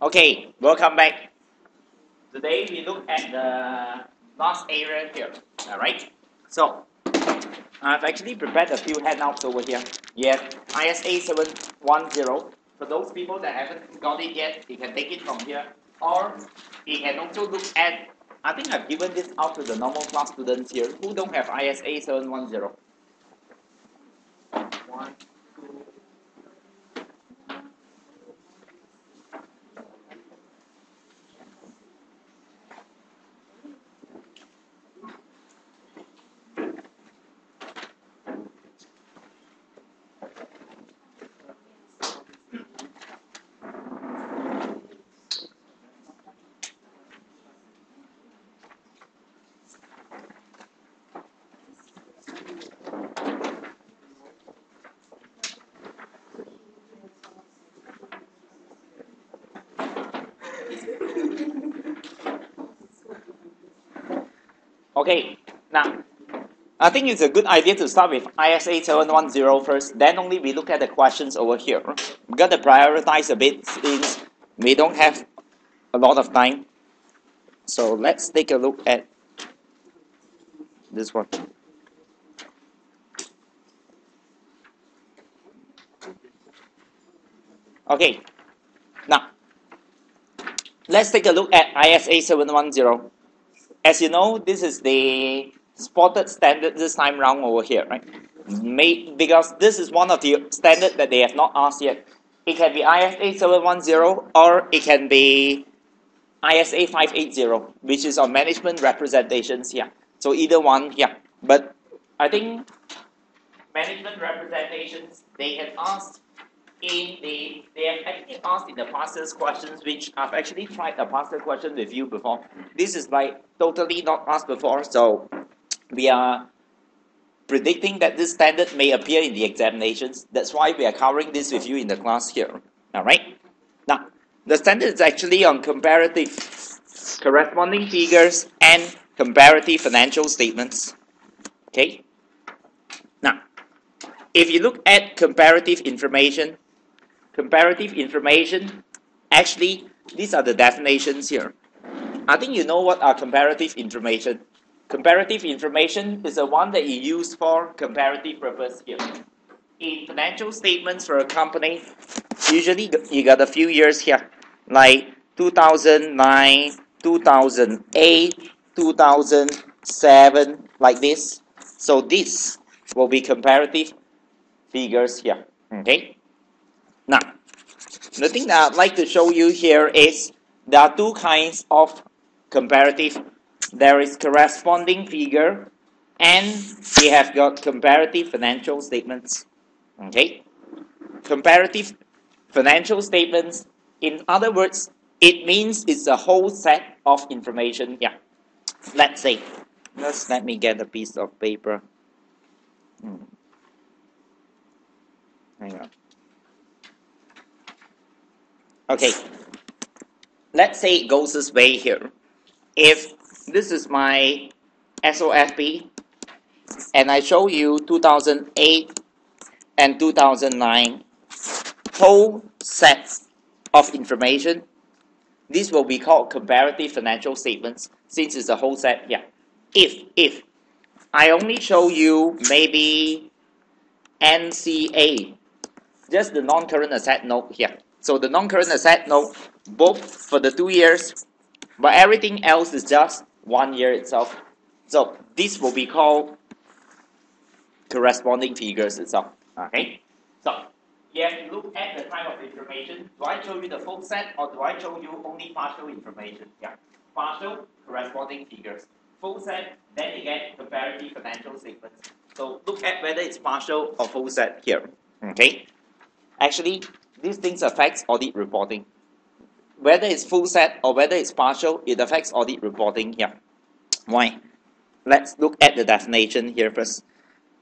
Okay, welcome back. Today we look at the last area here. Alright, so I've actually prepared a few handouts over here. Yes, ISA 710. For those people that haven't got it yet, you can take it from here. Or you can also look at, I think I've given this out to the normal class students here who don't have ISA 710. One, two. Okay, now I think it's a good idea to start with ISA 710 first, then only we look at the questions over here. We got to prioritize a bit since we don't have a lot of time. So let's take a look at this one. Okay, now let's take a look at ISA 710. As you know, this is the spotted standard this time round over here, right? Because this is one of the standard that they have not asked yet. It can be ISA 710 or it can be ISA 580, which is on management representations here. So either one here. But I think management representations, they have actually asked in the past year's questions, which I've actually tried a past year question with you before. This is like totally not asked before, so we are predicting that this standard may appear in the examinations. That's why we are covering this with you in the class here. Alright? Now, the standard is actually on comparative corresponding figures and comparative financial statements. Okay? Now, if you look at comparative information, actually, these are the definitions here. I think you know what are comparative information. Comparative information is the one that you use for comparative purpose here. In financial statements for a company, usually you got a few years here, like 2009, 2008, 2007, like this. So this will be comparative figures here. Okay? Now, the thing that I'd like to show you here is there are two kinds of comparative. There is corresponding figure and we have got comparative financial statements. Okay? Comparative financial statements, in other words, it means it's a whole set of information. Yeah. Let's say, let me get a piece of paper. Hang on. Okay, let's say it goes this way here. If this is my SOFP and I show you 2008 and 2009 whole sets of information, this will be called comparative financial statements since it's a whole set. Yeah. If I only show you maybe NCA, just the non-current asset note here. So the non-current asset note, both for the 2 years, but everything else is just 1 year itself. So this will be called corresponding figures itself. Okay. So you have to look at the type of information. Do I show you the full set or do I show you only partial information? Yeah. Partial corresponding figures. Full set, then you get comparative financial statements. So look at whether it's partial or full set here. Okay. Actually, these things affects audit reporting. Whether it's full set or whether it's partial, it affects audit reporting here. Why? Let's look at the definition here first.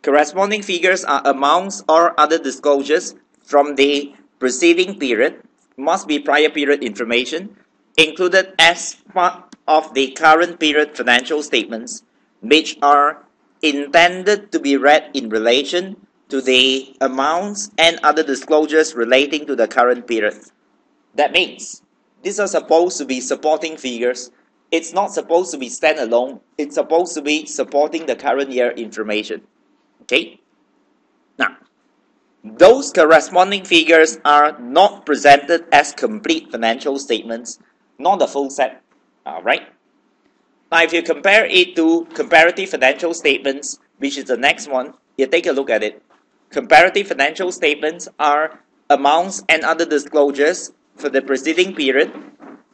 Corresponding figures are amounts or other disclosures from the preceding period, must be prior period information, included as part of the current period financial statements, which are intended to be read in relation to the amounts and other disclosures relating to the current period. That means These are supposed to be supporting figures. It's not supposed to be standalone. It's supposed to be supporting the current year information. Okay? Now, those corresponding figures are not presented as complete financial statements, not the full set. Alright? Now, if you compare it to comparative financial statements, which is the next one, you take a look at it. Comparative financial statements are amounts and other disclosures for the preceding period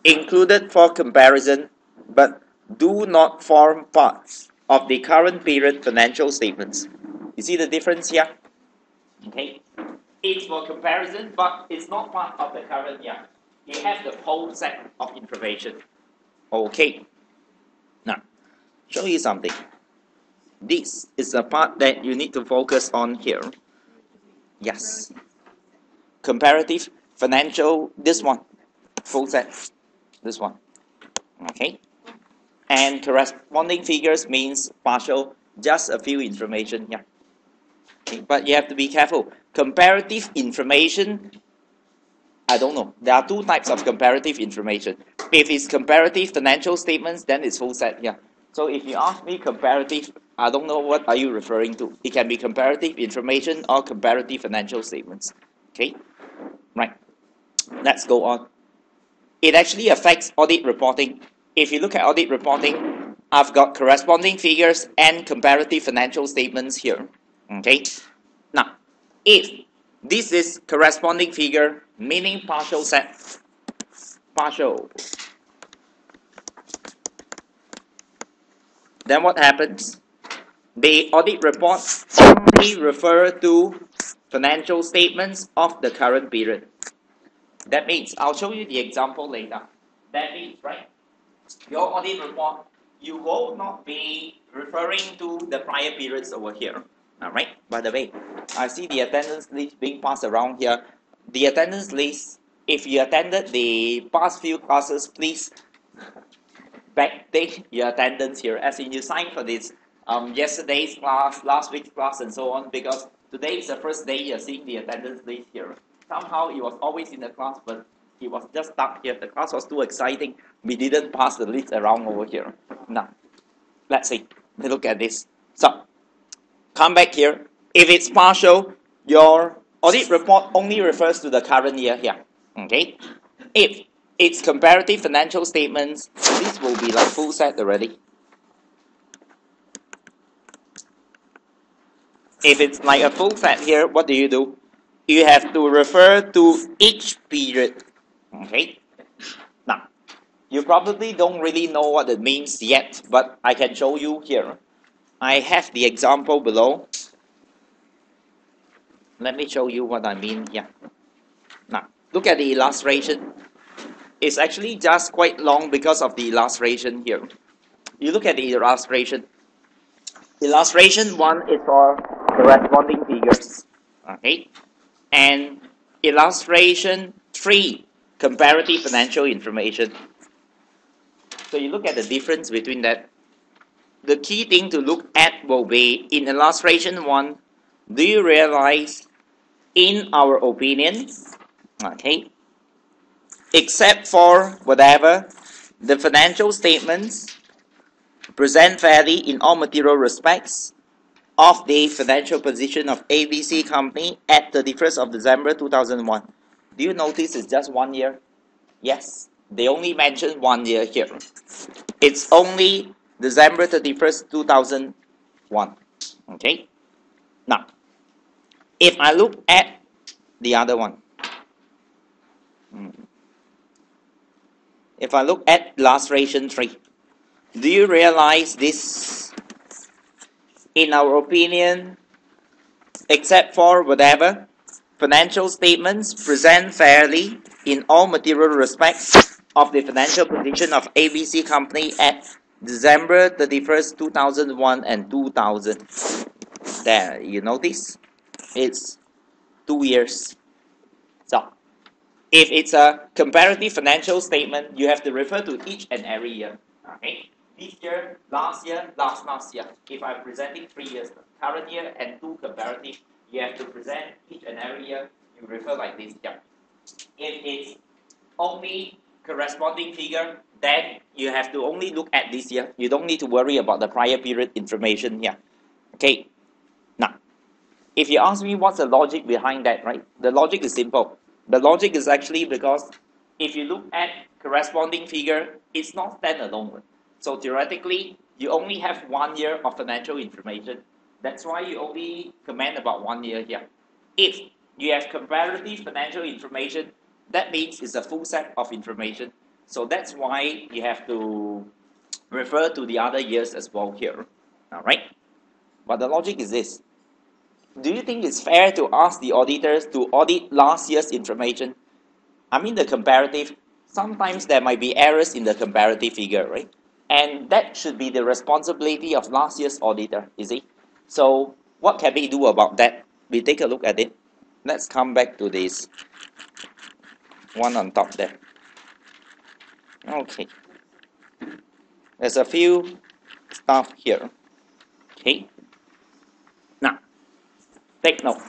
included for comparison but do not form parts of the current period financial statements. You see the difference here? Okay. It's for comparison, but it's not part of the current year. You have the whole set of information. Okay. Now, show you something. This is the part that you need to focus on here. Yes. Comparative financial, this one. Full set. This one. Okay. And corresponding figures means partial, just a few information here. Okay. But you have to be careful. Comparative information, I don't know. There are two types of comparative information. If it's comparative financial statements, then it's full set here. So if you ask me comparative, I don't know what are you referring to. It can be comparative information or comparative financial statements. Okay? Right. Let's go on. It actually affects audit reporting. If you look at audit reporting, I've got corresponding figures and comparative financial statements here. Okay? Now, if this is corresponding figure, meaning partial set, partial, then what happens? The audit report only refer to financial statements of the current period. That means, I'll show you the example later. That means, right, your audit report, you will not be referring to the prior periods over here. Alright, by the way, I see the attendance list being passed around here. The attendance list, if you attended the past few classes, please backdate your attendance here, as in you signed for this yesterday's class, last week's class, and so on, because today is the first day you're seeing the attendance list here. Somehow it was always in the class, but it was just stuck here. The class was too exciting. We didn't pass the list around over here. Now, let's see. Let's look at this. So, come back here. If it's partial, your audit report only refers to the current year here. Okay? If it's comparative financial statements, this will be like full set already. If it's like a full set here, what do? You have to refer to each period. Okay? Now, you probably don't really know what it means yet, but I can show you here. I have the example below. Let me show you what I mean here. Now, look at the illustration. It's actually just quite long because of the illustration here. You look at the illustration. Illustration 1 is for corresponding figures. Okay? And illustration 3, comparative financial information. So you look at the difference between that. The key thing to look at will be in illustration 1, do you realize, in our opinion, okay, except for whatever, the financial statements present fairly in all material respects of the financial position of ABC Company at 31st of December 2001. Do you notice it's just 1 year? Yes, they only mention 1 year here. It's only December 31st, 2001. Okay? Now, if I look at the other one, if I look at illustration 3, do you realize this? In our opinion, except for whatever, financial statements present fairly in all material respects of the financial position of ABC Company at December 31st, 2001 and 2000. There, you notice? It's 2 years. So, if it's a comparative financial statement, you have to refer to each and every year. Okay? This year, last year, last year. If I'm presenting 3 years, current year and 2 comparative, you have to present each and every year. You refer like this here. If it's only corresponding figure, then you have to only look at this year. You don't need to worry about the prior period information here. Okay. Now, if you ask me what's the logic behind that, right? The logic is simple. The logic is actually because if you look at corresponding figure, it's not standalone. So theoretically, you only have 1 year of financial information. That's why you only comment about 1 year here. If you have comparative financial information, that means it's a full set of information. So that's why you have to refer to the other years as well here. Alright? But the logic is this. Do you think it's fair to ask the auditors to audit last year's information? I mean the comparative. Sometimes there might be errors in the comparative figure, right? And that should be the responsibility of last year's auditor, you see? So what can we do about that? We take a look at it. Let's come back to this one on top there. Okay. There's a few stuff here. Okay. Now, take note.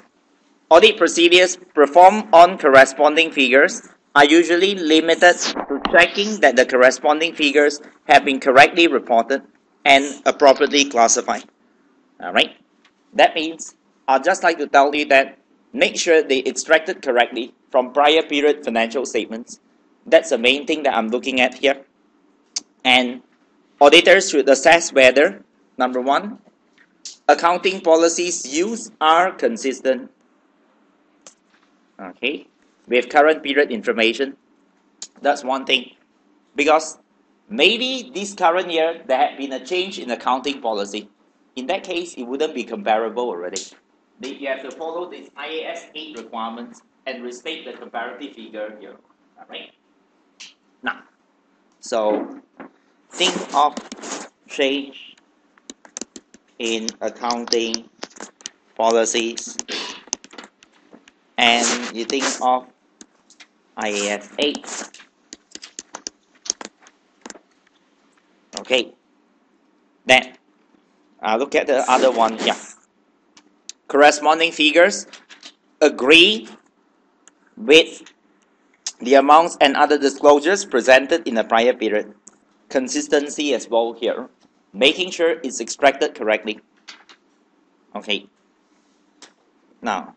Audit procedures performed on corresponding figures are usually limited to checking that the corresponding figures have been correctly reported and appropriately classified. Alright? That means, I'd just like to tell you that make sure they extracted correctly from prior period financial statements. That's the main thing that I'm looking at here. And auditors should assess whether, number one, accounting policies used are consistent, okay, with current period information. That's one thing. Because maybe this current year there had been a change in accounting policy. In that case, it wouldn't be comparable already. You have to follow this IAS 8 requirements and restate the comparative figure here. Alright? Now, so think of change in accounting policies and you think of IAS 8. Okay, then look at the other one here. Corresponding figures agree with the amounts and other disclosures presented in a prior period. Consistency as well here, making sure it's extracted correctly. Okay, now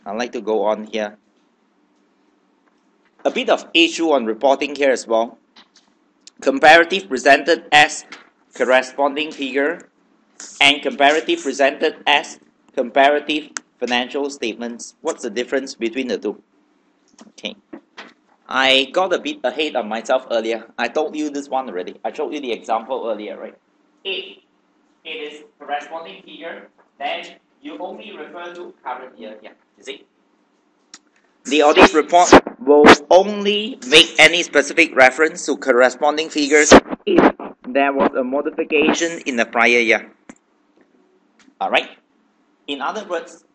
I'd like to go on here. A bit of issue on reporting here as well. Comparative presented as corresponding figure and comparative presented as comparative financial statements. What's the difference between the two? Okay, I got a bit ahead of myself earlier. I told you this one already. I showed you the example earlier, right? If it is corresponding figure, then you only refer to current year here. You see? The audit report will only make any specific reference to corresponding figures if there was a modification in the prior year. Alright? In other words,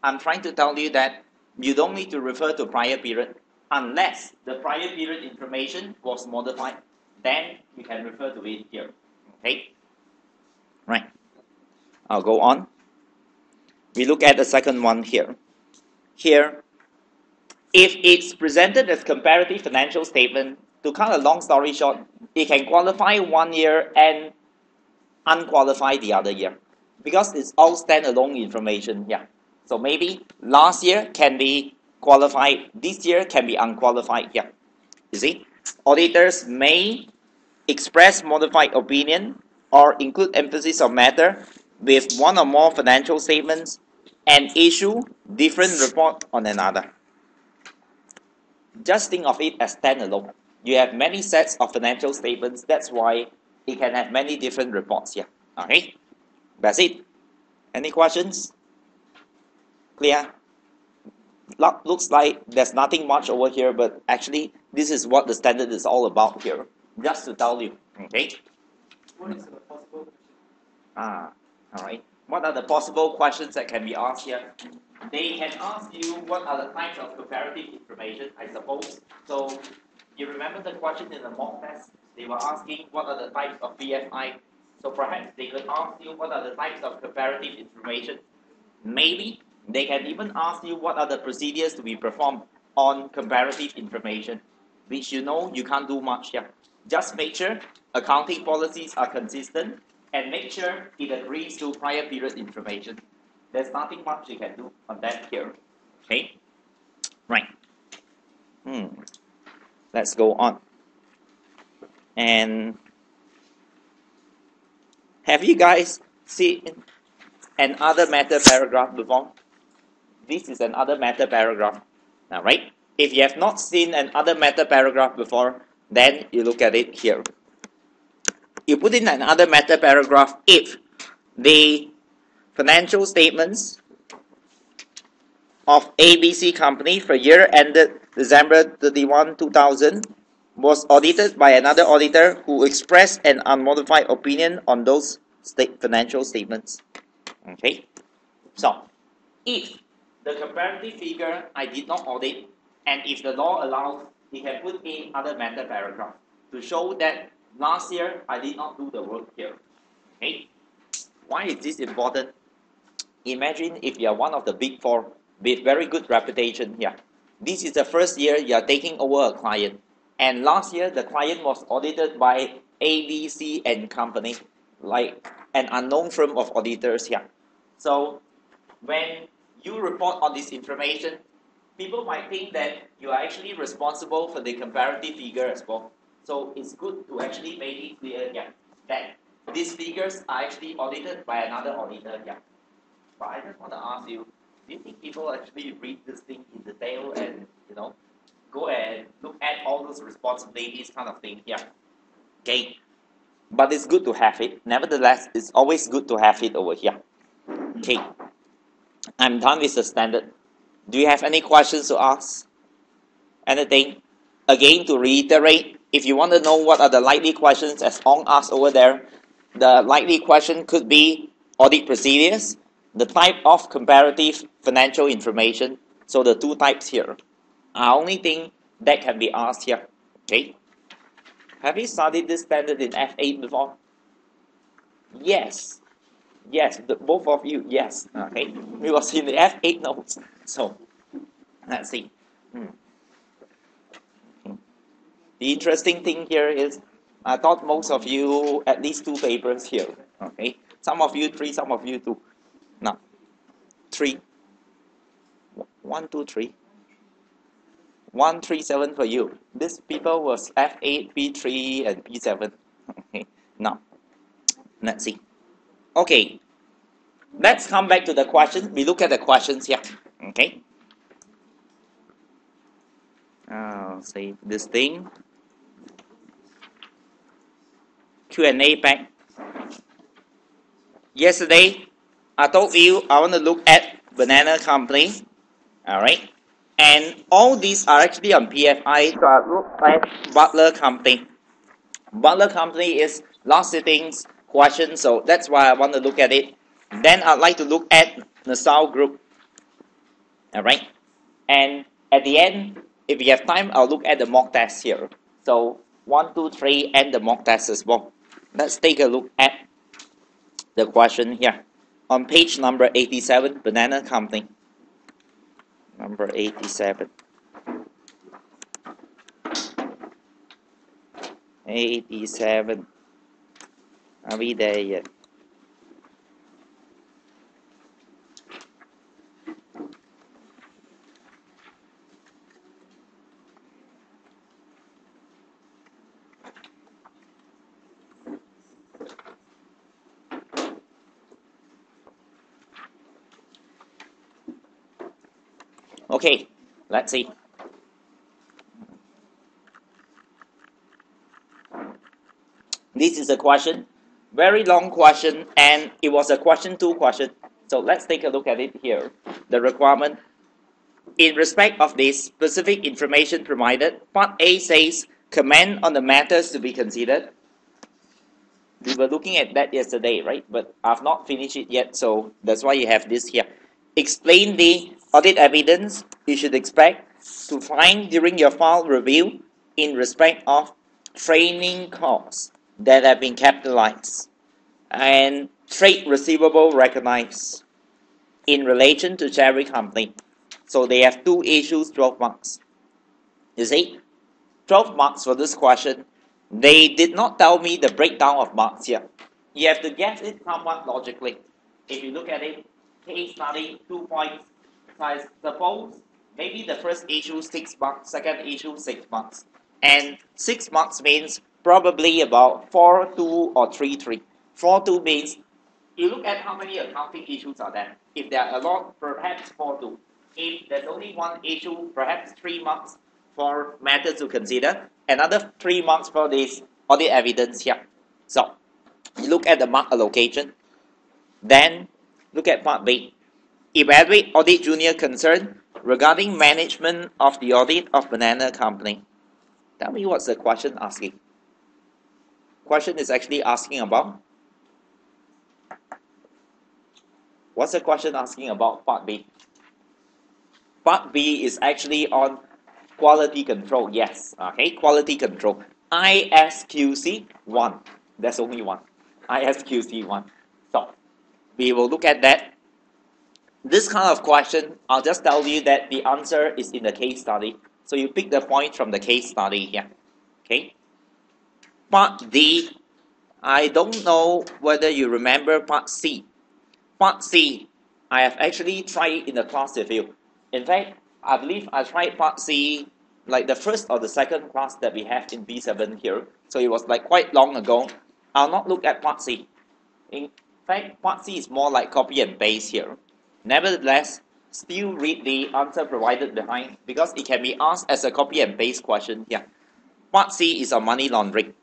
I'm trying to tell you that you don't need to refer to prior period unless the prior period information was modified. Then you can refer to it here. Okay? Right. I'll go on. We look at the second one here. Here, if it's presented as comparative financial statement, to cut a long story short, it can qualify 1 year and unqualify the other year. Because it's all standalone information here. So maybe last year can be qualified, this year can be unqualified here. You see? Auditors may express modified opinion or include emphasis of matter with one or more financial statements and issue different report on another. Just think of it as standalone. You have many sets of financial statements. That's why it can have many different reports here. Okay? That's it. Any questions? Clear? Looks like there's nothing much over here, but actually this is what the standard is all about here. Just to tell you. Okay? What is the possible question? Alright. What are the possible questions that can be asked here? They can ask you what are the types of comparative information, I suppose. So, you remember the question in the mock test? They were asking what are the types of BFI. So perhaps they could ask you what are the types of comparative information. Maybe they can even ask you what are the procedures to be performed on comparative information. which you know you can't do much here. Just make sure accounting policies are consistent and make sure it agrees to prior period information. There's nothing much you can do on that here. Okay? Right. Let's go on. And have you guys seen another matter paragraph before? This is another matter paragraph. All right. If you have not seen another matter paragraph before, then you look at it here. You put in another matter paragraph if the financial statements of ABC company for year ended December 31, 2000 was audited by another auditor who expressed an unmodified opinion on those financial statements. Okay. So, if the comparative figure I did not audit, and if the law allows, you can put in other matter paragraph to show that last year I did not do the work here. Okay? Why is this important? Imagine if you are one of the big four with very good reputation here. This is the first year you are taking over a client, and last year the client was audited by ABC and company, like an unknown firm of auditors here. So when you report on this information, people might think that you are actually responsible for the comparative figure as well. So it's good to actually make it clear that these figures are actually audited by another auditor here. But I just want to ask you, do you think people actually read this thing in detail and, go and look at all those responsibilities kind of thing here? Okay. But it's good to have it. Nevertheless, it's always good to have it over here. Okay. I'm done with the standard. Do you have any questions to ask? Anything? Again, to reiterate, if you want to know what are the likely questions as Ong asked over there, the likely question could be audit procedures, the type of comparative financial information. So the two types here are only thing that can be asked here. Okay. Have you studied this standard in F8 before? Yes. Yes, both of you, yes. Okay. It was in the F8 notes. So, let's see. The interesting thing here is, I thought most of you at least 2 papers here. Okay. Some of you 3, some of you 2. No. 3. 1, 2, 3. 1, 3, 7 for you. This people was F8, P3, and P7. Okay. Now, let's see. Okay. Let's come back to the question. We look at the questions here. Okay. Say this thing. Q&A pack. Yesterday, I told you I want to look at banana company. Alright. And all these are actually on PFI. So I look at Butler company. Butler company is last sittings question. So that's why I want to look at it. Then I'd like to look at Nassau Group. Alright. And at the end, if we have time, I'll look at the mock test here. So 1, 2, 3 and the mock test as well. Let's take a look at the question here. On page number 87, banana company. Number 87. 87. Are we there yet? Okay, let's see. This is a question, very long question, and it was a question 2 question. So let's take a look at it here. The requirement. In respect of this specific information provided, Part A says, comment on the matters to be considered. We were looking at that yesterday, right? But I've not finished it yet, so that's why you have this here. Explain the audit evidence you should expect to find during your file review in respect of training costs that have been capitalized and trade receivable recognized in relation to cherry company. So they have 2 issues, 12 marks. You see? 12 marks for this question. They did not tell me the breakdown of marks here. You have to guess it somewhat logically. If you look at it, case study, 2 points. So I suppose maybe the first issue 6 marks, second issue 6 marks. And 6 marks means probably about 4, 2 or 3, 3. 4, 2 means you look at how many accounting issues are there. If there are a lot, perhaps 4, 2. If there's only one issue, perhaps 3 marks for matters to consider. Another 3 marks for this audit evidence here. So, you look at the mark allocation. Then, look at part B. Evaluate audit junior concern regarding management of the audit of banana company. Tell me what's the question asking. Question is actually asking about. What's the question asking about part B? Part B is actually on quality control. Yes, okay, quality control. ISQC 1. There's only one. ISQC 1. So, we will look at that. This kind of question, I'll just tell you that the answer is in the case study. So you pick the point from the case study here. Okay. Part D, I don't know whether you remember part C. Part C, I have actually tried in the class with you. In fact, I believe I tried part C like the first or the second class that we have in B7 here. So it was like quite long ago. I'll not look at part C. In fact, part C is more like copy and paste here. Nevertheless, still read the answer provided behind because it can be asked as a copy and paste question here. Part C is on money laundering.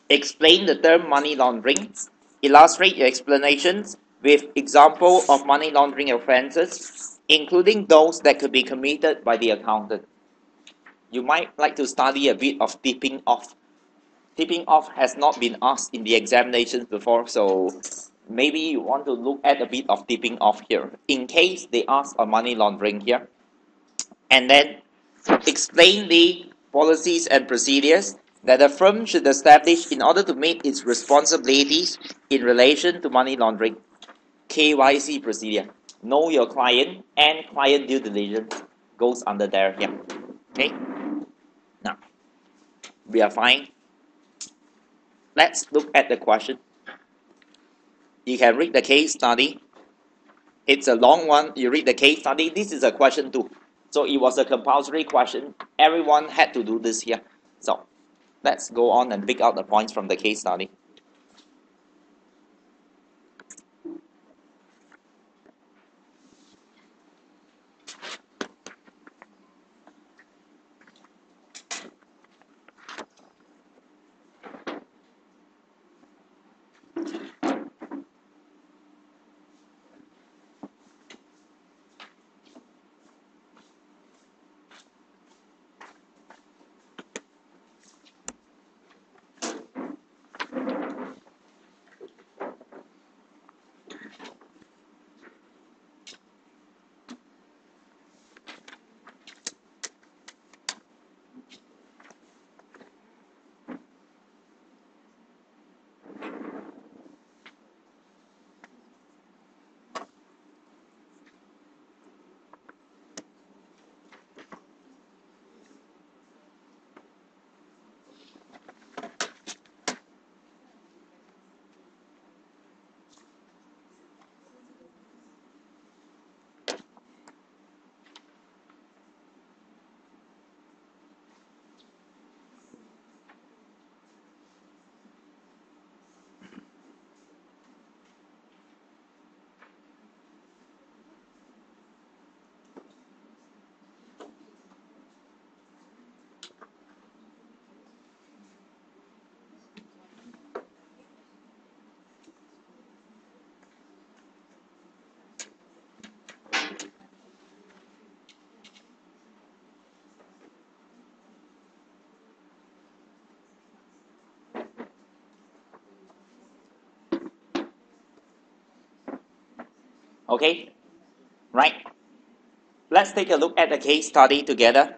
Explain the term money laundering. Illustrate your explanations with example of money laundering offences, including those that could be committed by the accountant. You might like to study a bit of tipping off. Tipping off has not been asked in the examinations before, so maybe you want to look at a bit of tipping off here, in case they ask on money laundering here. And then explain the policies and procedures that a firm should establish in order to meet its responsibilities in relation to money laundering. KYC procedure. Know your client and client due diligence goes under there here. Okay? Now, we are fine. Let's look at the question. You can read the case study. It's a long one. You read the case study. This is a question too. So it was a compulsory question. Everyone had to do this here. So let's go on and pick out the points from the case study. Okay, right. Let's take a look at the case study together.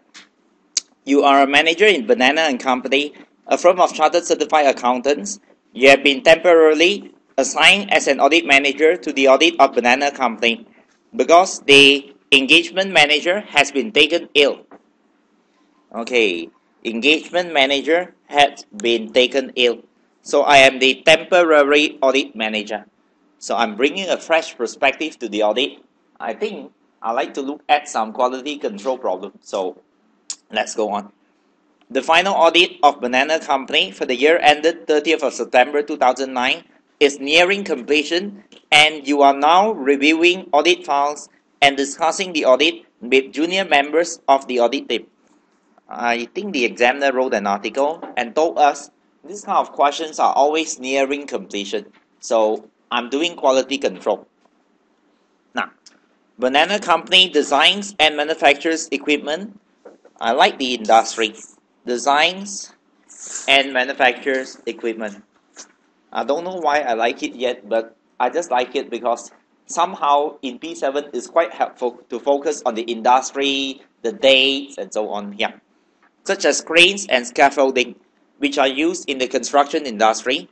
You are a manager in Banana and Company, a firm of chartered certified accountants. You have been temporarily assigned as an audit manager to the audit of Banana Company because the engagement manager has been taken ill. Okay, engagement manager had been taken ill. So I am the temporary audit manager. So I'm bringing a fresh perspective to the audit. I think I like to look at some quality control problems. So let's go on. The final audit of Banana Company for the year ended 30th of September 2009 is nearing completion, and you are now reviewing audit files and discussing the audit with junior members of the audit team. I think the examiner wrote an article and told us these kind of questions are always nearing completion. So I'm doing quality control. Now, Banana Company designs and manufactures equipment. I like the industry. Designs and manufactures equipment. I don't know why I like it yet, but I just like it because somehow in P7 it's quite helpful to focus on the industry, the dates, and so on here, such as cranes and scaffolding, which are used in the construction industry.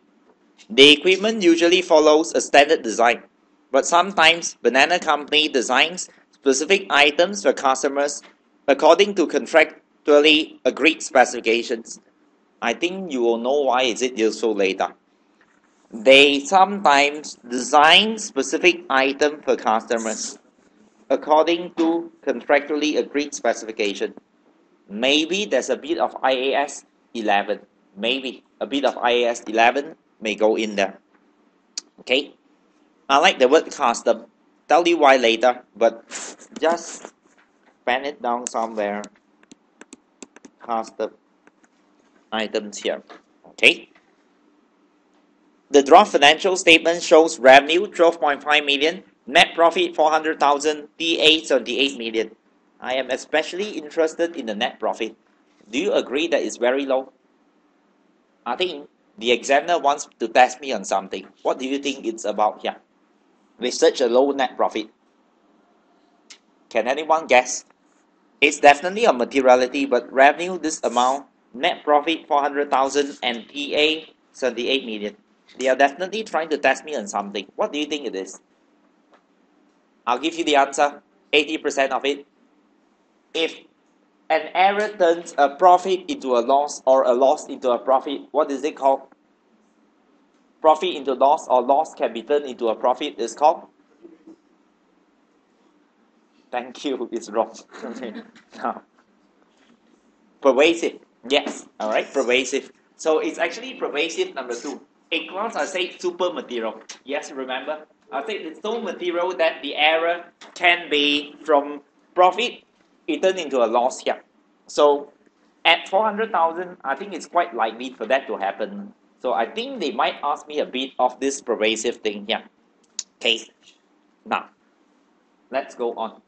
The equipment usually follows a standard design, but sometimes Banana Company designs specific items for customers according to contractually agreed specifications. I think you will know why is it useful later. They sometimes design specific item for customers according to contractually agreed specification. Maybe there's a bit of IAS 11. Maybe a bit of IAS 11 may go in there. Okay. I like the word custom. Tell you why later, but just pen it down somewhere. Custom items here. Okay. The draft financial statement shows revenue 12.5 million, net profit 400,000, PA 78 million. I am especially interested in the net profit. Do you agree that it's very low? I think the examiner wants to test me on something. What do you think it's about here? With such a low net profit. Can anyone guess? It's definitely on materiality, but revenue this amount, net profit 400,000 and PA 78 million. They are definitely trying to test me on something. What do you think it is? I'll give you the answer. 80% of it. If an error turns a profit into a loss or a loss into a profit, what is it called? Profit into loss or loss can be turned into a profit is called? Thank you, it's wrong. Now, pervasive. Yes, alright, pervasive. So it's actually pervasive number 2. In class, I said super material. Yes, remember? I said it's so material that the error can be from profit, it turned into a loss here. So at 400,000, I think it's quite likely for that to happen. So I think they might ask me a bit of this pervasive thing here. Okay, now let's go on.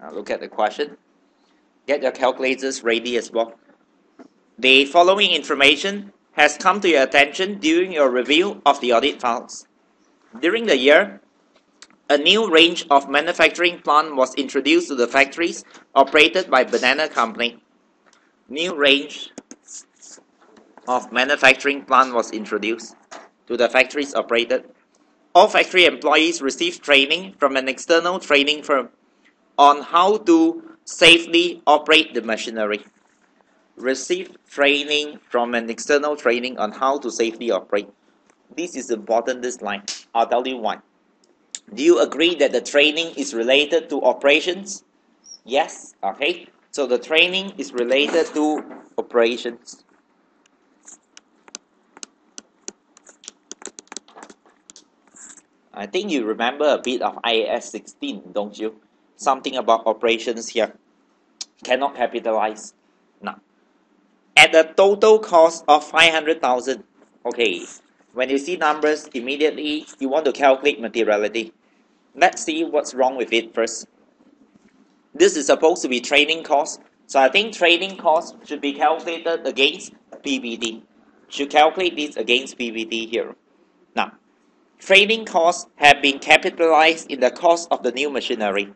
Now look at the question. Get your calculators ready as well. The following information has come to your attention during your review of the audit files. During the year, a new range of manufacturing plant was introduced to the factories operated by Banana Company. New range of manufacturing plant was introduced to the factories operated. All factory employees received training from an external training firm on how to safely operate the machinery. Receive training from an external training on how to safely operate. This is important, this line. I'll tell you why. Do you agree that the training is related to operations? Yes, okay. So the training is related to operations. I think you remember a bit of IAS 16, don't you? Something about operations here. Cannot capitalize. Now, at a total cost of 500,000. Okay, when you see numbers, immediately you want to calculate materiality. Let's see what's wrong with it first. This is supposed to be training cost. So I think training cost should be calculated against PBT. Should calculate this against PBT here. Now, training costs have been capitalized in the cost of the new machinery.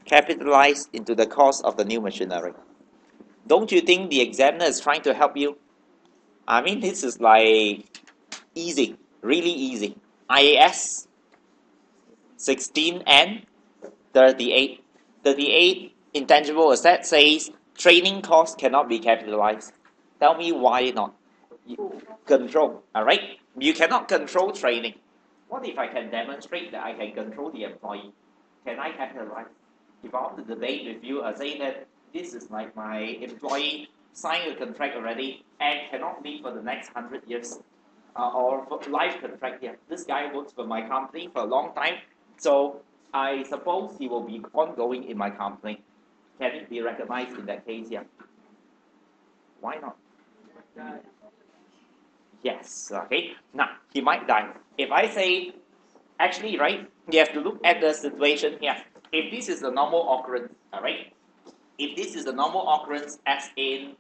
Capitalized into the cost of the new machinery. Don't you think the examiner is trying to help you? I mean, this is like easy, really easy. IAS 16 and 38. 38 intangible asset says training costs cannot be capitalized. Tell me why not. Control, all right? You cannot control training. What if I can demonstrate that I can control the employee? Can I capitalize? If I want to debate with you, I say that this is like my employee signed a contract already and cannot leave for the next 100 years. Or for life contract here. This guy works for my company for a long time, so I suppose he will be ongoing in my company. Can it be recognized in that case here? Why not? Yes, okay. Now, he might die. If I say, actually, right, you have to look at the situation here. If this is a normal occurrence, all right? If this is a normal occurrence, as in,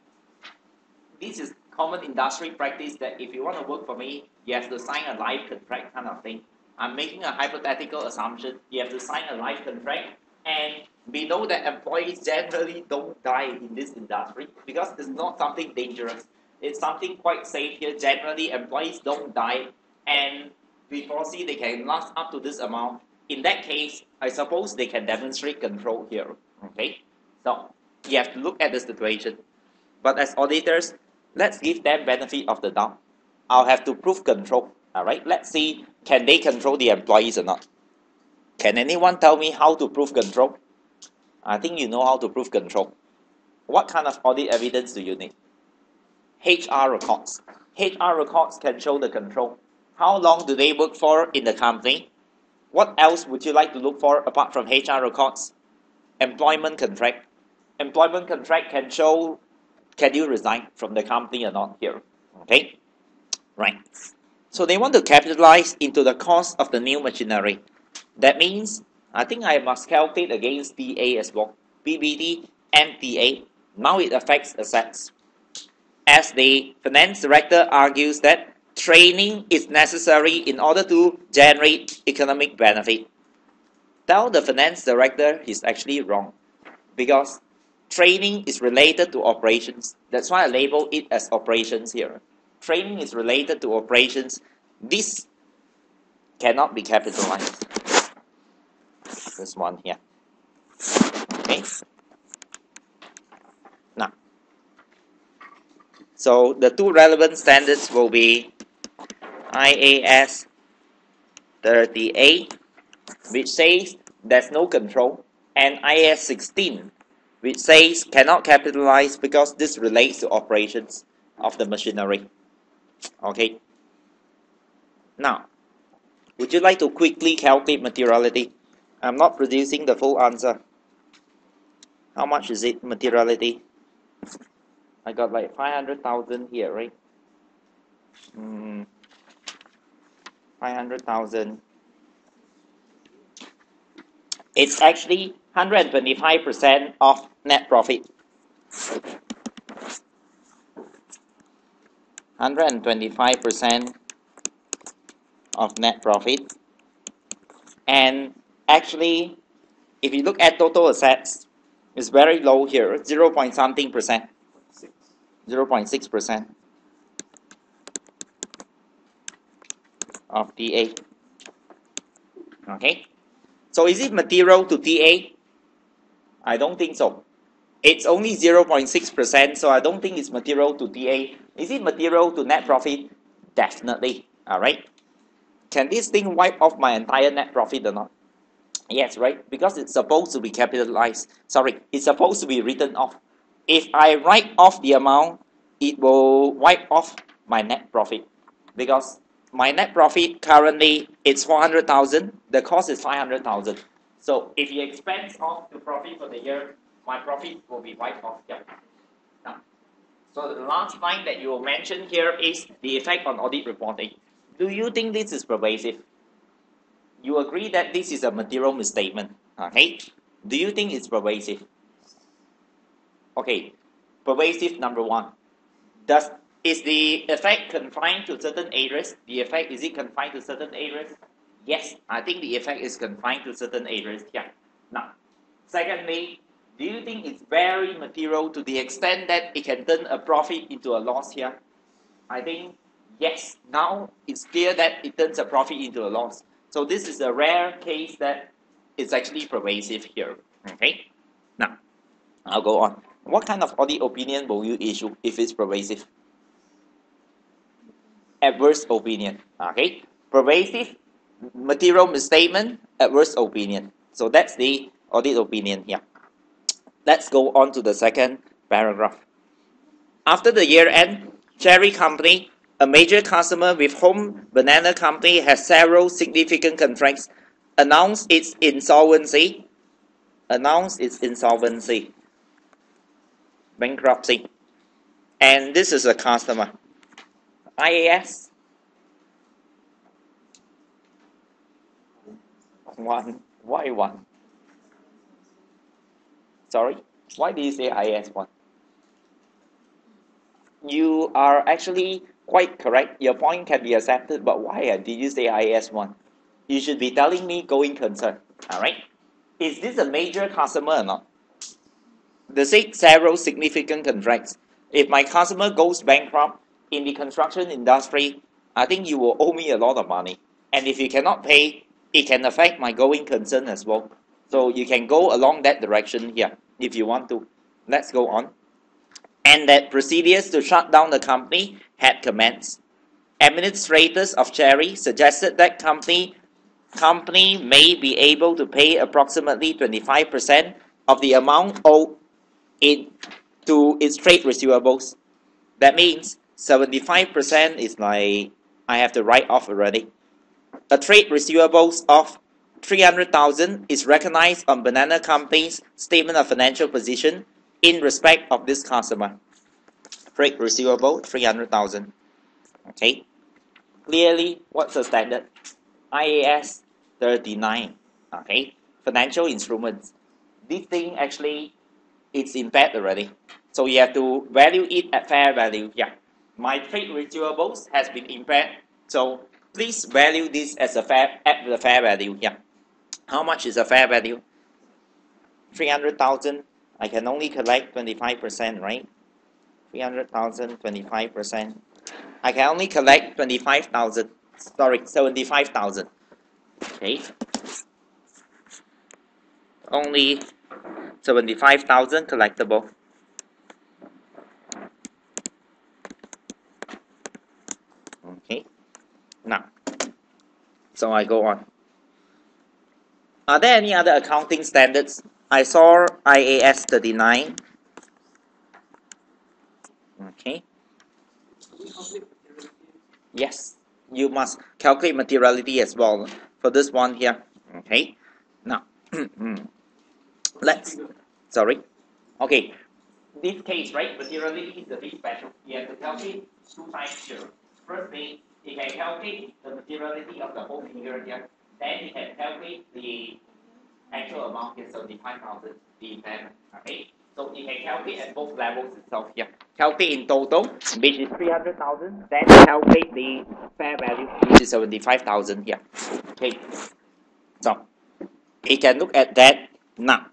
this is common industry practice that if you want to work for me, you have to sign a life contract kind of thing. I'm making a hypothetical assumption. You have to sign a life contract, and we know that employees generally don't die in this industry because it's not something dangerous. It's something quite safe here. Generally, employees don't die, and we foresee they can last up to this amount. In that case, I suppose they can demonstrate control here. Okay, so you have to look at the situation. But as auditors, let's give them benefit of the doubt. I'll have to prove control. All right, let's see, can they control the employees or not? Can anyone tell me how to prove control? I think you know how to prove control. What kind of audit evidence do you need? HR records. HR records can show the control. How long do they work for in the company? What else would you like to look for apart from HR records? Employment contract. Employment contract can show, can you resign from the company or not here? Okay, right. So they want to capitalize into the cost of the new machinery. That means, I think I must calculate against TA as well. PBT and TA. Now it affects assets. As the finance director argues that training is necessary in order to generate economic benefit. Tell the finance director he's actually wrong. Because training is related to operations. That's why I label it as operations here. Training is related to operations. This cannot be capitalized. This one here. Okay. Now, so the two relevant standards will be IAS 38, which says there's no control, and IAS 16, which says cannot capitalize because this relates to operations of the machinery. Okay. Now, would you like to quickly calculate materiality? I'm not producing the full answer. How much is it, materiality? I got like 500,000 here, right? 500,000. It's actually 125% of net profit. 125% of net profit. And actually, if you look at total assets, it's very low here, 0 point something percent. 0.6% of TA. Okay. So is it material to TA? I don't think so. It's only 0.6%, so I don't think it's material to TA. Is it material to net profit? Definitely. Alright. Can this thing wipe off my entire net profit or not? Yes, right? Because it's supposed to be capitalized. Sorry, it's supposed to be written off. If I write off the amount, it will wipe off my net profit. Because my net profit currently, it's 400,000. The cost is 500,000. So if you expense off the profit for the year, my profit will be wiped off here. Now, so the last line that you will mention here is the effect on audit reporting. Do you think this is pervasive? You agree that this is a material misstatement, okay? Do you think it's pervasive? Okay, pervasive number one. Is the effect confined to certain areas? The effect, is it confined to certain areas? Yes, I think the effect is confined to certain areas here. Now, secondly, do you think it's very material to the extent that it can turn a profit into a loss here? I think yes, now it's clear that it turns a profit into a loss. So this is a rare case that it's actually pervasive here. Okay? Now, I'll go on. What kind of audit opinion will you issue if it's pervasive? Adverse opinion. Okay. Pervasive material misstatement, adverse opinion. So that's the audit opinion here. Let's go on to the second paragraph. After the year end, Cherry Company, a major customer with whom Banana Company has several significant contracts, announced its insolvency, bankruptcy. And this is a customer. IAS 1. Why 1? Sorry? Why did you say IAS 1? You are actually quite correct. Your point can be accepted, but why did you say IAS 1? You should be telling me going concern. Alright? Is this a major customer or not? They say several significant contracts. If my customer goes bankrupt in the construction industry, I think you will owe me a lot of money. And if you cannot pay, it can affect my going concern as well. So you can go along that direction here if you want to. Let's go on. And that procedures to shut down the company had commenced. Administrators of Cherry suggested that company may be able to pay approximately 25% of the amount owed to its trade receivables. That means 75% is like I have to write off already. A trade receivables of 300,000 is recognized on Banana Company's statement of financial position in respect of this customer. Trade receivable 300,000. Okay. Clearly, what's the standard? IAS 39. Okay. Financial instruments. This thing actually it's impaired already. So you have to value it at fair value. Yeah. My trade receivables has been impaired. So please value this as at the fair value. Yeah. How much is a fair value? 300,000. I can only collect 25%, right? 300,000, 25%. I can only collect 25,000. Sorry, 75,000. Okay. Only 75,000 collectible. Okay. Now, so I go on. Are there any other accounting standards? I saw IAS 39. Okay. Yes, you must calculate materiality as well for this one here. Okay. Now, let's. Sorry. Okay. This case, right? Materiality is a bit special. You have to calculate two times here. First thing, you can calculate the materiality of the whole figure here. Then you can calculate the actual amount is 75,000, the impairment. Okay. So you can calculate at both levels itself here. Calculate in total, which is 300,000. Then calculate the fair value, which is 75,000 here. Okay. So you can look at that now.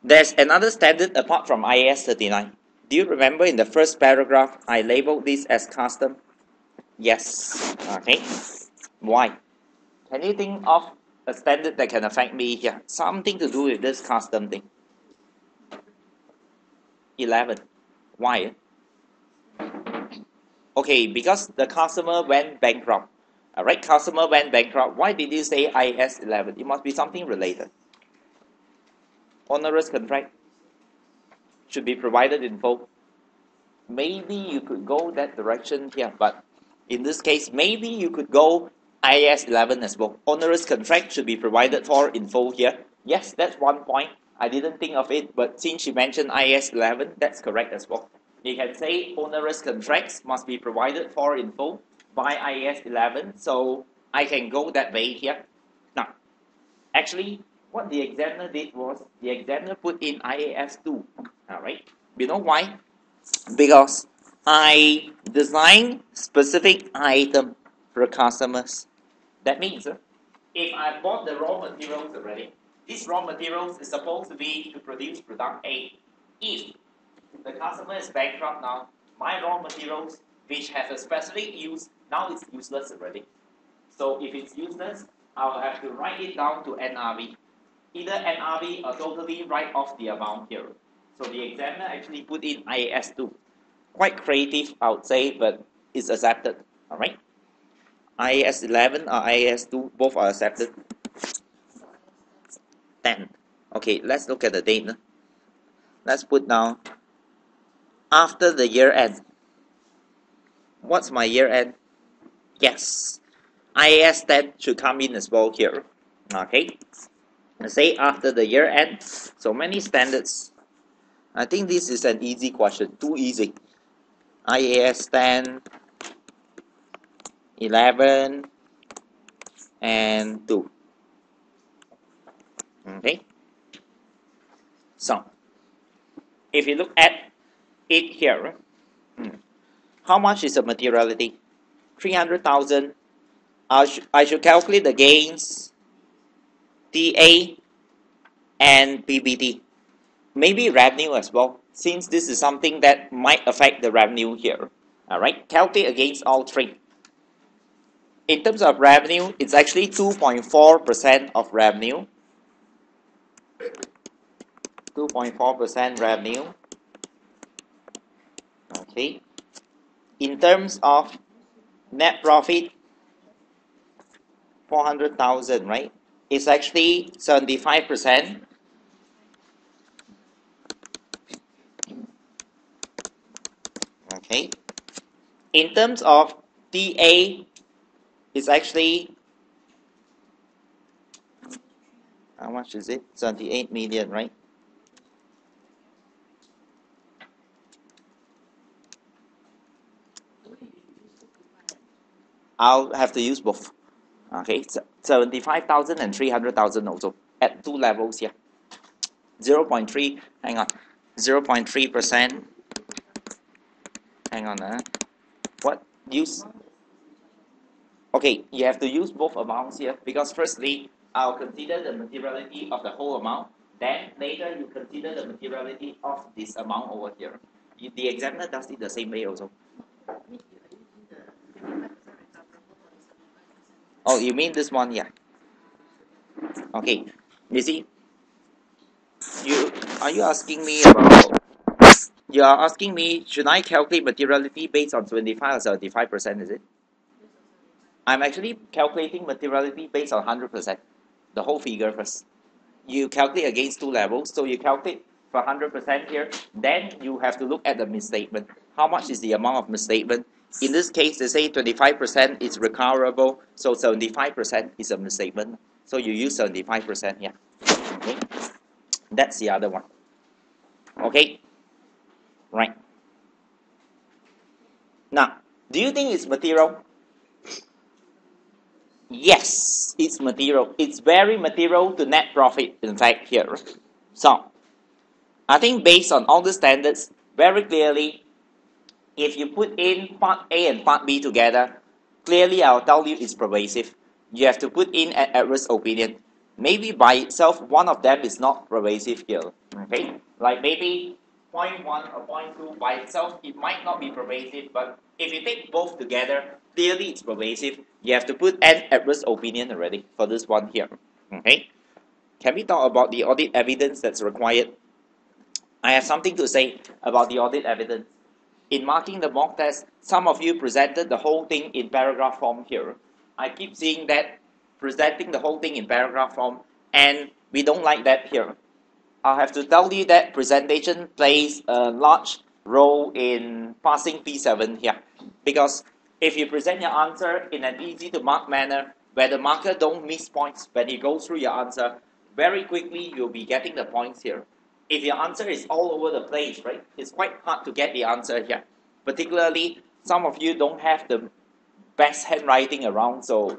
There's another standard apart from IAS 39. Do you remember in the first paragraph, I labeled this as custom? Yes. Okay. Why? Can you think of a standard that can affect me here? Something to do with this custom thing. 11. Why? Okay, because the customer went bankrupt. Alright, customer went bankrupt. Why did you say IAS 11? It must be something related. Onerous contract should be provided in full. Maybe you could go that direction here, but in this case, maybe you could go IAS 11 as well. Onerous contract should be provided for in full here. Yes, that's one point. I didn't think of it, but since you mentioned IAS 11, that's correct as well. You can say onerous contracts must be provided for in full by IAS 11, so I can go that way here. Now, actually, what the examiner did was, the examiner put in IAS 2. Alright, you know why? Because I design specific item for customers. That means if I bought the raw materials already, this raw materials is supposed to be to produce product A. If the customer is bankrupt now, my raw materials which have a specific use, now it's useless already. So if it's useless, I'll have to write it down to NRV. Either NRV or totally write off the amount here. So the examiner actually put in IAS2. Quite creative, I would say, but it's accepted. All right. IAS11 or IAS2, both are accepted. 10. Okay, let's look at the date. Let's put down after the year end. What's my year end? Yes. IAS 10 should come in as well here. Okay. Let's say after the year end. So many standards. I think this is an easy question. Too easy. IAS 10, 11, and 2. Okay. So, if you look at it here, how much is the materiality? 300,000. I should calculate the gains, TA, and PBT. Maybe revenue as well, since this is something that might affect the revenue here. Alright, calculate against all three. In terms of revenue, it's actually 2.4% of revenue. 2.4% revenue. Okay. In terms of net profit, 400,000, right? It's actually 75%. Okay. In terms of TA, it's actually, how much is it? 78 million, right? I'll have to use both. Okay, 75,000 and 300,000 also at two levels here. 0.3, hang on, 0.3%. Hang on, what use? Okay, you have to use both amounts here because firstly, I'll consider the materiality of the whole amount. Then later you consider the materiality of this amount over here. The examiner does it the same way also. Oh, you mean this one? Yeah. Okay. You see, you asking me about? You are asking me, should I calculate materiality based on 25 or 75%? Is it? I'm actually calculating materiality based on 100%, the whole figure first. You calculate against two levels, so you calculate for 100% here. Then you have to look at the misstatement. How much is the amount of misstatement? In this case, they say 25% is recoverable, so 75% is a misstatement. So you use 75% here. Okay, that's the other one. Okay, right. Now, do you think it's material? Yes, it's material. It's very material to net profit, in fact, here. So, I think based on all the standards, very clearly, if you put in part A and part B together, clearly I'll tell you it's pervasive. You have to put in an adverse opinion. Maybe by itself, one of them is not pervasive here. Okay? Like maybe 0.1 or 0.2 by itself, it might not be pervasive, but if you take both together, clearly it's pervasive. You have to put an adverse opinion already for this one here. Okay? Can we talk about the audit evidence that's required? I have something to say about the audit evidence. In marking the mock test, some of you presented the whole thing in paragraph form here. I keep seeing that presenting the whole thing in paragraph form, and we don't like that here. I have to tell you that presentation plays a large role in passing P7 here. Because if you present your answer in an easy to mark manner, where the marker don't miss points when he goes through your answer, very quickly you'll be getting the points here. If your answer is all over the place, right, it's quite hard to get the answer here. Particularly, some of you don't have the best handwriting around, so,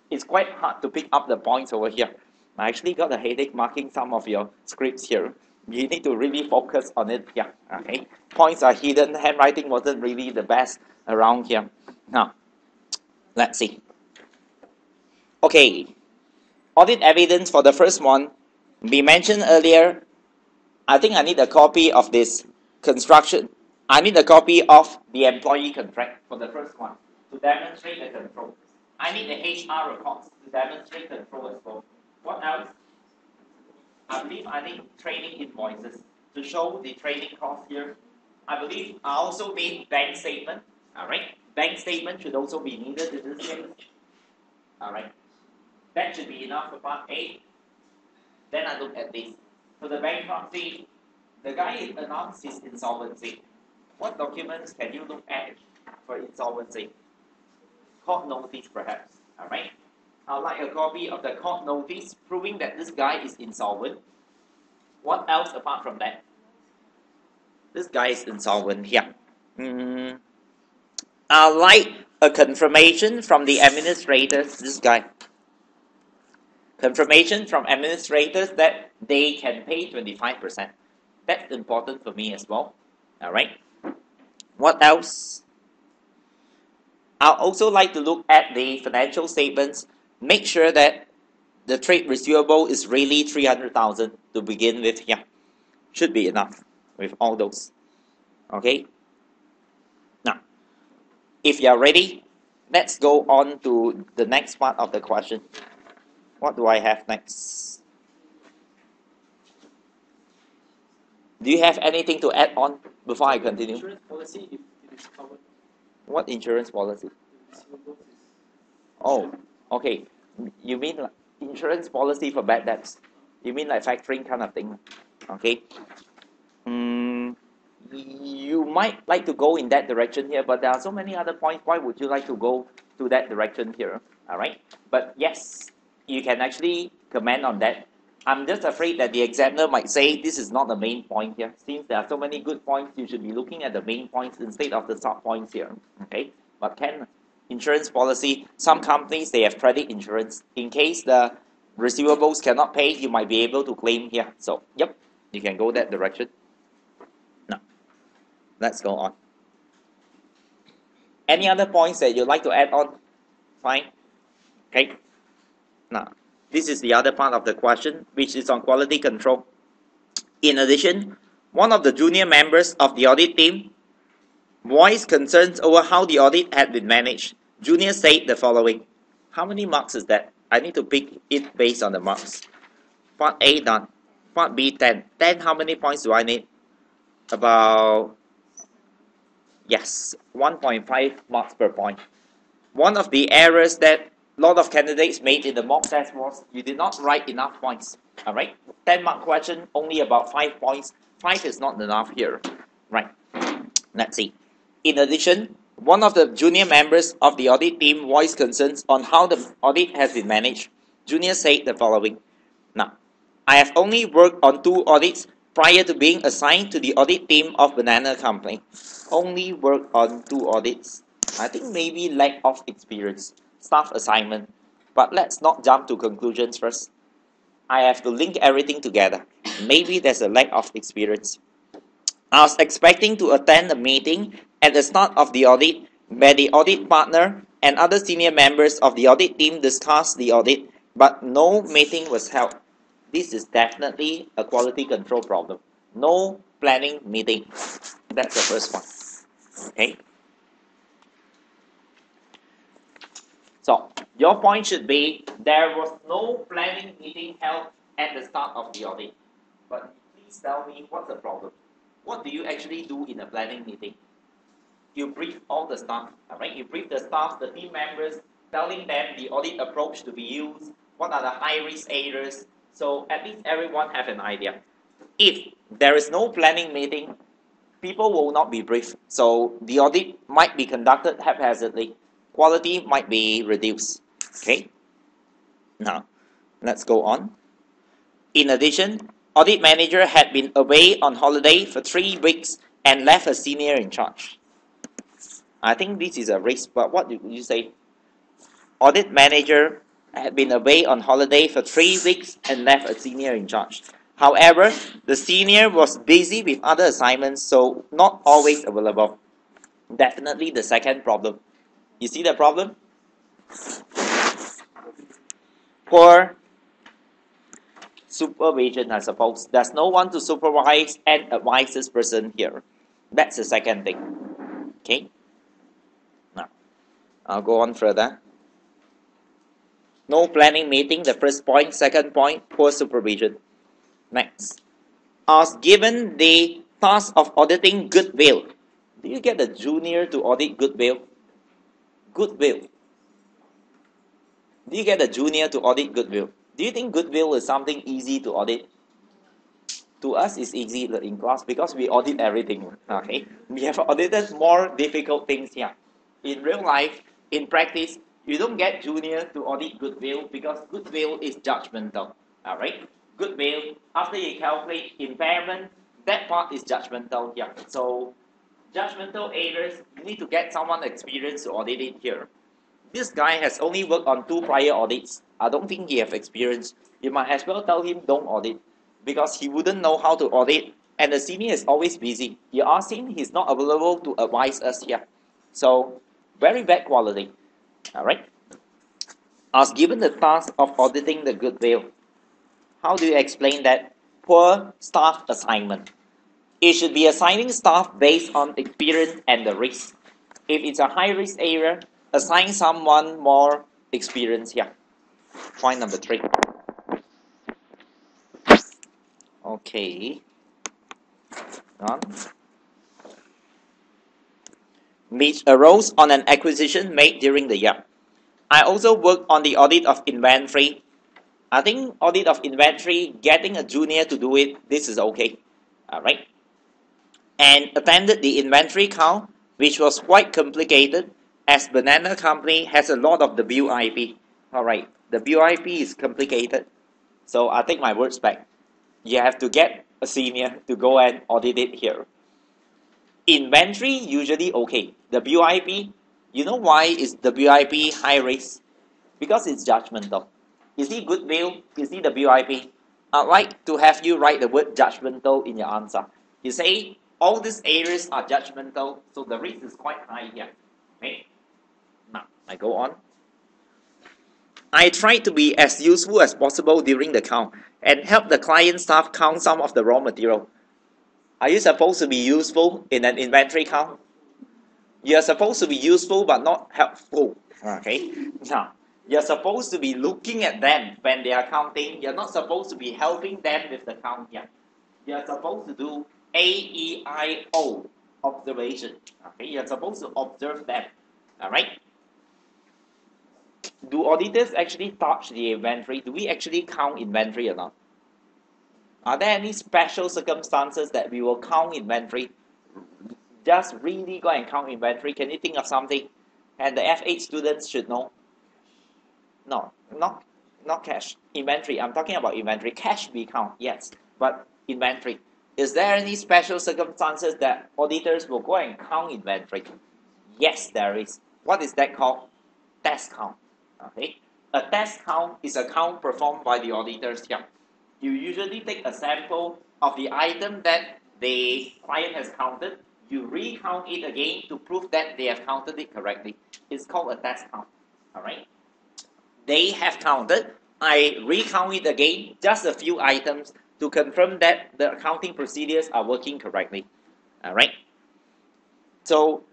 it's quite hard to pick up the points over here. I actually got a headache marking some of your scripts here. You need to really focus on it here, okay? Points are hidden, handwriting wasn't really the best around here. Now, let's see. Okay, audit evidence for the first one. We mentioned earlier, I think I need a copy of this construction. I need a copy of the employee contract for the first one to demonstrate the control. I need the HR records to demonstrate control as well. What else? I believe I need training invoices to show the trading cost here. I believe I also need bank statement. Alright. Bank statement should also be needed in this case. Alright. That should be enough for part A. Then I look at this. For the bankruptcy, the guy announced his insolvency. What documents can you look at for insolvency? Court notice, perhaps. Alright. I'd like a copy of the court notice proving that this guy is insolvent. What else apart from that? This guy is insolvent here. I'd like a confirmation from the administrators, this guy. Confirmation from administrators that they can pay 25%. That's important for me as well. Alright. What else? I'd also like to look at the financial statements. Make sure that the trade receivable is really 300,000 to begin with here. Should be enough with all those. Okay. Now, if you are ready, let's go on to the next part of the question. What do I have next? Do you have anything to add on before I continue? Insurance policy, if it is covered. What insurance policy? Oh, okay. You mean like insurance policy for bad debts? You mean like factoring kind of thing? Okay. You might like to go in that direction here, but there are so many other points. Why would you like to go to that direction here? Alright. But yes, you can actually comment on that. I'm just afraid that the examiner might say this is not the main point here. Since there are so many good points, you should be looking at the main points instead of the sub points here. Okay. But insurance policy, some companies, they have credit insurance. In case the receivables cannot pay, you might be able to claim here. So, yep, you can go that direction. Now, let's go on. Any other points that you'd like to add on? Fine. Okay. Now, this is the other part of the question, which is on quality control. In addition, one of the junior members of the audit team voiced concerns over how the audit had been managed. Junior said the following. How many marks is that? I need to pick it based on the marks. Part A done. Part B 10. 10, how many points do I need? About, yes, 1.5 marks per point. One of the errors that a lot of candidates made in the mock test was you did not write enough points. Alright? 10 mark question, only about 5 points. 5 is not enough here. Right. Let's see. In addition, one of the junior members of the audit team voiced concerns on how the audit has been managed. Junior said the following. Now, I have only worked on 2 audits prior to being assigned to the audit team of Banana Company. Only worked on 2 audits. I think maybe lack of experience. Staff assignment. But let's not jump to conclusions first. I have to link everything together. Maybe there's a lack of experience. I was expecting to attend a meeting at the start of the audit where the audit partner and other senior members of the audit team discussed the audit, but no meeting was held. This is definitely a quality control problem. No planning meeting. That's the first one. Okay. So, your point should be there was no planning meeting held at the start of the audit. But please tell me what's the problem. What do you actually do in a planning meeting? You brief all the staff, alright? You brief the staff, the team members, telling them the audit approach to be used, what are the high-risk areas, so at least everyone have an idea. If there is no planning meeting, people will not be briefed, so the audit might be conducted haphazardly. Quality might be reduced. Okay? Now, let's go on. In addition, audit manager had been away on holiday for 3 weeks and left a senior in charge. I think this is a risk, but what do you say? Audit manager had been away on holiday for 3 weeks and left a senior in charge. However, the senior was busy with other assignments, so not always available. Definitely the second problem. You see the problem? Poor supervision, I suppose. There's no one to supervise and advise this person here. That's the second thing. Okay? Now, I'll go on further. No planning meeting, the first point. Second point, poor supervision. Next. As given the task of auditing goodwill. Do you get a junior to audit goodwill? Goodwill. Do you get a junior to audit goodwill? Do you think goodwill is something easy to audit? To us, it's easy in class because we audit everything. Okay, we have audited more difficult things here. In real life, in practice, you don't get junior to audit goodwill because goodwill is judgmental. All right, goodwill after you calculate impairment, that part is judgmental here. So, judgmental areas, you need to get someone experienced to audit it here. This guy has only worked on 2 prior audits. I don't think he have experience. You might as well tell him don't audit because he wouldn't know how to audit and the senior is always busy. You ask him, he's not available to advise us here. So, very bad quality. Alright. As given the task of auditing the goodwill, how do you explain that? Poor staff assignment. It should be assigning staff based on experience and the risk. If it's a high risk area, assign someone more experience here. Point number 3. Okay. Done. Which arose on an acquisition made during the year. I also worked on the audit of inventory. I think audit of inventory, getting a junior to do it, this is okay. Alright. And attended the inventory count, which was quite complicated as banana company has a lot of the WIP. Alright, the WIP is complicated. So I take my words back. You have to get a senior to go and audit it here. Inventory, usually okay. The WIP, you know why is the WIP high risk? Because it's judgmental. You see goodwill, you see the WIP. I'd like to have you write the word judgmental in your answer. You say, all these areas are judgmental, so the risk is quite high here. Okay? Now, I go on. I tried to be as useful as possible during the count and help the client staff count some of the raw material. Are you supposed to be useful in an inventory count? You're supposed to be useful but not helpful. Okay? Now, you're supposed to be looking at them when they are counting. You're not supposed to be helping them with the count here. You're supposed to do AEIO, observation. Okay? You're supposed to observe them. Alright? Do auditors actually touch the inventory? Do we actually count inventory or not? Are there any special circumstances that we will count inventory? Just really go and count inventory. Can you think of something? And the F8 students should know. No, not cash. Inventory. I'm talking about inventory. Cash we count, yes. But inventory. Is there any special circumstances that auditors will go and count inventory? Yes, there is. What is that called? Test count. Okay. A test count is a count performed by the auditors here. You usually take a sample of the item that the client has counted. You recount it again to prove that they have counted it correctly. It's called a test count. Alright. They have counted. I recount it again, just a few items to confirm that the accounting procedures are working correctly. Alright. So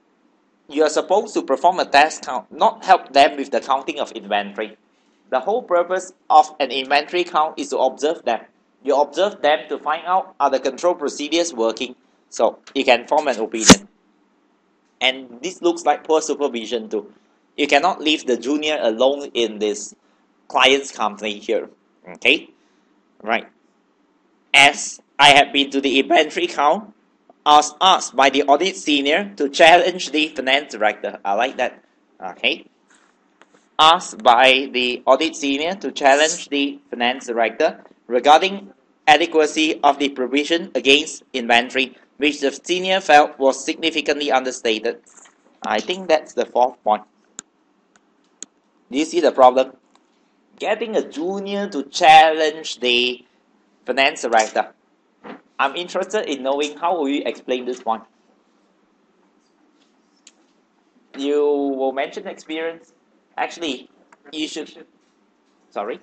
you are supposed to perform a test count, not help them with the counting of inventory. The whole purpose of an inventory count is to observe them. You observe them to find out are the control procedures working. So you can form an opinion. And this looks like poor supervision too. You cannot leave the junior alone in this client's company here. Okay? Right. As I have been to the inventory count, I was asked by the audit senior to challenge the finance director. I like that. Okay. Asked by the audit senior to challenge the finance director regarding adequacy of the provision against inventory, which the senior felt was significantly understated. I think that's the 4th point. Do you see the problem? Getting a junior to challenge the finance director. I'm interested in knowing how will you explain this point. You will mention experience. Actually, you should. Sorry?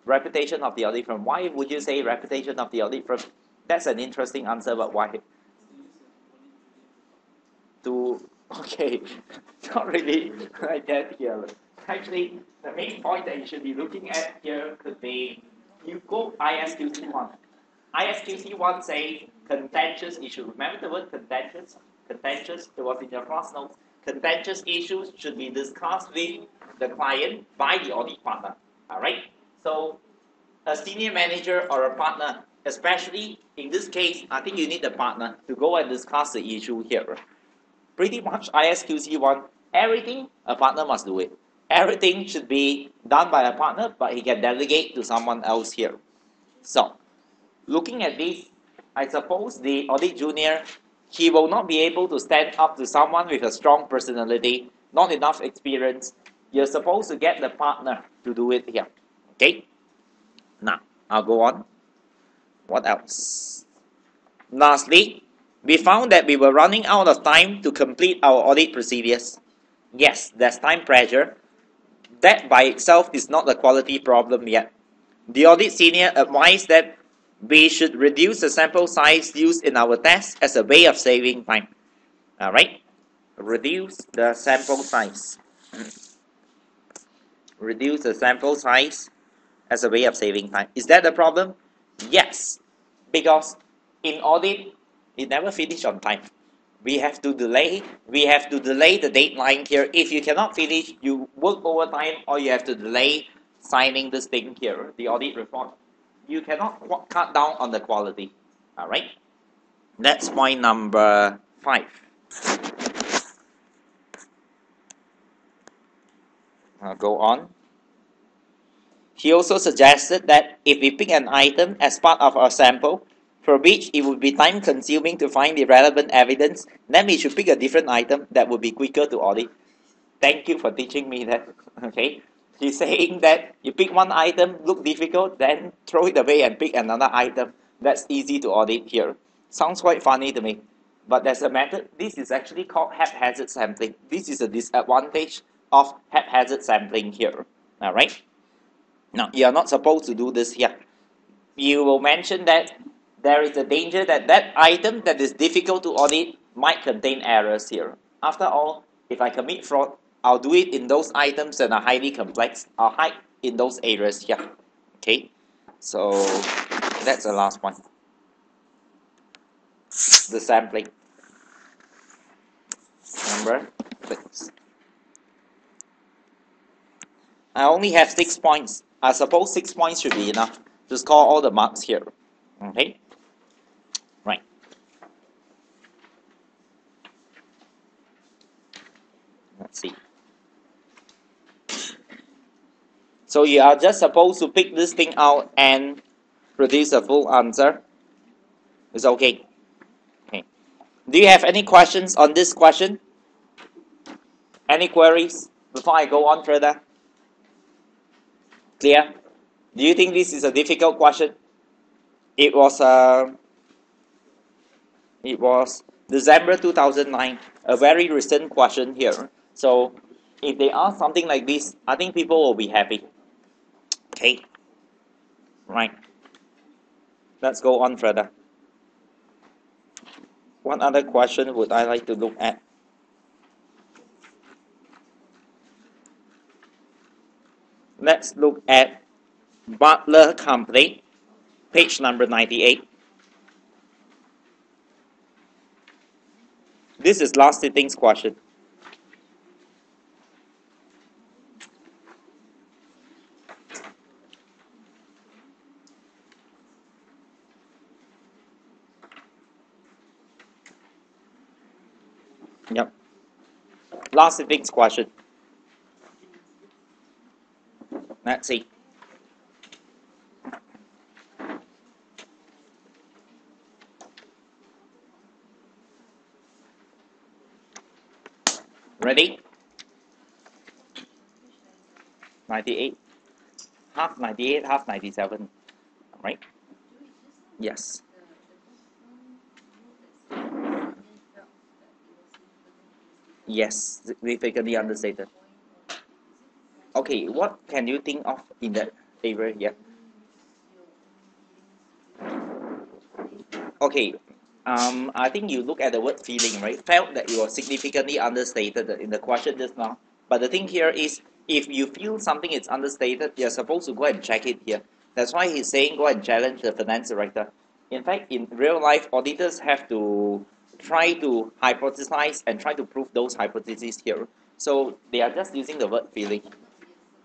Reputation of the audit firm. Why would you say reputation of the audit firm? That's an interesting answer, but why? Okay, not really like that here. Actually, the main point that you should be looking at here could be, you go ISQC1. ISQC 1 says contentious issue. Remember the word contentious? Contentious, it was in your class notes. Contentious issues should be discussed with the client by the audit partner. Alright? So a senior manager or a partner, especially in this case, I think you need a partner to go and discuss the issue here. Pretty much ISQC 1, everything a partner must do it. Everything should be done by a partner, but he can delegate to someone else here. So, looking at this, I suppose the audit junior, he will not be able to stand up to someone with a strong personality, not enough experience. You're supposed to get the partner to do it here. Okay? Now, I'll go on. What else? Lastly, we found that we were running out of time to complete our audit procedures. Yes, there's time pressure. That by itself is not a quality problem yet. The audit senior advised that we should reduce the sample size used in our test as a way of saving time. Alright? Reduce the sample size. Reduce the sample size as a way of saving time. Is that a problem? Yes. Because in audit, it never finish on time. We have to delay the deadline here. If you cannot finish, you work overtime or you have to delay signing this thing here, the audit report. You cannot cut down on the quality. Alright? That's point number 5. I'll go on. He also suggested that if we pick an item as part of our sample, for which it would be time consuming to find the relevant evidence, then we should pick a different item that would be quicker to audit. Thank you for teaching me that. Okay? He's saying that you pick one item, look difficult, then throw it away and pick another item that's easy to audit here. Sounds quite funny to me. But there's a method. This is actually called haphazard sampling. This is a disadvantage of haphazard sampling here. Alright? Now, you are not supposed to do this here. You will mention that there is a danger that that item that is difficult to audit might contain errors here. After all, if I commit fraud, I'll do it in those items that are highly complex. I'll hide in those areas here. Okay? So, that's the last one. The sampling. Number 6. I only have 6 points. I suppose 6 points should be enough to score all the marks here. Okay? Right. Let's see. So you are just supposed to pick this thing out and produce a full answer. It's okay. Okay. Do you have any questions on this question? Any queries before I go on further? Clear? Do you think this is a difficult question? It was December 2009, a very recent question here. So if they ask something like this, I think people will be happy. Okay, right. Let's go on further. What other question would I like to look at? Let's look at Butler complaint, page number 98. This is last sitting's question. Yep. Last sitting's question. Let's see. Ready? 98. Half 98, half 97. Right? Yes. Yes, significantly understated. Okay, what can you think of in that area here? Okay, I think you look at the word feeling, right? Felt that it was significantly understated in the question just now. But the thing here is, if you feel something is understated, you're supposed to go and check it here. That's why he's saying go and challenge the finance director. In fact, in real life, auditors have to try to hypothesize and try to prove those hypotheses here. So they are just using the word feeling.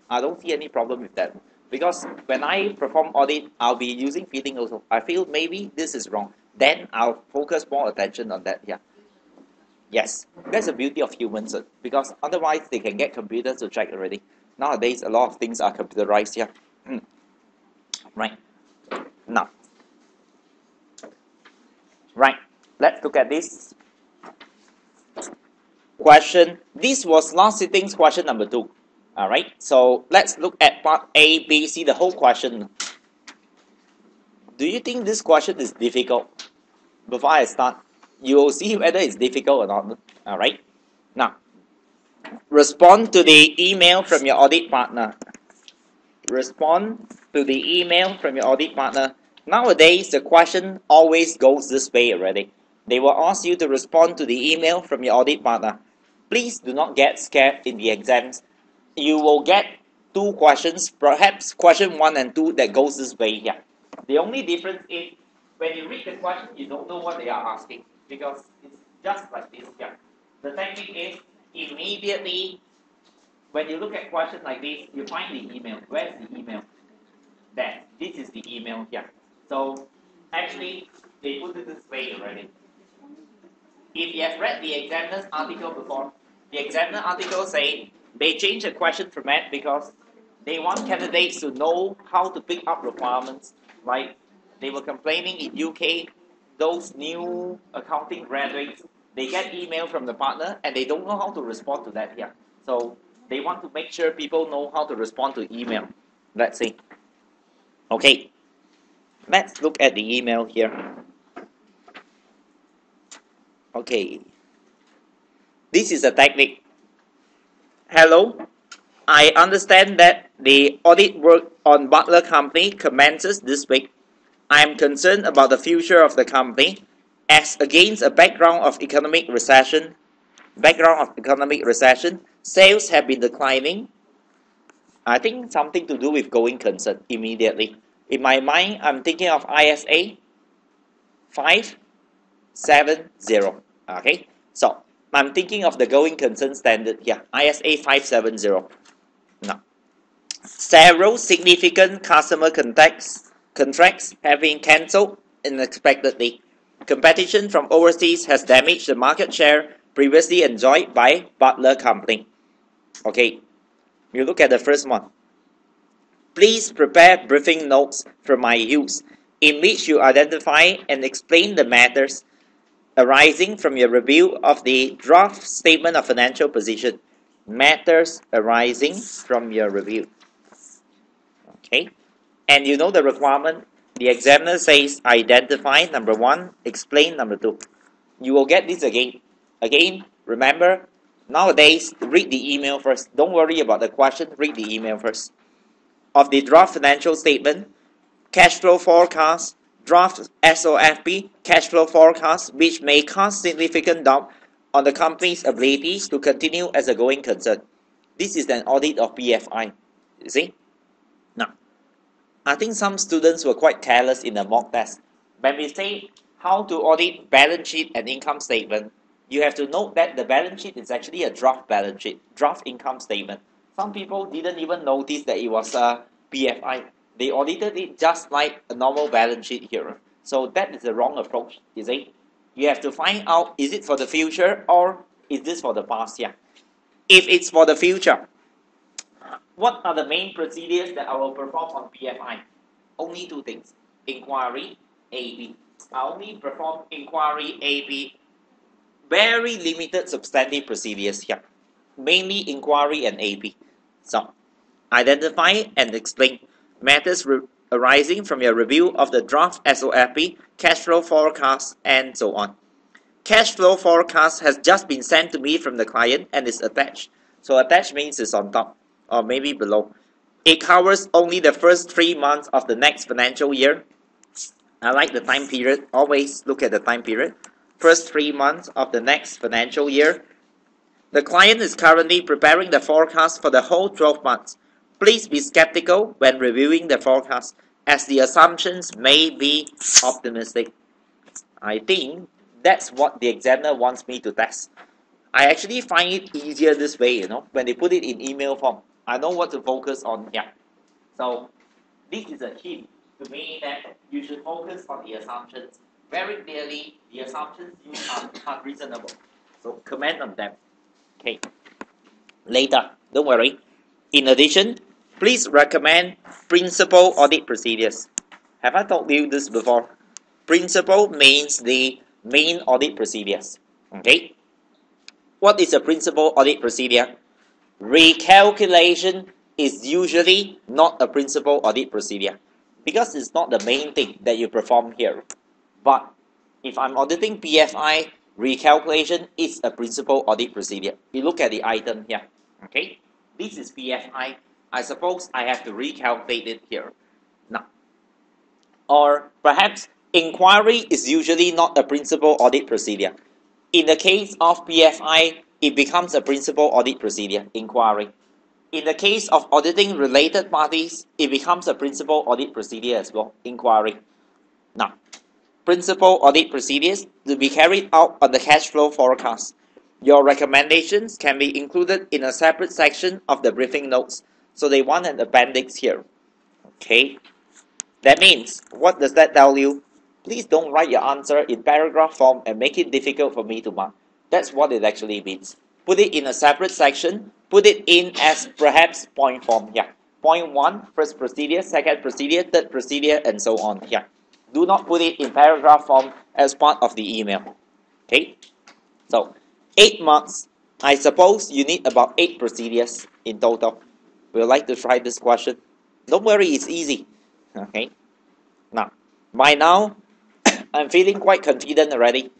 I don't see any problem with that. Because when I perform audit, I'll be using feeling also. I feel maybe this is wrong. Then I'll focus more attention on that. Yeah. Yes. That's the beauty of humans. Because otherwise they can get computers to check already. Nowadays, a lot of things are computerized. Yeah. Right. Now. Right. Let's look at this question. This was last sitting's question number 2. Alright, so let's look at part A, B, C, the whole question. Do you think this question is difficult? Before I start, you will see whether it's difficult or not. Alright, now, respond to the email from your audit partner. Respond to the email from your audit partner. Nowadays, the question always goes this way already. They will ask you to respond to the email from your audit partner. Please do not get scared in the exams. You will get 2 questions, perhaps question 1 and 2 that goes this way here. The only difference is when you read the question, you don't know what they are asking because it's just like this here. The technique is immediately when you look at question like this, you find the email. Where's the email? There. This is the email here. So actually, they put it this way already. If you have read the examiner's article before, the examiner article say they change the question format because they want candidates to know how to pick up requirements. Like they were complaining in UK, those new accounting graduates, they get email from the partner and they don't know how to respond to that here. So they want to make sure people know how to respond to email. Let's see. Okay, let's look at the email here. Okay, this is a technique. Hello, I understand that the audit work on Butler Company commences this week. I am concerned about the future of the company as against a background of economic recession. Sales have been declining. I think something to do with going concern immediately. In my mind, I'm thinking of ISA 570. Okay, so I'm thinking of the going concern standard here, ISA 570. Now, several significant customer contracts have been cancelled unexpectedly. Competition from overseas has damaged the market share previously enjoyed by Butler Company. Okay, you look at the first one. Please prepare briefing notes for my use, in which you identify and explain the matters arising from your review of the draft statement of financial position. Matters arising from your review. Okay, and you know the requirement. The examiner says identify number 1, explain number 2. You will get this again. Again, remember, nowadays, read the email first. Don't worry about the question, read the email first. Of the draft financial statement, cash flow forecast, draft SOFP, cash flow forecast, which may cast significant doubt on the company's abilities to continue as a going concern. This is an audit of BFI. You see? Now, I think some students were quite careless in the mock test. When we say how to audit balance sheet and income statement, you have to note that the balance sheet is actually a draft balance sheet, draft income statement. Some people didn't even notice that it was a BFI. They audited it just like a normal balance sheet here. So that is the wrong approach, you see. You have to find out, is it for the future or is this for the past year? If it's for the future, what are the main procedures that I will perform on BFI? Only 2 things. Inquiry, AB. I only perform inquiry, AB. Very limited substantive procedures here. Mainly inquiry and AB. So, identify and explain matters arising from your review of the draft SOFP, cash flow forecast, and so on. Cash flow forecast has just been sent to me from the client and is attached. So attached means it's on top or maybe below. It covers only the first 3 months of the next financial year. I like the time period. Always look at the time period. First 3 months of the next financial year. The client is currently preparing the forecast for the whole 12 months. Please be skeptical when reviewing the forecast. as the assumptions may be optimistic. I think that's what the examiner wants me to test. I actually find it easier this way, when they put it in email form. I know what to focus on here. So this is a hint to me that you should focus on the assumptions. Very clearly, the assumptions used are unreasonable. So comment on them. Okay. Later, don't worry. In addition, please recommend principal audit procedures. Have I told you this before? Principal means the main audit procedures. Okay. What is a principal audit procedure? Recalculation is usually not a principal audit procedure because it's not the main thing that you perform here. But if I'm auditing PFI, recalculation is a principal audit procedure. You look at the item here. Okay, this is PFI. I suppose I have to recalculate it here. Now, or perhaps inquiry is usually not a principal audit procedure. In the case of PFI, it becomes a principal audit procedure, inquiry. In the case of auditing related parties, it becomes a principal audit procedure as well, inquiry. Now, principal audit procedures to be carried out on the cash flow forecast. Your recommendations can be included in a separate section of the briefing notes, so they want an appendix here. Okay, that means, what does that tell you? Please don't write your answer in paragraph form and make it difficult for me to mark. That's what it actually means. Put it in a separate section, put it in as perhaps point form here. Point 1, first procedure, second procedure, third procedure, and so on here. Do not put it in paragraph form as part of the email. Okay? So, 8 marks. I suppose you need about 8 procedures in total. Would you like to try this question? Don't worry, it's easy. Okay? Now, by now, I'm feeling quite confident already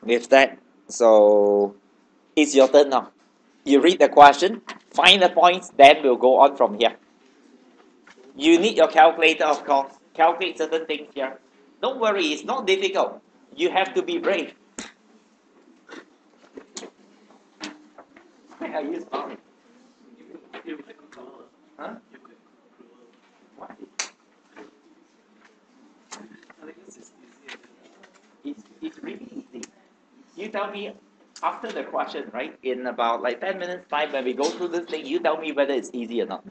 with that. So, it's your turn now. You read the question, find the points, then we'll go on from here. You need your calculator, of course. Calculate certain things here. Don't worry, it's not difficult. You have to be brave. Where are you smiling? Huh? What? It's really easy. You tell me after the question, right? In about like 10 minutes time when we go through this thing, you tell me whether it's easy or not.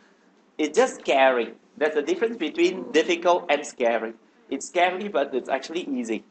It's just scary. There's a difference between difficult and scary. It's scary, but it's actually easy.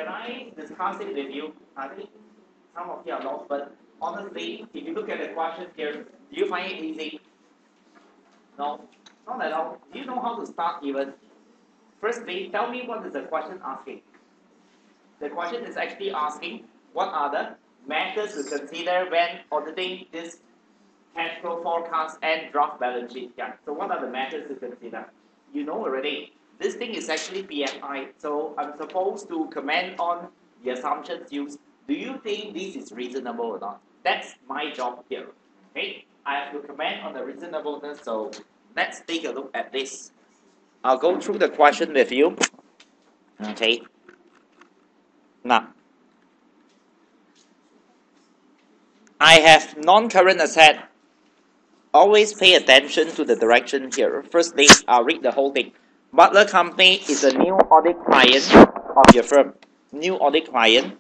can I discuss it with you? I think some of you are lost, but honestly, if you look at the question here, do you find it easy? No, not at all. Do you know how to start even? Firstly, tell me what is the question asking? The question is actually asking what are the matters to consider when auditing this cash flow forecast and draft balance sheet. Yeah. So what are the matters to consider? You know already. This thing is actually PFI. So I'm supposed to comment on the assumptions used. Do you think this is reasonable or not? That's my job here. Okay. I have to comment on the reasonableness. So let's take a look at this. I'll go through the question with you. Okay. Now, I have non-current asset. Always pay attention to the direction here. Firstly, I'll read the whole thing. Butler Company is a new audit client of your firm. New audit client.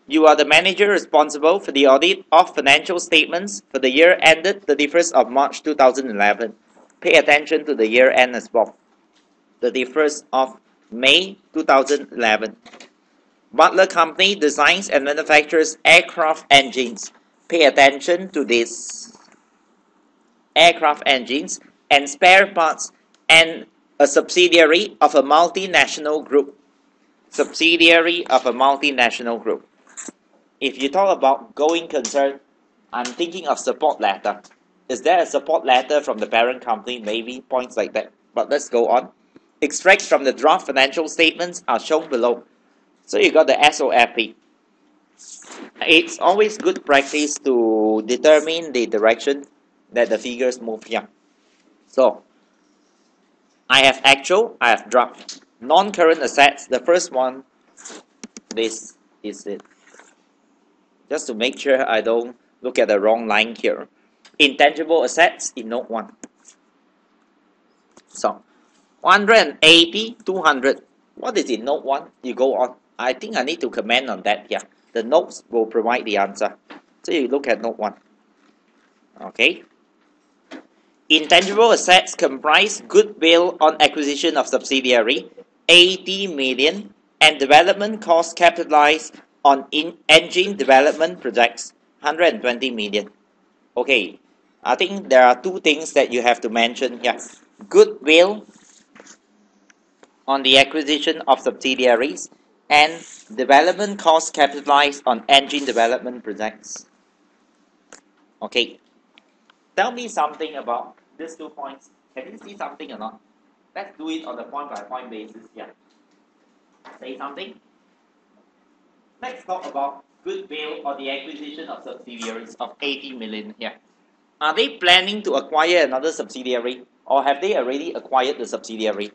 You are the manager responsible for the audit of financial statements for the year ended 31st of March 2011. Pay attention to the year end as well. 31st of May 2011. Butler Company designs and manufactures aircraft engines. Pay attention to this. Aircraft engines and spare parts and a subsidiary of a multinational group. Subsidiary of a multinational group. If you talk about going concern, I'm thinking of support letter. Is there a support letter from the parent company? Maybe points like that. But let's go on. Extracts from the draft financial statements are shown below. So you got the SOFP. It's always good practice to determine the direction that the figures move here. So, I have actual, I have draft. Non-current assets, the first one, this is it. Just to make sure I don't look at the wrong line here. Intangible assets in note 1. So, 180, 200. What is in note 1? You go on. I think I need to comment on that here. The notes will provide the answer. So you look at note 1. Okay. Intangible assets comprise goodwill on acquisition of subsidiary, 80 million, and development costs capitalized on engine development projects, 120 million. Okay, I think there are two things that you have to mention here. Goodwill on the acquisition of subsidiaries and development costs capitalized on engine development projects. Okay, tell me something about these 2 points. Can you see something or not? Let's do it on a point-by-point basis. Yeah. Say something. Let's talk about goodwill or the acquisition of subsidiaries of 80 million here. Are they planning to acquire another subsidiary or have they already acquired the subsidiary?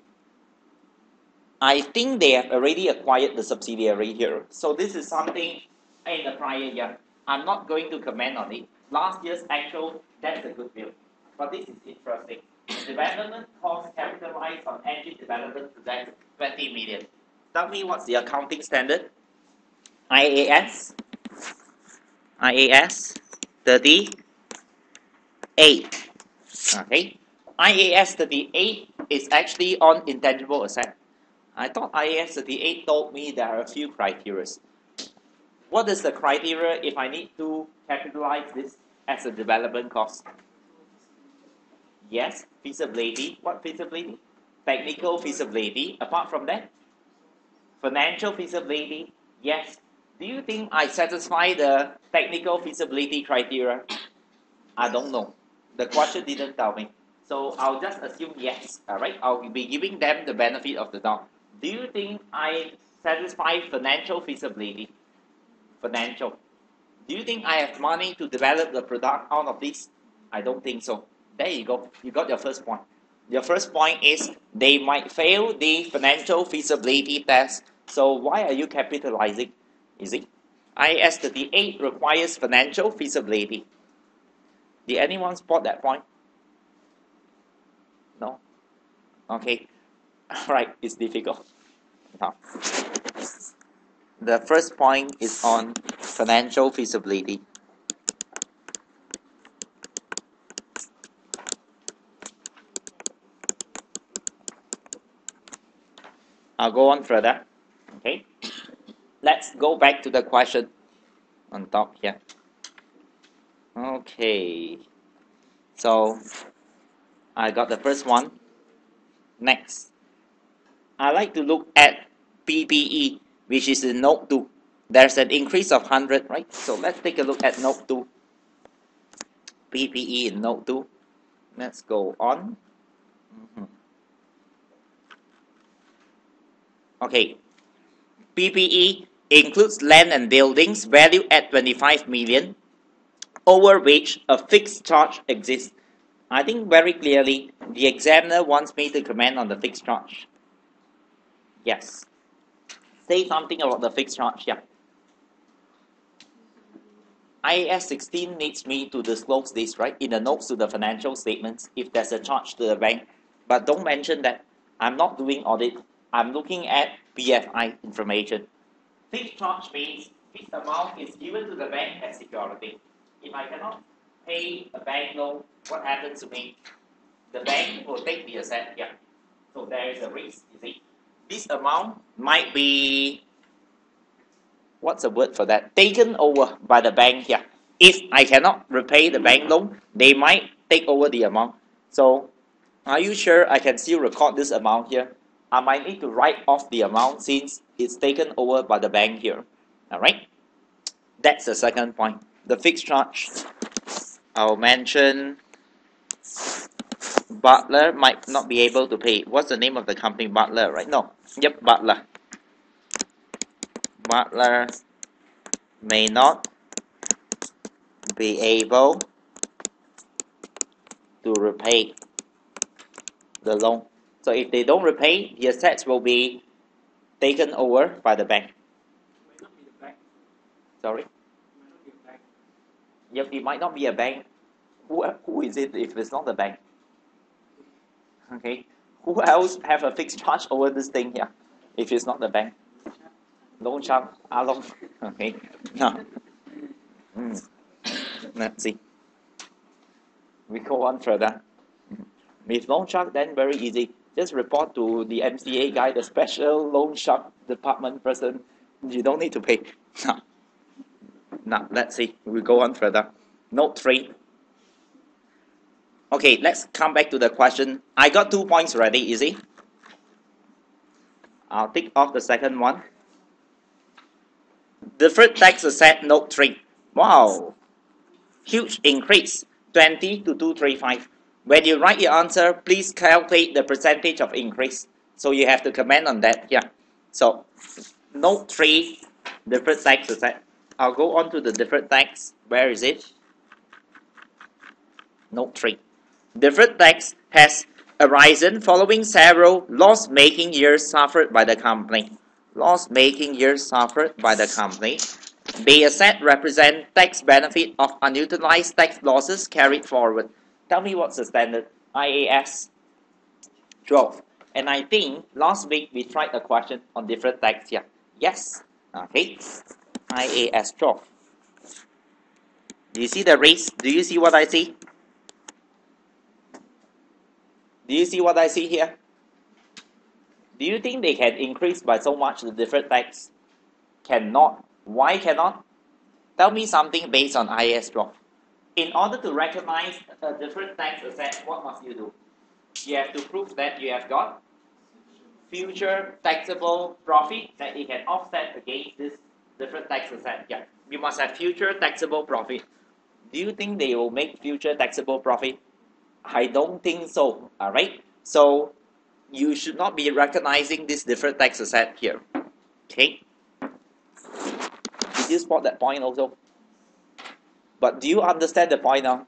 I think they have already acquired the subsidiary here. So this is something in the prior year. I'm not going to comment on it. Last year's actual, that's a goodwill. But this is interesting. Development costs capitalized on engine development projects, 20 million. Tell me what's the accounting standard? IAS 38. Okay. IAS 38 is actually on intangible asset. I thought IAS 38 told me there are a few criteria. What is the criteria if I need to capitalize this as a development cost? Yes, feasibility. What feasibility? Technical feasibility. Apart from that, financial feasibility. Yes. Do you think I satisfy the technical feasibility criteria? I don't know. The question didn't tell me. So I'll just assume yes. Alright, I'll be giving them the benefit of the doubt. Do you think I satisfy financial feasibility? Financial. Do you think I have money to develop the product out of this? I don't think so. There you go. You got your first point. Your first point is they might fail the financial feasibility test. So why are you capitalizing? Is it? IAS 38 requires financial feasibility. Did anyone spot that point? No? Okay. Alright, it's difficult. Now, the first point is on financial feasibility. I'll go on further. Okay. let's go back to the question on top here. Okay, so I got the first one. Next, I like to look at PPE, which is in note 2. There's an increase of 100, right? So let's take a look at note 2. PPE in note 2. Let's go on. Okay, PPE includes land and buildings valued at 25 million, over which a fixed charge exists. I think very clearly the examiner wants me to comment on the fixed charge. Yes. Say something about the fixed charge, yeah. IAS 16 needs me to disclose this, right, in the notes to the financial statements if there's a charge to the bank. But don't mention that I'm not doing audit. I'm looking at BFI information. Fixed charge means fixed amount is given to the bank as security. If I cannot pay a bank loan, what happens to me? The bank will take the asset, yeah. So there is a risk, you see. This amount might be, what's the word for that? Taken over by the bank here. If I cannot repay the bank loan, they might take over the amount. So, are you sure I can still record this amount here? I might need to write off the amount since it's taken over by the bank here. Alright? That's the second point. The fixed charge. I'll mention Butler might not be able to pay. What's the name of the company? Butler, right? No. Yep, Butler. Butler may not be able to repay the loan. So if they don't repay, the assets will be taken over by the bank. Might not be the bank. Sorry? Might not be a bank. Yep, it might not be a bank. Who is it if it's not the bank? Okay. Who else have a fixed charge over this thing here if it's not the bank? Loan shark, Along. Okay. Now, let's see. We go on further. With loan shark, then very easy. Just report to the MCA guy, the special loan shark department person. You don't need to pay. Now, let's see. We go on further. Note 3. Okay, let's come back to the question. I got 2 points ready, easy. I'll tick off the second one. Deferred tax asset, note 3. Wow, huge increase, 20 to 235. When you write your answer, please calculate the percentage of increase. So you have to comment on that, yeah. So, note 3, deferred tax asset. I'll go on to the deferred tax. Where is it? Note 3. Deferred tax has arisen following several loss-making years suffered by the company. Loss-making years suffered by the company. The asset represent tax benefit of unutilized tax losses carried forward. Tell me what's the standard? IAS 12. And I think last week we tried a question on deferred tax here. Yes. Okay. IAS 12. Do you see the race? Do you see what I see? Do you see what I see here? Do you think they can increase by so much the deferred tax? Cannot. Why cannot? Tell me something based on IAS 12. In order to recognize a deferred tax asset, what must you do? You have to prove that you have got future taxable profit that it can offset against this deferred tax asset. Yeah, you must have future taxable profit. Do you think they will make future taxable profit? I don't think so. Alright? So you should not be recognizing this deferred tax asset here. Okay? Did you spot that point also? But do you understand the point now?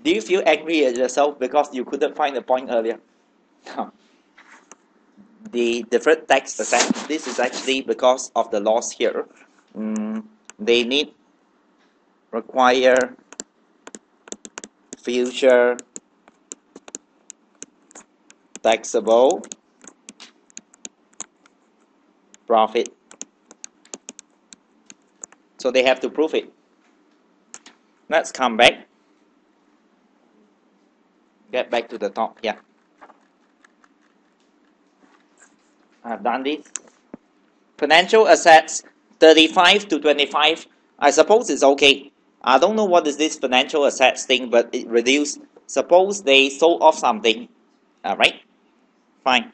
Do you feel angry at yourself because you couldn't find the point earlier? The deferred tax asset, this is actually because of the loss here. They require future taxable profit. So they have to prove it. Let's come back. Get back to the top here. I've done this. Financial assets 35 to 25, I suppose it's okay. I don't know what is this financial assets thing, but it reduced. Suppose they sold off something. Alright, fine.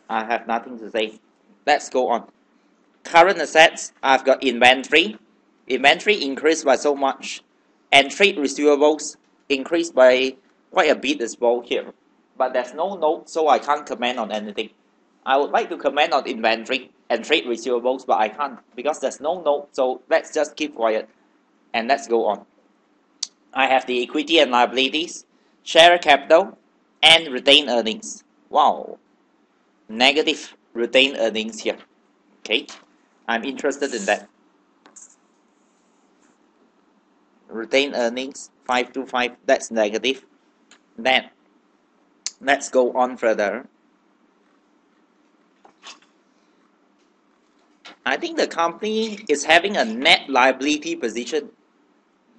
I have nothing to say. Let's go on. Current assets, I've got inventory. Inventory increased by so much. And trade receivables increased by quite a bit as well here. But there's no note, so I can't comment on anything. I would like to comment on inventory and trade receivables, but I can't because there's no note, so let's just keep quiet and let's go on. I have the equity and liabilities, share capital, and retained earnings. Wow, negative retained earnings here. Okay, I'm interested in that. Retained earnings 525, that's negative. Then let's go on further. I think the company is having a net liability position.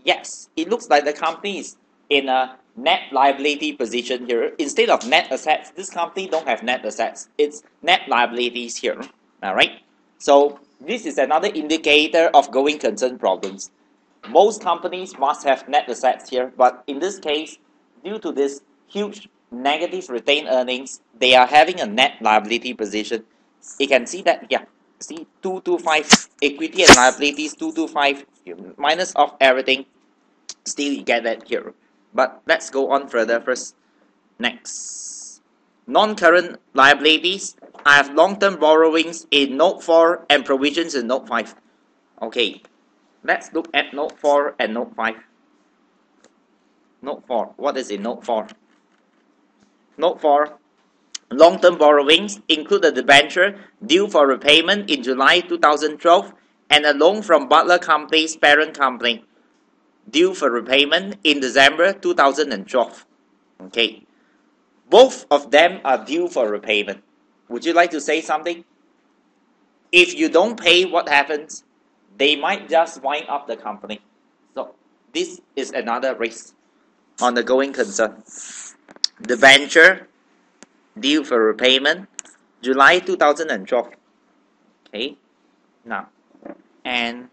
Yes, it looks like the company is in a net liability position here. Instead of net assets, this company don't have net assets. It's net liabilities here. Alright? So this is another indicator of going concern problems. Most companies must have net assets here, but in this case, due to this huge negative retained earnings, they are having a net liability position. You can see that here. See 225 equity and liabilities 225 minus of everything, still you get that here. But let's go on further first. Next, non-current liabilities. I have long-term borrowings in note 4 and provisions in note 5. Okay, let's look at note 4 and note 5. Note 4, what is in note 4? Note 4, long-term borrowings include a debenture due for repayment in July 2012 and a loan from Butler Company's parent company due for repayment in December 2012. Okay, both of them are due for repayment. Would you like to say something? If you don't pay, what happens? They might just wind up the company. So this is another risk on the going concern. Debenture due for repayment, July 2012. Okay, now, and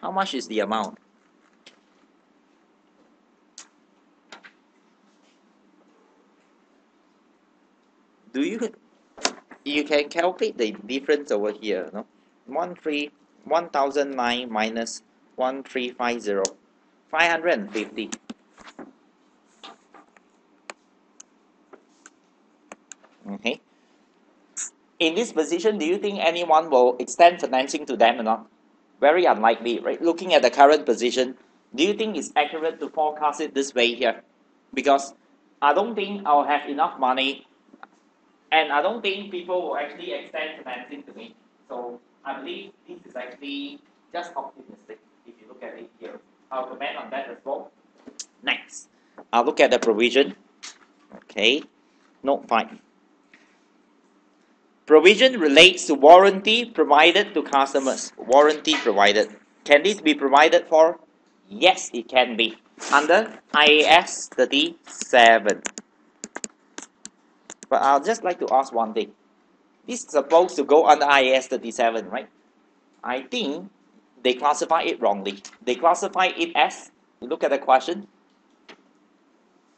how much is the amount? Do you can calculate the difference over here, no? 1009 minus 1350, 550. Okay. In this position, do you think anyone will extend financing to them or not? Very unlikely, right? Looking at the current position, do you think it's accurate to forecast it this way here? Because I don't think I'll have enough money, and I don't think people will actually extend financing to me. So I believe this is actually just optimistic if you look at it here. I'll comment on that as well. Next, I'll look at the provision. Okay, note 5. Provision relates to warranty provided to customers. Warranty provided. Can this be provided for? Yes, it can be. Under IAS 37. But I'll just like to ask one thing. This is supposed to go under IAS 37, right? I think they classify it wrongly. They classify it as, look at the question,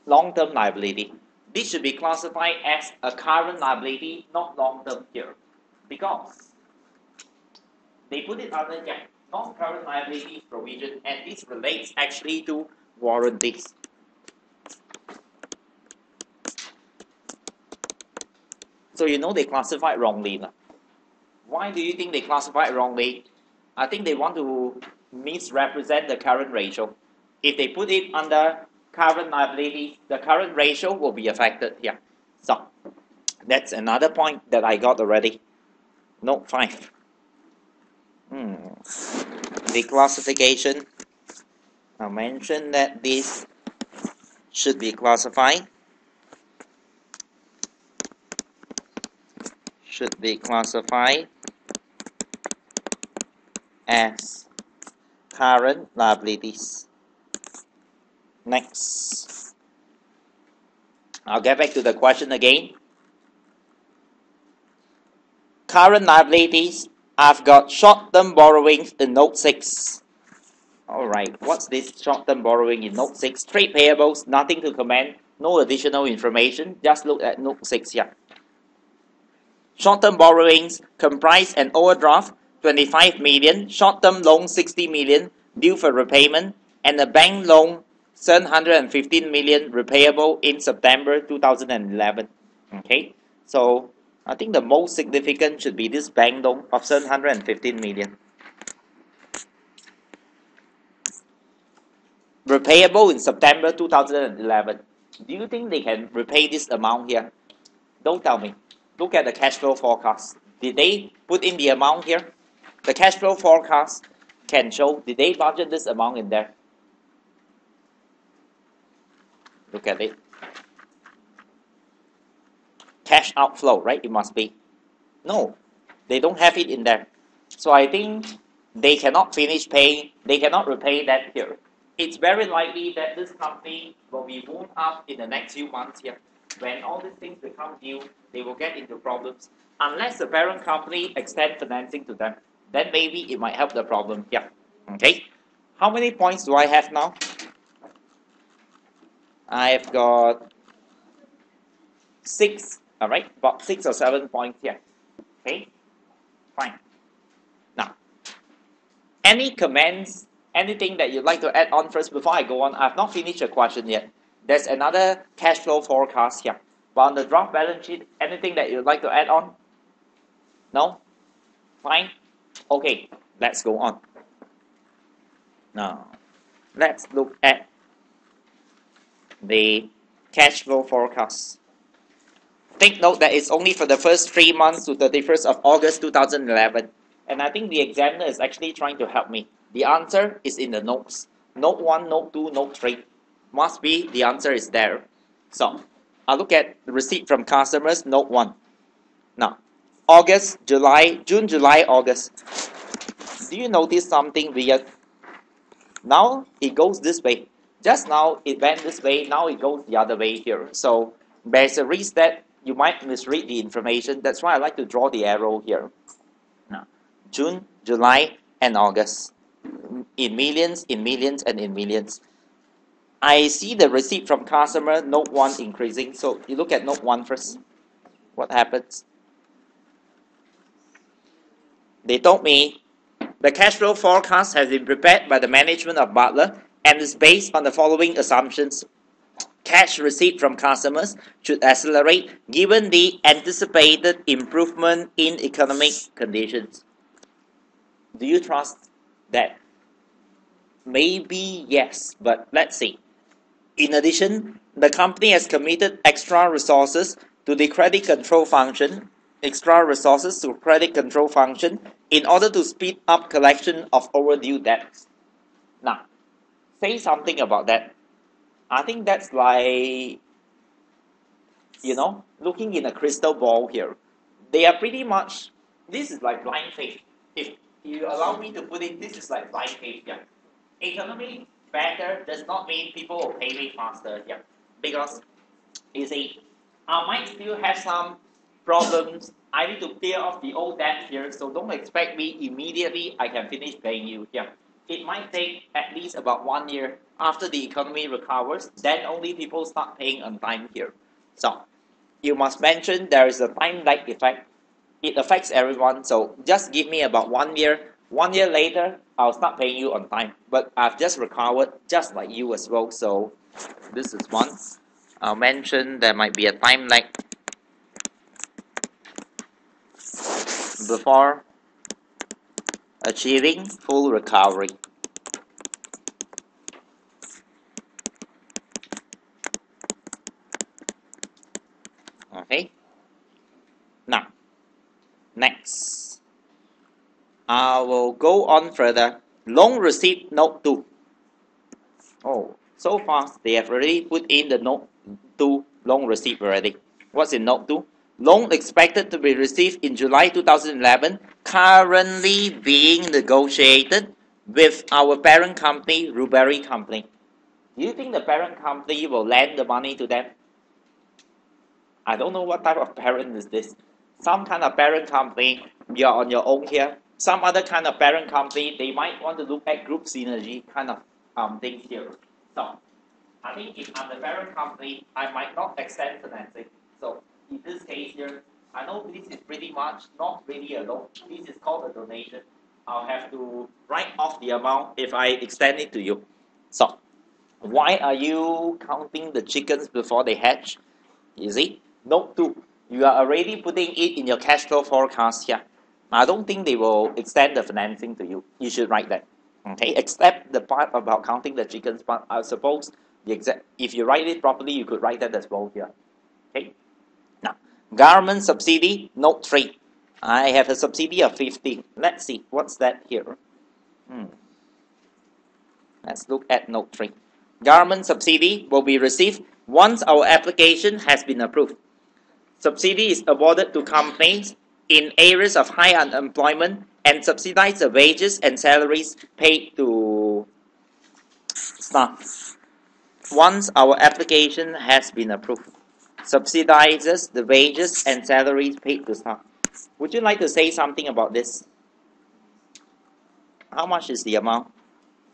long-term liability. This should be classified as a current liability, not long-term here. Because they put it under non-current liability provision, and this relates actually to warranties. So you know they classified wrongly. Why do you think they classified wrongly? I think they want to misrepresent the current ratio. If they put it under current liability, the current ratio will be affected here. So that's another point that I got already. Note 5. The classification. I mentioned that this should be classified. Should be classified as current liabilities. Next, I'll get back to the question again. Current liabilities I've got short-term borrowings in Note 6. Alright, what's this short-term borrowing in Note 6? Trade payables, nothing to comment, no additional information, just look at Note 6 here. Short-term borrowings comprise an overdraft, 25 million, short-term loan, 60 million, due for repayment, and a bank loan, 715 million, repayable in September 2011. Okay, so I think the most significant should be this bank loan of 715 million. Repayable in September 2011. Do you think they can repay this amount here? Don't tell me. Look at the cash flow forecast. Did they put in the amount here? The cash flow forecast can show, did they budget this amount in there? Look at it. Cash outflow, right? It must be. No, they don't have it in there. So I think they cannot finish paying, they cannot repay that here. It's very likely that this company will be moved up in the next few months here. When all these things become due, they will get into problems. Unless the parent company extend financing to them, then maybe it might help the problem here. Okay? How many points do I have now? I've got 6, alright? About 6 or 7 points here. Okay? Fine. Now, any comments, anything that you'd like to add on first before I go on? I've not finished the question yet. There's another cash flow forecast here. But on the draft balance sheet, anything that you'd like to add on? No? Fine? Okay, let's go on. Now, let's look at the cash flow forecast. Take note that it's only for the first 3 months to 31st of August 2011. And I think the examiner is actually trying to help me. The answer is in the notes. Note 1, Note 2, Note 3. Must be, the answer is there. So, I'll look at the receipt from customers, Note 1. Now, August, July, June, July, August. Do you notice something weird? Now, it goes this way. Just now, it went this way. Now, it goes the other way here. So, there's a risk that you might misread the information. That's why I like to draw the arrow here. Now, June, July, and August. In millions, and in millions. I see the receipt from customer, Note 1 increasing. So, you look at Note 1 first. What happens? They told me the cash flow forecast has been prepared by the management of Butler and is based on the following assumptions. Cash receipt from customers should accelerate given the anticipated improvement in economic conditions. Do you trust that? Maybe yes, but let's see. In addition, the company has committed extra resources to the credit control function in order to speed up collection of overdue debts. Now, say something about that. I think that's like, looking in a crystal ball here. They are pretty much, this is like blind faith. If you allow me to put it, this is like blind faith here. Economy better does not mean people will pay me faster here. Because, you see, I might still have some problems. I need to clear off the old debt here, so don't expect me immediately I can finish paying you here. It might take at least about 1 year after the economy recovers, then only people start paying on time here. So, you must mention there is a time lag effect. It affects everyone, so just give me about 1 year. 1 year later, I'll start paying you on time. But I've just recovered, just like you as well, so this is one. I'll mention there might be a time lag before achieving full recovery. Okay. Now, next, I will go on further. Loan receipt Note 2. Oh, so fast they have already put in the Note 2 loan receipt already. What's in Note 2? Loan expected to be received in July 2011, currently being negotiated with our parent company, Ruberry Company. Do you think the parent company will lend the money to them? I don't know what type of parent is this. Some kind of parent company, you're on your own here. some other kind of parent company, they might want to look at group synergy kind of things here. So I think if I'm the parent company, I might not extend financing. So in this case here, I know this is pretty much not really a loan. This is called a donation. I'll have to write off the amount if I extend it to you. So why are you counting the chickens before they hatch? You see, note 2, you are already putting it in your cash flow forecast here. I don't think they will extend the financing to you. You should write that. Okay, except the part about counting the chickens, but I suppose the exact, if you write it properly, you could write that as well here. Okay, now government subsidy, note 3. I have a subsidy of 50. Let's see, what's that here? Let's look at note 3. Government subsidy will be received once our application has been approved. Subsidy is awarded to companies in areas of high unemployment and subsidize the wages and salaries paid to staff. Once our application has been approved, subsidizes the wages and salaries paid to staff. Would you like to say something about this? How much is the amount?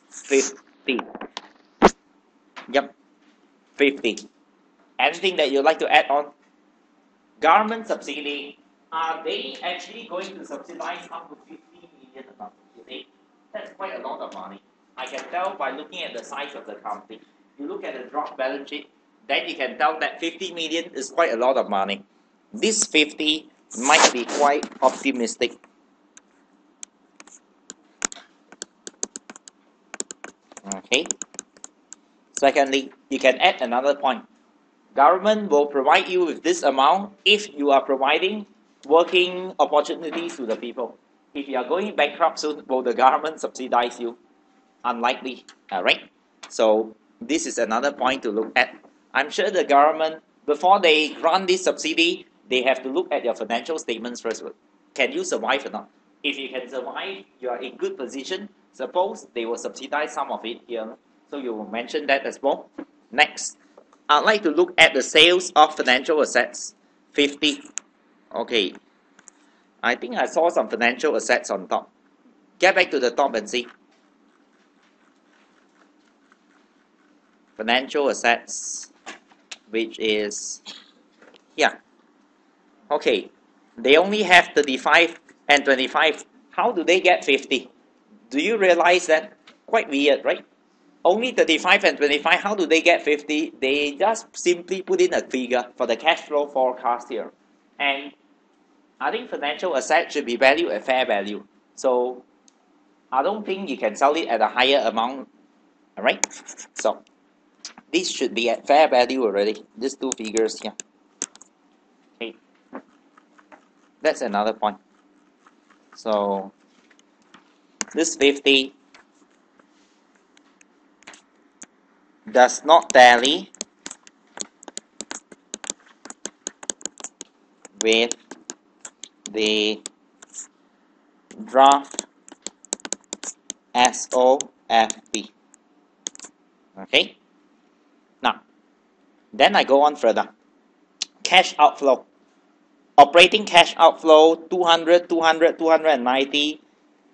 50. Yep, 50. Anything that you'd like to add on? Government subsidy, are they actually going to subsidize up to 50 million a month? You see, that's quite a lot of money. I can tell by looking at the size of the company. You look at the draft balance sheet, then you can tell that 50 million is quite a lot of money. This 50 might be quite optimistic. Okay. Secondly, you can add another point. Government will provide you with this amount if you are providing working opportunities to the people. If you are going bankrupt soon, will the government subsidize you? Unlikely, right? So this is another point to look at. I'm sure the government, before they grant this subsidy, they have to look at your financial statements first. Can you survive or not? If you can survive, you are in good position. Suppose they will subsidize some of it here. So you will mention that as well. Next, I'd like to look at the sales of financial assets. 50. Okay. I think I saw some financial assets on top. Get back to the top and see. Financial assets, which is here. Okay. They only have 35 and 25. How do they get 50? Do you realize that? Quite weird, right? Only 35 and 25, how do they get 50? They just simply put in a figure for the cash flow forecast here. And I think financial assets should be valued at fair value. So I don't think you can sell it at a higher amount. Alright? So this should be at fair value already. These two figures here. Okay. That's another point. So this 50 does not tally with the draft SOFP. Okay. Now, then I go on further. Cash outflow. Operating cash outflow 200, 200, 290.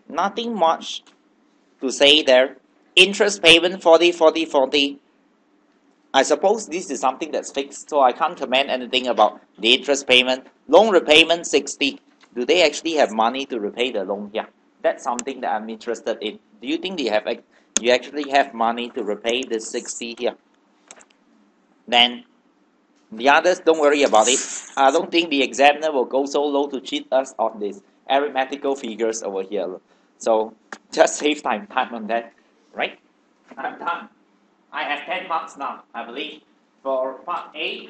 Nothing much to say there. Interest payment 40, 40, 40. I suppose this is something that's fixed, so I can't comment anything about the interest payment. Loan repayment 60. Do they actually have money to repay the loan here? That's something that I'm interested in. Do you think you actually have money to repay the 60 here? Then the others, don't worry about it. I don't think the examiner will go so low to cheat us on these arithmetical figures over here. So just save time on that, right? I'm done. I have 10 marks now, I believe. For part A,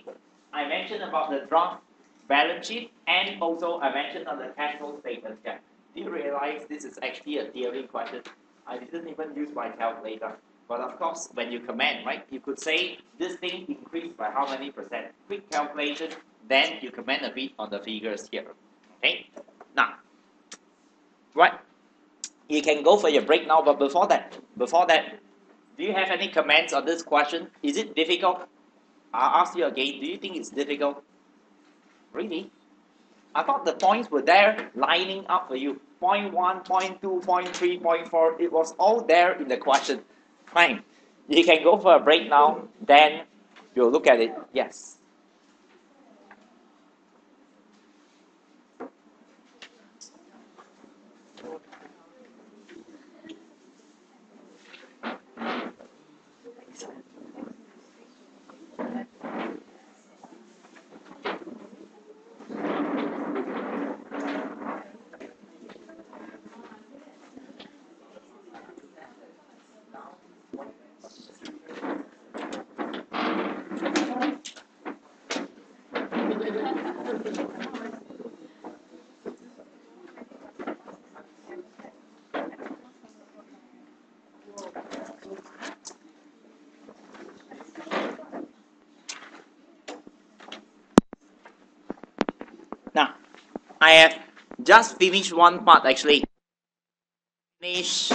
I mentioned about the draft balance sheet and also I mentioned on the cash flow statement here. Do you realize this is actually a theory question? I didn't even use my calculator. But of course, when you comment, right, you could say this thing increased by how many percent? Quick calculation, then you comment a bit on the figures here. Okay? Now, right, you can go for your break now, but before that, do you have any comments on this question? Is it difficult? I'll ask you again, do you think it's difficult? Really? I thought the points were there lining up for you. point 1, point 2, point 3, point 4, it was all there in the question. Fine. You can go for a break now, then you'll look at it. Yes. Now, I have just finished one part actually. Finish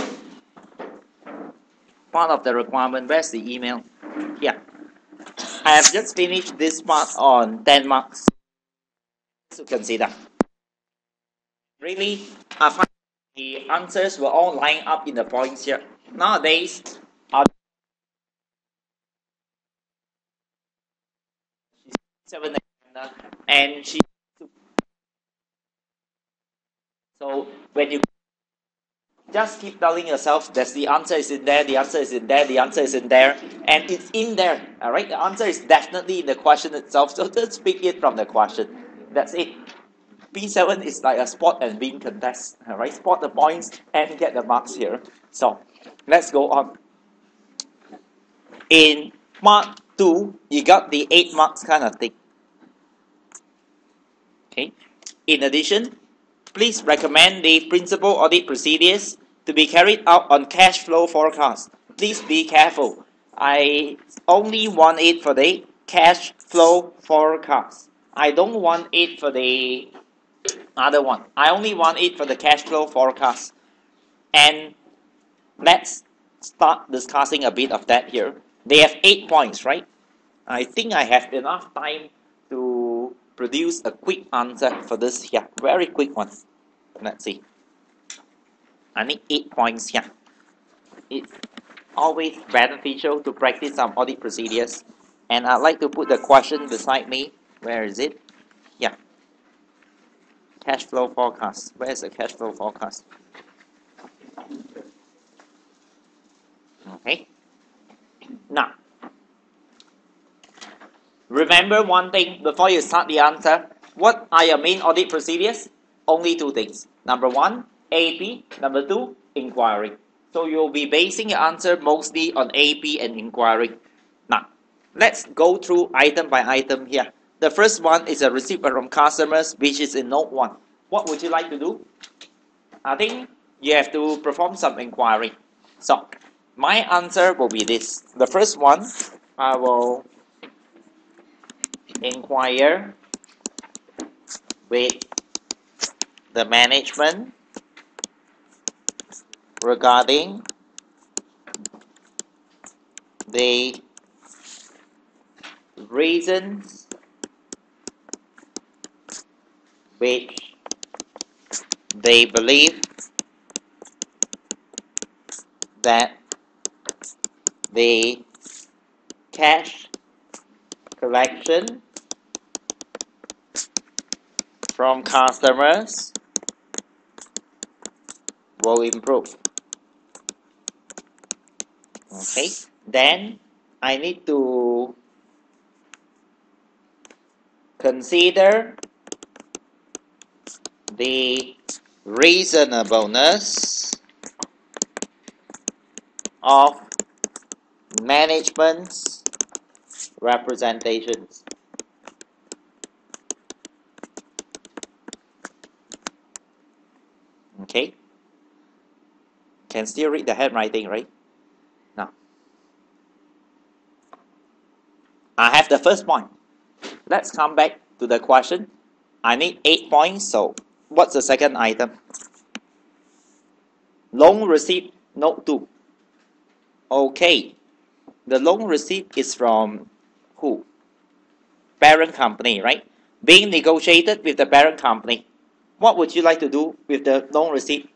part of the requirement. Where's the email? Yeah. I have just finished this part on 10 marks to consider. Really, I find the answers were all lined up in the points here. Nowadays, she's 7 and she so when you just keep telling yourself that the answer is in there, the answer is in there, the answer is in there, and it's in there. Alright, the answer is definitely in the question itself, so just pick it from the question. That's it. P7 is like a spot and bean contest. Alright, spot the points and get the marks here. So let's go on. In part 2, you got the 8 marks kind of thing. Okay. In addition, please recommend the principal audit procedures to be carried out on cash flow forecast. Please be careful. I only want it for the cash flow forecast. I don't want it for the other one. I only want it for the cash flow forecast. And let's start discussing a bit of that here. They have 8 points, right? I think I have enough time to produce a quick answer for this here. Very quick one. Let's see. I need 8 points here. It's always beneficial to practice some audit procedures. And I'd like to put the question beside me. Where is it? Yeah. Cash flow forecast. Where is the cash flow forecast? Okay. Now, remember one thing before you start the answer. What are your main audit procedures? Only 2 things. Number 1, AP. Number 2, inquiry. So you'll be basing your answer mostly on AP and inquiry. Now, let's go through item by item here. The first one is a receipt from customers, which is in note 1. What would you like to do? I think you have to perform some inquiry. So, my answer will be this. The first one, I will inquire with the management regarding the reasons which they believe that the cash collection from customers will improve. Okay, then I need to consider the reasonableness of management's representations. Okay, can still read the handwriting, right? Now, I have the first point. Let's come back to the question. I need 8 points, so what's the second item? Loan receipt, note 2. Okay, the loan receipt is from who? Parent company, right? Being negotiated with the parent company. What would you like to do with the loan receipt?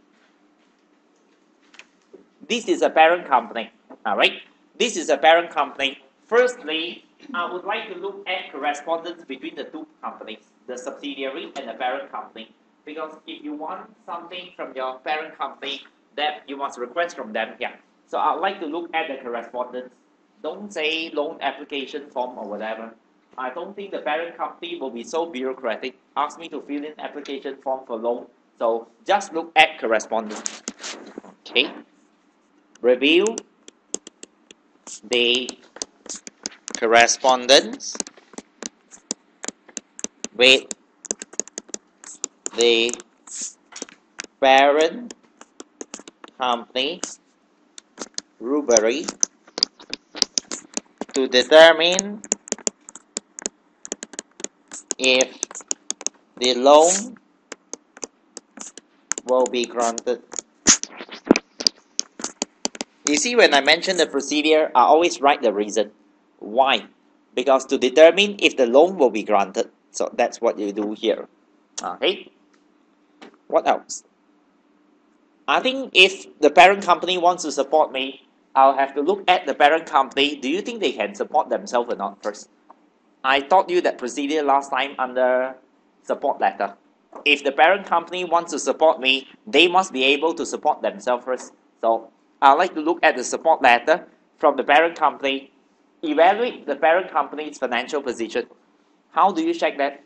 This is a parent company. Alright? This is a parent company. Firstly, I would like to look at correspondence between the two companies, the subsidiary and the parent company. Because if you want something from your parent company, that you must request from them. Yeah. So I'd like to look at the correspondence. Don't say loan application form or whatever. I don't think the parent company will be so bureaucratic. Ask me to fill in application form for loan. So just look at correspondence. Okay. Review the correspondence with the parent company rubric to determine if the loan will be granted. You see, when I mention the procedure, I always write the reason. Why? Because to determine if the loan will be granted. So that's what you do here. Okay. What else? I think if the parent company wants to support me, I'll have to look at the parent company. Do you think they can support themselves or not first? I taught you that procedure last time under support letter. If the parent company wants to support me, they must be able to support themselves first. So I'd like to look at the support letter from the parent company. Evaluate the parent company's financial position. How do you check that?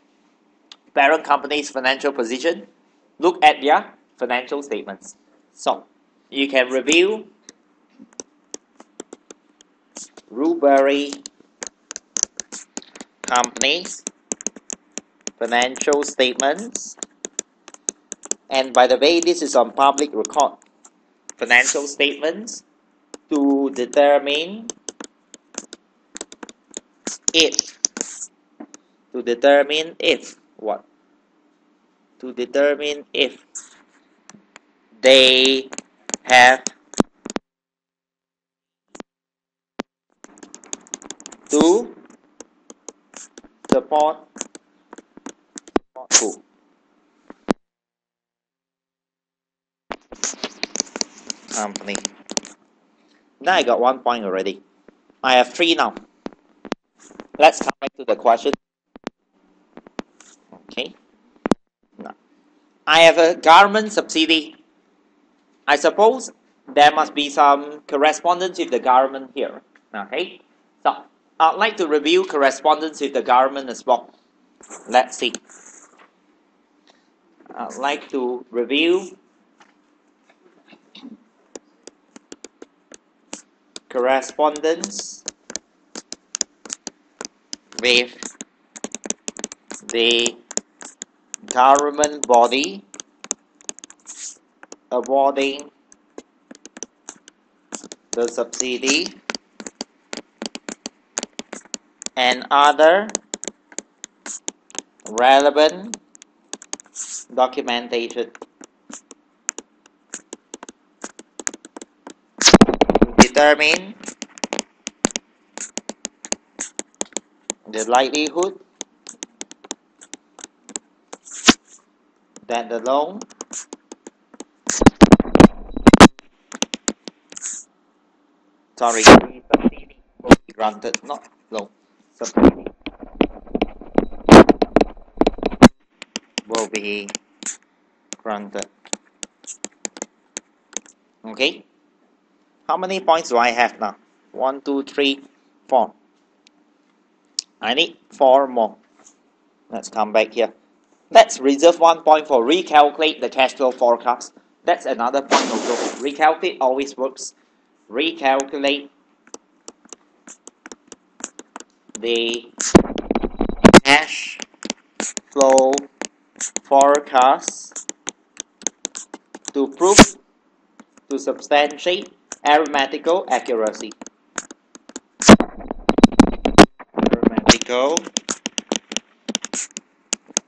Parent company's financial position? Look at their financial statements. So you can review Rubery Company's financial statements. And by the way, this is on public record. Financial statements to determine if. To determine if. What? To determine if they have to support who? Company. Now I got 1 point already. I have 3 now. Let's come back to the question. Okay. Now, I have a government subsidy. I suppose there must be some correspondence with the government here. Okay. So I'd like to review correspondence with the government as well. Let's see. I'd like to review correspondence with the government body awarding the subsidy and other relevant documentation to determine the likelihood that the loan subsidy will be granted, not loan, subsidy will be granted. Okay, how many points do I have now? 1, 2, 3, 4. I need 4 more. Let's come back here. Let's reserve 1 point for recalculate the cash flow forecast. That's another point also. Recalculate always works. Recalculate the cash flow forecast to prove, to substantiate arithmetical accuracy. Arithmetical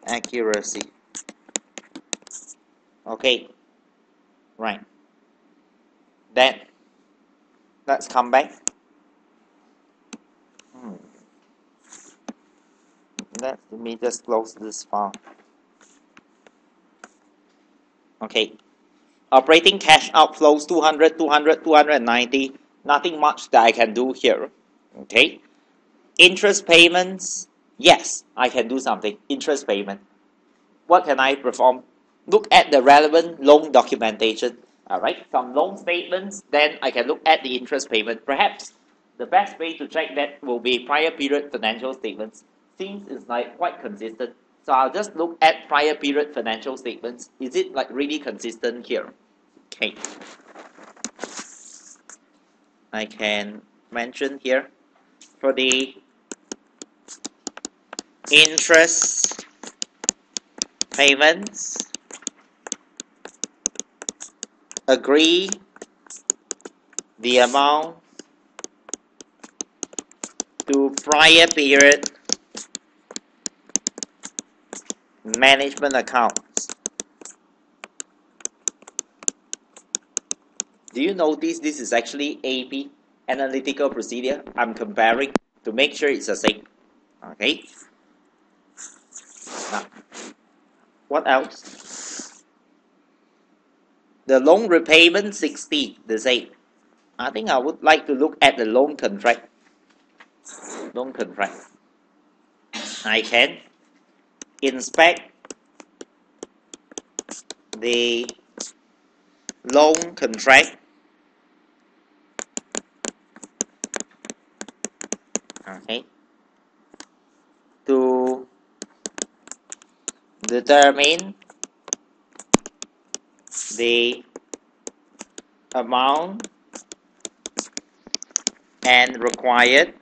accuracy. Okay, right. Then let's come back. Let me just close this file. Okay. Operating cash outflows 200, 200, 290. Nothing much that I can do here. Okay. Interest payments. Yes, I can do something. Interest payment. What can I perform? Look at the relevant loan documentation. Alright, some loan statements, then I can look at the interest payment. Perhaps the best way to check that will be prior period financial statements. Seems it's like quite consistent. So I'll just look at prior period financial statements. Is it like really consistent here? Okay. I can mention here for the interest payments, agree the amount to prior period management accounts. Do you notice this is actually AP, analytical procedure? I'm comparing to make sure it's the same. Okay. Now, what else? The loan repayment 60, the same. I think I would like to look at the loan contract. Loan contract. I can inspect the loan contract. Okay. To determine the amount and required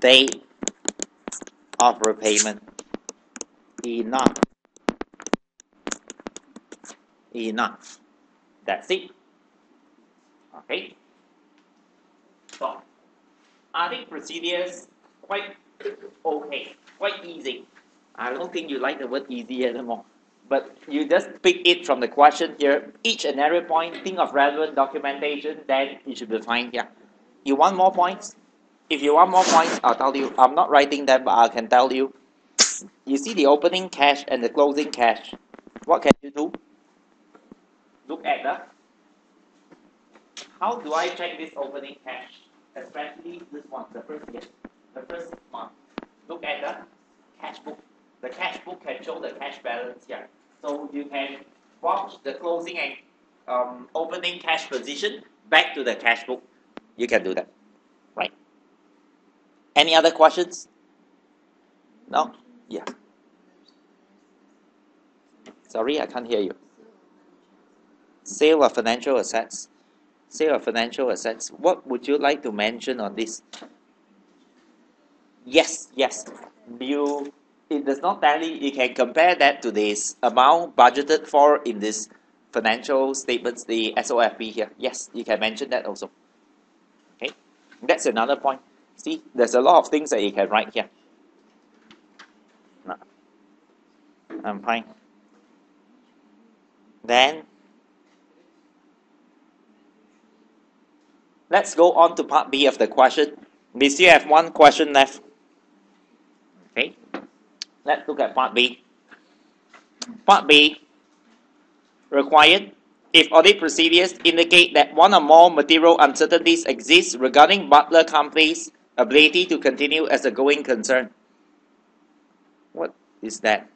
date of repayment. Enough. Enough. That's it. Okay. So, I think procedures quite okay, quite easy. I don't think you like the word easy anymore. But you just pick it from the question here. Each and every point, think of relevant documentation, then it should be fine here. You want more points? If you want more points, I'll tell you. I'm not writing them, but I can tell you. You see the opening cash and the closing cash. What can you do? Look at the. How do I check this opening cash? Especially this one, the first year, the first month. Look at the cash book. The cash book can show the cash balance here. So you can watch the closing and opening cash position back to the cash book. You can do that, right? Any other questions? No? Yeah. Sorry, I can't hear you. Sale of financial assets. Sale of financial assets. What would you like to mention on this? Yes. It does not tally. You can compare that to this amount budgeted for in this financial statements, the SOFP here. Yes, you can mention that also. Okay, that's another point. See, there's a lot of things that you can write here. No, I'm fine. Then let's go on to part B of the question. We still have one question left. Okay, let's look at part B. Part B required if audit procedures indicate that one or more material uncertainties exist regarding Butler Company's ability to continue as a going concern. What is that?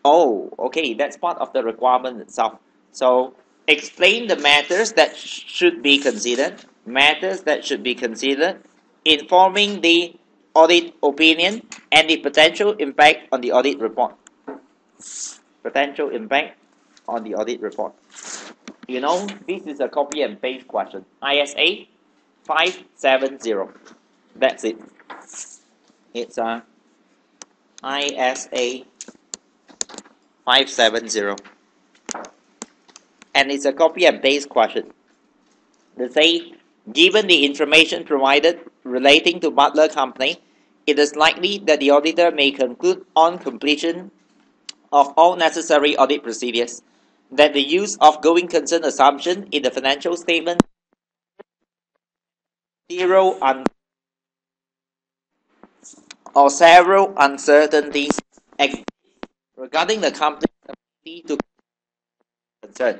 Oh, okay, that's part of the requirement itself. So, explain the matters that should be considered. Matters that should be considered in forming the audit opinion and the potential impact on the audit report. Potential impact on the audit report. You know, this is a copy and paste question. ISA 570. That's it. It's a ISA 570. And it's a copy and paste question. They say, given the information provided relating to Butler Company, it is likely that the auditor may conclude on completion of all necessary audit procedures that the use of going concern assumption in the financial statement or several uncertainties regarding the company's To concern.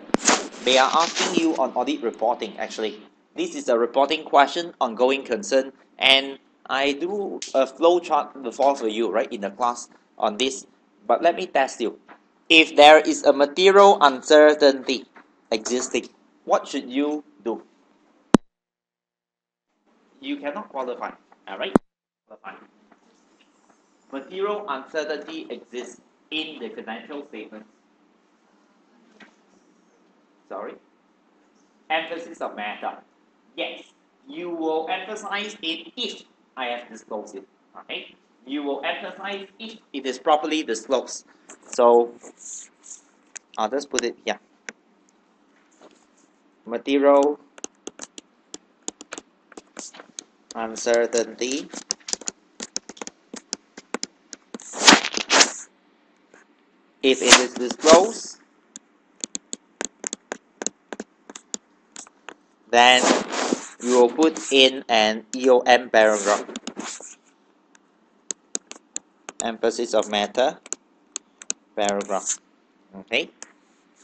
They are asking you on audit reporting actually. This is a reporting question on going concern, and I do a flow chart before for you right in the class on this, but let me test you. If there is a material uncertainty existing, what should you do? You cannot qualify, alright? Qualify. Material uncertainty exists in the financial statements. Sorry? Emphasis of matter. Yes, you will emphasize it if I have disclosed it. Okay? You will emphasize if it is properly disclosed. So, I'll just put it here. Material uncertainty if it is disclosed, then you will put in an EOM paragraph. Emphasis of matter paragraph. Okay?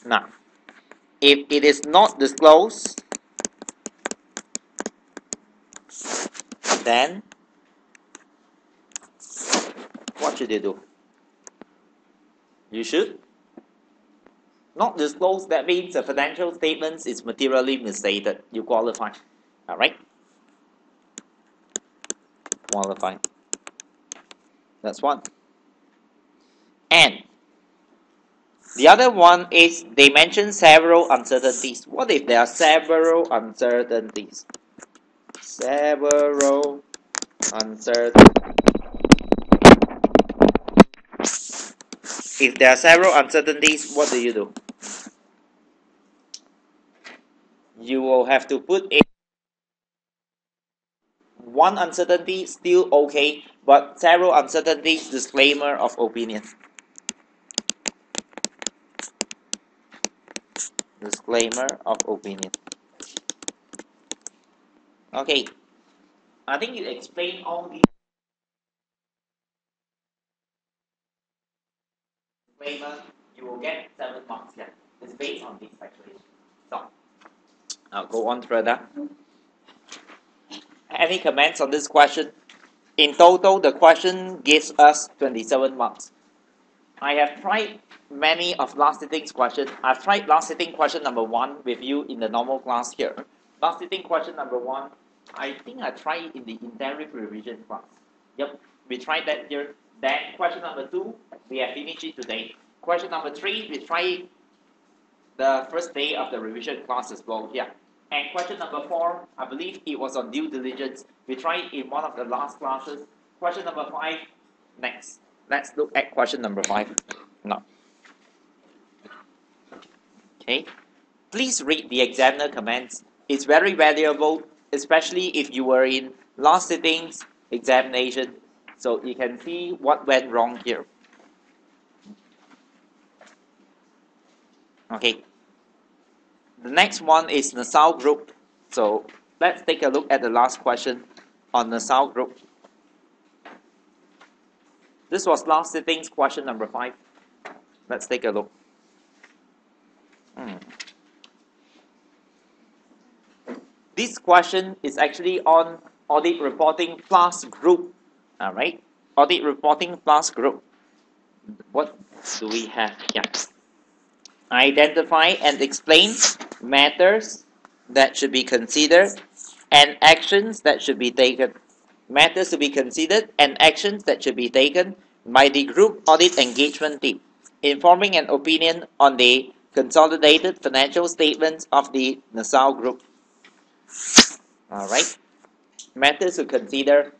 Now, if it is not disclosed, then what should you do? You should not disclose. That means the financial statements is materially misstated. You qualify. Alright? Qualify. That's one. And the other one is they mention several uncertainties. What if there are several uncertainties? Several uncertainties. If there are several uncertainties, what do? You will have to put in one uncertainty, still okay, but several uncertainties, disclaimer of opinion. Disclaimer of opinion. Okay, I think you explain all these. Disclaimer, you will get 7 marks here. It's based on this actually. So, I'll go on further. Any comments on this question? In total, the question gives us 27 marks. I have tried many of last sitting's question. I've tried last sitting question number 1 with you in the normal class here. Last sitting question number 1, I think I tried it in the interim revision class. Yep, we tried that here. Then question number 2, we have finished it today. Question number 3, we tried the first day of the revision class as well here. And question number 4, I believe it was on due diligence. We tried in one of the last classes. Question number 5, next. Let's look at question number 5 now. Okay. Please read the examiner comments. It's very valuable, especially if you were in last sitting's examination. So you can see what went wrong here. Okay. The next one is Nassau group. So let's take a look at the last question on Nassau group. This was last sitting's question number 5. Let's take a look. This question is actually on audit reporting plus group. Alright? Audit reporting plus group. What do we have here? Identify and explain matters that should be considered and actions that should be taken. Matters to be considered and actions that should be taken by the group audit engagement team in forming an opinion on the consolidated financial statements of the Nassau group. Alright? Matters to consider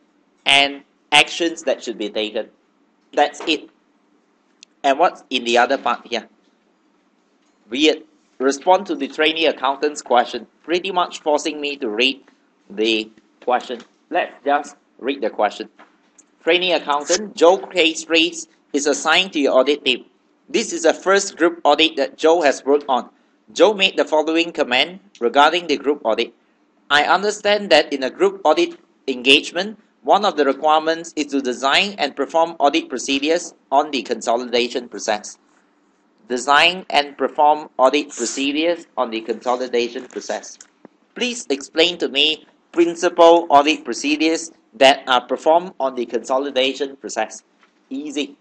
and actions that should be taken. That's it. And what's in the other part here? Weird. Respond to the trainee accountant's question, pretty much forcing me to read the question. Let's just read the question. Trainee accountant, Joe Case Race is assigned to your audit team. This is the first group audit that Joe has worked on. Joe made the following comment regarding the group audit. I understand that in a group audit engagement, one of the requirements is to design and perform audit procedures on the consolidation process. Design and perform audit procedures on the consolidation process. Please explain to me principal audit procedures that are performed on the consolidation process. Easy.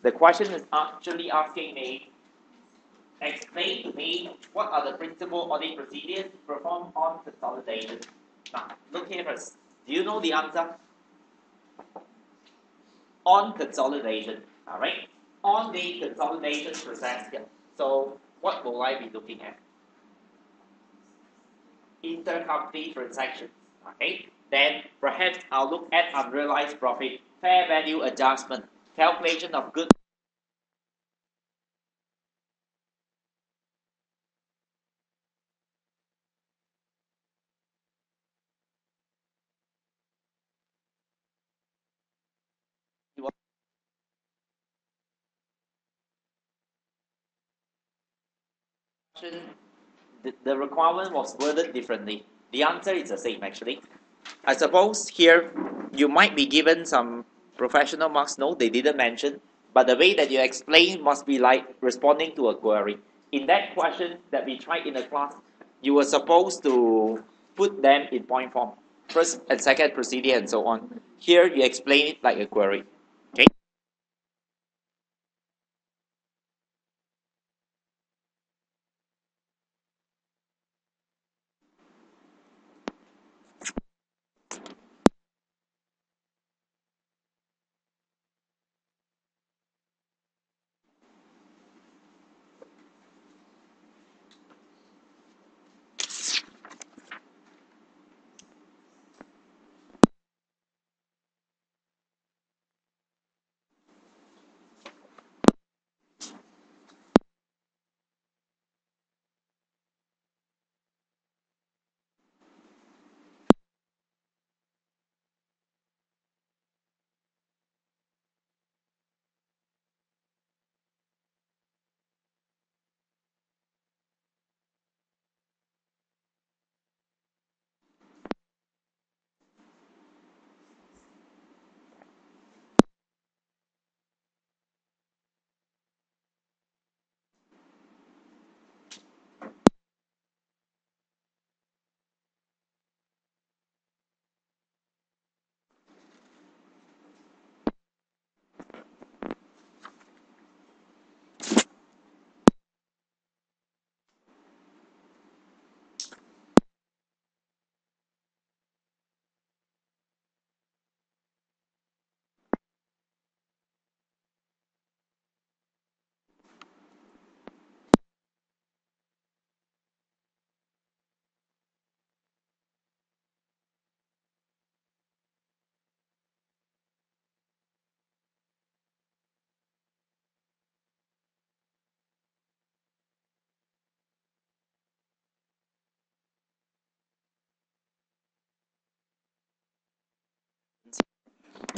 The question is actually asking me, explain to me what are the principal audit procedures performed on consolidation. Now, look here first. Do you know the answer? On consolidation, all right? On the consolidation process here. So, what will I be looking at? Intercompany transactions, okay? Then perhaps I'll look at unrealized profit, fair value adjustment, calculation of good the requirement was worded differently. The answer is the same actually. I suppose here you might be given some professional marks. No, they didn't mention. But the way that you explain must be like responding to a query. In that question that we tried in the class, you were supposed to put them in point form. First and second procedure and so on. Here you explain it like a query. Okay.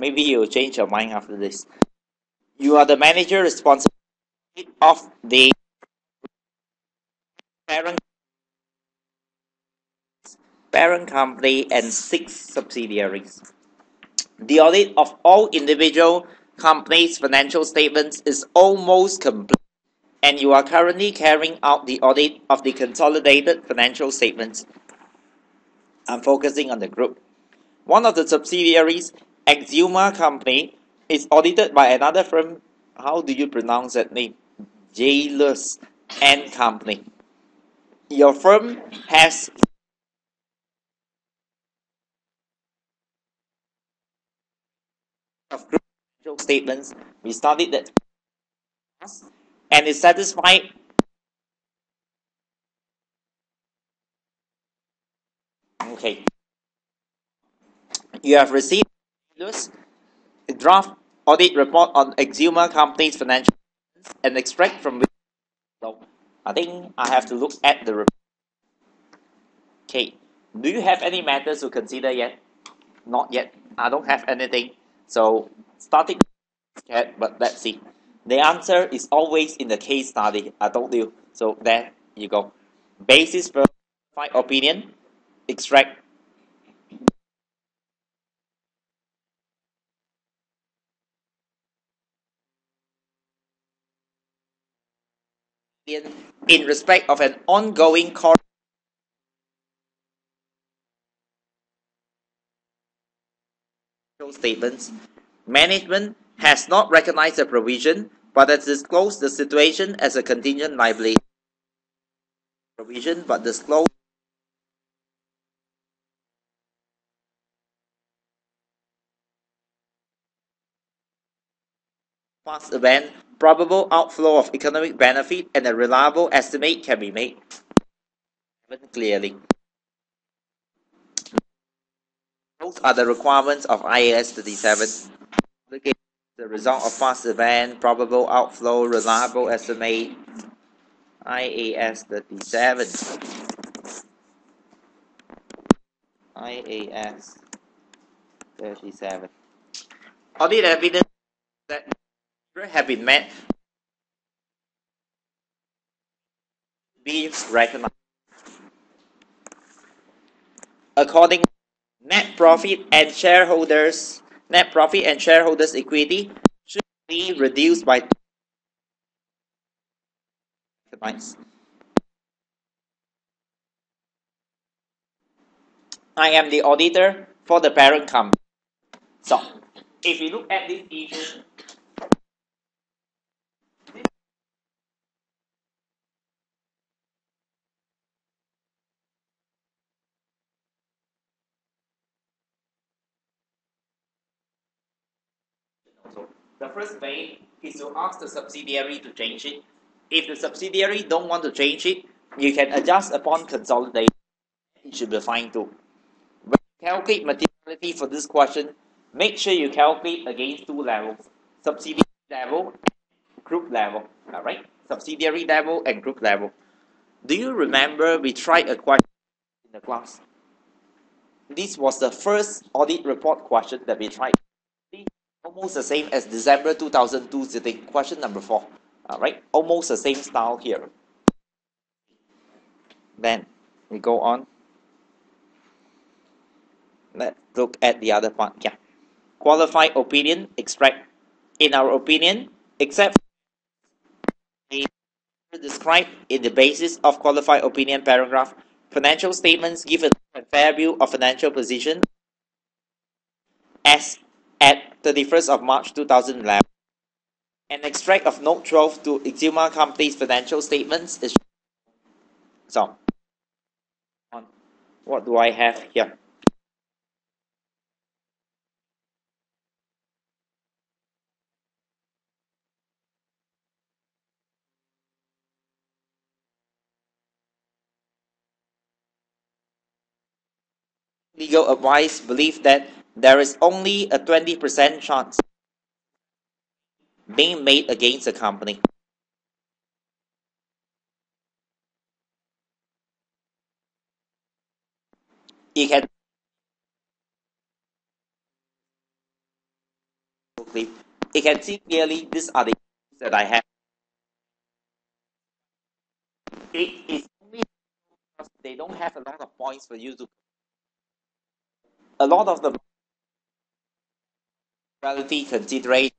Maybe you'll change your mind after this. You are the manager responsible of the parent parent company and 6 subsidiaries. The audit of all individual companies' financial statements is almost complete, and you are currently carrying out the audit of the consolidated financial statements. I'm focusing on the group. One of the subsidiaries, Exuma Company, is audited by another firm. How do you pronounce that name? Jailers and Company. Your firm has of group financial statements. We studied that and is satisfied. Okay, you have received a draft audit report on Exuma Company's financial and extract from which. So I think I have to look at the report. Okay, do you have any matters to consider yet? Not yet. I don't have anything. So starting, but let's see. The answer is always in the case study. I told you. So there you go. Basis for opinion. Extract. in respect of an ongoing statements, management has not recognized the provision but has disclosed the situation as a contingent liability. Provision but disclosed past event, probable outflow of economic benefit, and a reliable estimate can be made clearly. Those are the requirements of IAS 37. The result of past event, probable outflow, reliable estimate, IAS 37. IAS 37. Audit evidence that have been met be recognized. According net profit and shareholders equity should be reduced by I am the auditor for the parent company. So, if you look at this issue, so the first way is to ask the subsidiary to change it. If the subsidiary don't want to change it, you can adjust upon consolidation. It should be fine too. When you calculate materiality for this question, make sure you calculate against two levels: subsidiary level and group level. Alright? Subsidiary level and group level. Do you remember we tried a question in the class? This was the first audit report question that we tried. Almost the same as December 2002 sitting, question number 4. Alright, almost the same style here. Then we go on. Let's look at the other part. Yeah. Qualified opinion, extract. In our opinion, except described in the basis of qualified opinion paragraph, financial statements give a fair view of financial position as at 31st of March 2011. An extract of note 12 to Exuma Company's financial statements is so. What do I have here? Legal advice believe that there is only a 20% chance being made against a company. You can see clearly these are the issues that I have. It is only because they don't have a lot of points for you to. A lot of the morality consideration.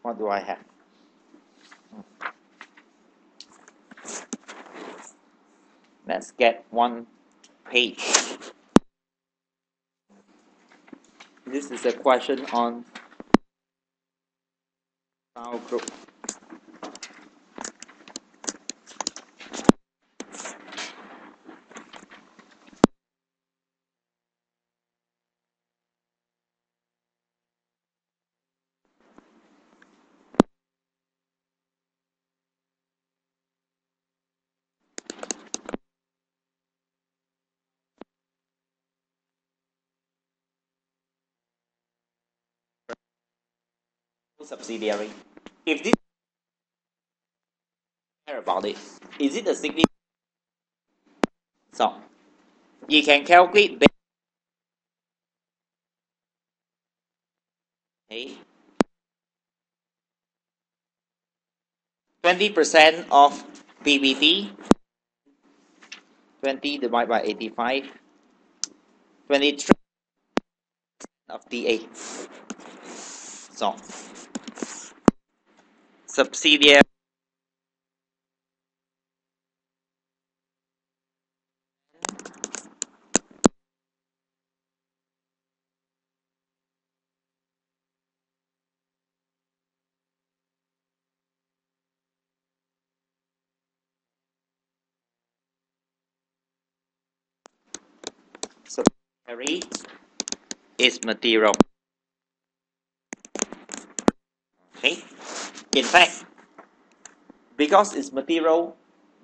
What do I have? Let's get one page. This is a question on our group. subsidiary. If this care about it, is it a significant? So you can calculate based on 20% of PBT, 20 divided by 85, 23 of TA. So subsidiary is material. Okay. In fact, because it's material,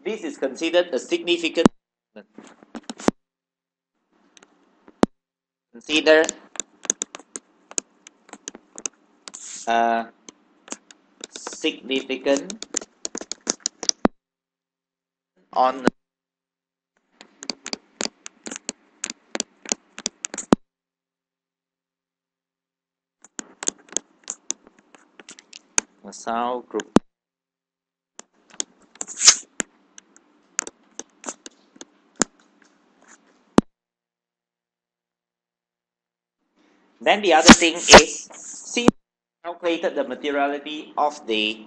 this is considered a significant. Consider a significant on the cell group. Then the other thing is, since calculated the materiality of the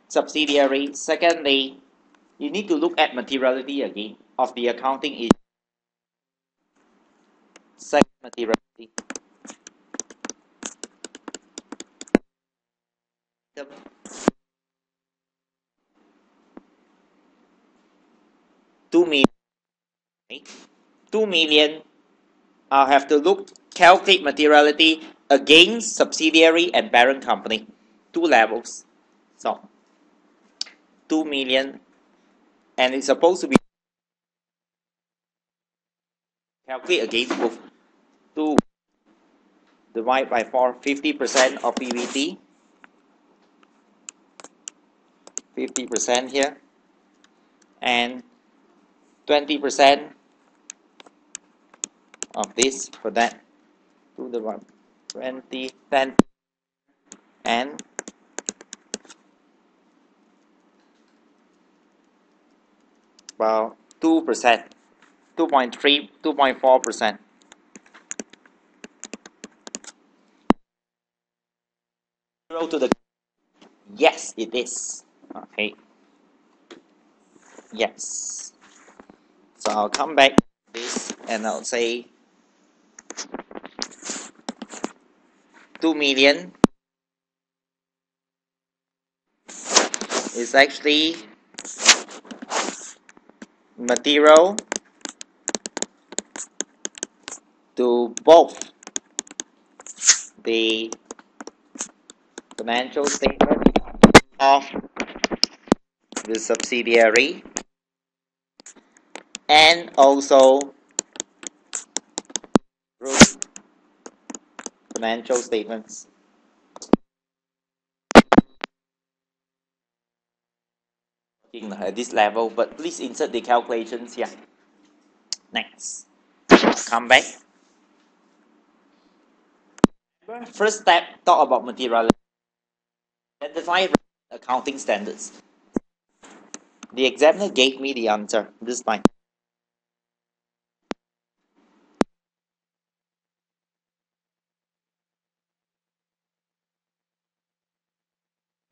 subsidiary, secondly, you need to look at materiality again of the accounting is second materiality. 2 million. 2 million. I'll have to calculate materiality against subsidiary and parent company. 2 levels. So 2 million, and it's supposed to be calculate against both. 2 divided by 4, 50% of PBT. 50% here, and 20% of this for that. 2 divided 20, 10, and about 2%, 2.3, 2.4%. Zero to the yes, it is. Okay. Yes. So I'll come back to this and I'll say 2 million is actually material to both the financial statement of the subsidiary and also group financial statements. At this level, but please insert the calculations here. Next, come back. First step, talk about materiality. Identify accounting standards. The examiner gave me the answer this time.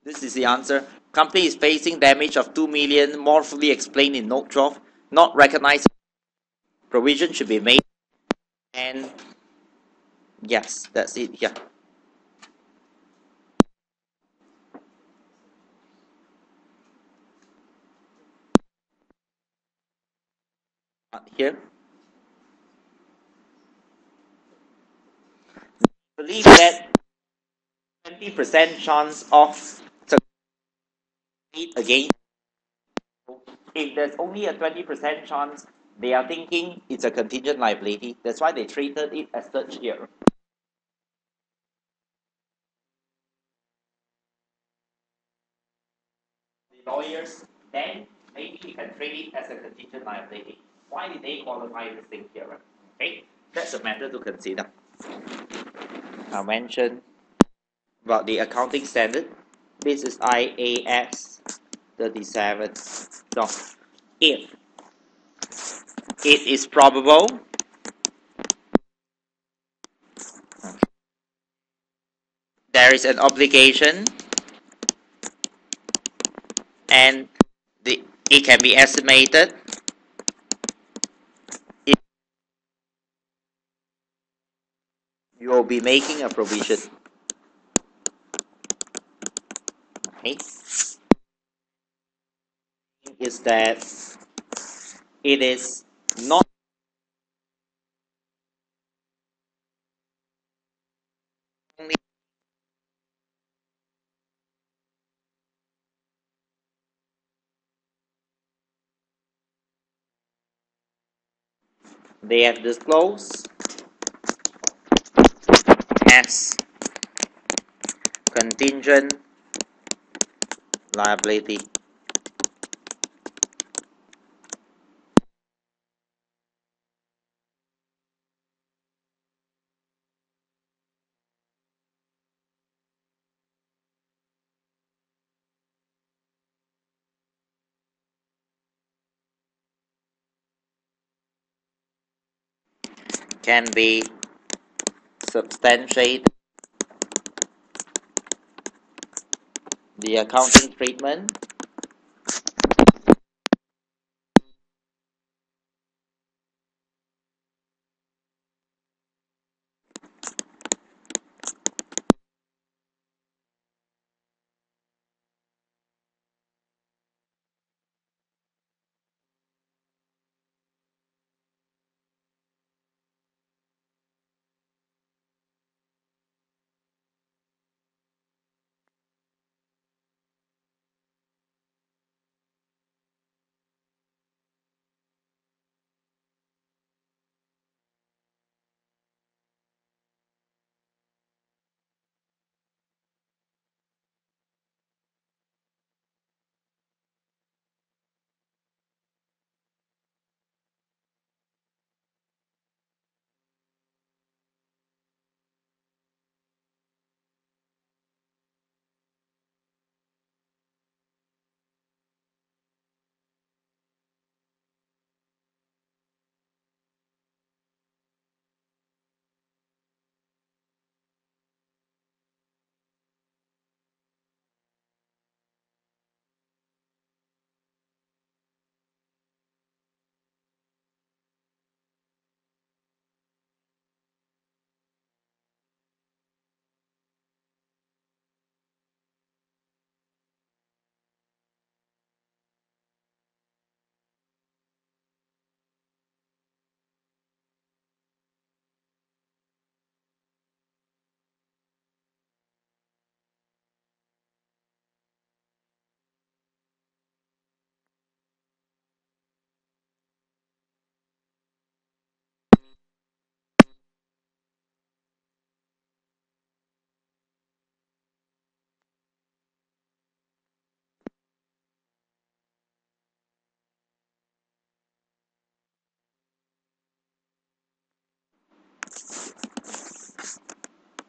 This is the answer. Company is facing damage of 2 million, more fully explained in note 12. Not recognized. Provision should be made. And yes, that's it here. Here. Believe that 20% chance of succeed again. If there's only a 20% chance, they are thinking it's a contingent liability. That's why they treated it as such here. the lawyers, then maybe you can treat it as a contingent liability. Why did they qualify this thing here? Okay, that's a matter to consider. I mentioned about the accounting standard. This is IAS 37. So, if it is probable there is an obligation and it can be estimated, you will be making a provision. Okay? Is that it is not only they have disclosed as contingent liability. Can be substantiate the accounting treatment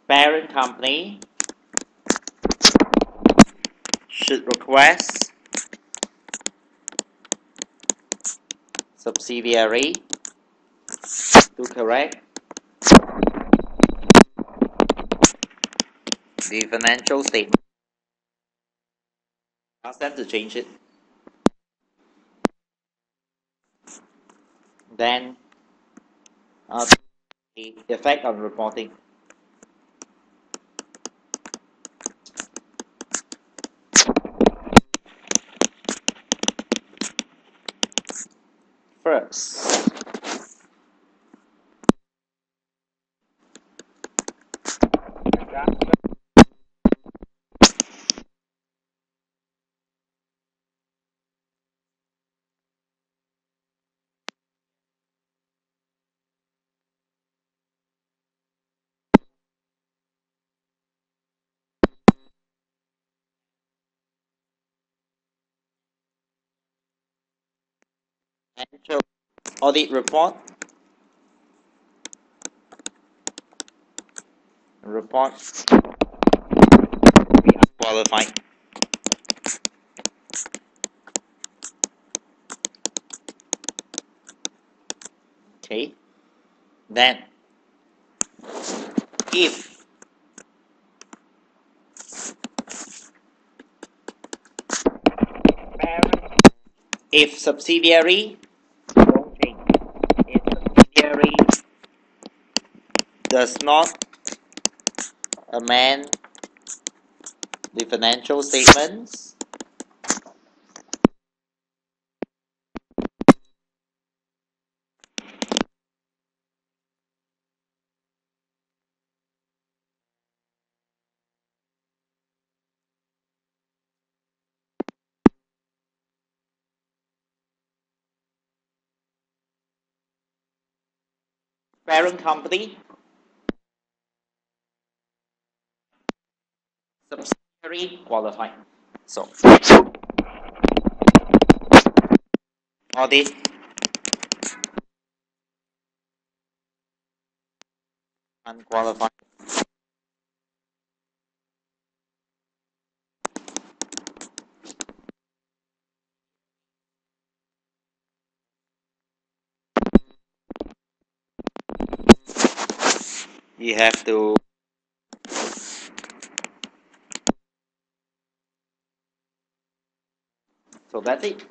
parent company should request subsidiary to correct the financial statement. Ask them to change it. Then the effect on reporting. First, financial audit report. Report we are qualified. Okay. Then if subsidiary don't change. If subsidiary does not amend the financial statements, parent company, subsidiary qualified. So audit unqualified. You have to so that's it.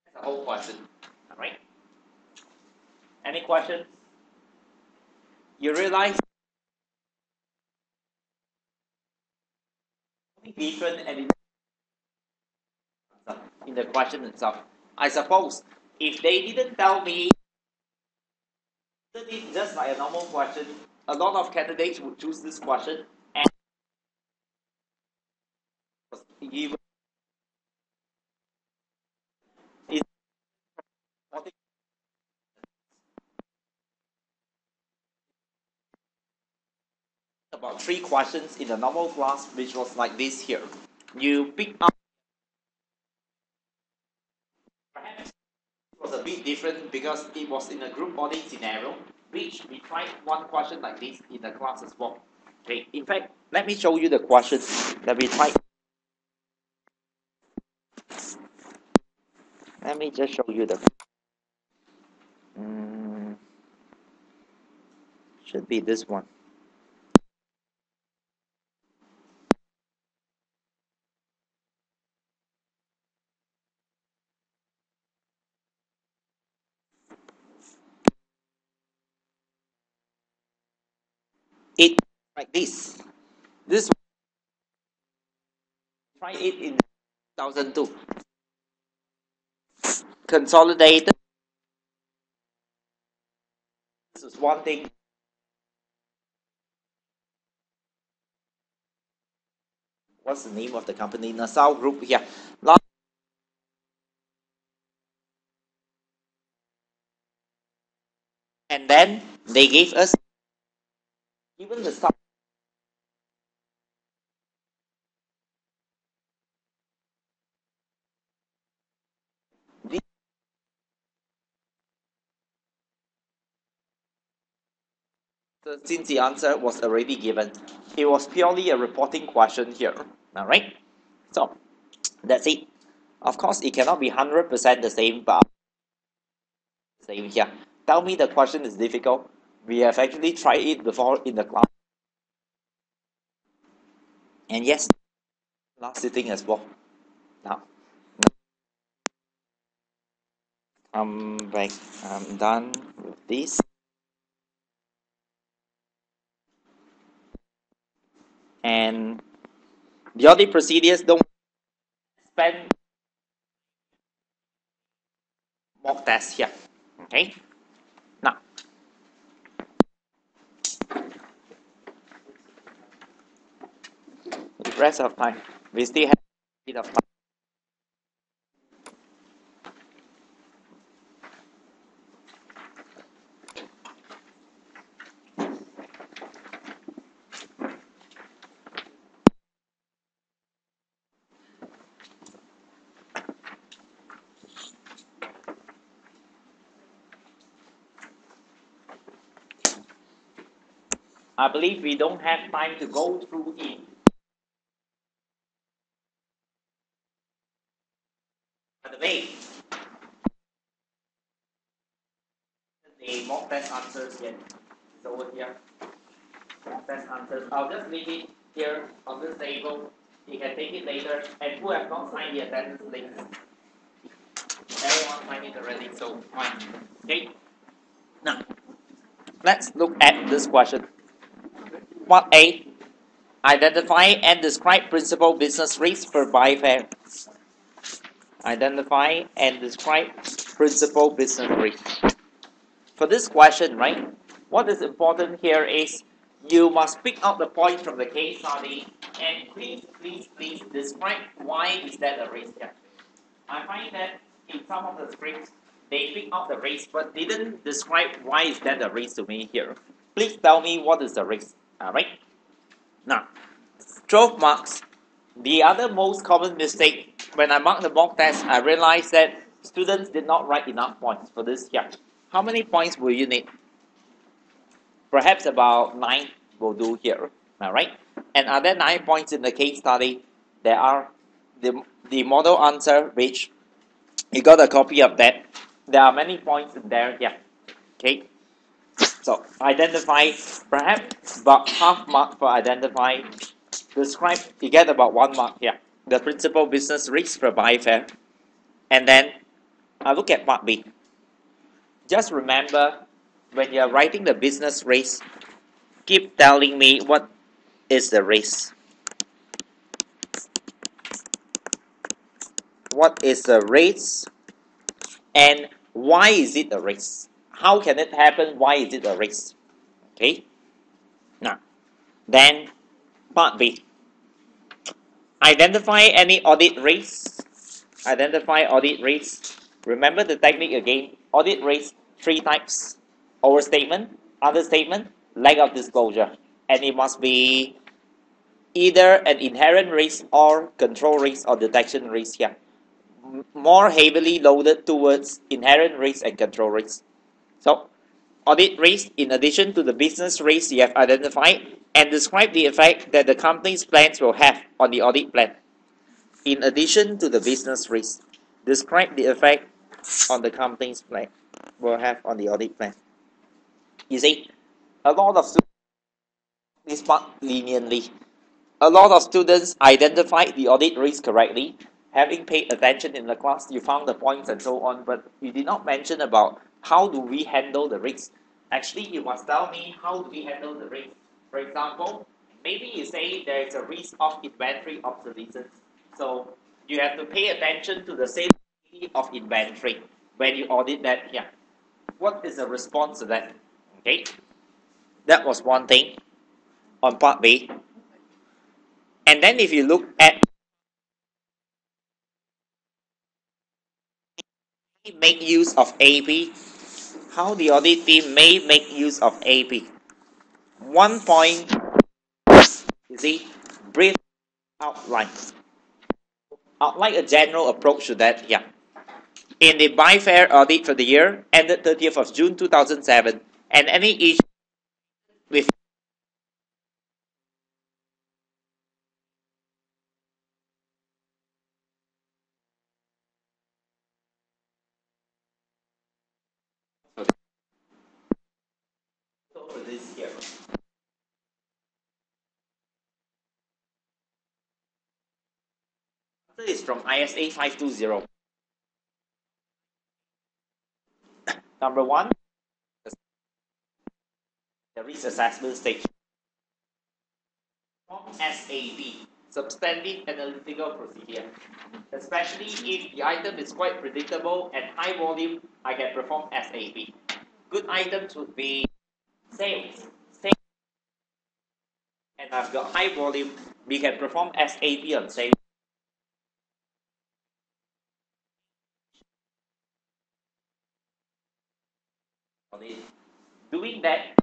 That's the whole question. Alright. Any questions? You realize different and in the question itself. I suppose if they didn't tell me it's just like a normal question, a lot of candidates would choose this question and give it's about 3 questions in the normal class, which was like this here. You pick up perhaps it was a bit different because it was in a group audit scenario, which we tried one question like this in the class as well. Okay, in fact, let me show you the question that we tried. Let me just show you the should be this one. It like this. This try it in 2002. Consolidated. This is one thing. What's the name of the company? Nassau Group here. And then they gave us even the stock. Since the answer was already given, it was purely a reporting question here. Alright? So that's it. Of course, it cannot be 100% the same, but same here. Tell me the question is difficult. We have actually tried it before in the class. And yes, last sitting as well. Now, come back. I'm done with this. And the audit procedures don't spend mock test here. Okay? Now, the rest of time, we still have a bit of time. I believe we don't have time to go through it. By the way, the mock test answers yet. It's over here. Mock test answers. I'll just leave it here on this table. You can take it later. And who have not signed the attendance link? Everyone signed it already, so fine. Okay. Now, let's look at this question. Part A. Identify and describe principal business risks for Bifare. Identify and describe principal business risks. For this question, right, what is important here is you must pick out the point from the case study and please describe why is that a risk here. I find that in some of the scripts, they pick out the risk but didn't describe why is that a risk to me here. Please tell me what is the risk. Alright? Now, 12 marks. The other most common mistake, when I mark the mock test, I realized that students did not write enough points for this here. How many points will you need? Perhaps about 9 will do here. Alright? And are there 9 points in the case study? There are the model answer, which you got a copy of that. There are many points in there, yeah. Okay. So identify, perhaps about half mark for identify. Describe, you get about 1 mark here. The principal business risk for Bifare. And then I look at part B. Just remember, when you are writing the business risk, keep telling me what is the risk. What is the risk and why is it a risk? How can it happen? Why is it a risk? Okay. Now, then part B. Identify any audit risks. Identify audit risks. Remember the technique again. Audit risks, 3 types. Overstatement, understatement, lack of disclosure. And it must be either an inherent risk or control risk or detection risk here. More heavily loaded towards inherent risk and control risk. So, audit risk, in addition to the business risk you have identified, and describe the effect that the company's plans will have on the audit plan. In addition to the business risk, describe the effect on the company's plan will have on the audit plan. You see, a lot of students this part leniently. A lot of students identified the audit risk correctly. Having paid attention in the class, you found the points and so on, but you did not mention about how do we handle the risk. Actually, you must tell me how do we handle the risk. For example, maybe you say there is a risk of inventory obsolescence. So you have to pay attention to the safety of inventory when you audit that here. What is the response to that? Okay, that was one thing on part B. And then if you look at make use of AP, how the audit team may make use of AP. 1 point, you see, brief outline. Outline a general approach to that, yeah. In the Bifare audit for the year ended 30th of June 2007, and any issue with for this year. This is from ISA 520. Number 1, the risk assessment stage. SAP, substantive analytical procedure. Especially if the item is quite predictable and high volume, I can perform SAP. Good items would be sales. And I've got high volume, we can perform SAP on sales. Doing that,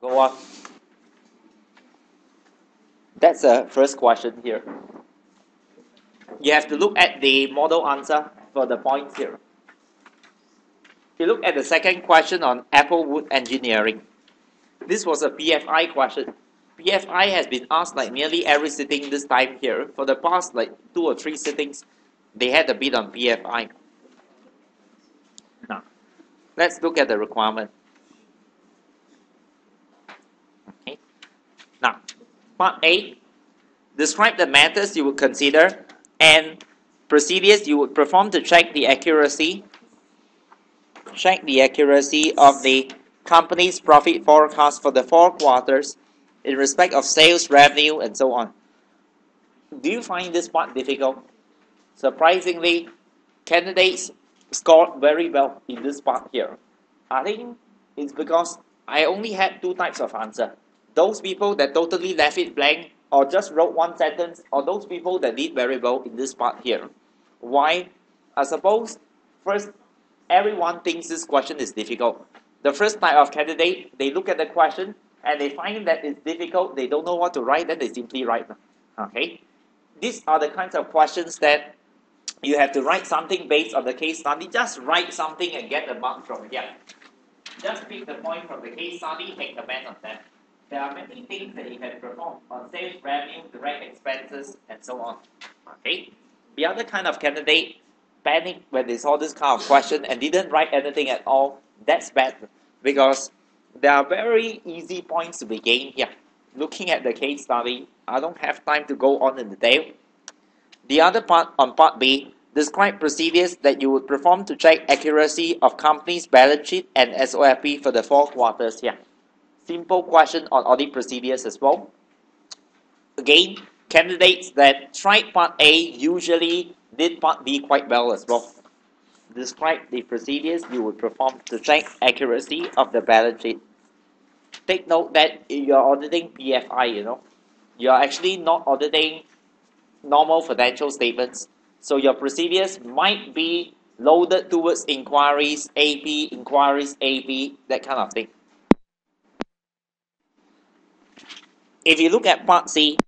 Go on. That's the first question here. You have to look at the model answer for the points here. If you look at the second question on Applewood Engineering, this was a PFI question. PFI has been asked like nearly every sitting this time here. For the past like 2 or 3 sittings, they had a bit on PFI. Now, let's look at the requirement. Okay. Now, part A, describe the methods you would consider and procedures you would perform to check the accuracy of the company's profit forecast for the 4 quarters in respect of sales, revenue, and so on. Do you find this part difficult? Surprisingly, candidates scored very well in this part here. I think it's because I only had 2 types of answer. Those people that totally left it blank or just wrote 1 sentence, or those people that did very well in this part here. Why? I suppose, first, everyone thinks this question is difficult. The first type of candidate, they look at the question and they find that it's difficult, they don't know what to write, then they simply write. Okay? These are the kinds of questions that you have to write something based on the case study. Just write something and get the mark from here. Just pick the point from the case study, take the comment on that. There are many things that you can perform on sales, revenue, direct expenses, and so on. Okay? The other kind of candidate panicked when they saw this kind of question and didn't write anything at all. That's bad because there are very easy points to be gained here. Looking at the case study, I don't have time to go on in detail. The other part on part B, describe procedures that you would perform to check accuracy of company's balance sheet and SOFP for the 4 quarters here. Simple question on audit procedures as well. Again, candidates that tried part A usually did part B quite well as well. Describe the procedures you would perform to check accuracy of the balance sheet. Take note that you're auditing PFI, you're actually not auditing normal financial statements. So your procedures might be loaded towards inquiries, AP, that kind of thing. If you look at part C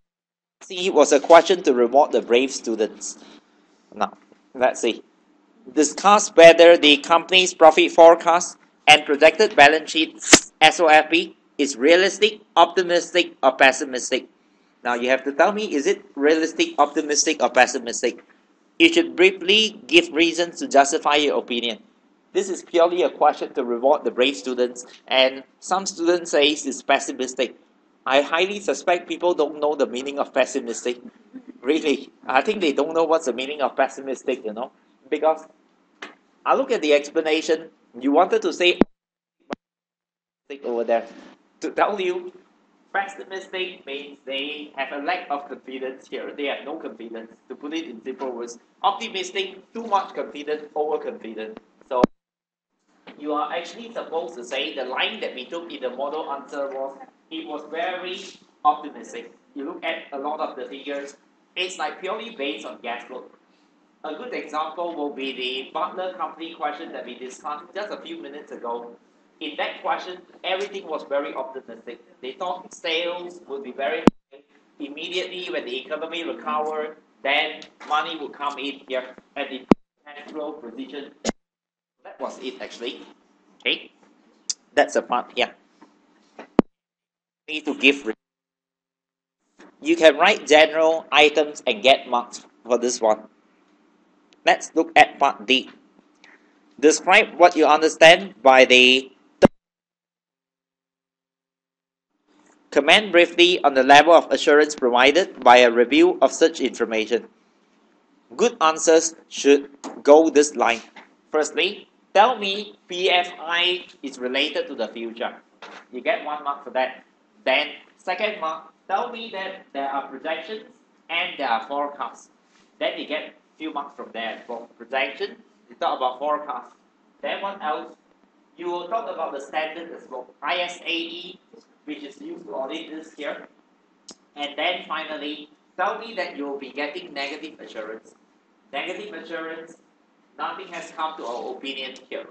was a question to reward the brave students. Now, let's see. Discuss whether the company's profit forecast and projected balance sheet SOFP is realistic, optimistic, or pessimistic. Now you have to tell me, is it realistic, optimistic, or pessimistic? You should briefly give reasons to justify your opinion. This is purely a question to reward the brave students, and some students say it's pessimistic. I highly suspect people don't know the meaning of pessimistic. Really, I think they don't know what's the meaning of pessimistic, because I look at the explanation. You wanted to say over there to tell you pessimistic means they have a lack of confidence here. They have no confidence. To put it in simple words, optimistic, too much confidence, overconfident. So you are actually supposed to say the line that we took in the model answer was it was very optimistic. You look at a lot of the figures, it's like purely based on gas flow. A good example will be the Butler Company question that we discussed just a few minutes ago. In that question, everything was very optimistic. They thought sales would be very high. Immediately when the economy recovered, then money would come in here and the cash flow position. That was it actually. Okay, that's the part here. Need to give. You can write general items and get marks for this one. Let's look at part D. Describe what you understand by the comment briefly on the level of assurance provided by a review of such information. Good answers should go this line. Firstly, tell me PFI is related to the future. You get 1 mark for that. Then, second mark, tell me that there are projections and there are forecasts. Then you get few marks from there. For projection, you talk about forecast. Then what else? You will talk about the standard as well. ISAE, which is used to audit this here. And then finally, tell me that you will be getting negative assurance. Negative assurance, nothing has come to our opinion here.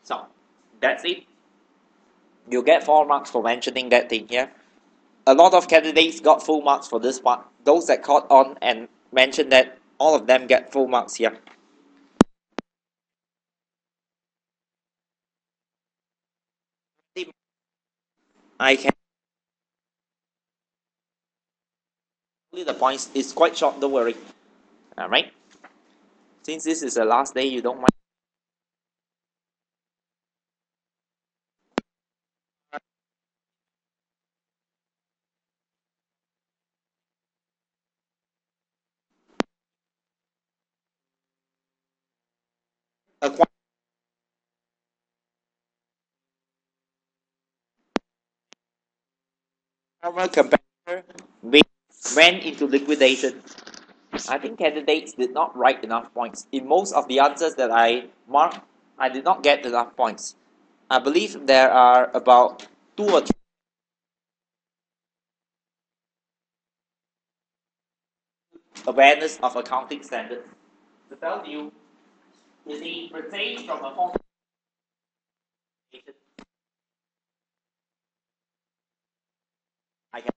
So, that's it. You get 4 marks for mentioning that thing here. A lot of candidates got full marks for this part. Those that caught on and mentioned that, all of them get full marks here. I can the points. It's quite short, don't worry. Alright. Since this is the last day, you don't mind. Our competitor went into liquidation. I think candidates did not write enough points. In most of the answers that I marked, I did not get enough points. I believe there are about 2 or 3 awareness of accounting standards. To tell you, the pertains from a form I can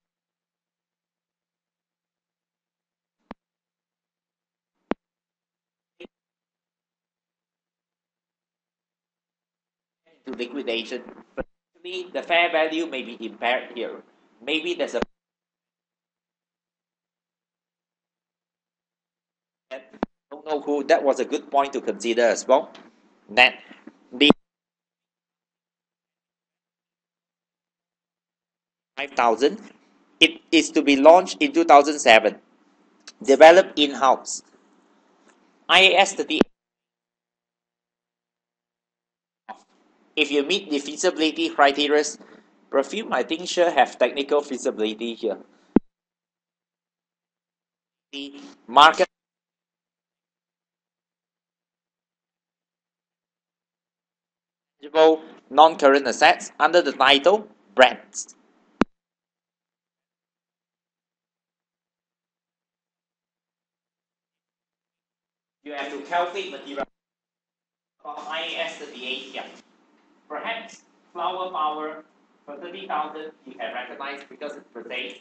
to liquidation. But actually, the fair value may be impaired here. Maybe there's a I don't know who. That was a good point to consider as well. That the 5,000, it is to be launched in 2007, developed in-house. IAS 38. If you meet the feasibility criteria, perfume I think should have technical feasibility here. The market non-current assets under the title brands. You have to calculate material from IAS 38 here. Perhaps flower power for 30,000 you can recognize because it pertains.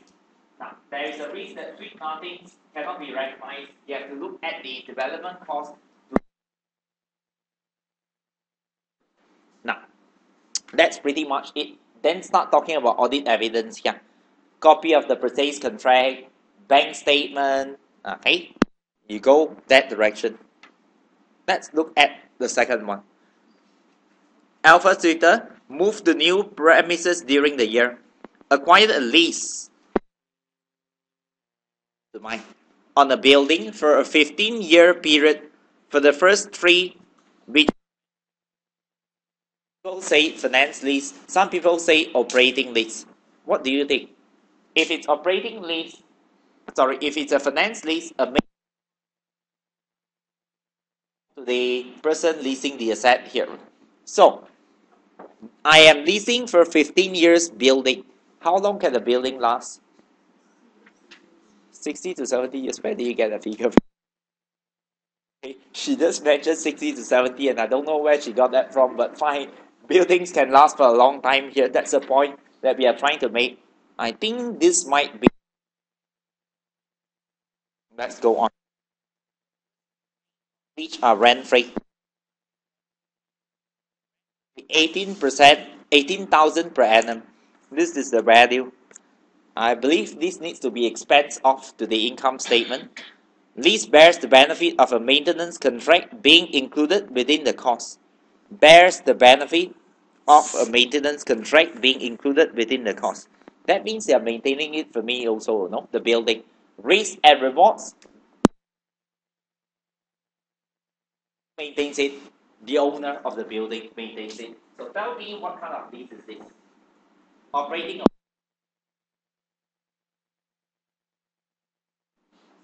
Now, there is a risk that sweet nothings cannot be recognized. You have to look at the development cost. Now, that's pretty much it. Then start talking about audit evidence here. Copy of the purchase contract, bank statement. Okay, you go that direction. Let's look at the second one. Alpha Twitter moved to new premises during the year. Acquired a lease on a building for a 15-year period for the first 3, which people say finance lease, some people say operating lease. What do you think? If it's operating lease, if it's a finance lease, to the person leasing the asset here. So, I am leasing for 15 years building. How long can the building last? 60 to 70 years. Where do you get a figure? She just mentioned 60 to 70 and I don't know where she got that from, but fine. Buildings can last for a long time here. That's the point that we are trying to make. I think this might be. Let's go on. Each are rent free. 18%, 18,000 per annum. This is the value. I believe this needs to be expensed off to the income statement. Lease bears the benefit of a maintenance contract being included within the cost. Bears the benefit of a maintenance contract being included within the cost. That means they are maintaining it for me also, no? The building. Risk and rewards maintains it. The owner of the building maintains it. So tell me what kind of lease is this? Operating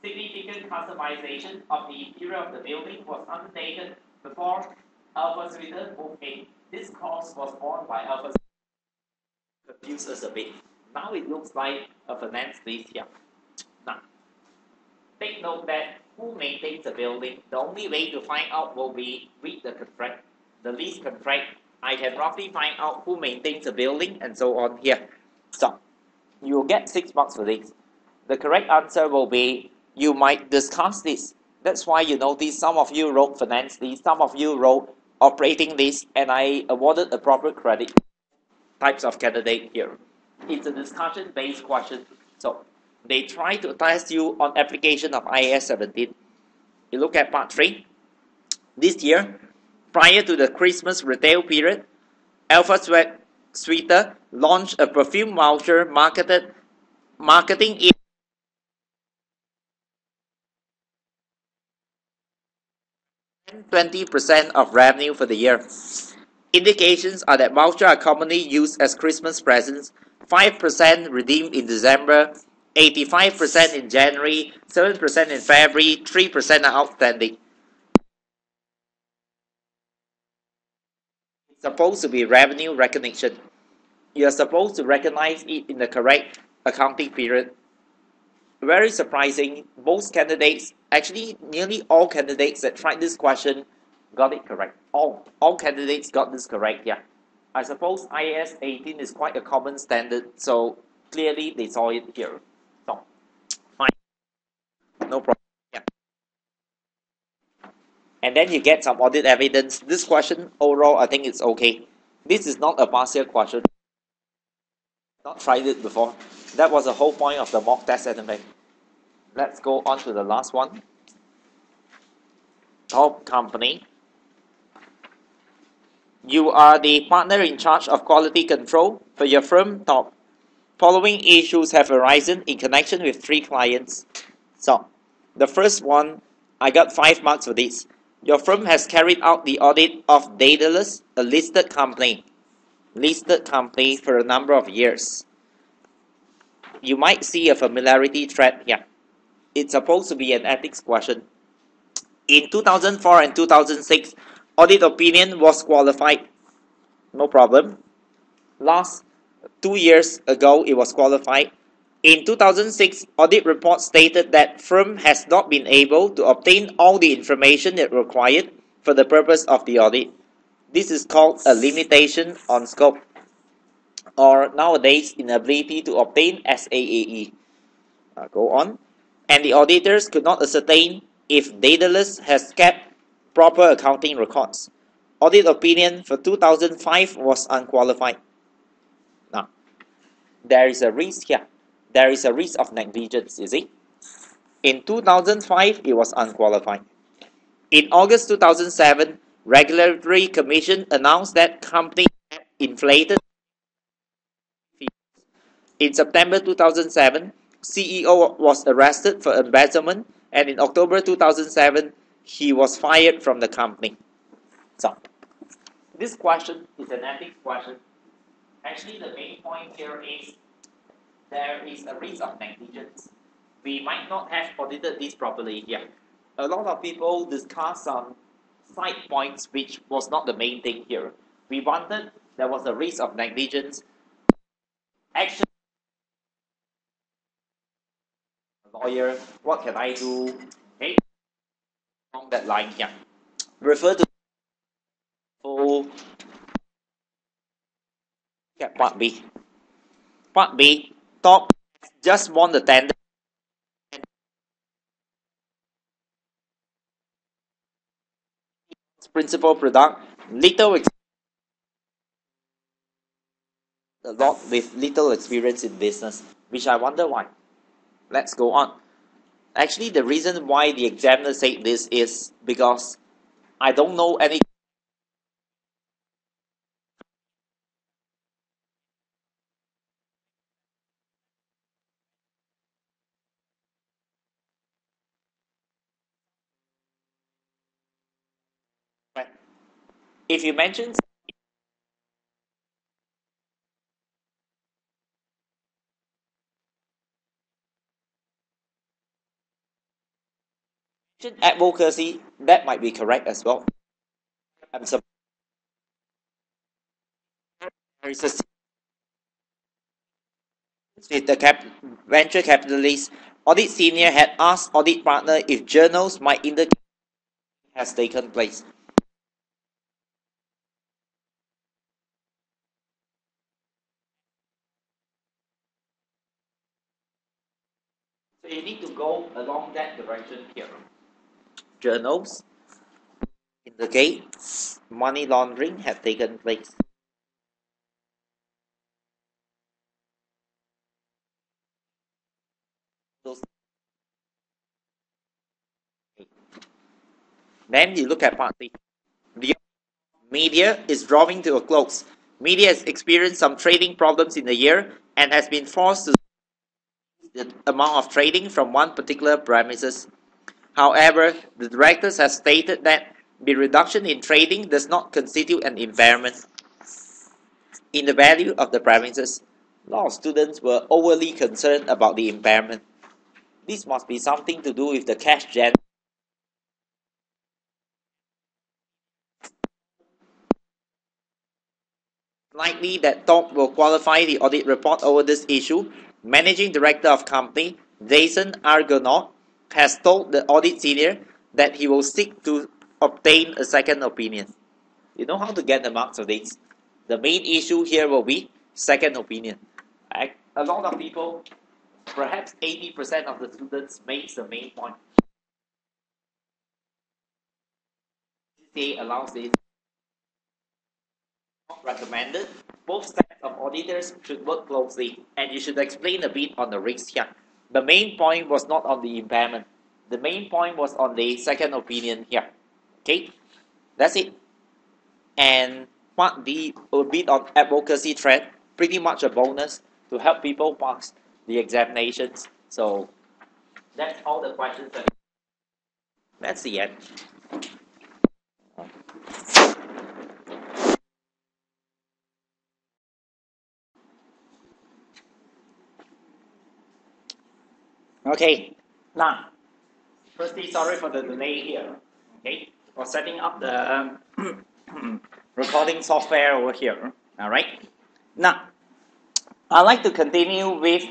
significant customization of the interior of the building was undertaken before Alpha Sweden moved in. This cost was borne by Alpha. Confuse us a bit. Now it looks like a finance lease here. Now, take note that who maintains the building, the only way to find out will be read the contract, the lease contract I can roughly find out who maintains the building and so on here. So, you will get 6 marks for this. The correct answer will be, you might discuss this. That's why you notice some of you wrote finance this, some of you wrote operating this, and I awarded appropriate credit types of candidate here. It's a discussion based question. So they try to test you on application of IAS 17. You look at part 3. This year, prior to the Christmas retail period, Alpha Sweater launched a perfume voucher marketing 20% of revenue for the year. Indications are that vouchers are commonly used as Christmas presents, 5% redeemed in December, 85% in January, 7% in February, 3% are outstanding. It's supposed to be revenue recognition. You are supposed to recognize it in the correct accounting period. Very surprising, most candidates, actually nearly all candidates that tried this question got it correct. All candidates got this correct, yeah. I suppose IAS 18 is quite a common standard, so clearly they saw it here. So, fine. No problem. Yeah. And then you get some audit evidence. This question, overall, I think it's okay. This is not a past year question. Not tried it before. That was the whole point of the mock test anyway. Let's go on to the last one. Top company. You are the partner in charge of quality control for your firm. Top. Following issues have arisen in connection with 3 clients. So, the first one, I got 5 marks for this. Your firm has carried out the audit of Daedalus, a listed company for a number of years. You might see a familiarity thread here. It's supposed to be an ethics question. In 2004 and 2006, audit opinion was qualified. No problem. Last 2 years ago, it was qualified. In 2006, audit report stated that firm has not been able to obtain all the information it required for the purpose of the audit. This is called a limitation on scope, or nowadays inability to obtain SAAE. Go on. And the auditors could not ascertain if Daedalus has kept proper accounting records. Audit opinion for 2005 was unqualified. Now, there is a risk here. There is a risk of negligence, you see. In 2005, it was unqualified. In August 2007, Regulatory Commission announced that company had inflated fees. In September 2007, CEO was arrested for embezzlement, and in October 2007, he was fired from the company. So, this question is an ethics question. Actually, the main point here is there is a risk of negligence. We might not have audited this properly here. A lot of people discuss some side points which was not the main thing here. We wanted there was a risk of negligence. Action. Lawyer, what can I do? Okay, along that line here. Refer to part B. Part B, top just won the tender. Principal product, a lot with little experience in business, which I wonder why. Let's go on. Actually, the reason why the examiner said this is because I don't know any. If you mention advocacy, that might be correct as well. I'm surprised there is a with the venture capitalist. Audit senior had asked audit partner if journals might indicate has taken place. So you need to go along that direction here. Journals indicate money laundering have taken place. Then you look at part C. The media is drawing to a close. Media has experienced some trading problems in the year and has been forced to the amount of trading from one particular premises. However, the directors have stated that the reduction in trading does not constitute an impairment in the value of the premises. A lot of students were overly concerned about the impairment. This must be something to do with the cash gen. Likely that Tom will qualify the audit report over this issue. Managing Director of Company, Jason Argonaut, has told the audit senior that he will seek to obtain a second opinion. You know how to get the marks of this? The main issue here will be second opinion. A lot of people, perhaps 80% of the students, makes the main point. CA allows this. Not recommended. Both sets of auditors should work closely, and you should explain a bit on the risk here. The main point was not on the impairment. The main point was on the second opinion here. Okay, that's it. And part D, a bit on advocacy thread, pretty much a bonus to help people pass the examinations. So that's all the questions. That's the end. Okay, now, firstly, sorry for the delay here. Okay, for setting up the recording software over here. All right. Now, I'd like to continue with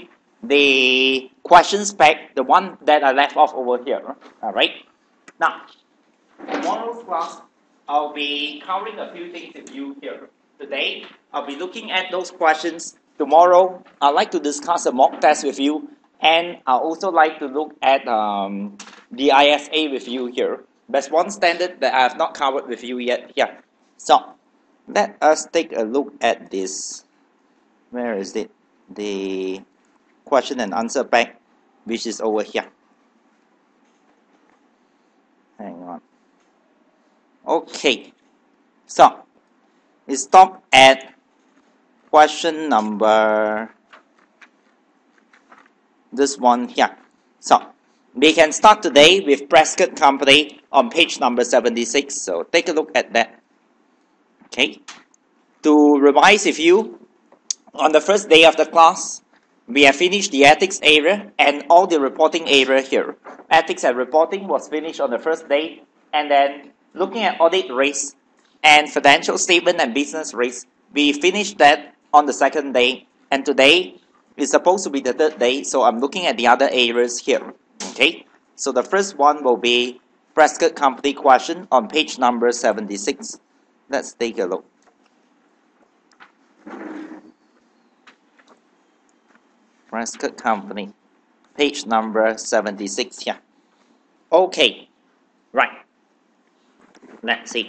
the questions pack, the one that I left off over here. All right. Now, tomorrow's class, I'll be covering a few things with you here. Today, I'll be looking at those questions. Tomorrow, I'd like to discuss a mock test with you, and I'd also like to look at the ISA with you here. There's one standard that I have not covered with you yet here. So, let us take a look at this. Where is it? The question and answer pack, which is over here. Hang on. Okay, so we stop at question number this one here. So we can start today with Prescott Company on page number 76. So take a look at that. Okay, to revise with you, on the first day of the class, we have finished the ethics area and all the reporting area here. Ethics and reporting was finished on the first day, and then looking at audit risk and financial statement and business risk, we finished that on the second day, and today is supposed to be the third day, so I'm looking at the other areas here. Okay, so the first one will be Prescott Company question on page number 76. Let's take a look. Prescott Company, page number 76 here. Okay, right. Let's see.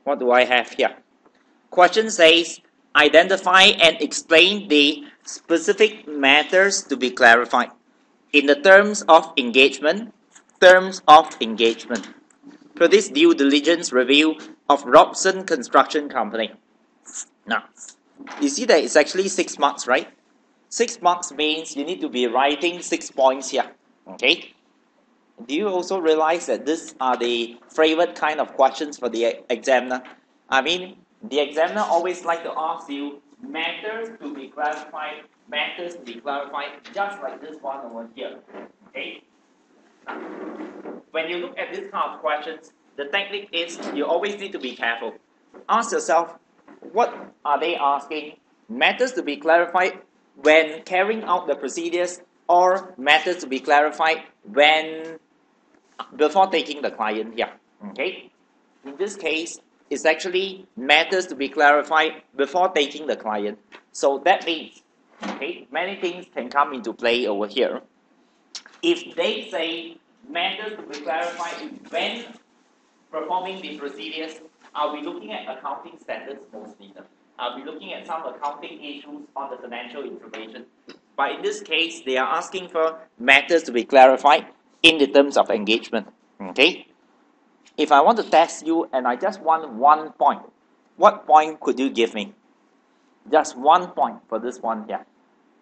What do I have here? Question says, identify and explain the specific matters to be clarified in the terms of engagement. Terms of engagement. For this due diligence review of Robson Construction Company. Now, you see that it's actually 6 marks, right? 6 marks means you need to be writing 6 points here. Okay? Do you also realize that these are the favorite kind of questions for the examiner? I mean, the examiner always like to ask you matters to be clarified, just like this one over here. Okay? When you look at this kind of questions, the technique is you always need to be careful. Ask yourself, what are they asking? Matters to be clarified when carrying out the procedures, or matters to be clarified when before taking the client here. Okay? In this case, it's actually matters to be clarified before taking the client. So that means, okay, many things can come into play over here. if they say matters to be clarified when performing the procedures, are we looking at accounting standards mostly? Are we looking at some accounting issues on the financial information? But in this case, they are asking for matters to be clarified in the terms of engagement. Okay? If I want to test you and I just want 1 point, what point could you give me? Just 1 point for this one here.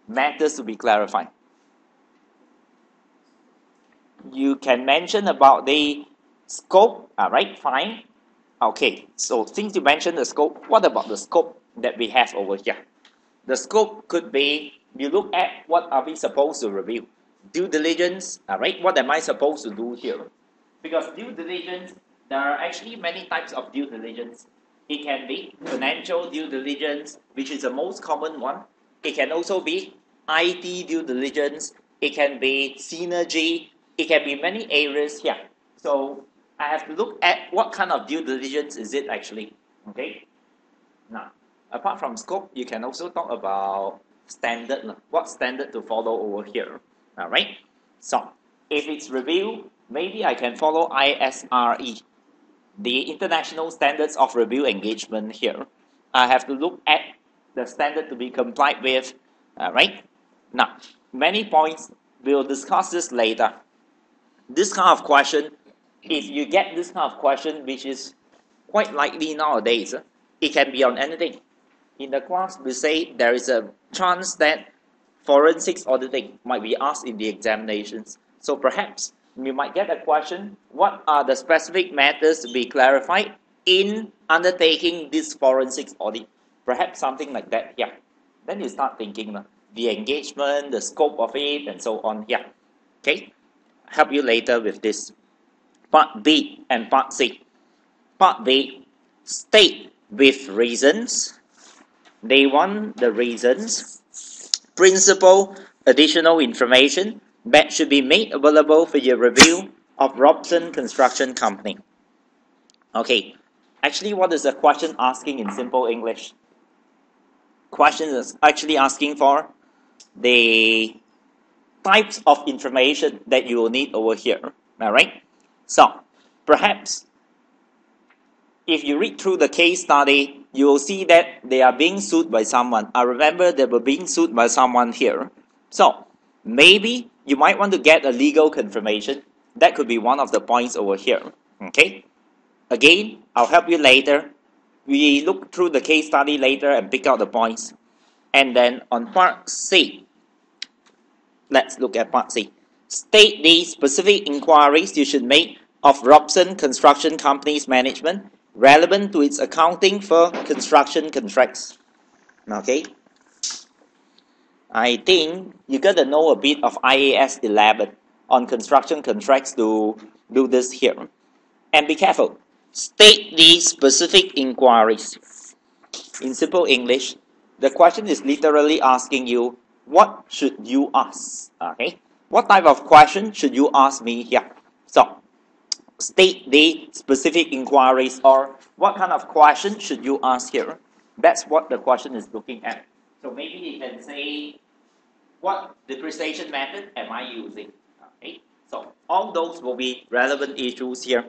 Matters to be clarified. You can mention about the scope, alright, fine. Okay, so since you mentioned the scope, what about the scope that we have over here? The scope could be, you look at what are we supposed to review. Due diligence, alright, what am I supposed to do here? Because due diligence, there are actually many types of due diligence. It can be financial due diligence, which is the most common one. It can also be IT due diligence. It can be synergy. It can be many areas here. So I have to look at what kind of due diligence is it actually. Okay. Now, apart from scope, you can also talk about standard. What standard to follow over here? All right. So if it's review, maybe I can follow ISRE, the International Standards of Review Engagement here. I have to look at the standard to be complied with. All right. Now, many points. We'll discuss this later. This kind of question, if you get this kind of question, which is quite likely nowadays, it can be on anything. In the class, we say there is a chance that forensics auditing might be asked in the examinations. So perhaps we might get a question, what are the specific matters to be clarified in undertaking this forensics audit? Perhaps something like that, yeah. Then you start thinking, the engagement, the scope of it, and so on, yeah. Okay, help you later with this. Part B and Part C. Part B, state with reasons. They want the reasons, principal, additional information that should be made available for your review of Robson Construction Company. Okay, actually what is the question asking in simple English? Question is actually asking for the types of information that you will need over here. Alright? So, perhaps if you read through the case study, you will see that they are being sued by someone. I remember they were being sued by someone here. So, maybe you might want to get a legal confirmation. That could be one of the points over here. Okay? Again, I'll help you later. We look through the case study later and pick out the points. And then on Part C, let's look at Part C. State the specific inquiries you should make of Robson Construction Company's management relevant to its accounting for construction contracts. Okay? I think you got to know a bit of IAS 11 on construction contracts to do this here. And be careful. State the specific inquiries. In simple English, the question is literally asking you, what should you ask? Okay? What type of question should you ask me here? So, state the specific inquiries, or what kind of question should you ask here? That's what the question is looking at. So maybe you can say, what depreciation method am I using? Okay, so all those will be relevant issues here.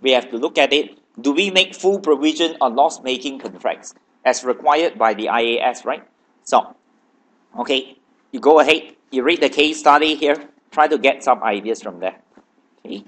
We have to look at it. Do we make full provision on loss-making contracts as required by the IAS, right? So, okay, you go ahead, you read the case study here, try to get some ideas from there. Okay.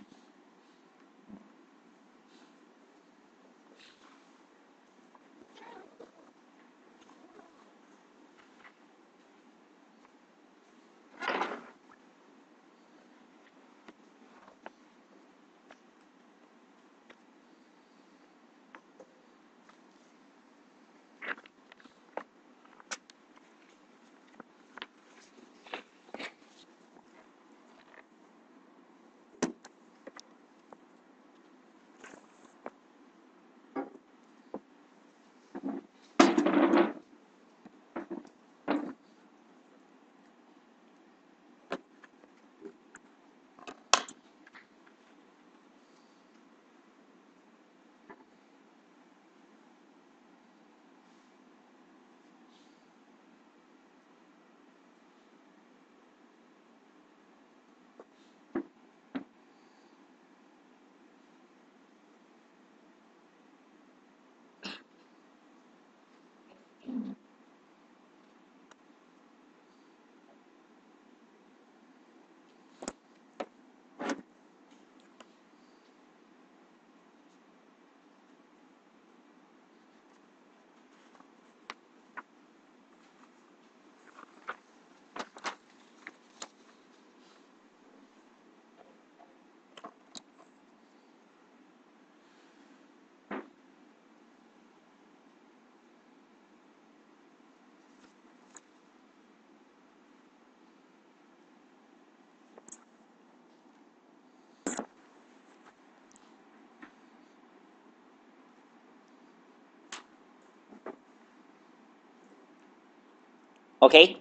Okay?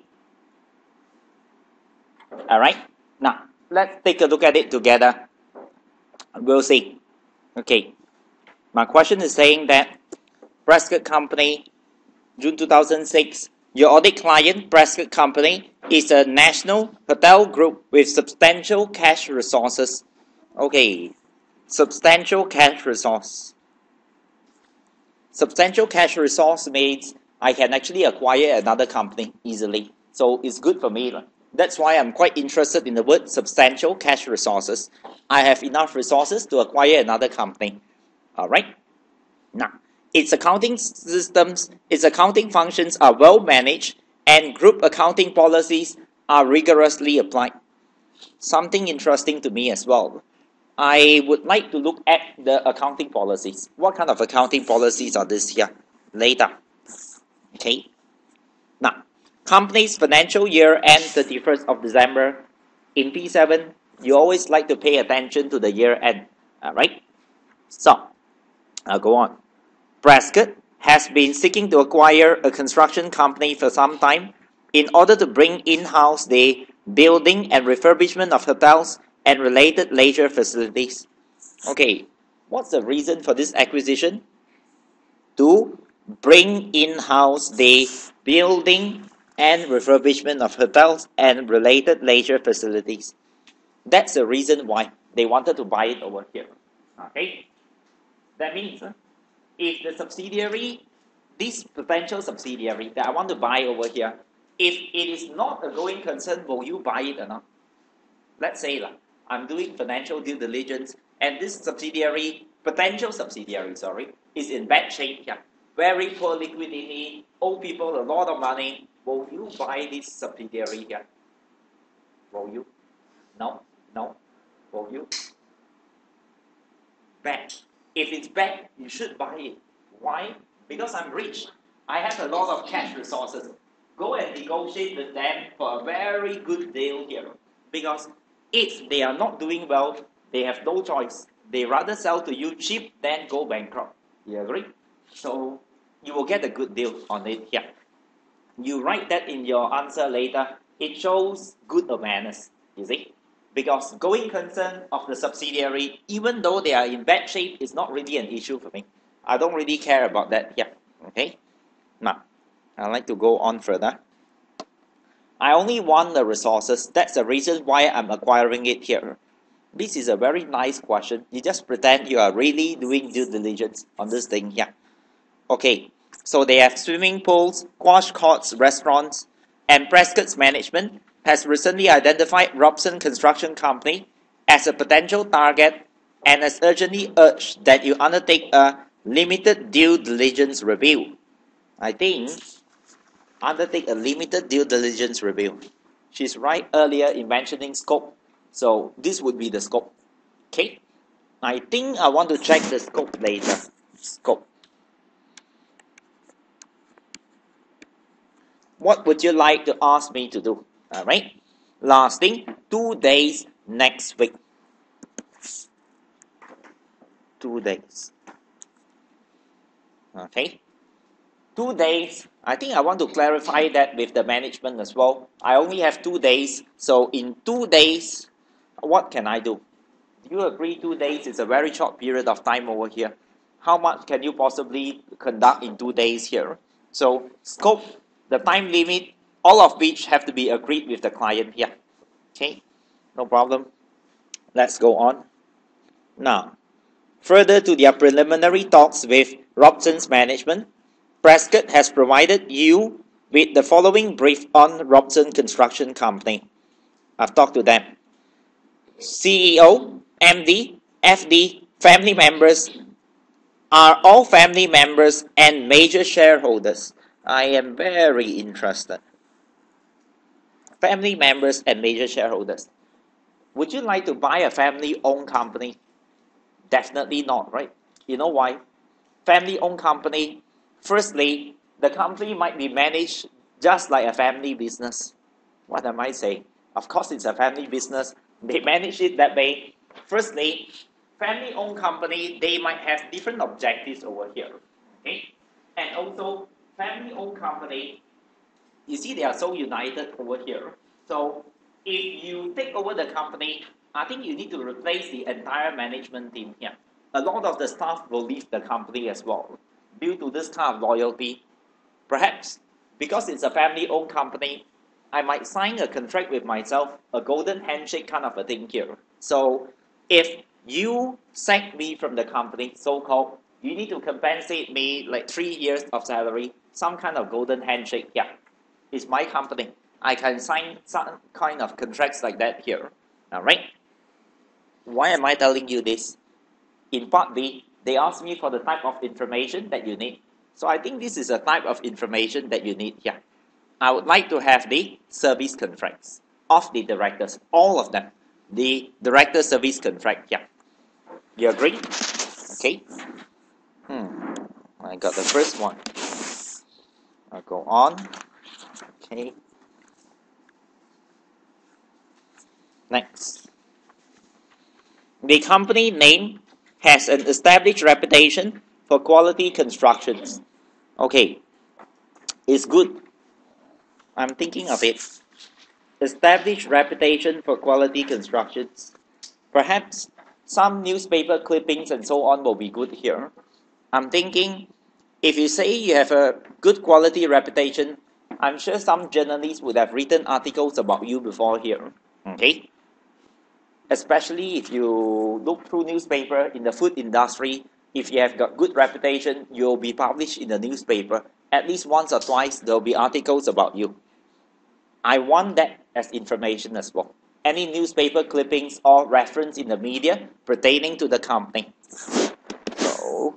Alright? Now, let's take a look at it together. We'll see. Okay. My question is saying that Prescott Company, June 2006, your audit client, Prescott Company, is a national hotel group with substantial cash resources. Okay. Substantial cash resource. Substantial cash resource means I can actually acquire another company easily. So it's good for me. That's why I'm quite interested in the word substantial cash resources. I have enough resources to acquire another company. Alright? Now, its accounting systems, its accounting functions are well managed and group accounting policies are rigorously applied. Something interesting to me as well. I would like to look at the accounting policies. What kind of accounting policies are this here? Later. Okay. Now, company's financial year ends 31st of December. In P7, you always like to pay attention to the year end. Alright? So, I'll go on. Prescott has been seeking to acquire a construction company for some time in order to bring in-house the building and refurbishment of hotels and related leisure facilities. Okay, what's the reason for this acquisition? To bring in-house the building and refurbishment of hotels and related leisure facilities. That's the reason why they wanted to buy it over here. Okay, that means if the subsidiary, this potential subsidiary that I want to buy over here, if it is not a going concern, will you buy it or not? Let's say I'm doing financial due diligence and this subsidiary, potential subsidiary, is in bad shape here. Very poor liquidity, owe people a lot of money. Will you buy this subsidiary here? Will you? No? No? Will you? Bad. If it's bad, you should buy it. Why? Because I'm rich. I have a lot of cash resources. Go and negotiate with them for a very good deal here. Because if they are not doing well, they have no choice. They rather sell to you cheap than go bankrupt. You agree? So you will get a good deal on it here. You write that in your answer later. It shows good manners, you see? Because going concern of the subsidiary, even though they are in bad shape, is not really an issue for me. I don't really care about that here. Okay? Now, I'd like to go on further. I only want the resources. That's the reason why I'm acquiring it here. This is a very nice question. You just pretend you are really doing due diligence on this thing here. Okay, so they have swimming pools, squash courts, restaurants, and Prescott's management has recently identified Robson Construction Company as a potential target and has urgently urged that you undertake a limited due diligence review. I think undertake a limited due diligence review. She's right earlier in mentioning scope, so this would be the scope. Okay, I think I want to check the scope later. Scope. What would you like to ask me to do? Alright, lasting 2 days next week. 2 days. Okay, 2 days. I think I want to clarify that with the management as well. I only have 2 days, so in 2 days, what can I do? Do you agree 2 days is a very short period of time over here? How much can you possibly conduct in 2 days here? So, scope, the time limit, all of which have to be agreed with the client here. Okay, no problem. Let's go on. Now, further to their preliminary talks with Robson's management, Prescott has provided you with the following brief on Robson Construction Company. I've talked to them. CEO, MD, FD, family members are all family members and major shareholders. I am very interested. Family members and major shareholders. Would you like to buy a family-owned company? Definitely not, right? You know why? Family-owned company, firstly, the company might be managed just like a family business. What am I saying? Of course, it's a family business. They manage it that way. Firstly, family-owned company, they might have different objectives over here. Okay? And also, family-owned company, You see, they are so united over here. So if you take over the company, I think you need to replace the entire management team here. A lot of the staff will leave the company as well due to this kind of loyalty. Perhaps because it's a family-owned company, I might sign a contract with myself, a golden handshake kind of a thing here. So if you sack me from the company, so-called, you need to compensate me like 3 years of salary, some kind of golden handshake. Yeah, it's my company. I can sign some kind of contracts like that here. All right. Why am I telling you this? In part B, they asked me for the type of information that you need. So I think this is a type of information that you need here. I would like to have the service contracts of the directors, all of them. The director service contract, yeah. You agree? Okay. I got the first one. I'll go on. Okay. Next. The company name has an established reputation for quality constructions. Okay. It's good. I'm thinking of it. Established reputation for quality constructions. Perhaps some newspaper clippings and so on will be good here. I'm thinking if you say you have a good quality reputation, I'm sure some journalists would have written articles about you before here. Okay? Especially if you look through newspaper in the food industry, if you have got good reputation, you'll be published in the newspaper. At least once or twice, there'll be articles about you. I want that as information as well. Any newspaper clippings or reference in the media pertaining to the company. So,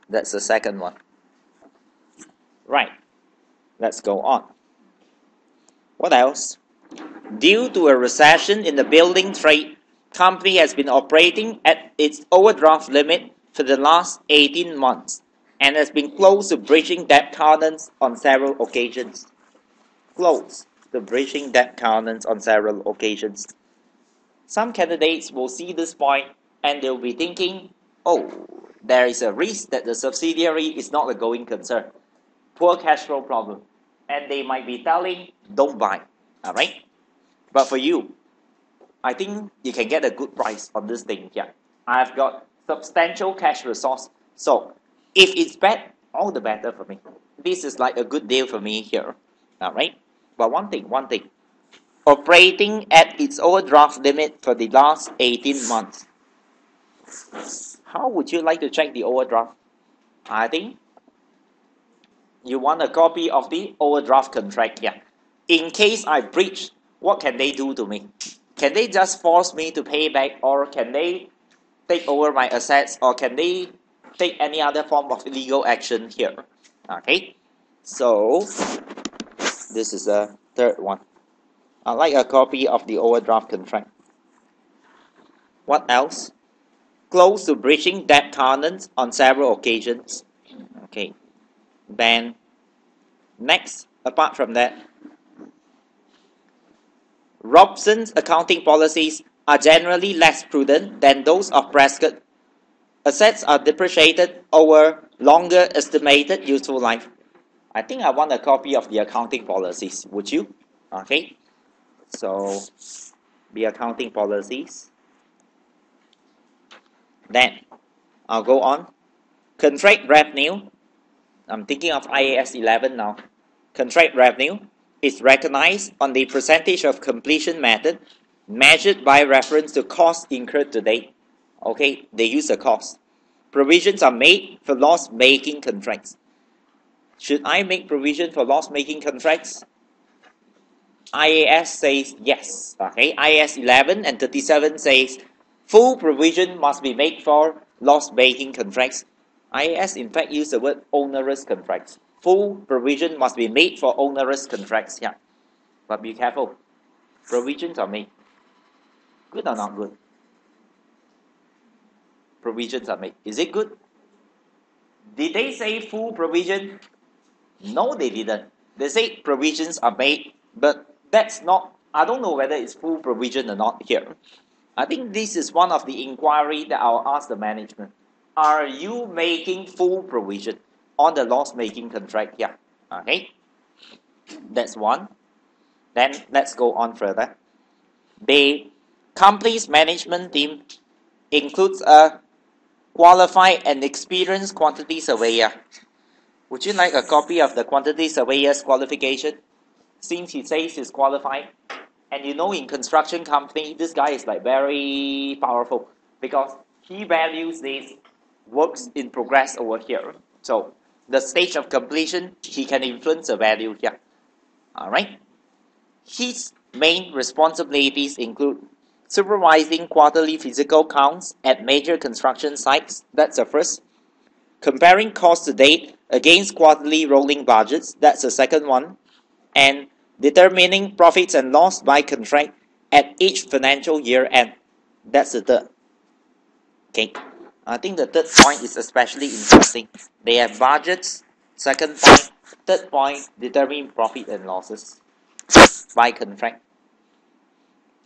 that's the second one. Right, let's go on. What else? Due to a recession in the building trade, company has been operating at its overdraft limit for the last 18 months and has been close to breaching debt covenants on several occasions. Close to breaching debt covenants on several occasions. Some candidates will see this point and they'll be thinking, oh, there is a risk that the subsidiary is not a going concern. Poor cash flow problem. And they might be telling, don't buy. Alright? But for you, I think you can get a good price on this thing here. I've got substantial cash resource. So if it's bad, all the better for me. This is like a good deal for me here. Alright? But one thing. Operating at its overdraft limit for the last 18 months. How would you like to check the overdraft? I think you want a copy of the overdraft contract here. In case I breach, what can they do to me? Can they just force me to pay back, or can they take over my assets, or can they take any other form of legal action here? Okay, so this is the third one. I'd like a copy of the overdraft contract. What else? Close to breaching debt covenants on several occasions. Okay, then next, apart from that, Robson's accounting policies are generally less prudent than those of Prescott. Assets are depreciated over longer estimated useful life. I think I want a copy of the accounting policies. Would you? Okay. So, the accounting policies. Then, I'll go on. Contract revenue. I'm thinking of IAS 11 now. Contract revenue is recognized on the percentage of completion method measured by reference to cost incurred to date. Okay, they use a cost. Provisions are made for loss-making contracts. Should I make provision for loss-making contracts? IAS says yes. Okay, IAS 11 and 37 says full provision must be made for loss-making contracts. IAS in fact use the word onerous contracts. Full provision must be made for onerous contracts. Yeah, but be careful. Provisions are made. Good or not good? Provisions are made. Is it good? Did they say full provision? No, they didn't. They say provisions are made, but that's not, I don't know whether it's full provision or not here. I think this is one of the inquiry that I'll ask the management. Are you making full provision on the loss-making contract here? Okay. That's one. Then let's go on further. The company's management team includes a qualified and experienced quantity surveyor. Would you like a copy of the quantity surveyor's qualification? Since he says he's qualified, and you know in construction company, this guy is like very powerful because he values these works in progress over here. So the stage of completion, he can influence the value here. Alright. His main responsibilities include supervising quarterly physical counts at major construction sites. That's the first. Comparing cost to date against quarterly rolling budgets. That's the second one. And determining profits and loss by contract at each financial year end. That's the third. Okay. I think the third point is especially interesting. They have budgets. Second point. Third point, determine profit and losses by contract.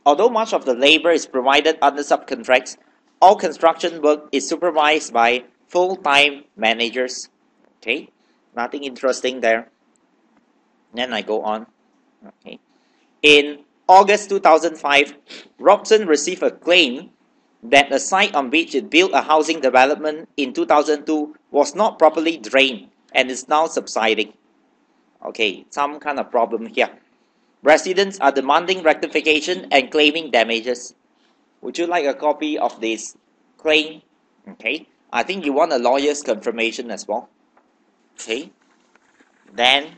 Although much of the labor is provided under subcontracts, all construction work is supervised by full-time managers. Okay, nothing interesting there. Then I go on. Okay. In August 2005, Robson received a claim that the site on which it built a housing development in 2002 was not properly drained and is now subsiding. Okay, some kind of problem here. Residents are demanding rectification and claiming damages. Would you like a copy of this claim? Okay, I think you want a lawyer's confirmation as well. Okay, then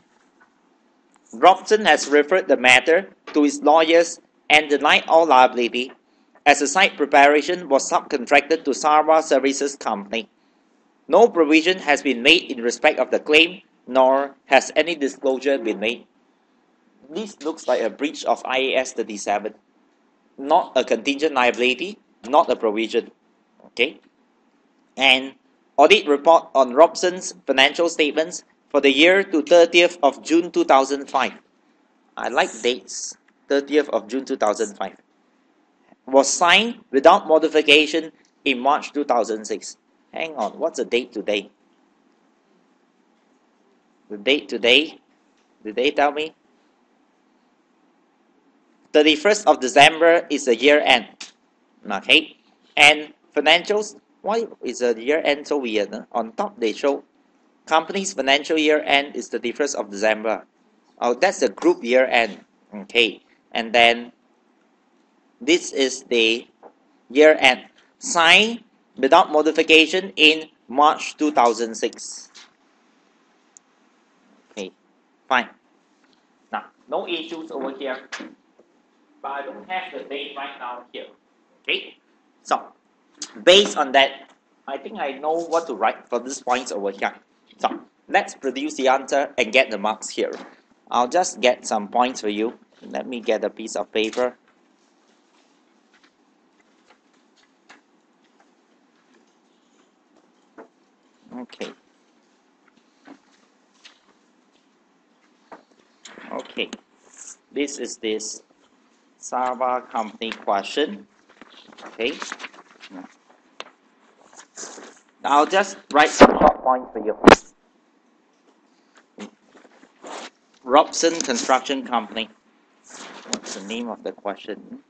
Robson has referred the matter to his lawyers and denied all liability, as the site preparation was subcontracted to Sarva Services Company. No provision has been made in respect of the claim, nor has any disclosure been made. This looks like a breach of IAS 37, not a contingent liability, not a provision. Okay, and audit report on Robson's financial statements for the year to 30th of June 2005. I like dates. 30th of June 2005. Was signed without modification in March 2006. Hang on, what's the date today? The date today, did they tell me? 31st of December is the year end. Okay, and financials, why is the year end so weird? Huh? On top they show company's financial year end is 31st of December. Oh, that's the group year end. Okay, and then this is the year end. Signed without modification in March 2006. Okay, fine. Now, no issues over here. But I don't have the date right now here. Okay, so based on that, I think I know what to write for these points over here. So let's produce the answer and get the marks here. I'll just get some points for you. Let me get a piece of paper. Okay. Okay. This is this Sarva company question. Okay. I'll just write some short points for you. Robson Construction Company. What's the name of the question?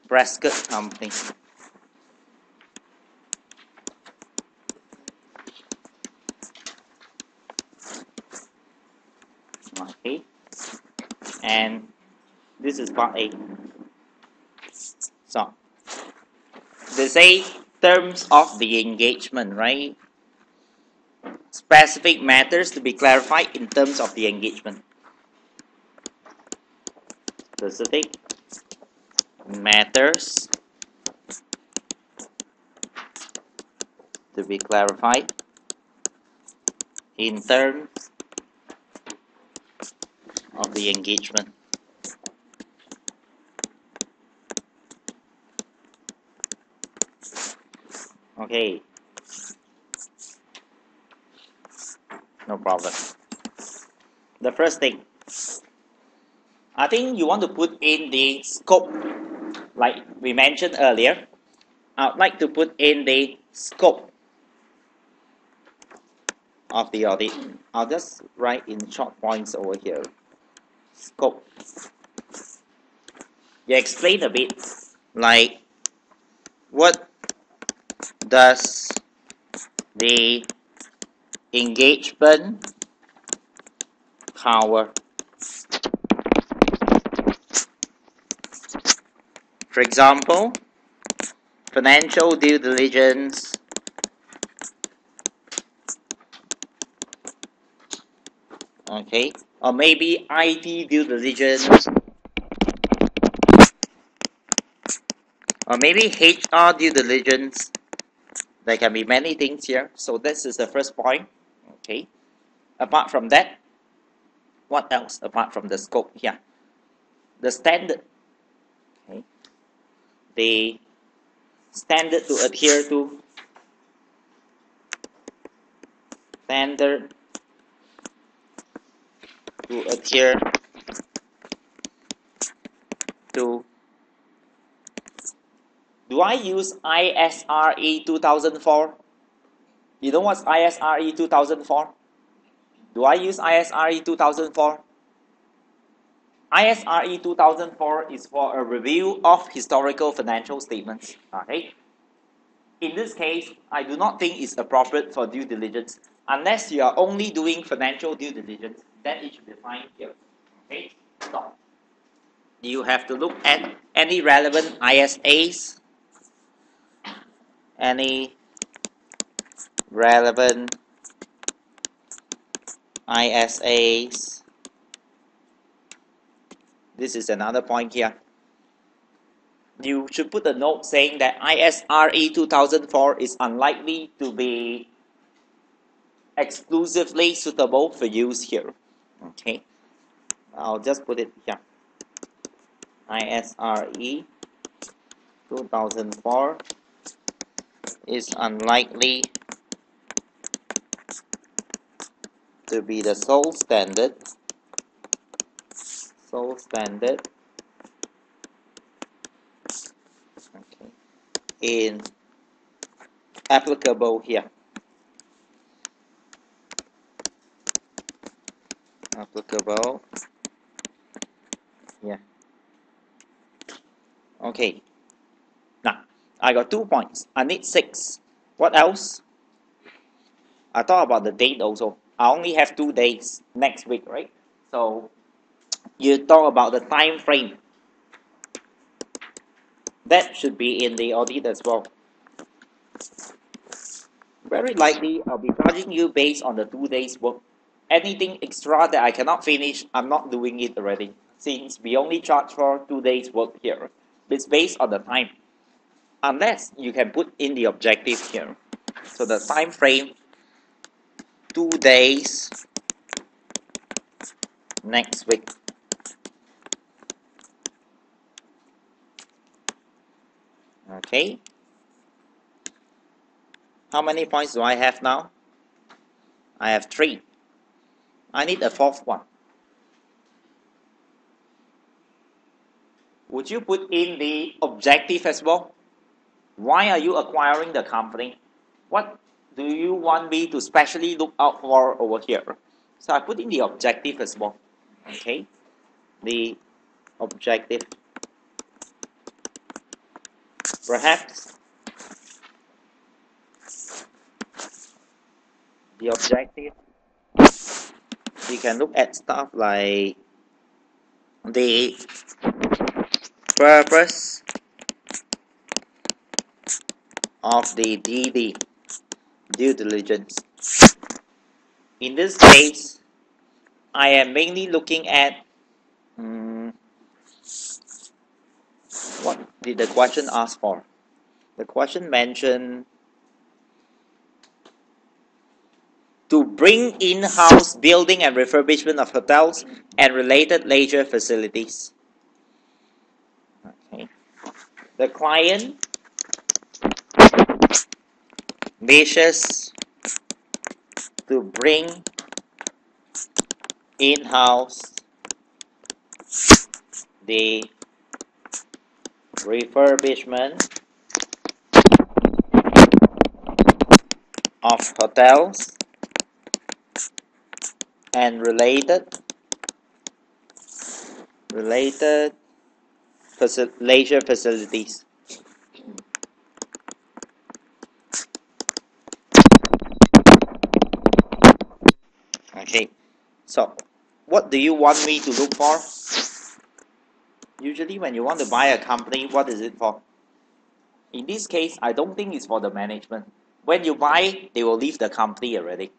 Prescott Company. Okay. And this is part A. So, they say terms of the engagement, right? Specific matters to be clarified in terms of the engagement. Specific matters to be clarified in terms of the engagement. Okay, no problem. The first thing, I think you want to put in the scope, like we mentioned earlier. I'd like to put in the scope. of the audit. I'll just write in short points over here. Scope. You explain a bit, like what does the engagement cover? For example, financial due diligence, okay, or maybe IT due diligence, or maybe HR due diligence. There can be many things here. So this is the first point. Okay. Apart from that, what else apart from the scope here? The standard. Okay. The standard to adhere to. Standard to adhere to. Do I use ISRE 2004? You know what's ISRE 2004? Do I use ISRE 2004? ISRE 2004 is for a review of historical financial statements. Okay. In this case, I do not think it's appropriate for due diligence. Unless you are only doing financial due diligence, then it should be fine here. Okay. So, you have to look at any relevant ISAs, any relevant ISAs. This is another point here. You should put a note saying that ISRE 2004 is unlikely to be exclusively suitable for use here. Okay, I'll just put it here. ISRE 2004 is unlikely to be the sole standard. Okay, in applicable here. Applicable. Yeah. Okay. Now, I got 2 points. I need 6. What else? I thought about the date also. I only have 2 days next week, right? So, you talk about the time frame. That should be in the audit as well. Very likely, I'll be charging you based on the 2 days work. Anything extra that I cannot finish, I'm not doing it already. Since we only charge for 2 days work here. It's based on the time. Unless you can put in the objective here. So the time frame, 2 days next week. Okay. How many points do I have now? I have 3. I need a 4th one. Would you put in the objective as well? Why are you acquiring the company? What do you want me to specially look out for over here? So I put in the objective as well. Okay. The objective. Perhaps the objective, you can look at stuff like the purpose of the DD, due diligence. In this case, I am mainly looking at what did the question ask for? The question mentioned to bring in-house building and refurbishment of hotels and related leisure facilities. Okay. The client wishes to bring in-house the refurbishment of hotels and related leisure facilities. Okay, so what do you want me to look for? Usually when you want to buy a company, what is it for? In this case, I don't think it's for the management. When you buy, they will leave the company already.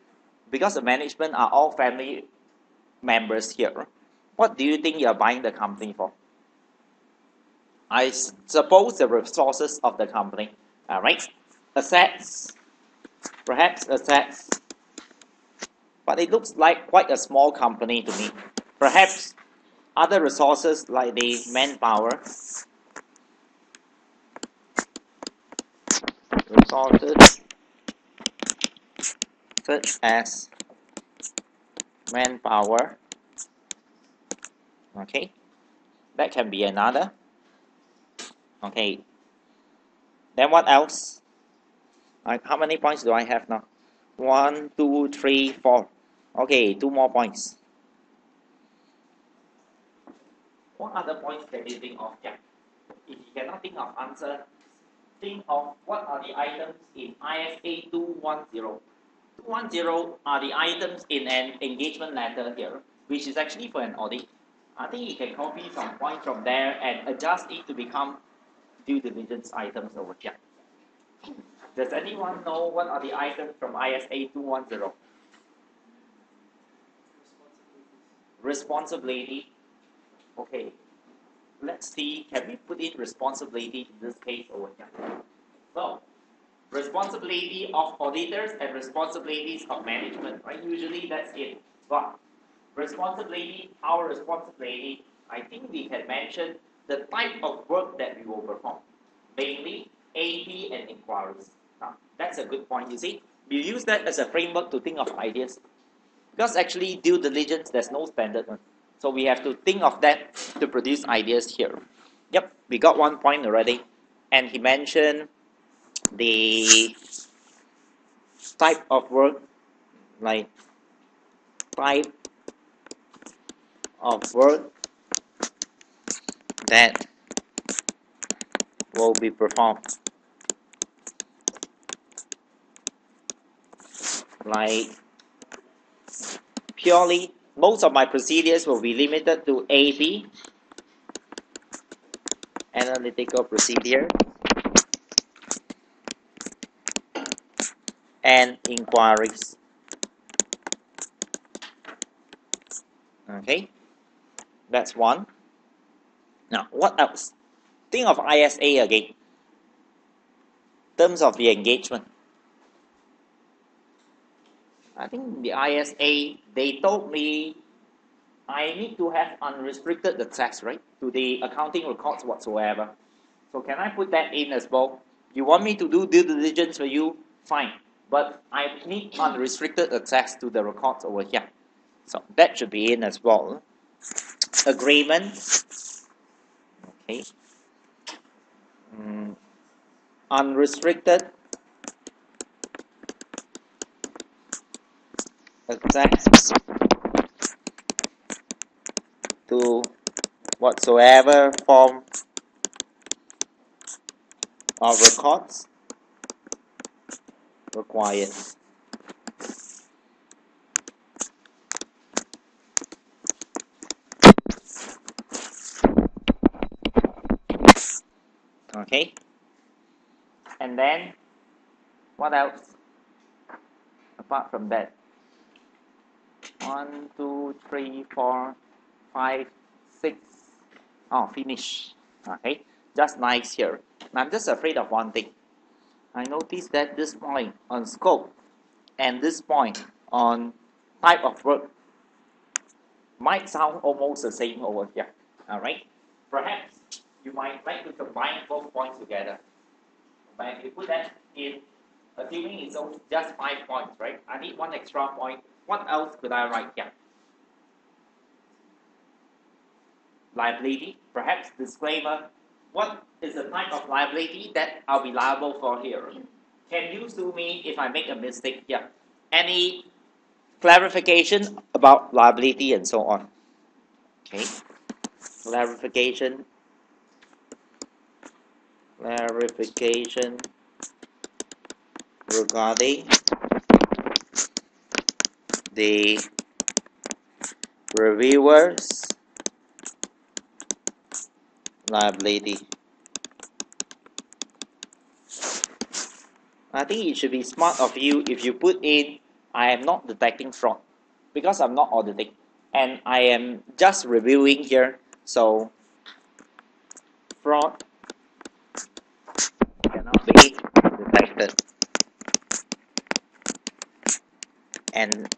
Because the management are all family members here. What do you think you are buying the company for? I suppose the resources of the company. Alright, assets, perhaps assets. But it looks like quite a small company to me. Perhaps other resources like the manpower, resources such as manpower. Okay, that can be another. Okay, then what else? How many points do I have now? 1, 2, 3, 4. Okay, 2 more points. What other points can you think of? Yeah. If you cannot think of answer, think of what are the items in ISA 210. 210 are the items in an engagement letter here, which is actually for an audit. I think you can copy some points from there and adjust it to become due diligence items over here. Does anyone know what are the items from ISA 210? Responsibility. Okay. Let's see, can we put in responsibility in this case over here? So, responsibility of auditors and responsibilities of management, right? Usually that's it. But responsibility, our responsibility, I think we can mention the type of work that we will perform, mainly AP and inquiries. Now, that's a good point, you see. We use that as a framework to think of ideas. Because actually, due diligence, there's no standard one. So we have to think of that to produce ideas here. Yep, we got 1 point already. And he mentioned the type of work, like type of work that will be performed. Like purely, most of my procedures will be limited to AP, analytical procedure, and inquiries. Okay, that's one. Now, what else? Think of ISA again. Terms of the engagement. I think the ISA, they told me I need to have unrestricted access, right, to the accounting records whatsoever. So can I put that in as well? You want me to do due diligence for you? Fine. But I need unrestricted access to the records over here. So that should be in as well. Agreement. Okay. Unrestricted access to whatsoever form of records required. Okay. And then, what else? Apart from that, 1, 2, 3, 4, 5, 6. Oh, finish. Okay, just nice here. I'm just afraid of one thing. I noticed that this point on scope and this point on type of work might sound almost the same over here. Alright? Perhaps you might like to combine both points together. But if you put that in, assuming it's just 5 points, right? I need one extra point. What else could I write here? Liability, perhaps disclaimer. What is the type of liability that I'll be liable for here? Can you sue me if I make a mistake here? Any clarification about liability and so on. Okay, clarification regarding the reviewer's liability. I think it should be smart of you if you put in, I am not detecting fraud, because I'm not auditing, and I am just reviewing here, so fraud cannot be detected. And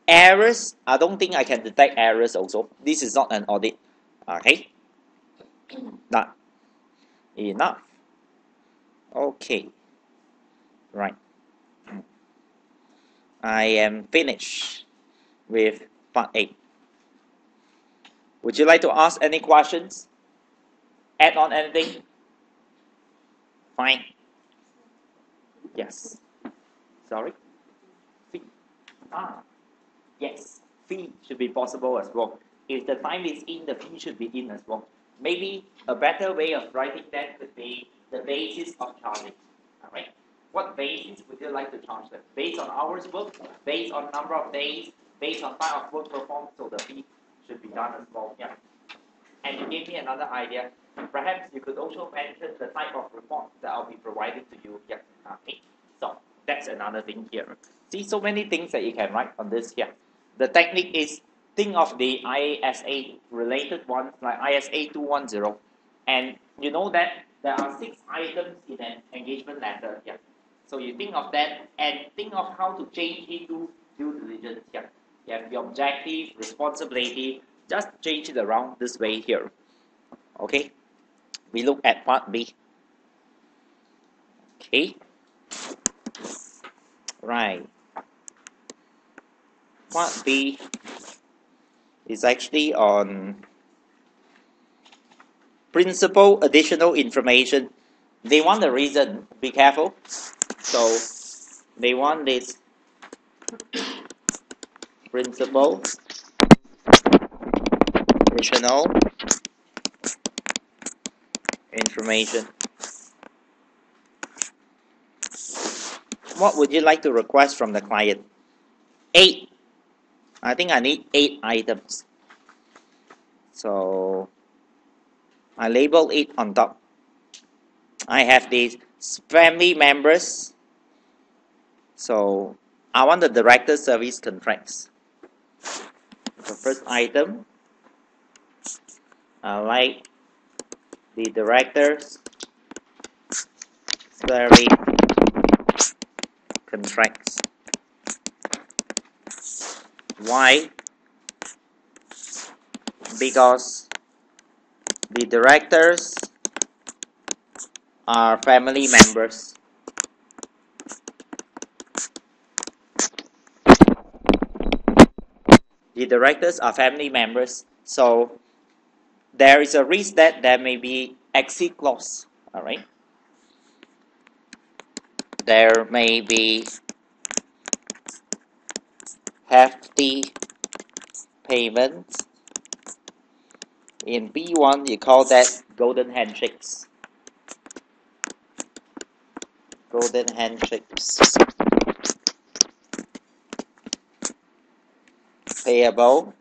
errors, I don't think I can detect errors also. This is not an audit. Okay, not enough. Okay, right. I am finished with part 8. Would you like to ask any questions? Add on anything? Fine. Yes. Sorry? Fee. Yes. Fee should be possible as well. If the time is in, the fee should be in as well. Maybe a better way of writing that could be the basis of charging. Alright? What basis would you like to charge them? Based on hours worked, based on number of days, based on type of work performed, so the fee should be done as well. Yeah. And you gave me another idea. Perhaps you could also mention the type of report that I'll be providing to you here. Okay. So that's another thing here. See, so many things that you can write on this here. The technique is, think of the ISA related ones like ISA 210, and you know that there are 6 items in an engagement letter here. So you think of that and think of how to change into due diligence here. You have the objective, responsibility, just change it around this way here. Okay, we look at part B. Okay, right. Part B is actually on principal additional information. They want the reason, be careful. So they want this principal additional information. What would you like to request from the client? 8. I think I need 8 items. So I label it on top. I have these family members. So I want the director service contracts. The first item, I like the director's service contracts. Why? Because the directors are family members. The directors are family members, so there is a risk that there may be exit clause. All right. There may be hefty payments. In B1, you call that golden handshakes. Golden handshakes. Payable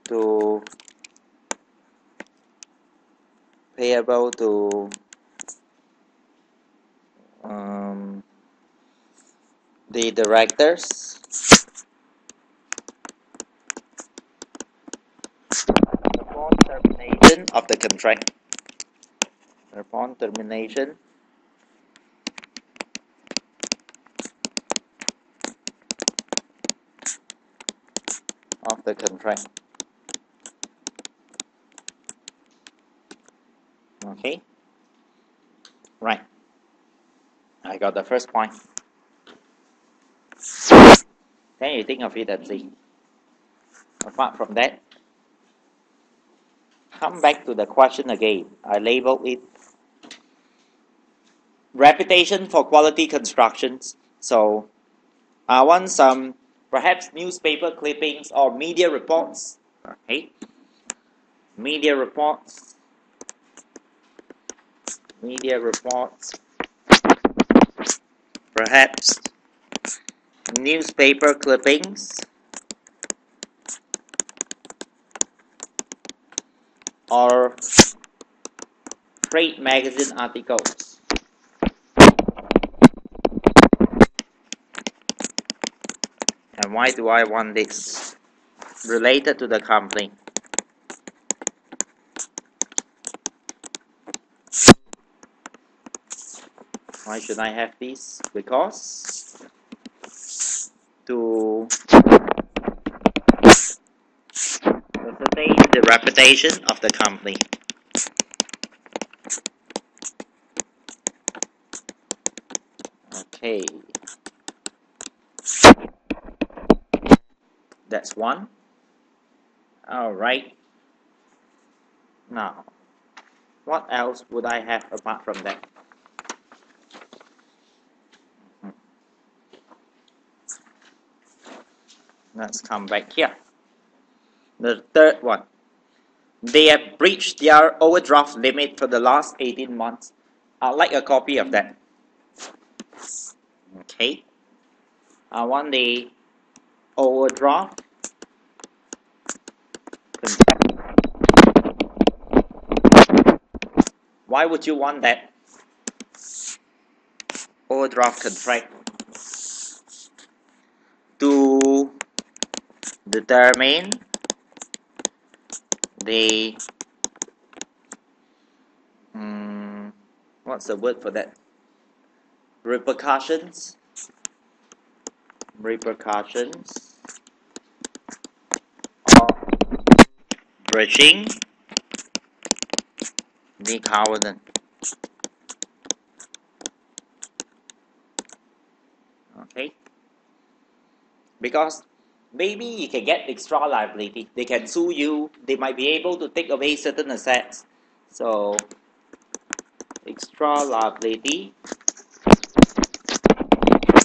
to the directors upon termination of the contract. Upon termination of the contract. Okay. Right. I got the first point. Then you think of it and see. Apart from that, come back to the question again. I labeled it reputation for quality constructions. So I want some perhaps newspaper clippings or media reports. Okay, media reports, perhaps newspaper clippings or trade magazine articles. And why do I want this? Related to the company. Why should I have these? Because to sustain the reputation of the company. Okay, that's one. All right. Now, what else would I have apart from that? Let's come back here. The third one. They have breached their overdraft limit for the last 18 months. I'd like a copy of that. Okay. I want the overdraft. Why would you want that? Overdraft contract to determine the what's the word for that? Repercussions of breaching the covenant. Okay, because maybe you can get extra liability. They can sue you. They might be able to take away certain assets. So extra liability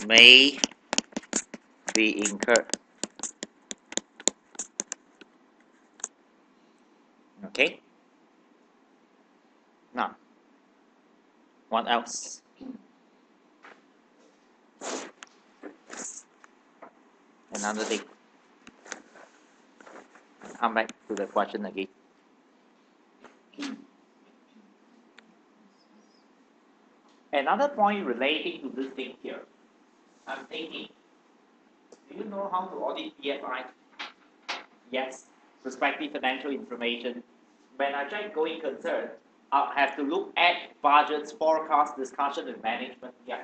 may be incurred. Okay. Now, what else? Another thing. Come back to the question again. Another point relating to this thing here. I'm thinking, do you know how to audit PFI? Yes, prospective financial information. When I check going concern, I'll have to look at budgets, forecast, discussion with management. Yeah.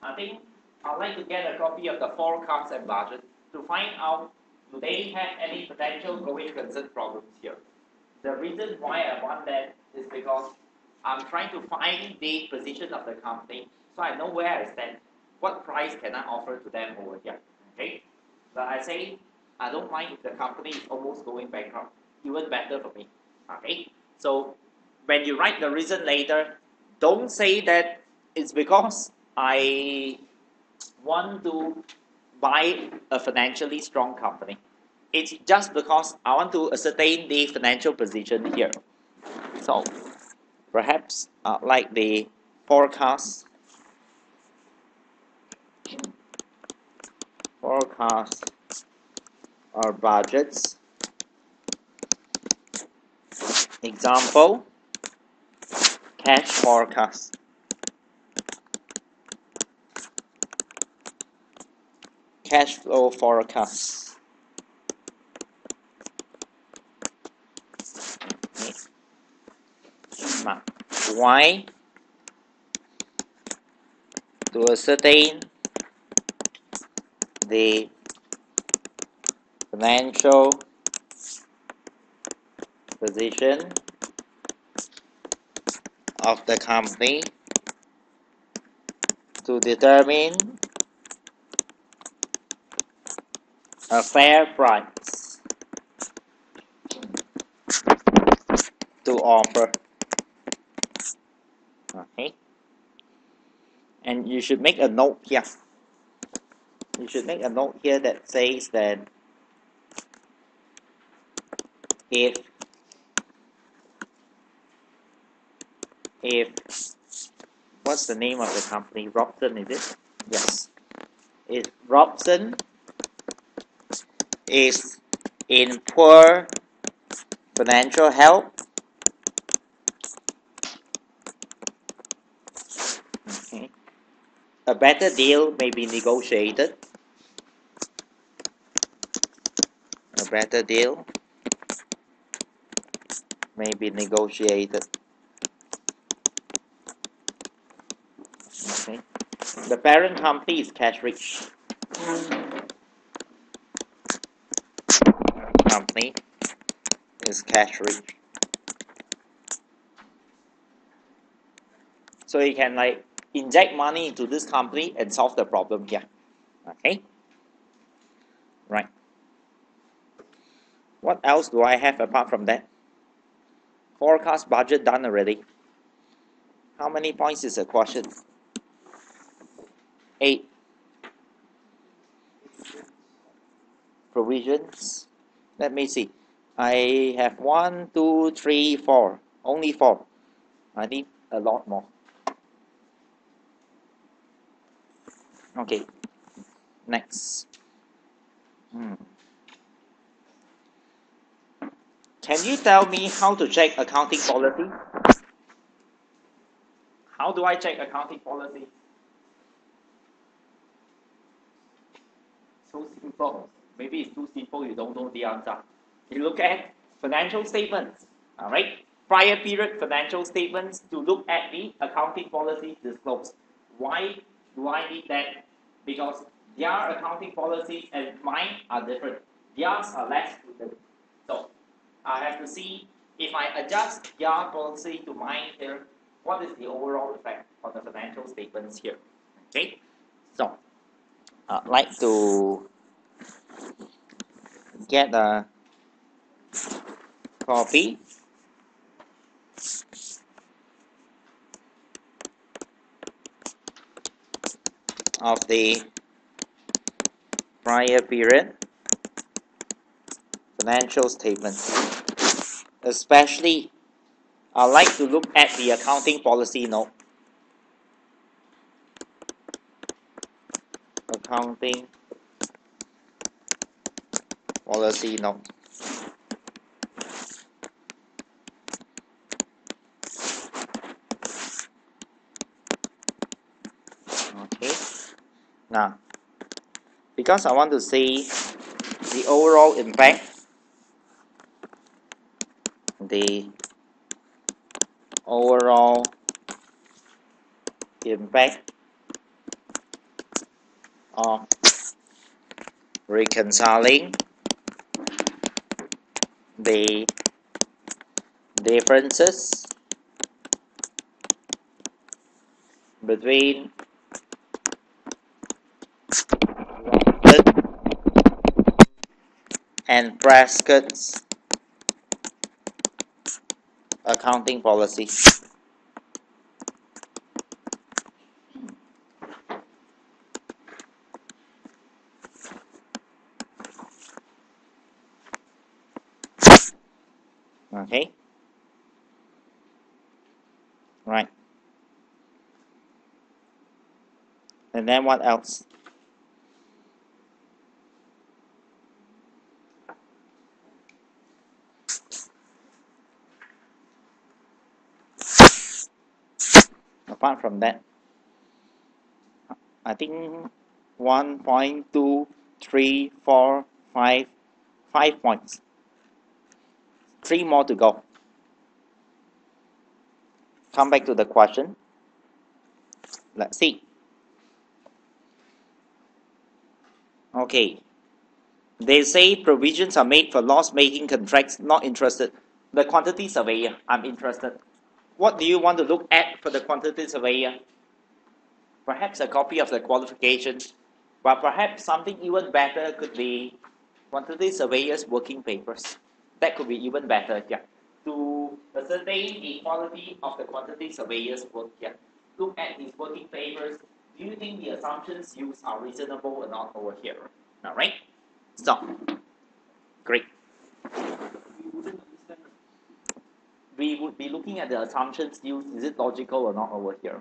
I think I'd like to get a copy of the forecast and budget to find out do they have any potential going concern problems here. The reason why I want that is because I'm trying to find the position of the company so I know where I stand. What price can I offer to them over here? Okay? But I say I don't mind if the company is almost going bankrupt. Even better for me. Okay? So when you write the reason later, don't say that it's because I want to buy a financially strong company. It's just because I want to ascertain the financial position here. So perhaps like the forecast or budgets. Example, cash forecast. Cash flow forecast. Why? To ascertain the financial position of the company to determine a fair price to offer. Okay, and you should make a note here. you should make a note here that says that if what's the name of the company? Robson, is it? Yes. If Robson is in poor financial health, okay, a better deal may be negotiated. A better deal may be negotiated. Okay. The parent company is cash rich. Company is cash rich. So you can like inject money into this company and solve the problem here. Okay. Right. What else do I have apart from that? Forecast budget done already. How many points is the question? 8. Provisions. Let me see. I have 1, 2, 3, 4. Only 4. I need a lot more. Okay. Next. Can you tell me how to check accounting policy? How do I check accounting policy? So simple. Maybe it's too simple, you don't know the answer. You look at financial statements, all right? Prior period financial statements to look at the accounting policy disclosed. Why do I need that? Because their accounting policies and mine are different. Theirs are less stringent. So I have to see if I adjust their policy to mine here, what is the overall effect on the financial statements here? Okay, so I'd like to get a copy of the prior period financial statements. Especially, I like to look at the accounting policy note. Accounting policy note. Okay. Now, because I want to see the overall impact, the overall impact of reconciling the differences between and Prescott's accounting policy. Okay. Right. And then what else? Apart from that, I think 1 point, 2, 3, 4, 5, 5 points. 3 more to go. Come back to the question. Let's see. Okay. They say provisions are made for loss-making contracts. Not interested. The quantity surveyor, I'm interested. What do you want to look at for the quantity surveyor? Perhaps a copy of the qualifications, but perhaps something even better could be quantity surveyor's working papers. That could be even better, yeah. To ascertain the quality of the quantity surveyor's work, yeah. Look at his working papers, Do you think the assumptions used are reasonable or not over here? Alright? Stop. Great. We wouldn't understand. We would be looking at the assumptions used. Is it logical or not over here?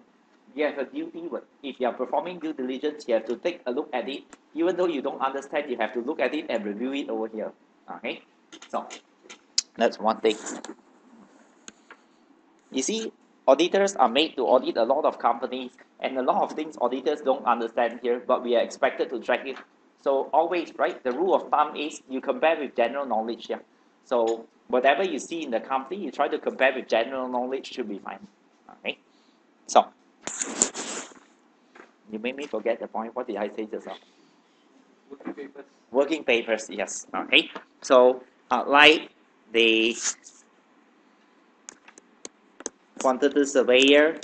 You have a duty. If you are performing due diligence, you have to take a look at it. Even though you don't understand, you have to look at it and review it over here. Okay? So, that's one thing. You see, auditors are made to audit a lot of companies, and a lot of things auditors don't understand here, but we are expected to track it. So always, right, the rule of thumb is you compare with general knowledge here. So whatever you see in the company, you try to compare with general knowledge, should be fine. Okay? So, you made me forget the point. What did I say just now? Working papers. Working papers, yes. Okay? So, like the quantity surveyors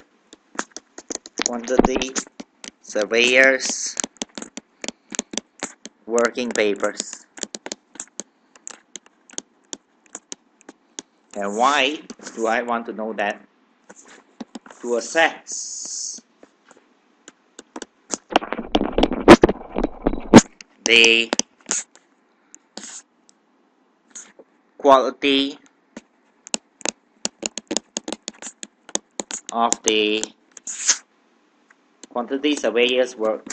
working papers. And why do I want to know that? To assess the quality of the quantity surveyors work.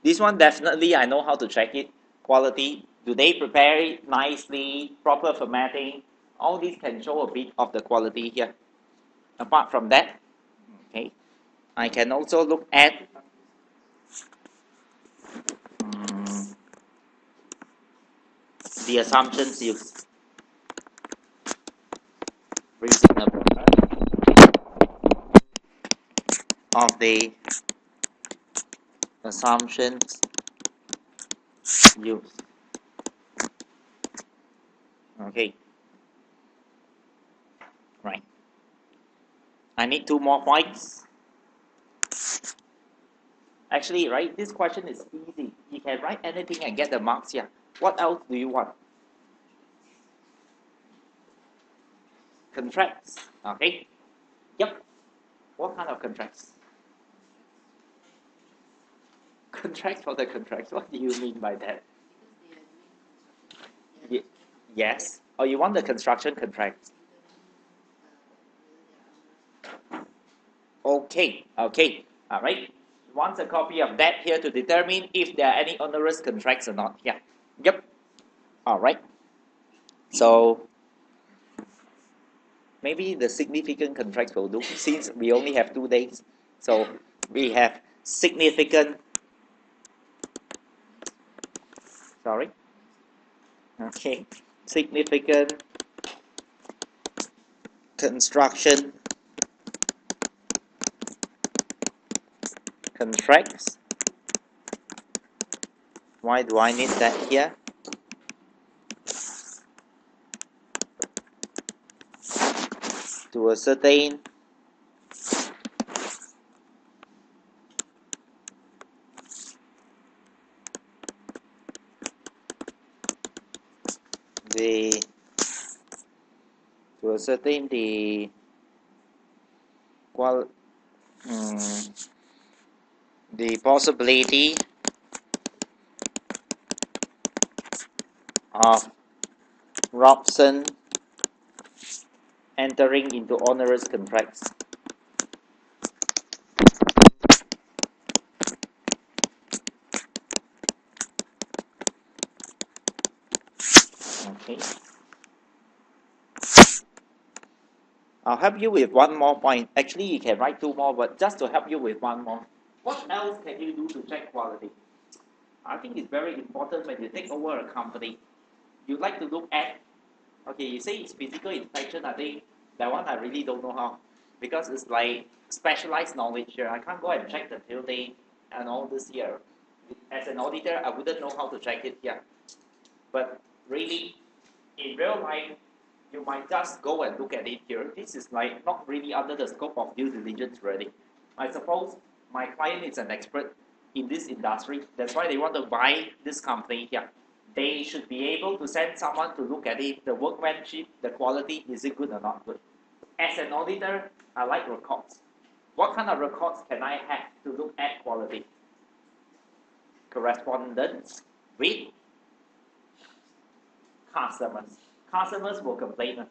This one definitely I know how to check it. Quality. Do they prepare it nicely? Proper formatting? All these can show a bit of the quality here. Apart from that, okay, I can also look at the assumptions used. Reasonable of the assumptions used. Okay. Right. I need 2 more points. Actually, right, this question is easy. You can write anything and get the marks here. What else do you want? Contracts. Okay. Yep. What kind of contracts? Contracts for the contracts. What do you mean by that? Yes. Or you want the construction contract? Okay. Okay. All right. Want a copy of that here to determine if there are any onerous contracts or not. Yeah. Yep. All right. So maybe the significant contracts will do since we only have 2 days. So we have significant. Sorry. Okay. Significant construction contracts. Why do I need that here? To ascertain the the possibility of Robson entering into onerous contracts. Okay. I'll help you with 1 more point. Actually, you can write 2 more, but just to help you with 1 more. What else can you do to check quality? I think it's very important when you take over a company. You like to look at, okay, you say it's physical inspection. I think that one I really don't know how, because it's like specialized knowledge here. I can't go and check the building and all this here. As an auditor, I wouldn't know how to check it here. But really, in real life, you might just go and look at it here. This is like not really under the scope of due diligence really. I suppose my client is an expert in this industry. That's why they want to buy this company here. they should be able to send someone to look at it, the workmanship, the quality, is it good or not good. As an auditor, I like records. What kind of records can I have to look at quality? Correspondence with customers. Customers will complain.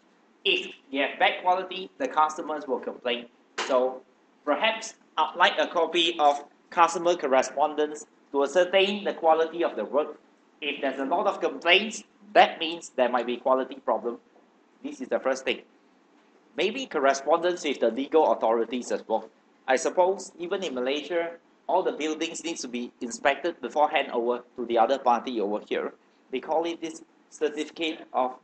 If you have bad quality, the customers will complain. So perhaps I'd like a copy of customer correspondence to ascertain the quality of the work. If there's a lot of complaints, that means there might be quality problem. This is the first thing. Maybe correspondence with the legal authorities as well. I suppose even in Malaysia, all the buildings need to be inspected before hand over to the other party over here. They call it this certificate of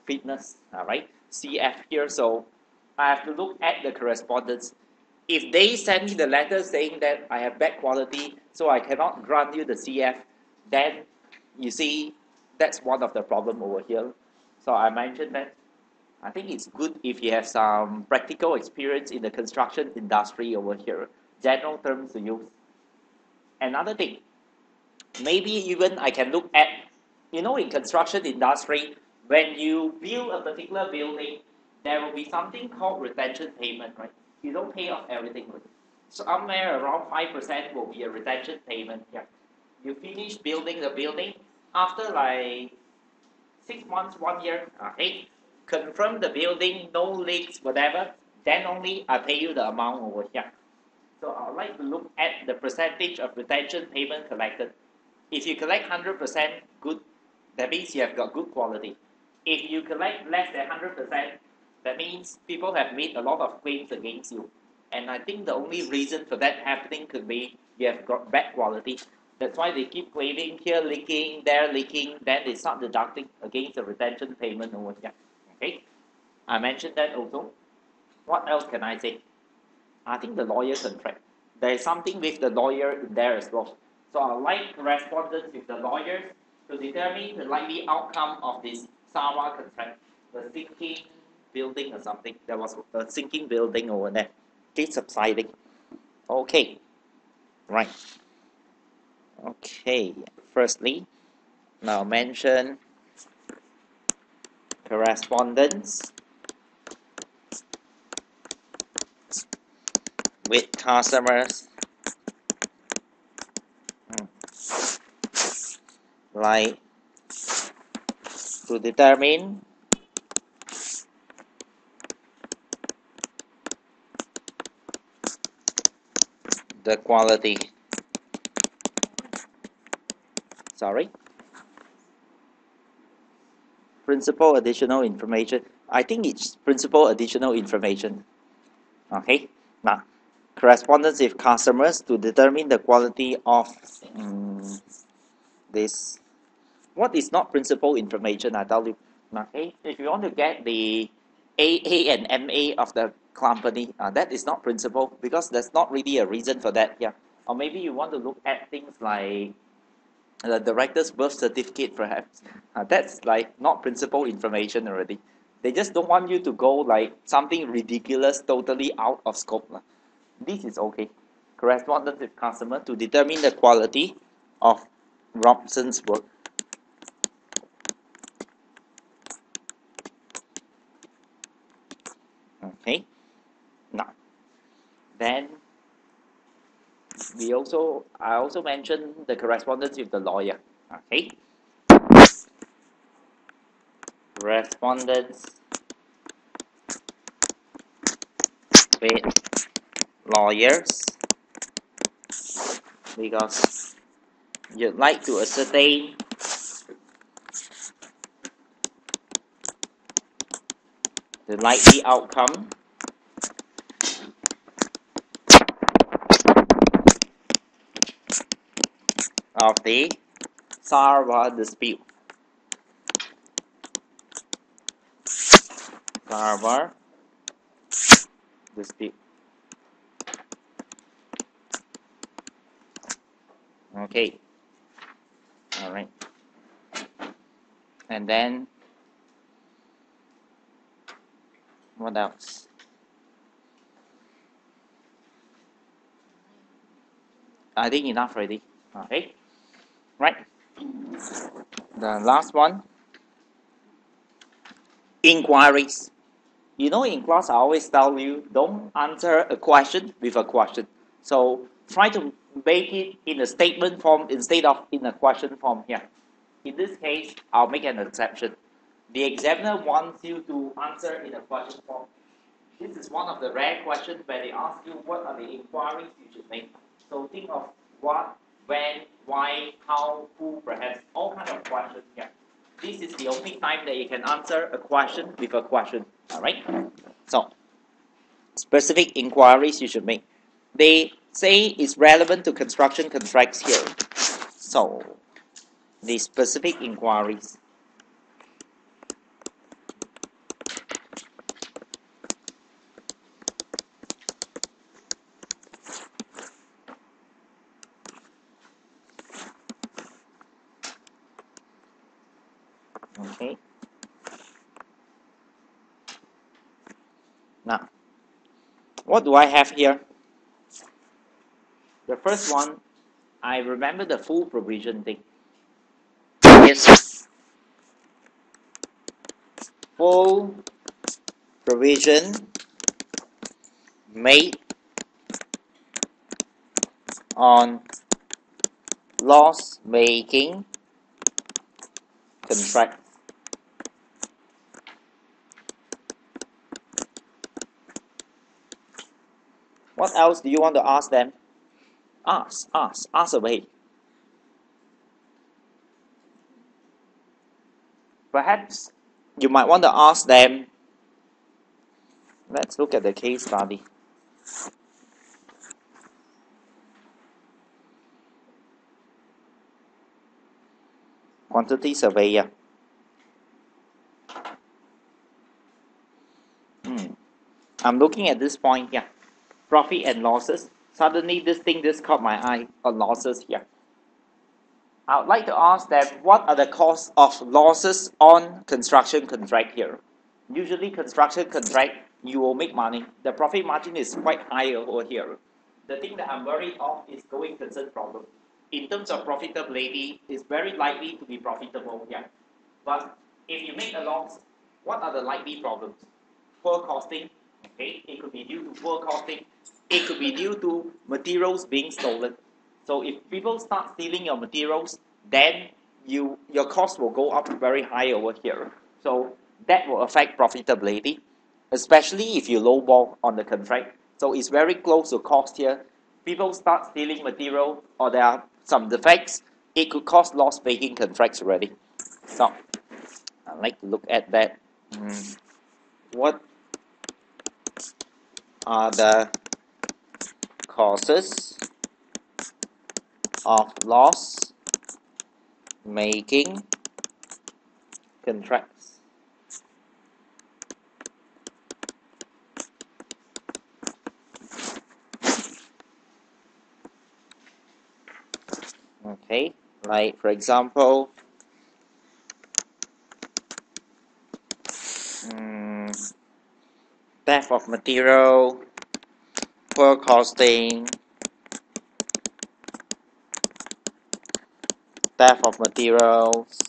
fitness, all right, CF here. So I have to look at the correspondence. If they send me the letter saying that I have bad quality, so I cannot grant you the CF, then you see that's one of the problem over here. So I mentioned that I think it's good if you have some practical experience in the construction industry over here. General terms to use. Another thing, maybe even I can look at, in construction industry, when you build a particular building, there will be something called retention payment, right? You don't pay off everything. Right? So somewhere around 5% will be a retention payment. Yeah. You finish building the building, after like 6 months, 1 year, okay, confirm the building, no leaks, whatever, then only I pay you the amount over here. So I would like to look at the percentage of retention payment collected. If you collect 100%, good, that means you have got good quality. If you collect less than 100%, that means people have made a lot of claims against you. And I think the only reason for that happening could be you have got bad quality. That's why they keep claiming here leaking, there leaking, then they start deducting against the retention payment over here. Okay? I mentioned that also. What else can I say? I think the lawyer contract. There is something with the lawyer in there as well. So I like correspondence with the lawyers to determine the likely outcome of this Sawa contract. The sinking building or something. There was a sinking building over there. It's subsiding. Okay. Right. Okay. Firstly, now mention correspondence with customers, like to determine the quality. Sorry. Principal additional information. I think it's principal additional information. Okay. Now, correspondence with customers to determine the quality of this. What is not principal information? I tell you. Okay. If you want to get the AA and MA of the company, that is not principal because there's not really a reason for that. Yeah. Or maybe you want to look at things like the director's birth certificate, perhaps. That's like not principal information already. They just don't want you to go like something ridiculous, totally out of scope. This is okay. Correspondence with customer to determine the quality of Robson's work. Okay. Now, then I also mentioned the correspondence with the lawyer. Okay. Correspondence with lawyers because you'd like to ascertain the likely outcome of the Sarwa dispute. Sarwa dispute. Okay. All right. And then what else? I think enough already. Okay. Right. The last one, inquiries. You know, in class, I always tell you, don't answer a question with a question. So try to make it in a statement form instead of in a question form here. In this case, I'll make an exception. The examiner wants you to answer in a question form. This is one of the rare questions where they ask you what are the inquiries you should make. So think of what, when, why, how, who, perhaps, all kinds of questions here. This is the only time that you can answer a question with a question. Alright? So, specific inquiries you should make. They say it's relevant to construction contracts here. So, the specific inquiries. Okay. Now, what do I have here? The first one, I remember the full provision thing. Yes. Full provision made on loss-making contract. What else do you want to ask them? Ask away. Perhaps you might want to ask them. Let's look at the case study. Quantity surveyor. I'm looking at this point here. Profit and losses. Suddenly this caught my eye on losses here. I would like to ask them what are the costs of losses on construction contract here. Usually construction contract, you will make money. The profit margin is quite high over here. The thing that I'm worried of is going concern problem. In terms of profitability, it's very likely to be profitable here. But if you make a loss, what are the likely problems? Poor costing, okay? It could be due to poor costing. It could be due to materials being stolen. So if people start stealing your materials, then your cost will go up very high over here. So that will affect profitability, especially if you lowball on the contract. So it's very close to cost here. People start stealing material or there are some defects, it could cause loss-making contracts already. So I'd like to look at that. What are the causes of loss-making contracts? Okay, like for example, theft of material, poor costing, theft of materials,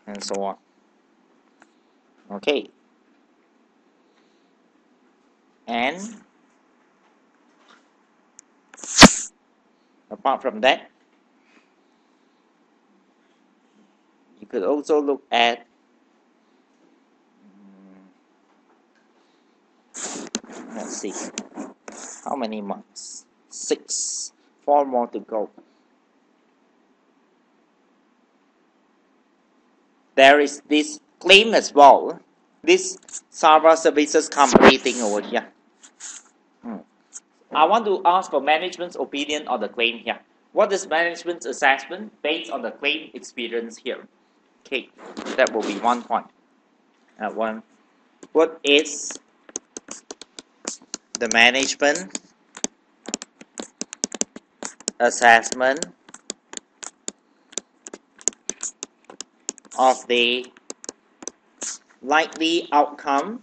and so on. Okay. And apart from that, you could also look at let's see, how many months? 6, 4 more to go. There is this claim as well. This server services company thing over here. I want to ask for management's opinion on the claim here. What is management's assessment based on the claim experience here? Okay, that will be one point. What is the management assessment of the likely outcome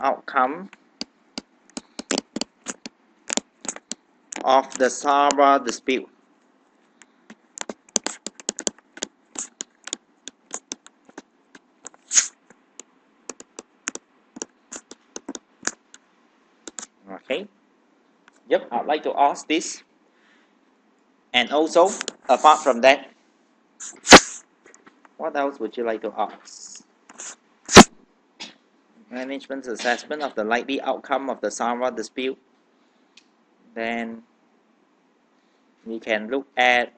outcome of the server dispute. Okay. Yep, I'd like to ask this. And also, apart from that, what else would you like to ask? Management's assessment of the likely outcome of the server dispute. Then we can look at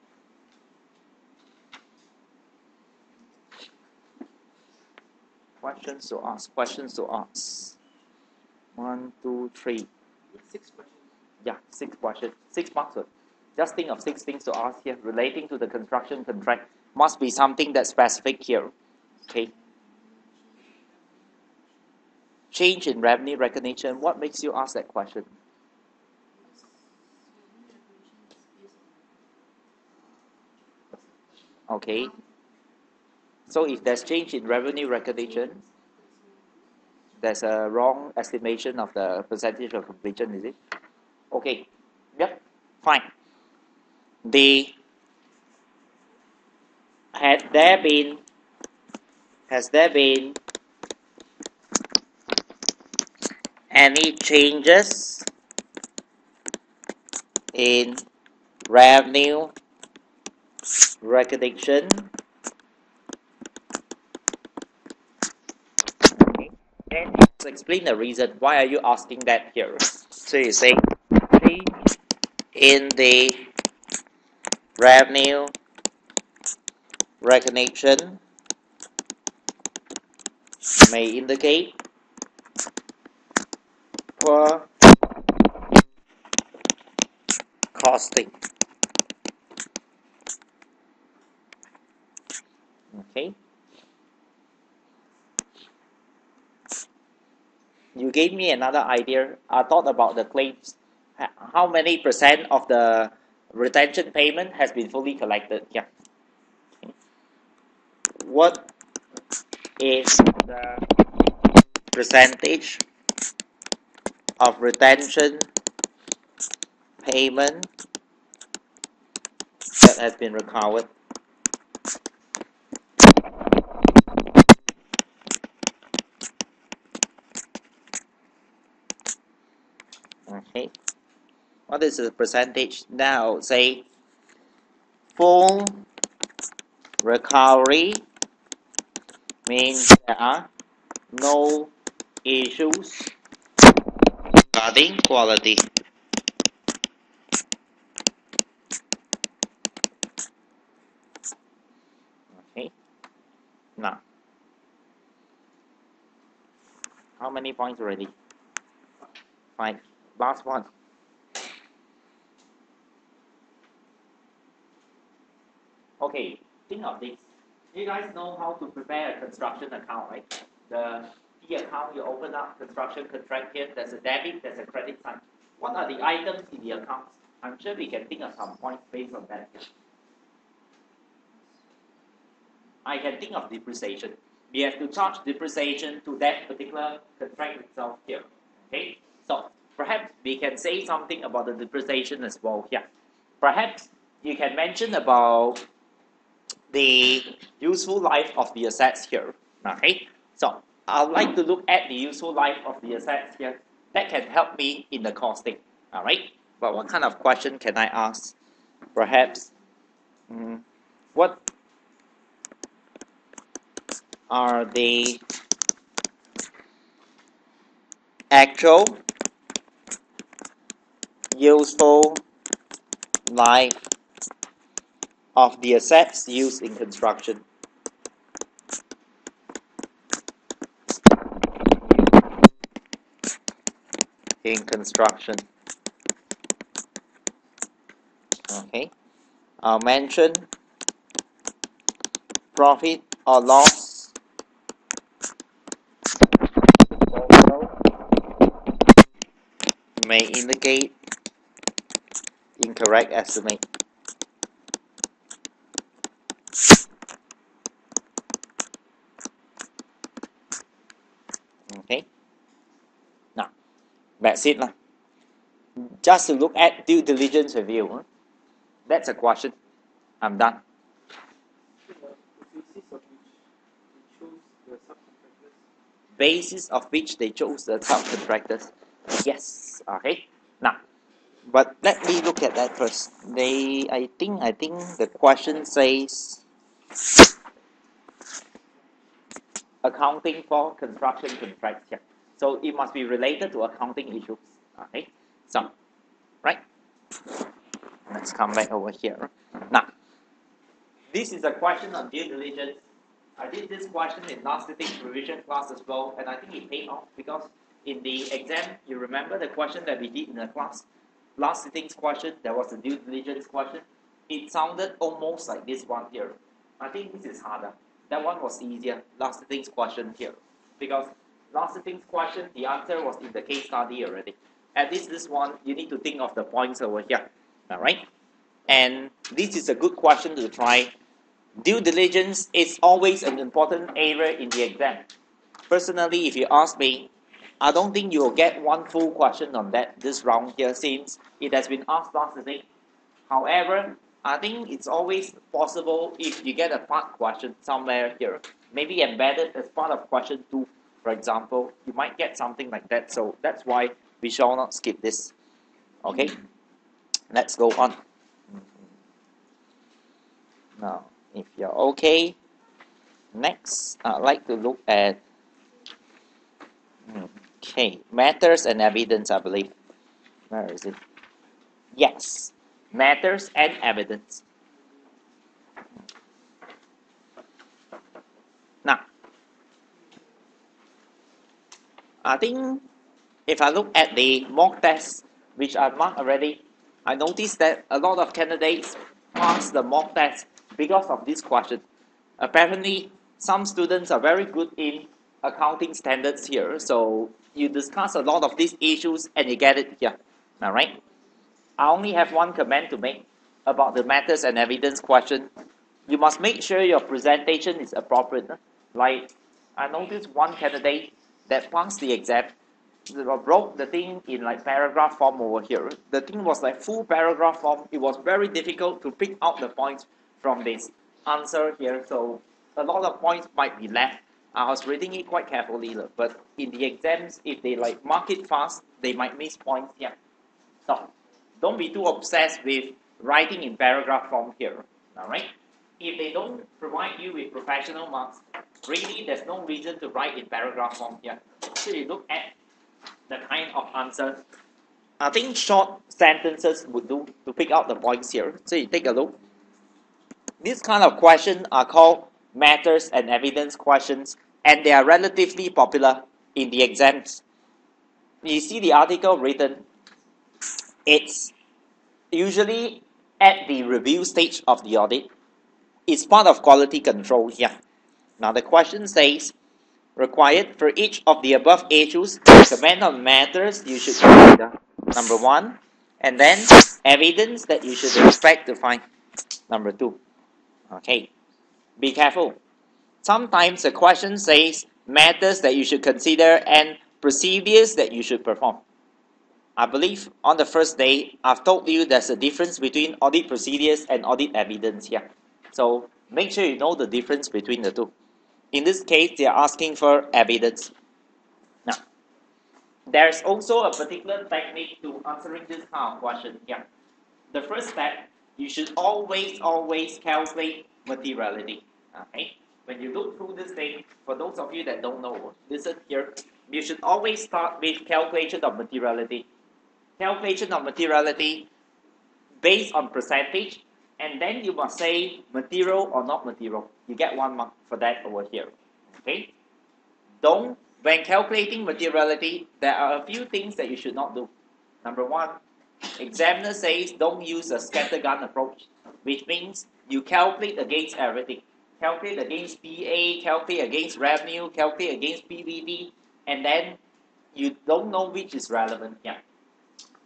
questions to ask. 1, 2, 3. 6 questions. Yeah, 6 questions. 6 marks. Just think of 6 things to ask here relating to the construction contract. Must be something that's specific here. Okay. Change in revenue recognition. What makes you ask that question? Okay. So if there's change in revenue recognition, there's a wrong estimation of the percentage of completion, is it? Okay. Yep. Fine. Has there been any changes in revenue recognition? Okay. Then explain the reason. Why are you asking that here? So you say change in the revenue recognition may indicate poor costing. Okay. You gave me another idea. I thought about the claims. How many percent of the retention payment has been fully collected? Yeah. What is the percentage of retention payment that has been recovered? Okay. What is the percentage? Now say full recovery means there are no issues regarding quality. Okay. Now, how many points already? 5. Last one. Okay, think of this. You guys know how to prepare a construction account, right? The account you open up, construction contract here, there's a debit, there's a credit sign. What are the items in the accounts? I'm sure we can think of some points based on that. I can think of depreciation. We have to charge depreciation to that particular contract itself here. Okay, so perhaps we can say something about the depreciation as well here. Perhaps you can mention about the useful life of the assets here. Okay, so I'd like to look at the useful life of the assets here. That can help me in the costing. All right, but what kind of question can I ask? Perhaps, what are the actual useful life of the assets used in construction? Okay, I'll mention profit or loss also may indicate incorrect estimate. Okay, That's it lah. Just to look at due diligence review. Huh? That's a question. I'm done. Basis of which they chose the subcontractors. Basis of which they chose the subcontractors. Yes. Okay. Now, but let me look at that first. I think the question says accounting for construction contracts here. So it must be related to accounting issues. Okay. So, right. Let's come back over here. Now, this is a question on due diligence. I did this question in last sitting revision class as well, and I think it paid off because in the exam, you remember the question that we did in the class? Last sitting's question, there was a due diligence question. It sounded almost like this one here. I think this is harder. That one was easier, last sitting's question here. Because last sitting's question, the answer was in the case study already. At least this one, you need to think of the points over here. Alright? And this is a good question to try. Due diligence is always an important area in the exam. Personally, if you ask me, I don't think you will get one full question on that this round here since it has been asked last sitting. However, I think it's always possible if you get a part question somewhere here, maybe embedded as part of question 2, for example, you might get something like that. So that's why we shall not skip this. Okay, let's go on. Now, if you're okay, next I'd like to look at matters and evidence, I believe. Where is it? Yes, matters and evidence. Now, I think if I look at the mock tests, which I've marked already, I noticed that a lot of candidates pass the mock test because of this question. Apparently, some students are very good in accounting standards here, so you discuss a lot of these issues and you get it here. Alright? I only have one comment to make about the matters and evidence question. You must make sure your presentation is appropriate. Like, I noticed one candidate that passed the exam wrote the thing in like paragraph form over here. The thing was like full paragraph form. It was very difficult to pick out the points from this answer here. So a lot of points might be left. I was reading it quite carefully, but in the exams, if they like mark it fast, they might miss points here. So don't be too obsessed with writing in paragraph form here. Alright? If they don't provide you with professional marks, really there's no reason to write in paragraph form here. So you look at the kind of answer. I think short sentences would do to pick out the points here. So you take a look. These kind of questions are called matters and evidence questions, and they are relatively popular in the exams. You see the article written, it's usually at the review stage of the audit. It's part of quality control here. Now the question says, required for each of the above issues, comment on matters you should consider. Number 1, and then evidence that you should expect to find. Number 2. Okay, be careful. Sometimes the question says matters that you should consider and procedures that you should perform. I believe on the first day, I've told you there's a difference between audit procedures and audit evidence here. So make sure you know the difference between the two. In this case, they are asking for evidence. Now, there's also a particular technique to answering this kind of question here. The first step, you should always calculate materiality. Okay? When you look through this thing, for those of you that don't know, listen here, you should always start with calculation of materiality. Calculation of materiality based on percentage, and then you must say material or not material. You get 1 mark for that over here. Okay? When calculating materiality, there are a few things that you should not do. Number 1, examiner says don't use a scattergun approach, which means you calculate against everything. Calculate against PA, calculate against revenue, calculate against PBT, and then you don't know which is relevant here.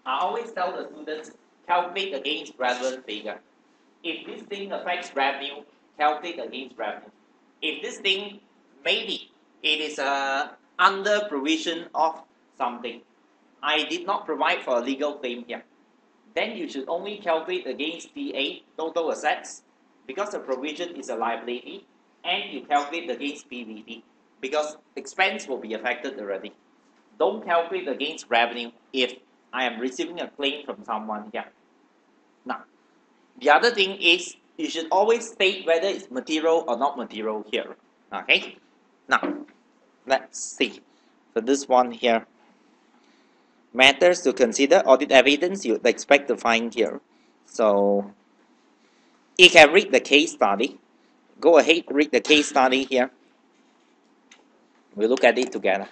I always tell the students, calculate against relevant figure. If this thing affects revenue, calculate against revenue. If this thing, maybe it is a under provision of something, I did not provide for a legal claim here. Then you should only calculate against TA, total assets, because the provision is a liability, and you calculate against PBT, because expense will be affected already. Don't calculate against revenue if I am receiving a claim from someone here. Now, the other thing is you should always state whether it's material or not material here. Okay? Now, let's see. For this one here, matters to consider, audit evidence you'd expect to find here. So, you can read the case study. Go ahead, read the case study here. We'll look at it together.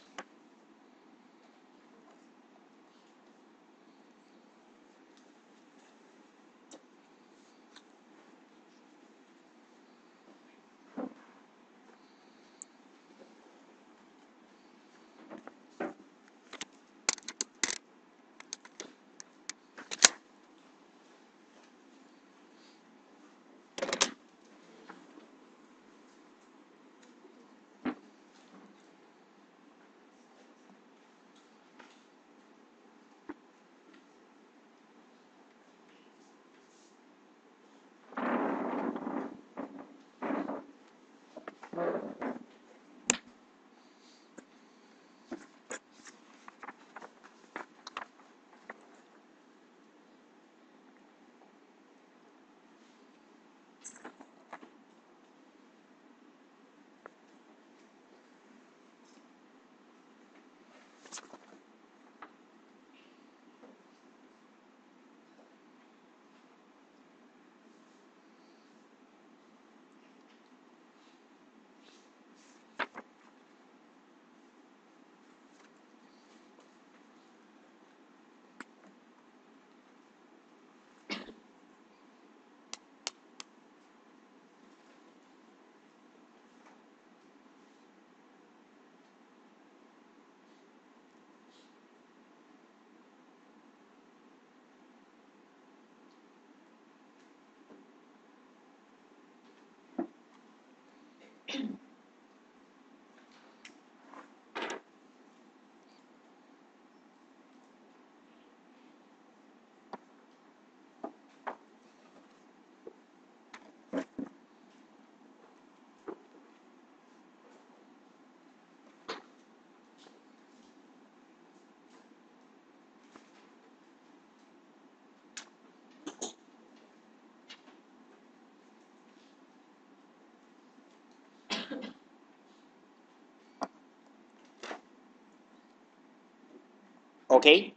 Okay?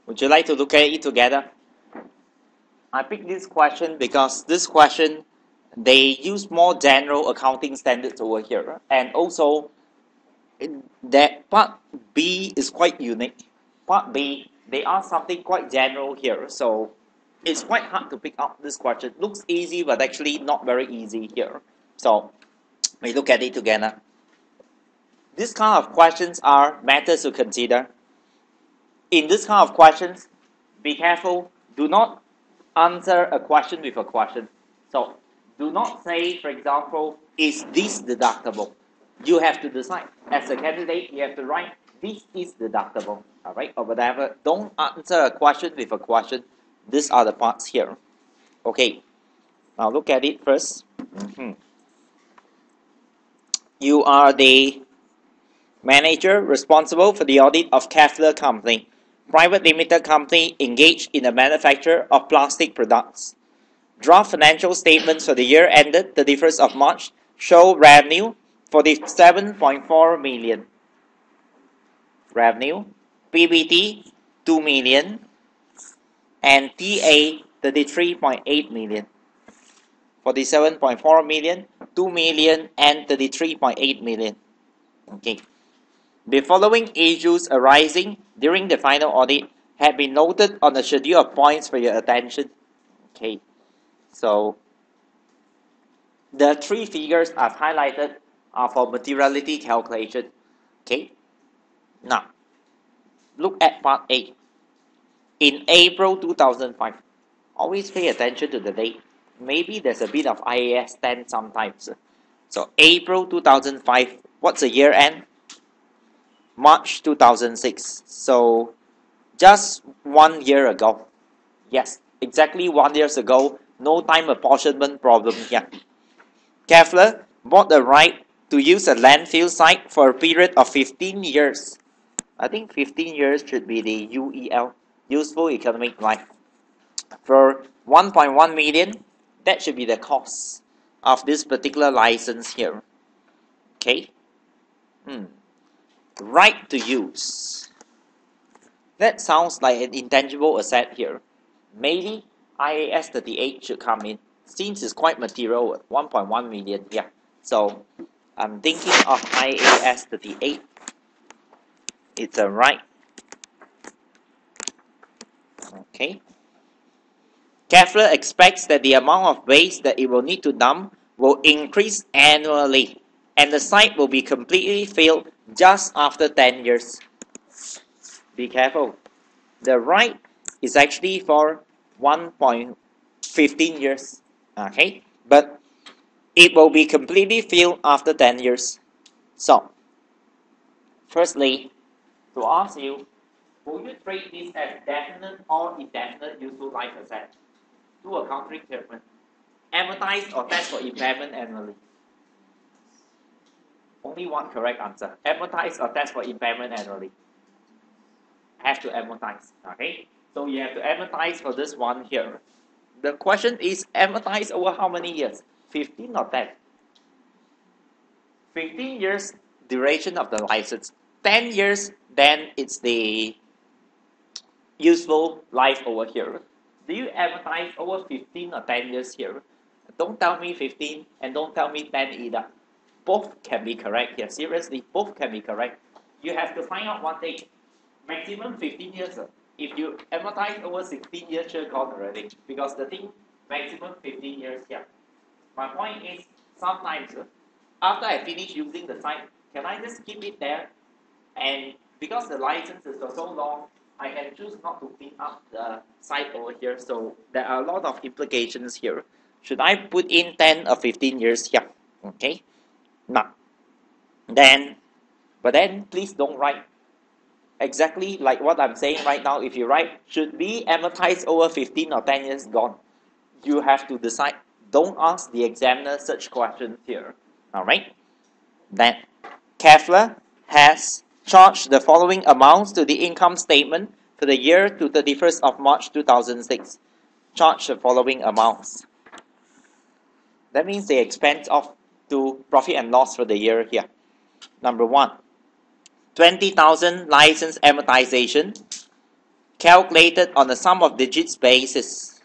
Would you like to look at it together? I picked this question because this question, they use more general accounting standards over here. And also, that part B is quite unique. Part B, they ask something quite general here. So, it's quite hard to pick up this question. Looks easy, but actually not very easy here. So, we look at it together. This kind of questions are matters to consider. In this kind of questions, be careful. Do not answer a question with a question. So, do not say, for example, is this deductible? You have to decide. As a candidate, you have to write, this is deductible. Alright, or whatever. Don't answer a question with a question. These are the parts here. Okay, now look at it first. You are the manager responsible for the audit of Kevlar Company, private limited company engaged in the manufacture of plastic products. Draft financial statements for the year ended 31st of March show revenue 47.4 million. Revenue, PBT 2 million, and TA 33.8 million. 47.4 million, 2 million, and 33.8 million. Okay. The following issues arising during the final audit have been noted on the schedule of points for your attention. Okay, so the three figures I've highlighted are for materiality calculation. Okay, now look at part A. In April 2005, always pay attention to the date. Maybe there's a bit of IAS 10 sometimes. So April 2005, what's the year end? March 2006. So just 1 year ago. Yes, exactly 1 year ago. No time apportionment problem here. Kepler bought the right to use a landfill site for a period of 15 years. I think 15 years should be the UEL, useful economic life. For 1.1 million, that should be the cost of this particular license here. Okay. Right to use. That sounds like an intangible asset here. Maybe IAS 38 should come in, since it's quite material, 1.1 million. Yeah. So I'm thinking of IAS 38. It's a right. Okay. Kepler expects that the amount of waste that it will need to dump will increase annually, and the site will be completely filled just after 10 years. Be careful. The right is actually for 1.15 years. Okay, but it will be completely filled after 10 years. So, firstly, to ask you, will you treat this as definite or indefinite useful life asset? Do a countering statement. Amortize or test for impairment annually? Only one correct answer. Amortize or test for impairment annually? Have to amortize. Okay? So you have to amortize for this one here. The question is amortize over how many years? 15 or 10? 15 years duration of the license. 10 years, then it's the useful life over here. Do you amortize over 15 or 10 years here? Don't tell me 15 and don't tell me 10 either. Both can be correct here. Seriously, both can be correct. You have to find out one thing. Maximum 15 years. If you amortize over 16 years, sure gone already. Because the thing, maximum 15 years here. My point is, sometimes after I finish using the site, can I just keep it there? And because the license is for so long, I can choose not to clean up the site over here. So there are a lot of implications here. Should I put in 10 or 15 years here? Okay. Now, but then please don't write exactly like what I'm saying right now. If you write, should be amortized over 15 or 10 years, gone. You have to decide. Don't ask the examiner such questions here. Alright? Then, Kepler has charged the following amounts to the income statement for the year to 31st of March 2006. Charge the following amounts. That means the expense of to profit and loss for the year here. Number 1, 20,000 license amortization calculated on a sum of digits basis.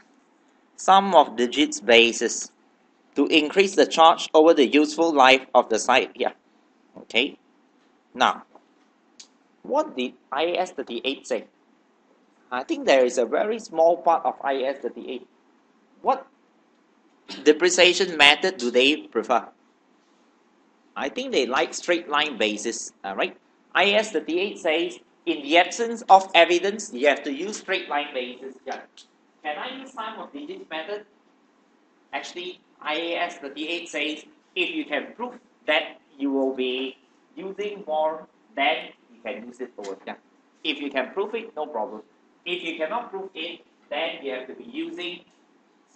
Sum of digits basis to increase the charge over the useful life of the site here. Okay. Now, what did IAS 38 say? I think there is a very small part of IAS 38. What depreciation method do they prefer? I think they like straight line basis. Alright. IAS 38 says, in the absence of evidence, you have to use straight line basis. Yeah. Can I use sum of digits method? Actually, IAS 38 says, if you can prove that you will be using more, then you can use it over here. If you can prove it, no problem. If you cannot prove it, then you have to be using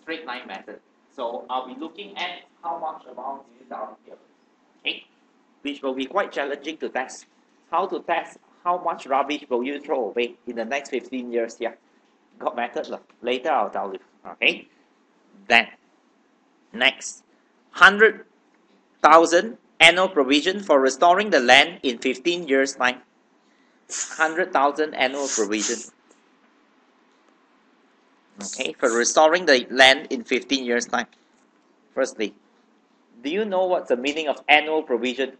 straight line method. So I'll be looking at how much amount is down here. Okay, which will be quite challenging to test. How to test how much rubbish will you throw away in the next 15 years here? Got method. Later I'll tell you. Okay, then next, 100,000 annual provision for restoring the land in 15 years time. 100,000 annual provision. Okay, for restoring the land in 15 years time. Firstly, do you know what's the meaning of annual provision?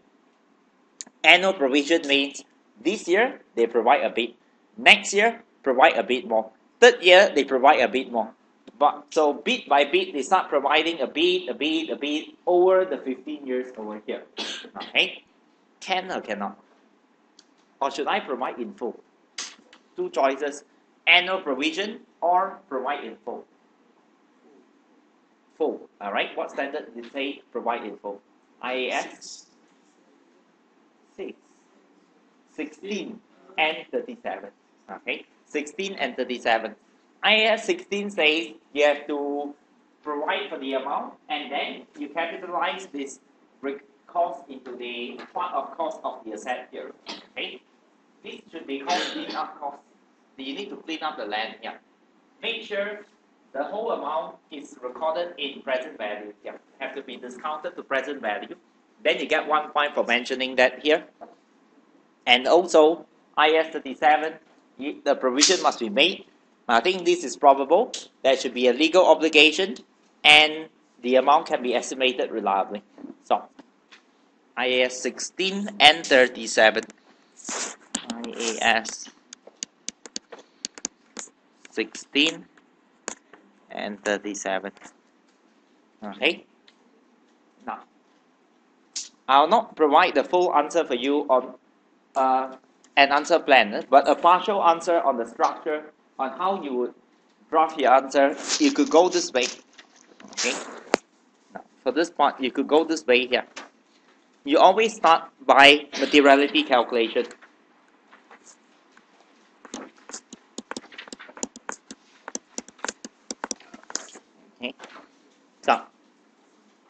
Annual provision means this year they provide a bit, next year provide a bit more, third year they provide a bit more. But so bit by bit they start providing a bit over the 15 years over here. Okay, can or cannot? Or should I provide in full? Two choices: annual provision or provide in full. Full. All right. What standard did say provide in full? IAS 6. 16 and 37. Okay, 16 and 37. IAS 16 says you have to provide for the amount and then you capitalize this cost into the part of cost of the asset here. Okay, this should be called clean up cost. You need to clean up the land here. Make sure the whole amount is recorded in present value. Yeah, have to be discounted to present value. Then you get 1 point for mentioning that here. And also, IS 37, the provision must be made. I think this is probable. There should be a legal obligation, and the amount can be estimated reliably. So, IAS 16 and 37. IAS 16 and 37. Okay. Now, I'll not provide the full answer for you on an answer plan, but a partial answer on the structure, on how you would draft your answer. You could go this way. Okay. Now, for this part, you could go this way here. You always start by materiality calculation. Okay. So,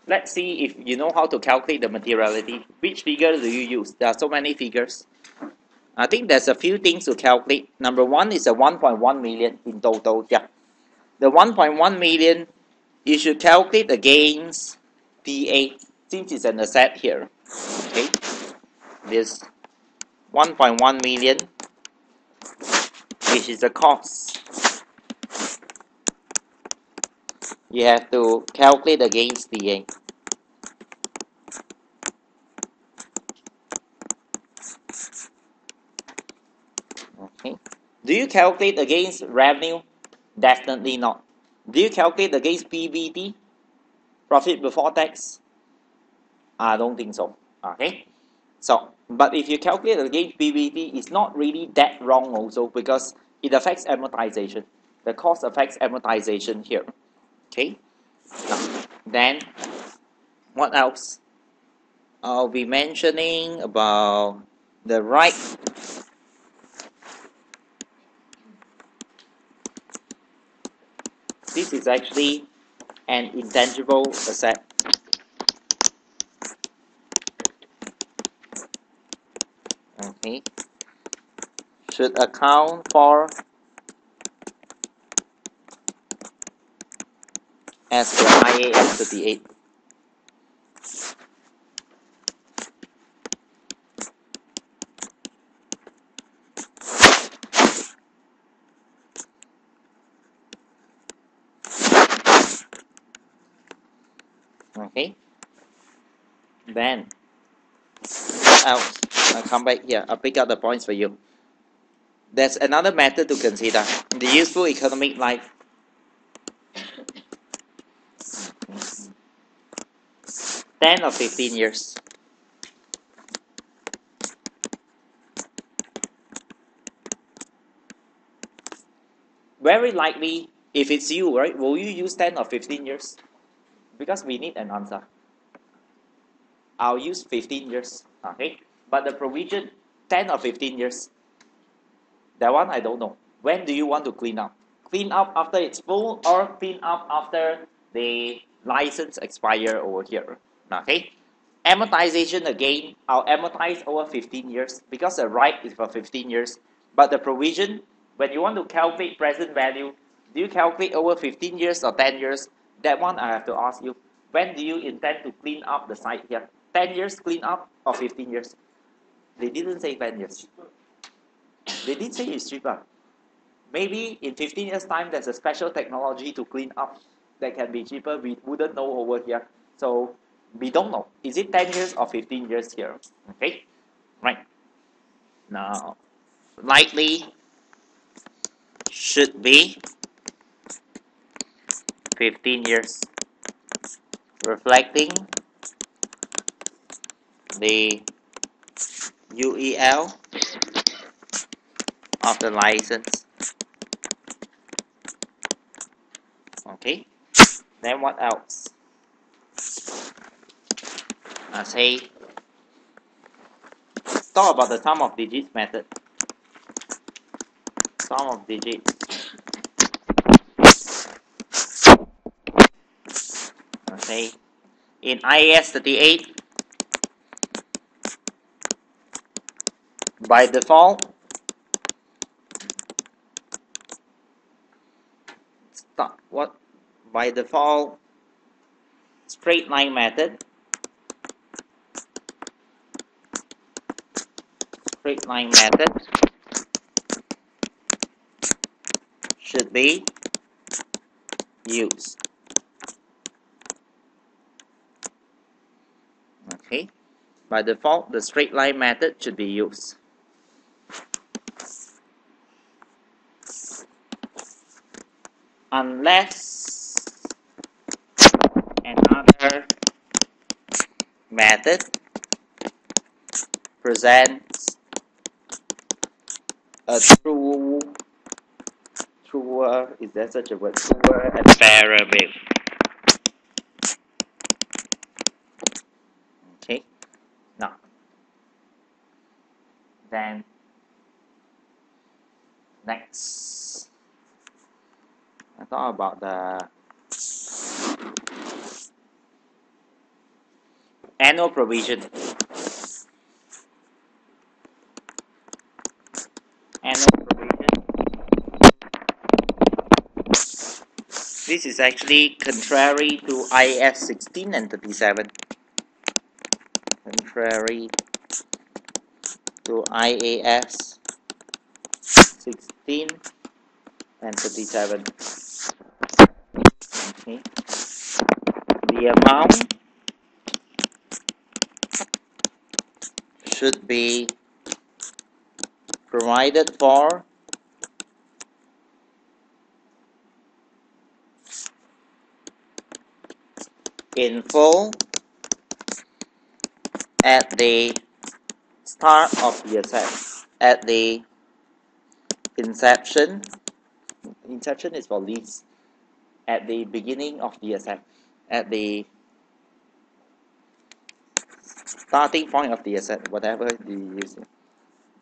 let's see if you know how to calculate the materiality. Which figure do you use? There are so many figures. I think there's a few things to calculate. Number one is a 1.1 million in total. Yeah. The 1.1 million, you should calculate against TA, since it's an asset here. Okay. This 1.1 million, which is the cost. You have to calculate against TA. Okay. Do you calculate against revenue? Definitely not. Do you calculate against PBT? Profit before tax? I don't think so. Okay. So, but if you calculate against PBT, it's not really that wrong also because it affects amortization. The cost affects amortization here. Okay. Now, then, what else? I'll be mentioning about the right. This is actually an intangible asset. Okay. Should account for as per IAS 38. Okay. Then, what else? I'll come back here. I'll pick up the points for you. There's another method to consider. The useful economic life. Ten or 15 years. Very likely, if it's you, right, will you use 10 or 15 years? Because we need an answer. I'll use 15 years. Okay. But the provision, 10 or 15 years. That one I don't know. When do you want to clean up? Clean up after it's full or clean up after the license expire over here. Okay. Amortization again, I'll amortize over 15 years because the right is for 15 years. But the provision, when you want to calculate present value, do you calculate over 15 years or 10 years? That one I have to ask you. When do you intend to clean up the site here? 10 years clean up or 15 years? They didn't say 10 years. They did say it's cheaper. Maybe in 15 years time there's a special technology to clean up that can be cheaper. We wouldn't know over here. So we don't know. Is it 10 years or 15 years here? Okay. Right. Now, likely should be 15 years. Reflecting the UEL of the license. Okay. Then what else? I say talk about the sum of digits method. Sum of digits. Okay. In IAS 38, by default, by default, straight line method. Straight line method should be used. Okay. By default, the straight line method should be used. Unless another method presents a truer, is there such a word? Truer and fairer wave. Okay. Now, then next, I thought about the annual provision. Annual provision. This is actually contrary to IAS 16 and 37. Contrary to IAS 16 and 37. Okay. The amount should be provided for in full at the start of the asset, at the inception. Inception is for lease. At the beginning of the asset, at the starting point of the asset, whatever you use it.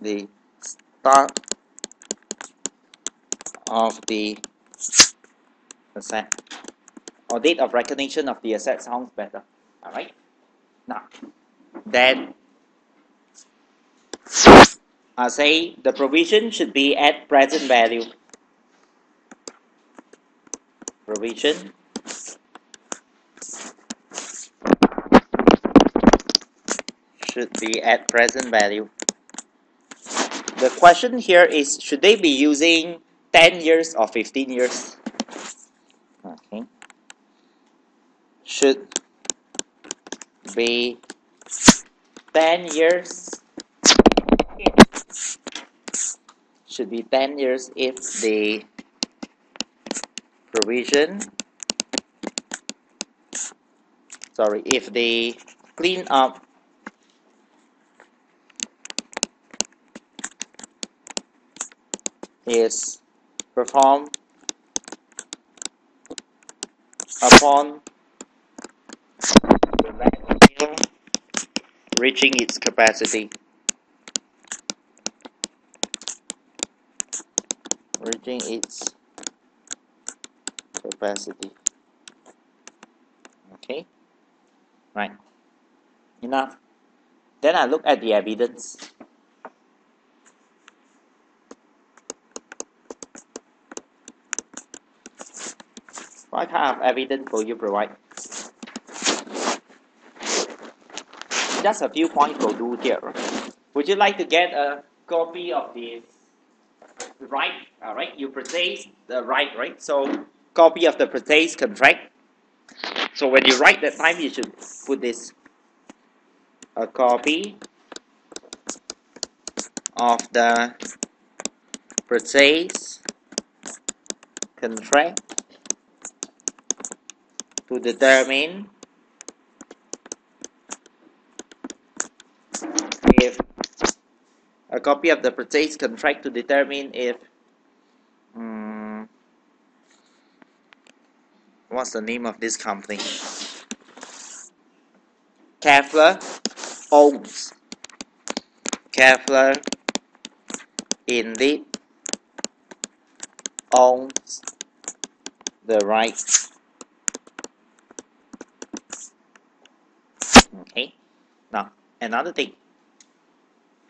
The start of the asset or date of recognition of the asset sounds better. Alright? Now, then I say the provision should be at present value. Provision should be at present value. The question here is, should they be using 10 years or 15 years? Okay. Should be 10 years. Should be 10 years if the provision, if the cleanup is performed upon the landfill reaching its capacity. Reaching its capacity. Okay? Right. Enough. Then I look at the evidence. What kind of evidence will you provide? Just a few points will do here. Would you like to get a copy of this right? Alright, you purchase the right? So, copy of the purchase contract. So when you write that time, you should put this. A copy of the purchase contract to determine if a copy of the purchase contract to determine if what's the name of this company? Kepler owns Kepler indeed owns the right. Okay. Now, another thing.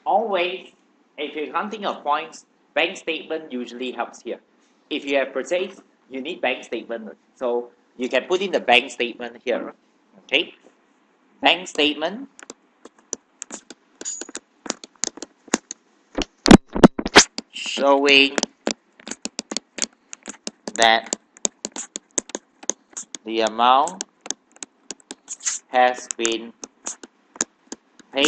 Always, if you can't think of points, bank statement usually helps here. If you have purchased, you need bank statement. So you can put in the bank statement here. Okay. Bank statement showing that the amount has been paid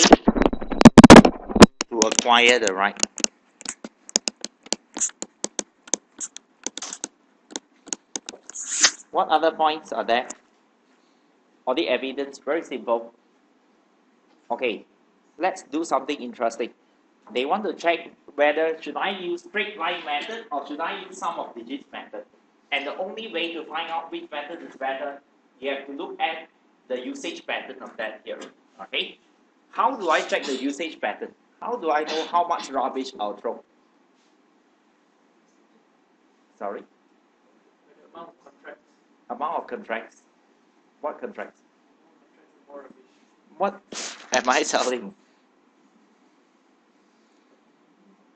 to acquire the right. What other points are there? Or the evidence, very simple. Okay, let's do something interesting. They want to check whether should I use straight line method or should I use sum of digits method. And the only way to find out which method is better, you have to look at the usage pattern of that here. Okay? How do I check the usage pattern? How do I know how much rubbish I'll throw? Sorry? The amount of contracts. Amount of contracts. What contracts? More rubbish. What am I selling?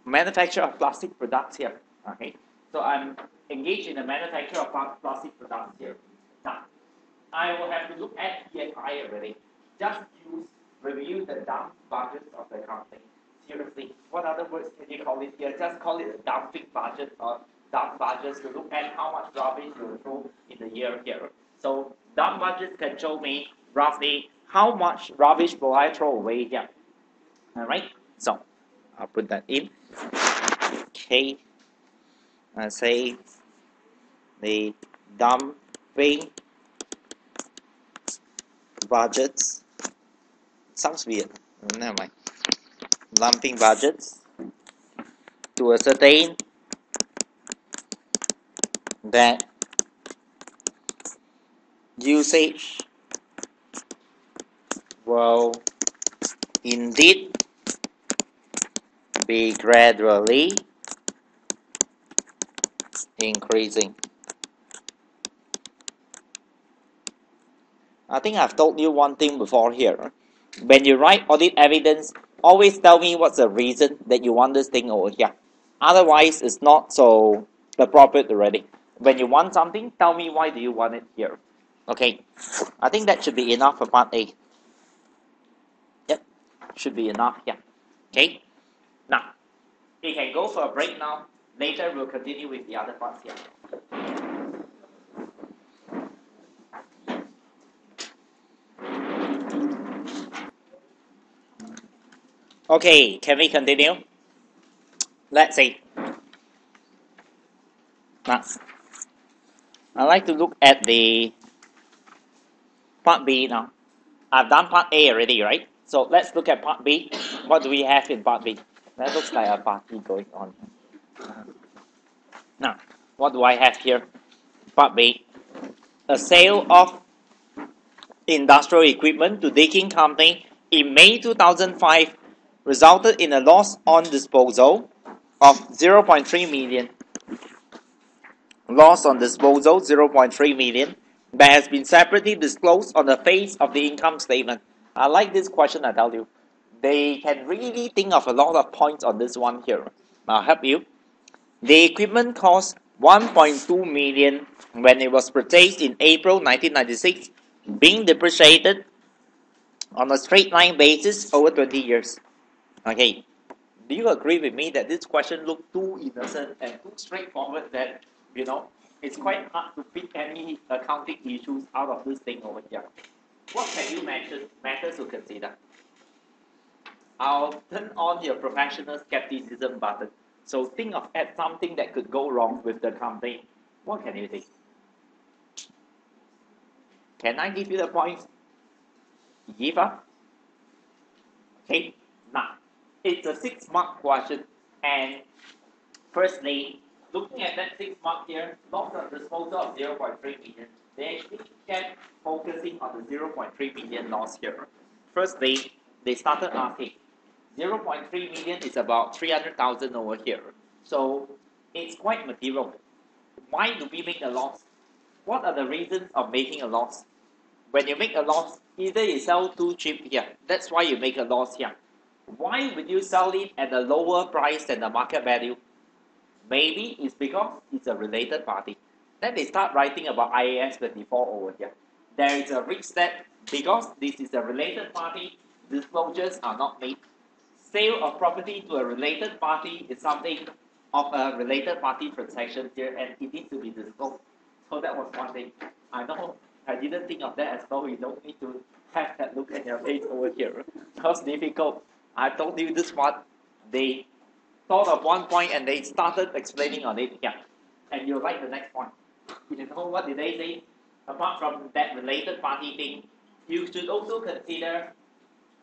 Manufacture of plastic products here. Okay, so I'm engaged in the manufacture of plastic products here. Now, I will have to look at PFI already. Just review the dump budget of the company. Seriously, what other words can you call it here? Just call it a dumping budget or dump budget to look at how much rubbish you will throw in the year here. So dump budget can show me roughly how much rubbish will I throw away here. Alright, so I'll put that in. Okay, I say the dumping budgets. Sounds weird. Never mind. Dumping budgets to ascertain that usage will indeed be gradually increasing. I think I've told you one thing before here. When you write audit evidence, always tell me what's the reason that you want this thing over here. Otherwise, it's not so appropriate already. When you want something, tell me why do you want it here. Okay, I think that should be enough for part A. Yep, should be enough here. Okay, now, we can go for a break now. Later, we'll continue with the other parts here. Okay, can we continue? Let's see. Now, I'd like to look at the part B now. I've done part A already, right? So let's look at part B. What do we have in part B? That looks like a party going on. Now, what do I have here? Part B. A sale of industrial equipment to Daking Company in May 2005 resulted in a loss on disposal of 0.3 million. Loss on disposal 0.3 million that has been separately disclosed on the face of the income statement. I like this question, I tell you. They can really think of a lot of points on this one here. I'll help you. The equipment cost 1.2 million when it was purchased in April 1996, being depreciated on a straight line basis over 20 years. Okay, do you agree with me that this question looked too innocent and too straightforward that, it's quite hard to pick any accounting issues out of this thing over here? What can you mention matters to consider? I'll turn on your professional skepticism button. So think of something that could go wrong with the company. What can you think? Can I give you the points? Give up? Okay, now, it's a 6-mark question. And firstly, looking at that 6-mark here, loss of disposal of 0.3 million, they actually kept focusing on the 0.3 million loss here. Firstly, they started asking, 0.3 million is about 300,000 over here. So it's quite material. Why do we make a loss? What are the reasons of making a loss? When you make a loss, either you sell too cheap here. That's why you make a loss here. Why would you sell it at a lower price than the market value? Maybe it's because it's a related party. Then they start writing about IAS 24 over here. There is a risk that because this is a related party, disclosures are not made. Sale of property to a related party is something of a related party transaction here, and it needs to be disclosed. So that was one thing. I know I didn't think of that as well. You don't need to have that look at your page over here. That was difficult. I told you this one. They thought of one point and they started explaining on it. Yeah. And you like the next point. You know what did they say? Apart from that related party thing, you should also consider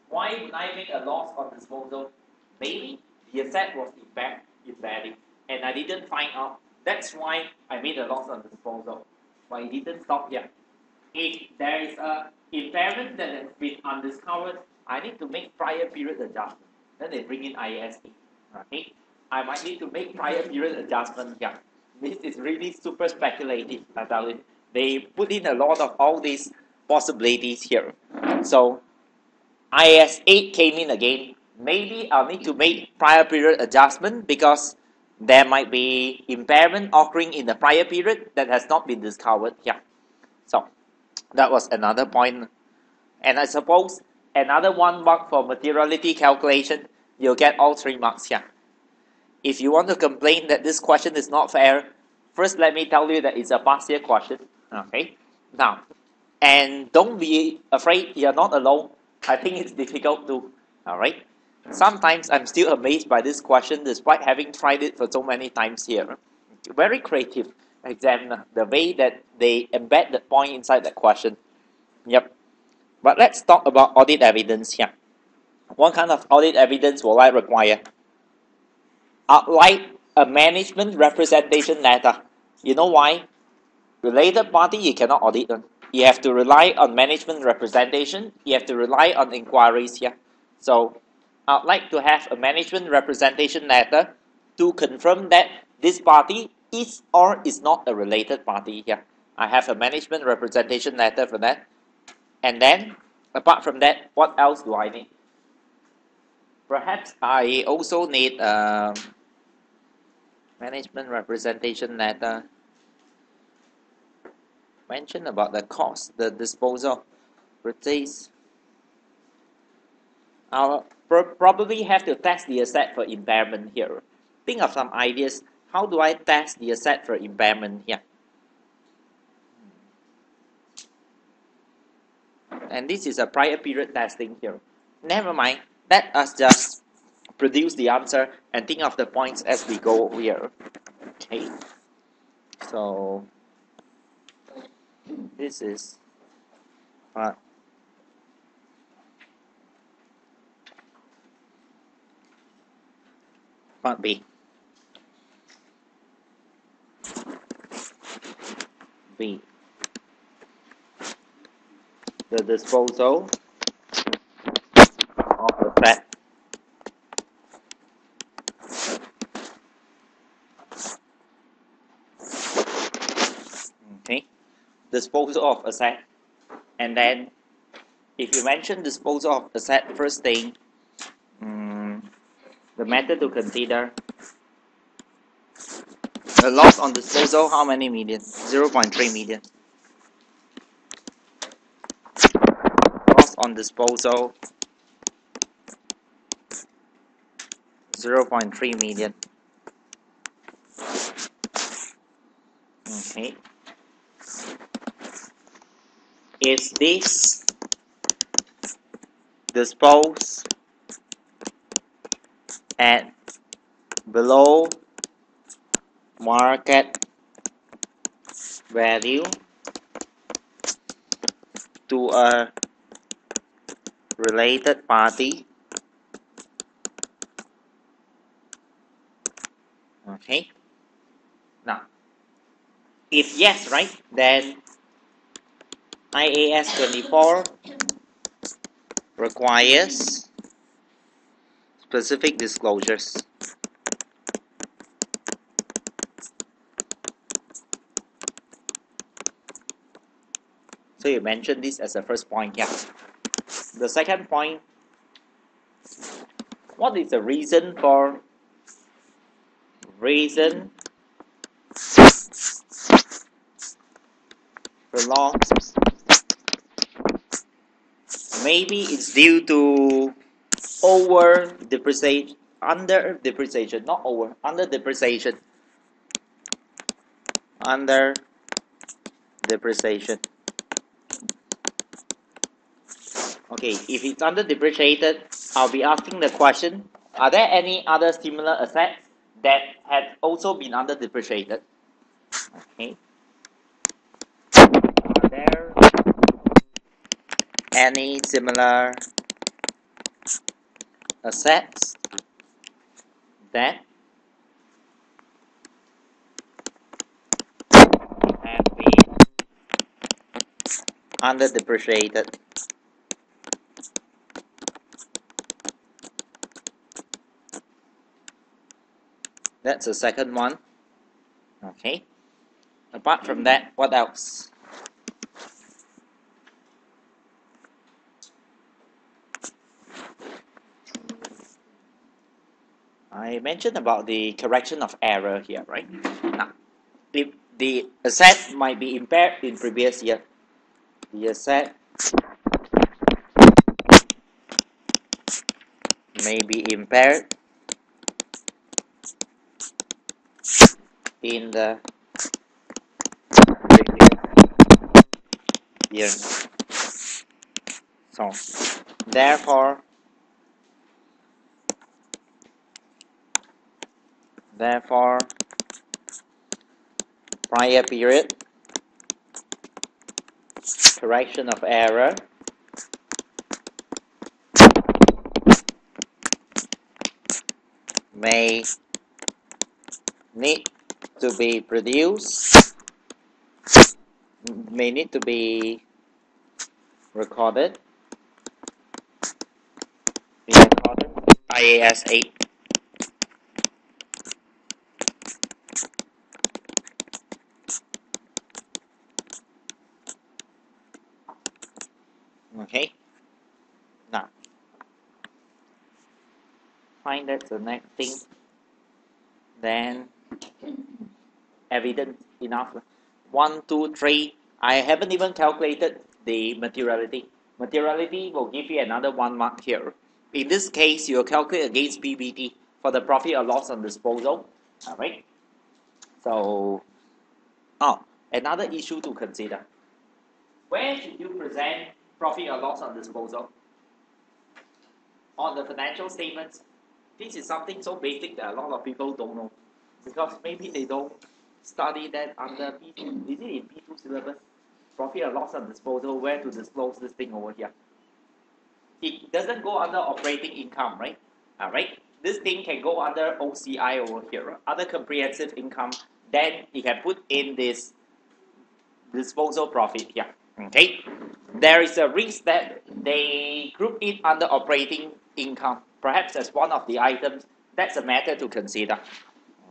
why would I make a loss on disposal? Maybe the asset was impaired in value and I didn't find out. That's why I made a loss on disposal. But it didn't stop here. If there is a impairment that has been undiscovered, I need to make prior period adjustment. Then they bring in IAS. Okay? I might need to make prior period adjustment here. This is really super speculative. I tell you. They put in a lot of all these possibilities here. So IAS 8 came in again. Maybe I'll need to make prior period adjustment because there might be impairment occurring in the prior period that has not been discovered here. So that was another point. And I suppose another 1 mark for materiality calculation, you'll get all 3 marks here. If you want to complain that this question is not fair, first let me tell you that it's a past year question. Okay? Now, and don't be afraid, you're not alone. I think it's difficult too. Alright? Sometimes I'm still amazed by this question despite having tried it for so many times here. Very creative examiner, the way that they embed the point inside that question. Yep. But let's talk about audit evidence here. What kind of audit evidence will I require? Like a management representation letter. You know why? Related party you cannot audit them. You have to rely on management representation. You have to rely on inquiries here. So I'd like to have a management representation letter to confirm that this party is or is not a related party here. I have a management representation letter for that. And then, apart from that, what else do I need? Perhaps I also need a management representation letter. Mention about the cost, the disposal, purchase. I'll probably have to test the asset for impairment here. Think of some ideas. How do I test the asset for impairment here? And this is a prior period testing here. Never mind. Let us just produce the answer and think of the points as we go here. Okay. So this is part B. B. The disposal of asset. Okay. Disposal of asset. And then if you mention disposal of asset first thing, the method to consider, the loss on disposal, how many million? 0.3 million. Loss on disposal, 0.3 million. Okay. Is this disposed at below market value to a related party? Okay. Now, if yes, right, then IAS 24 requires specific disclosures. So you mentioned this as the first point here. The second point, what is the reason for long? Maybe it's due to under depreciation, under depreciation. Okay, if it's under depreciated, I'll be asking the question, are there any other similar assets that had also been under depreciated? Okay. Are there any similar assets that have been under depreciated? That's the second one. Okay. Apart from that, what else? I mentioned about the correction of error here, right? Now, if the asset might be impaired in previous year, the asset may be impaired in the previous year. So, therefore, prior period correction of error may need to be produced, may need to be recorded in accordance with IAS 8. Okay, now find that's the next thing. Then evidence enough. 1, 2, 3. I haven't even calculated the materiality. Materiality will give you another 1 mark here. In this case, you will calculate against PBT for the profit or loss on disposal. Alright. So, another issue to consider. Where should you present profit or loss on disposal? On the financial statements. This is something so basic that a lot of people don't know. Because maybe they don't study that under P2. Is it in P2 syllabus? Profit or loss on disposal, where to disclose this thing over here. It doesn't go under operating income, right? Alright. This thing can go under OCI over here, right? Other comprehensive income. Then you can put in this disposal profit here. Okay. There is a risk that they group it under operating income, perhaps as one of the items. That's a matter to consider.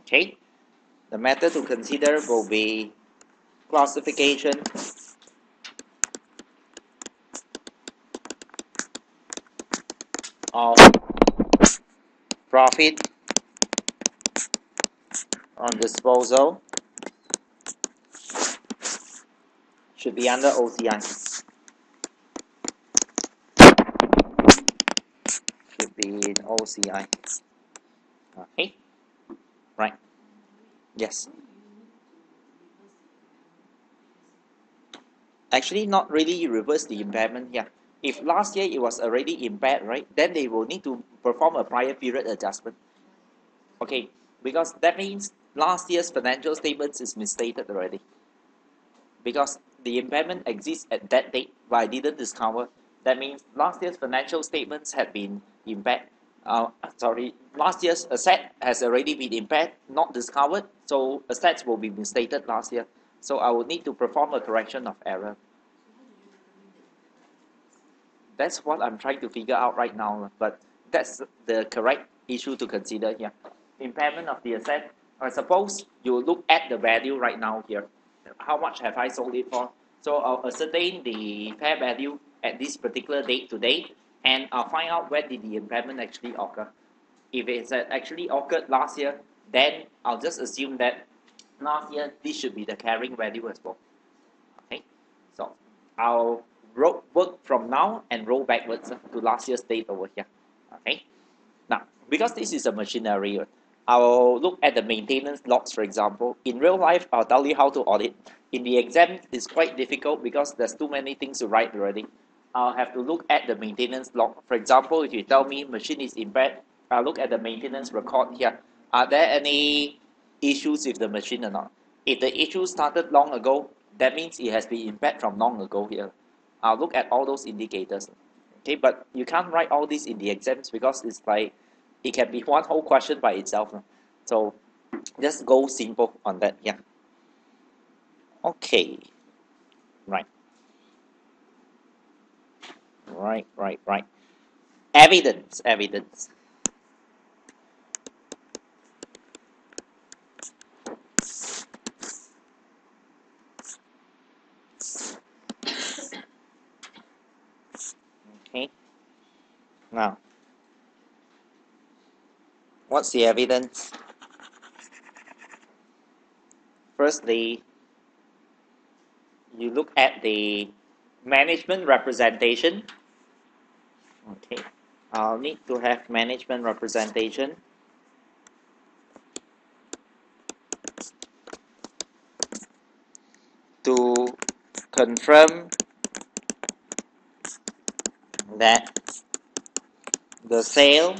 Okay. The matter to consider will be classification of profit on disposal should be under OCI. Should be in OCI. Okay. Right. Yes. Actually, not really reverse the impairment here. If last year it was already impaired, right, then they will need to perform a prior period adjustment. Okay, because that means last year's financial statements is misstated already. Because the impairment exists at that date, but I didn't discover. That means last year's financial statements had been impaired. Last year's asset has already been impaired, not discovered, so assets will be misstated last year. So I will need to perform a correction of error. That's what I'm trying to figure out right now, but that's the correct issue to consider here. Impairment of the asset. I suppose you look at the value right now here. How much have I sold it for? So I'll ascertain the fair value at this particular date today, and I'll find out where did the impairment actually occur. If it's actually occurred last year, then I'll just assume that last year this should be the carrying value as well. Okay, so I'll work from now and roll backwards to last year's date over here. Okay, now because this is a machinery, I'll look at the maintenance logs, for example. In real life, I'll tell you how to audit. In the exam, it's quite difficult because there's too many things to write already. I'll have to look at the maintenance log. For example, if you tell me machine is impaired, I'll look at the maintenance record here. Are there any issues with the machine or not? If the issue started long ago, that means it has been impaired from long ago here. I'll look at all those indicators. Okay, but you can't write all this in the exams because it's like it can be one whole question by itself. So just go simple on that. Yeah. Okay. Right. Right. Evidence. Okay. Now, what's the evidence? Firstly, you look at the management representation. Okay, I'll need to have management representation. To confirm that the sale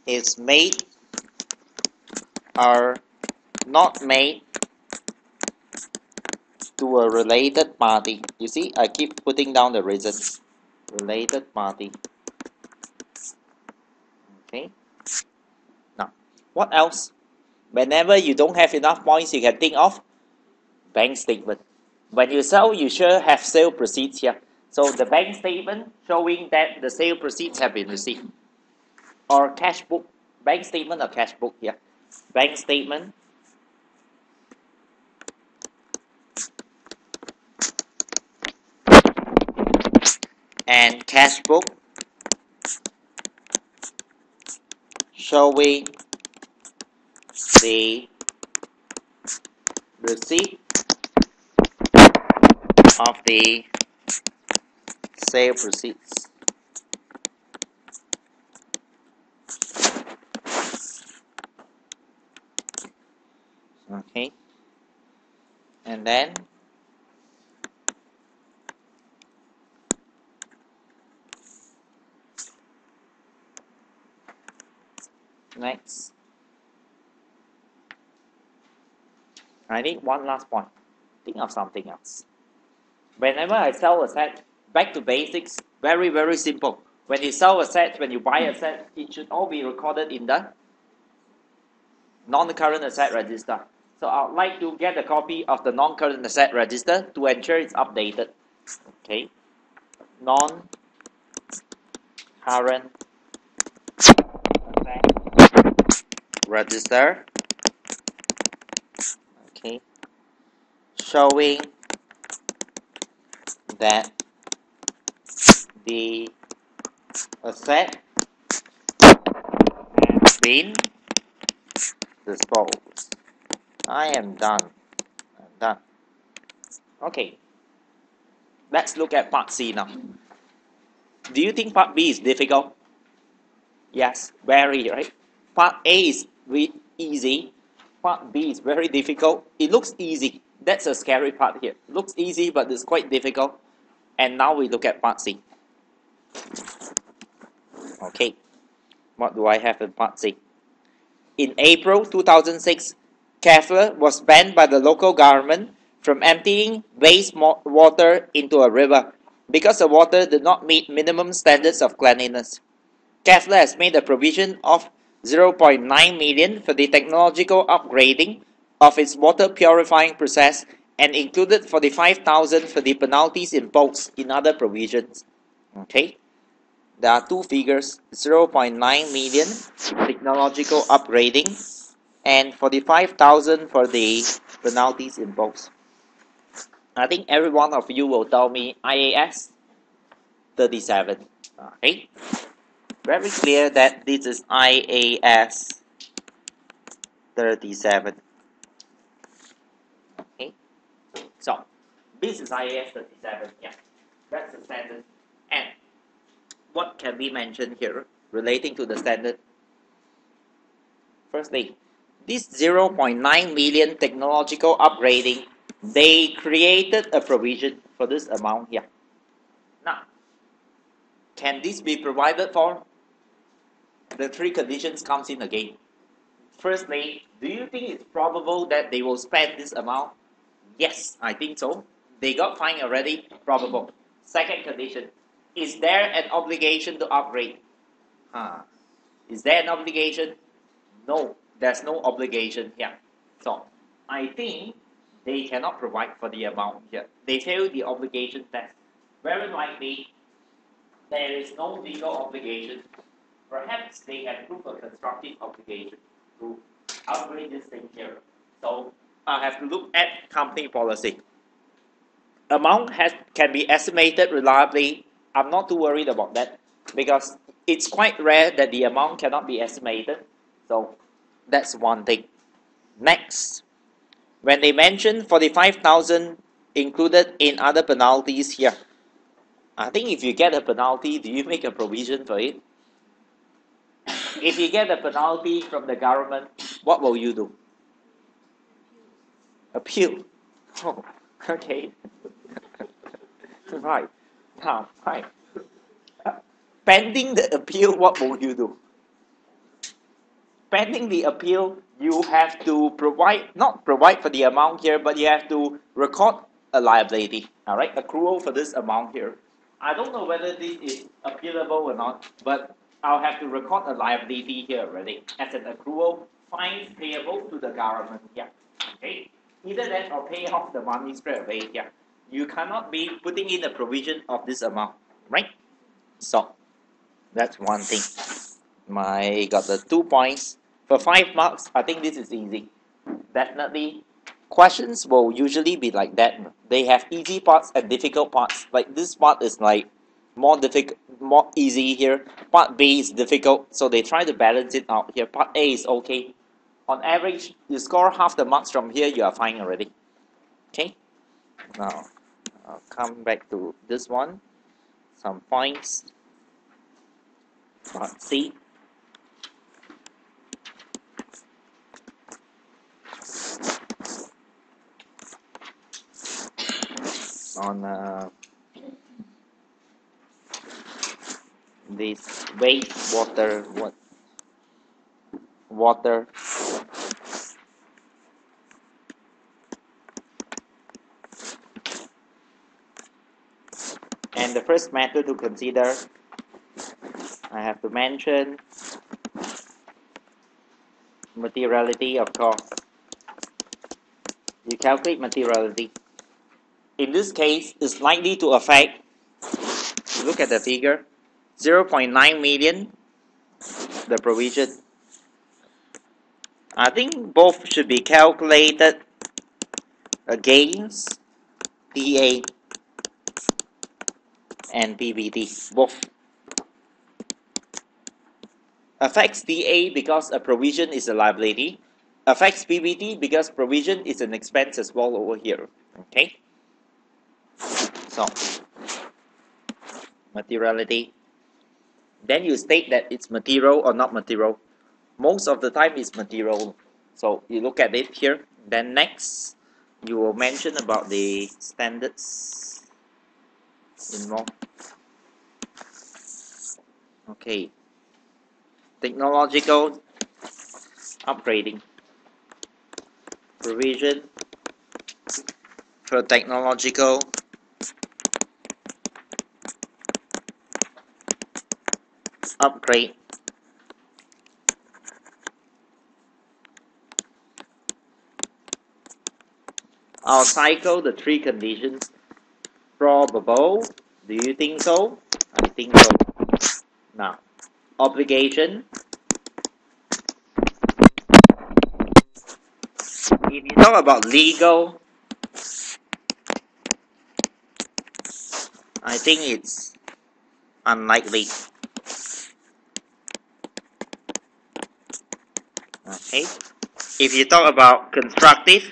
is made or not made to a related party. You see, I keep putting down the reason. Related party. Okay. Now, what else? Whenever you don't have enough points, you can think of bank statement. When you sell, you sure have sale proceeds here. So the bank statement showing that the sale proceeds have been received. Or cash book. Bank statement or cash book here. Bank statement and cash book showing the receipt of the sale proceeds. Okay, and then next, I need one last point. Think of something else. Whenever I sell a set, back to basics, very simple. When you sell a set, when you buy a set, it should all be recorded in the non-current asset register. So I'd like to get a copy of the non-current asset register to ensure it's updated. Okay, non-current asset register. Okay, showing that the asset has been disposed. I am done. Okay, let's look at part C now. Do you think part B is difficult? Yes, very, right? Part A is easy. Part B is very difficult. It looks easy. That's a scary part here. It looks easy, but it's quite difficult. And now we look at part C. Okay, what do I have in part C? In April 2006, Kefla was banned by the local government from emptying waste water into a river because the water did not meet minimum standards of cleanliness. Kefla has made a provision of 0.9 million for the technological upgrading of its water purifying process and included 45,000 for the penalties imposed in other provisions. Okay, there are two figures, 0.9 million technological upgrading and 45,000 for the penalties imposed. I think every one of you will tell me IAS 37. Okay, very clear that this is IAS 37. Okay, so this is IAS 37. Yeah, that's the standard. And what can be mentioned here relating to the standard? Firstly, this 0.9 million technological upgrading, they created a provision for this amount here. Now, can this be provided for? The three conditions comes in again. Firstly, do you think it's probable that they will spend this amount? Yes, I think so. They got fined already, probable. Second condition, is there an obligation to upgrade? Is there an obligation? No, there's no obligation here. So, I think they cannot provide for the amount here. They fail the obligation test. Very likely, there is no legal obligation. Perhaps they have proved a constructive obligation to upgrade this thing here. So, I have to look at company policy. Amount can be estimated reliably. I'm not too worried about that because it's quite rare that the amount cannot be estimated. So that's one thing. Next, when they mention 45,000 included in other penalties here, I think if you get a penalty, do you make a provision for it? If you get a penalty from the government, what will you do? Appeal. Oh, okay. Right. Now, right. Pending the appeal, what will you do? Pending the appeal, you have to not provide for the amount here, but you have to record a liability, all right, accrual for this amount here. I don't know whether this is appealable or not, but I'll have to record a liability here already as an accrual, fines payable to the government here. Okay, either that or pay off the money straight away here. You cannot be putting in a provision of this amount, right? So that's one thing. I got the 2 points. For 5 marks, I think this is easy. Definitely. Questions will usually be like that. They have easy parts and difficult parts. Like this part is like more difficult, more easy here. Part B is difficult, so they try to balance it out here. Part A is okay. On average, you score half the marks from here, you are fine already. Okay? Now, I'll come back to this one. Some points. Part C. On this water and the first matter to consider, I have to mention materiality, of course. You calculate materiality. In this case, it's likely to affect, look at the figure, 0.9 million, the provision. I think both should be calculated against PA and PBT, both. Affects PA because a provision is a liability. Affects PBT because provision is an expense as well over here. Okay? So, materiality. Then you state that it's material or not material. Most of the time it's material. So you look at it here. Then next, you will mention about the standards involved. Okay. Technological upgrading. Provision for technological upgrade. I'll cycle the three conditions. Probable. Do you think so? I think so. Now, obligation. If you talk about legal, I think it's unlikely. Okay. If you talk about constructive,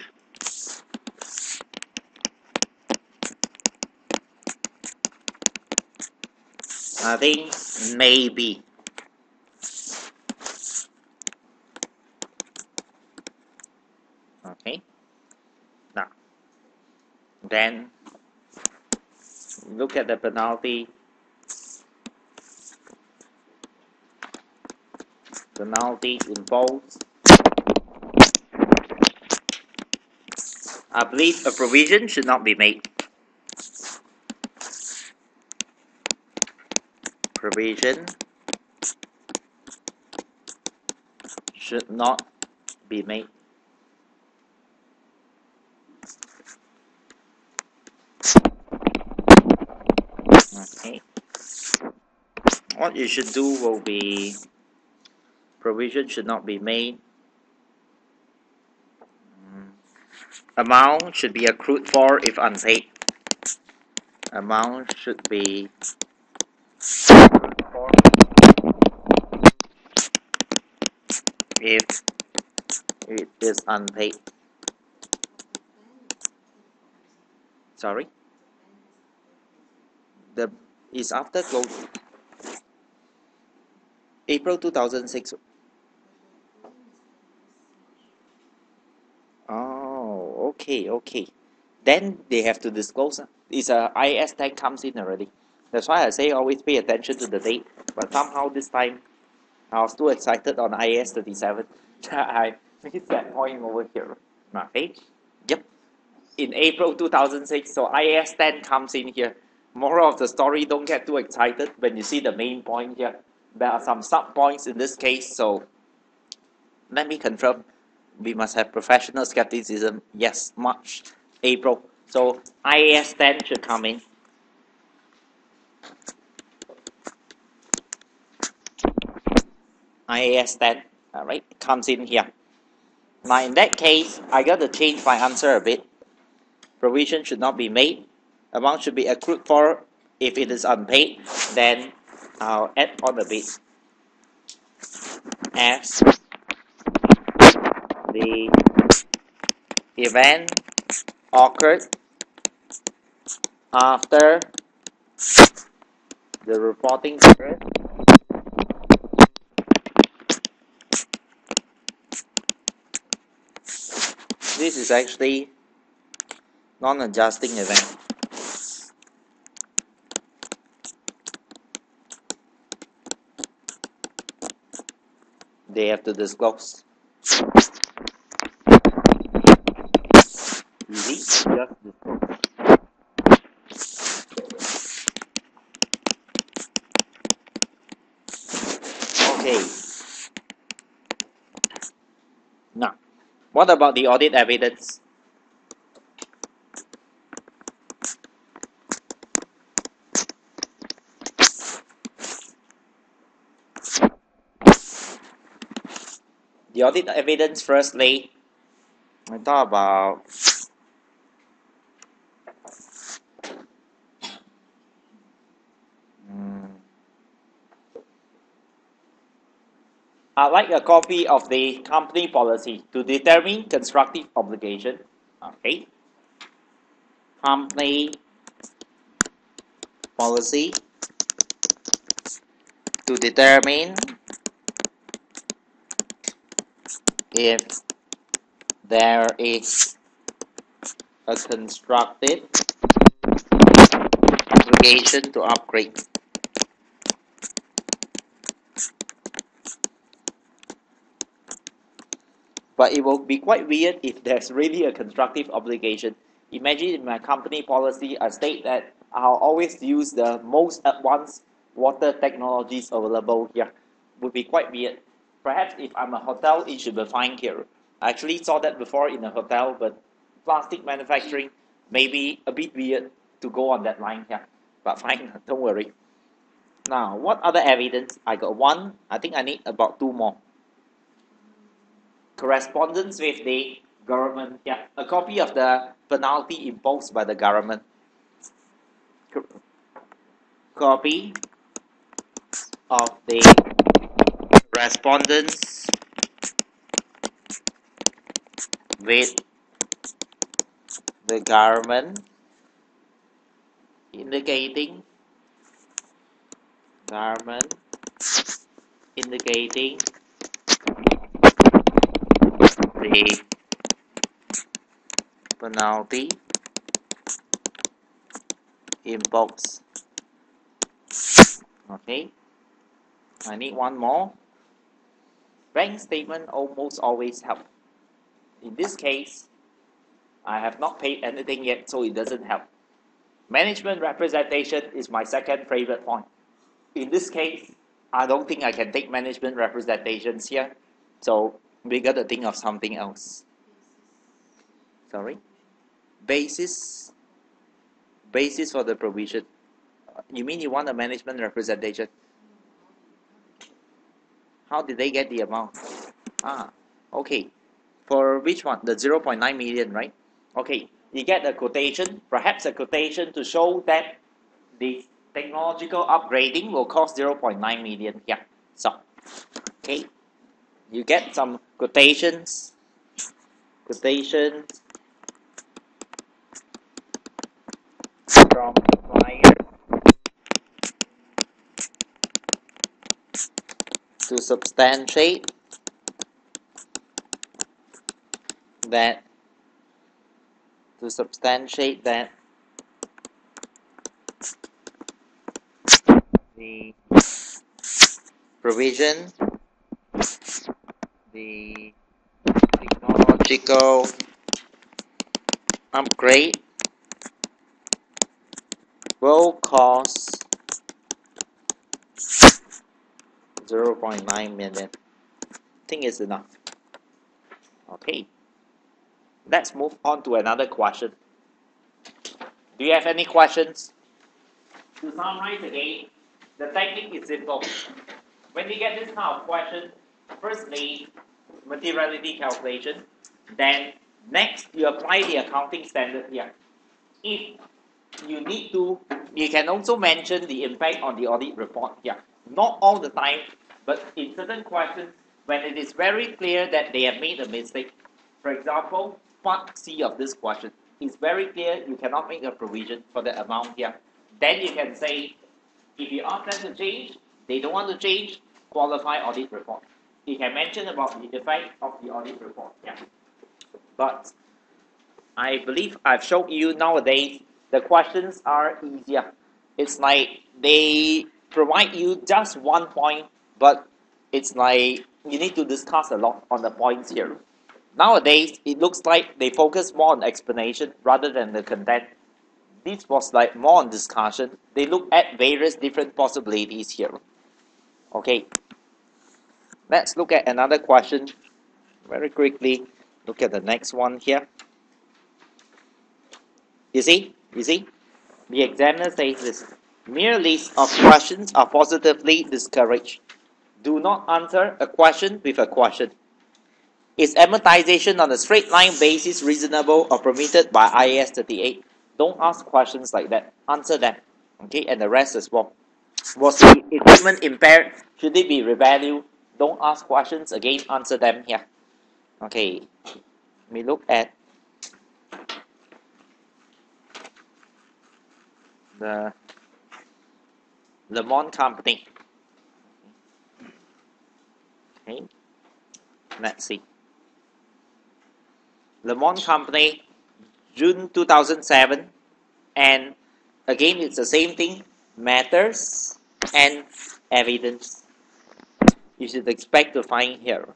I think maybe. Okay. Now, then look at the penalty. Penalty imposed. I believe a provision should not be made. Provision should not be made. Okay. What you should do will be provision should not be made. Amount should be accrued for if unpaid. Amount should be accrued for if it is unpaid. Sorry? The is after close. April 2006. Oh, okay. Then they have to disclose. It's a IAS tag comes in already. That's why I say always pay attention to the date. But somehow this time I was too excited on IAS 37. I missed that point over here. Okay. Yep. In April 2006, so IAS 10 comes in here. Moral of the story, don't get too excited when you see the main point here. There are some sub points in this case, so let me confirm. We must have professional skepticism. Yes, March, April. So IAS 10 should come in. IAS 10, alright, comes in here. Now in that case, I got to change my answer a bit. Provision should not be made. Amount should be accrued for if it is unpaid. Then I'll add on a bit. As the event occurred after the reporting period, this is actually non-adjusting event. They have to disclose. Easy, just disclose. Okay. Now, what about the audit evidence? The audit evidence firstly, I talk about I'd like a copy of the company policy to determine constructive obligation. Okay. Company policy to determine if there is a constructive obligation to upgrade. But it will be quite weird if there's really a constructive obligation. Imagine in my company policy, I state that I'll always use the most advanced water technologies available here. Would be quite weird. Perhaps if I'm a hotel, it should be fine here. I actually saw that before in a hotel, but plastic manufacturing may be a bit weird to go on that line here. But fine, don't worry. Now, what other evidence? I got one. I think I need about two more. Correspondence with the government. Yeah, a copy of the penalty imposed by the government. Copy of the correspondence with the government indicating the penalty imposed. Okay, I need one more. Bank statement almost always help. In this case, I have not paid anything yet, so it doesn't help. Management representation is my second favorite point. In this case, I don't think I can take management representations here, so we got to think of something else. Sorry? Basis for the provision. You mean you want a management representation? How did they get the amount? Okay. For which one? The 0.9 million, right? Okay. You get a quotation, perhaps a quotation to show that the technological upgrading will cost 0.9 million. Yeah. So, okay. You get some quotations from client to substantiate that the provision, the technological upgrade will cost 0.9 million. I think it's enough. Okay. Let's move on to another question. Do you have any questions? To summarize again, the technique is simple. When you get this kind of question, firstly, materiality calculation, then next you apply the accounting standard here. If you need to, you can also mention the impact on the audit report here. Not all the time, but in certain questions, when it is very clear that they have made a mistake. For example, part C of this question is very clear you cannot make a provision for the amount here. Then you can say, if you ask them to change, they don't want to change, qualify audit report. You can mention about the effect of the audit report. Yeah. But I believe I've shown you nowadays the questions are easier. It's like they provide you just one point, but it's like you need to discuss a lot on the points here. Nowadays, it looks like they focus more on explanation rather than the content. This was like more on discussion. They look at various different possibilities here. Okay, let's look at another question very quickly. Look at the next one here. You see? The examiner says this. Mere lists of questions are positively discouraged. Do not answer a question with a question. Is amortization on a straight line basis reasonable or permitted by IAS 38? Don't ask questions like that. Answer them. Okay, and the rest as well. Was the equipment impaired? Should it be revalued? Don't ask questions. Again, answer them here. Okay, we look at the Le Monde company. Okay, let's see. Le Monde company, June 2007, and again it's the same thing, matters and evidence. You should expect to find here.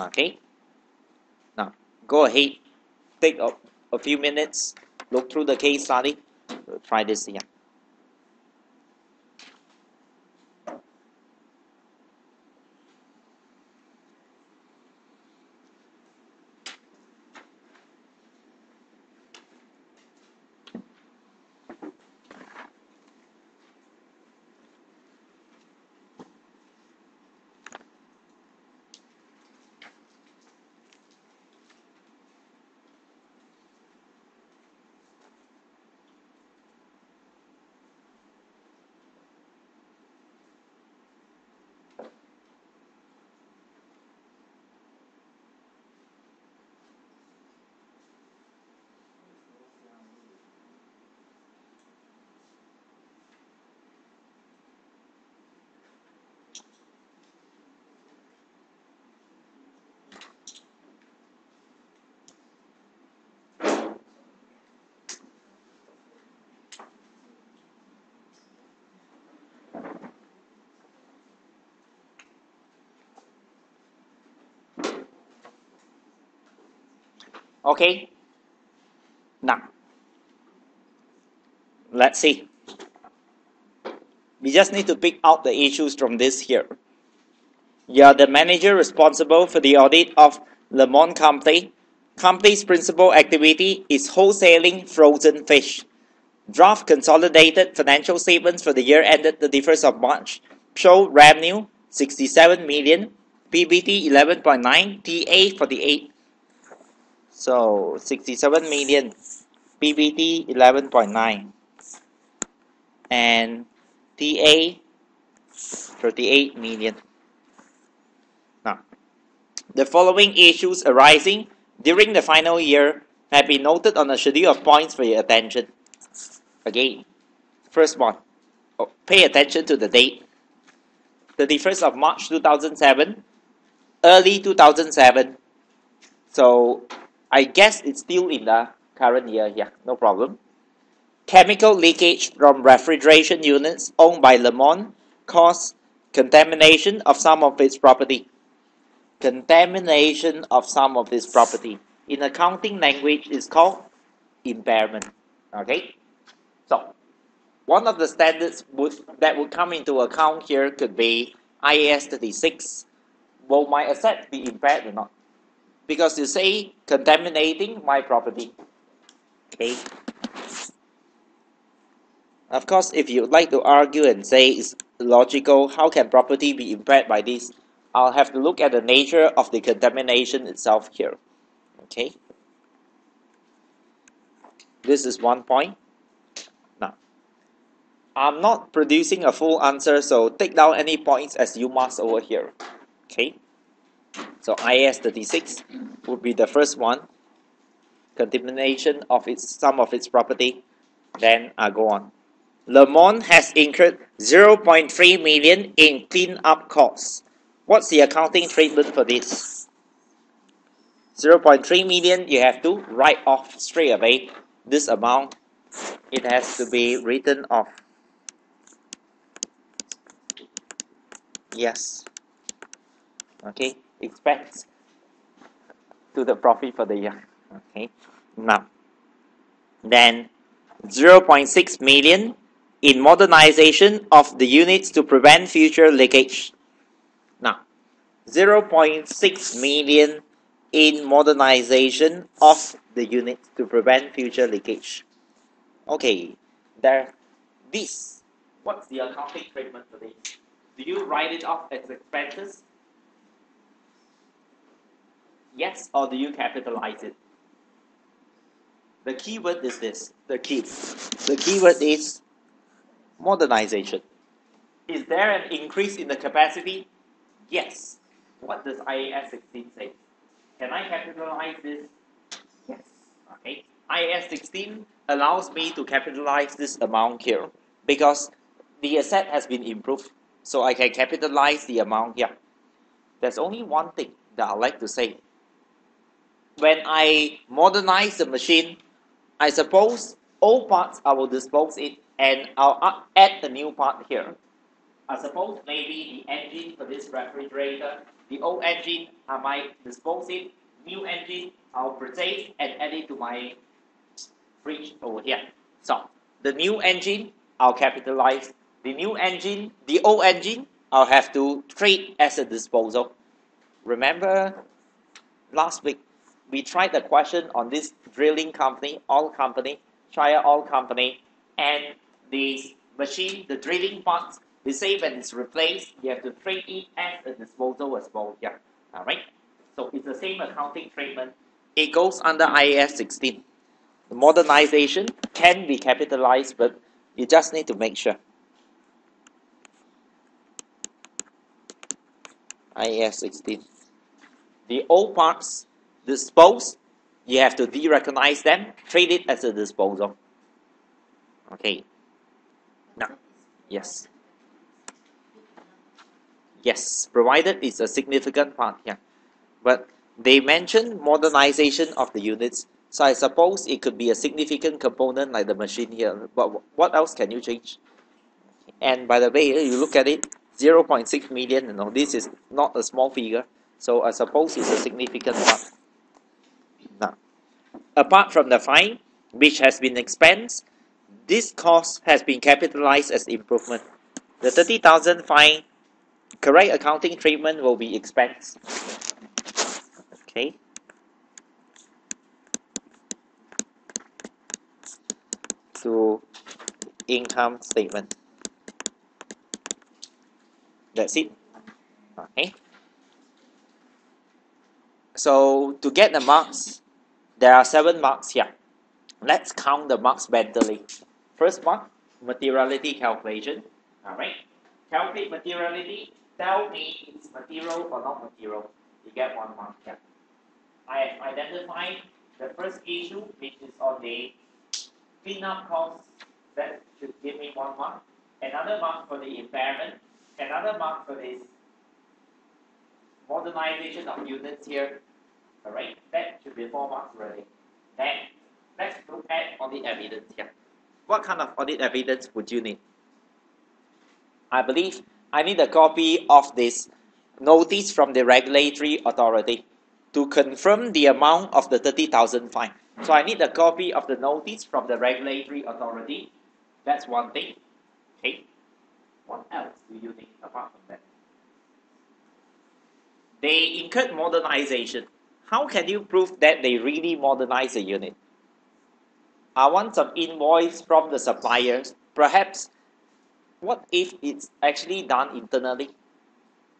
Okay, now go ahead, take a few minutes, look through the case study. We'll try this here. Okay? Now, let's see. We just need to pick out the issues from this here. You are the manager responsible for the audit of Le Monde Company. Company's principal activity is wholesaling frozen fish. Draft consolidated financial statements for the year ended 31st of March show revenue 67 million, PBT 11.9, TA 48. So 67 million, PBT 11.9, and TA 38 million. Now, the following issues arising during the final year have been noted on a schedule of points for your attention. Again, first one, pay attention to the date. 31st of March 2007, early 2007. So I guess it's still in the current year here, no problem. Chemical leakage from refrigeration units owned by Le Monde caused contamination of some of its property. Contamination of some of its property. In accounting language, is called impairment. Okay? So, one of the standards that would come into account here could be IAS 36. Will my asset be impaired or not? Because you say contaminating my property. Okay? Of course, if you'd like to argue and say it's logical, how can property be impaired by this? I'll have to look at the nature of the contamination itself here. Okay? This is one point. Now, I'm not producing a full answer, so take down any points as you must over here. Okay? So IAS 36 would be the first one. Contamination of some of its property. Then I go on. Le Monde has incurred 0.3 million in clean-up costs. What's the accounting treatment for this? 0.3 million, you have to write off straight away this amount. It has to be written off. Yes. Okay, expect to the profit for the year. Okay, now, then 0.6 million in modernization of the units to prevent future leakage. Now, 0.6 million in modernization of the unit to prevent future leakage. Okay, this. What's the accounting treatment for this? Do you write it off as expenses? Yes, or do you capitalize it? The keyword is this. The keyword is modernization. Is there an increase in the capacity? Yes. What does IAS 16 say? Can I capitalize this? Yes. Okay. IAS 16 allows me to capitalize this amount here because the asset has been improved. So I can capitalize the amount here. There's only one thing that I like to say. When I modernize the machine, I suppose old parts I will dispose it and I'll add the new part here. I suppose maybe the engine for this refrigerator, the old engine, I might dispose it. New engine, I'll purchase and add it to my fridge over here. So, the new engine, I'll capitalize. The new engine, the old engine, I'll have to treat as a disposal. Remember last week, we tried the question on this drilling company, oil company, Shire Oil Company, and the machine, the drilling parts, they say when it's replaced, you have to treat it as a disposal as well. Yeah, all right. So it's the same accounting treatment. It goes under IAS 16. The modernization can be capitalized, but you just need to make sure. IAS 16. The old parts disposed, you have to de-recognize them, treat it as a disposal. Okay. Now, yes. Yes, provided it's a significant part here. But they mentioned modernization of the units, so I suppose it could be a significant component like the machine here. But what else can you change? And by the way, you look at it, 0.6 million, this is not a small figure. So I suppose it's a significant part. Now, apart from the fine, which has been expensed, this cost has been capitalized as improvement. The 30,000 fine, correct accounting treatment will be expensed. Okay. To income statement. That's it. Okay. So to get the marks, there are 7 marks here. Let's count the marks mentally. First mark, materiality calculation. Alright. Calculate materiality. Tell me it's material or not material. You get 1 mark here. I have identified the first issue, which is on the cleanup cost. That should give me 1 mark. Another mark for the impairment. Another mark for this modernization of units here. Alright, that should be 4 marks already. Then let's look at audit evidence here. What kind of audit evidence would you need? I believe I need a copy of this notice from the regulatory authority to confirm the amount of the 30,000 fine. So I need a copy of the notice from the regulatory authority. That's one thing. Okay. What else do you need apart from that? They incurred modernization. How can you prove that they really modernized the unit? I want some invoice from the suppliers. Perhaps, what if it's actually done internally?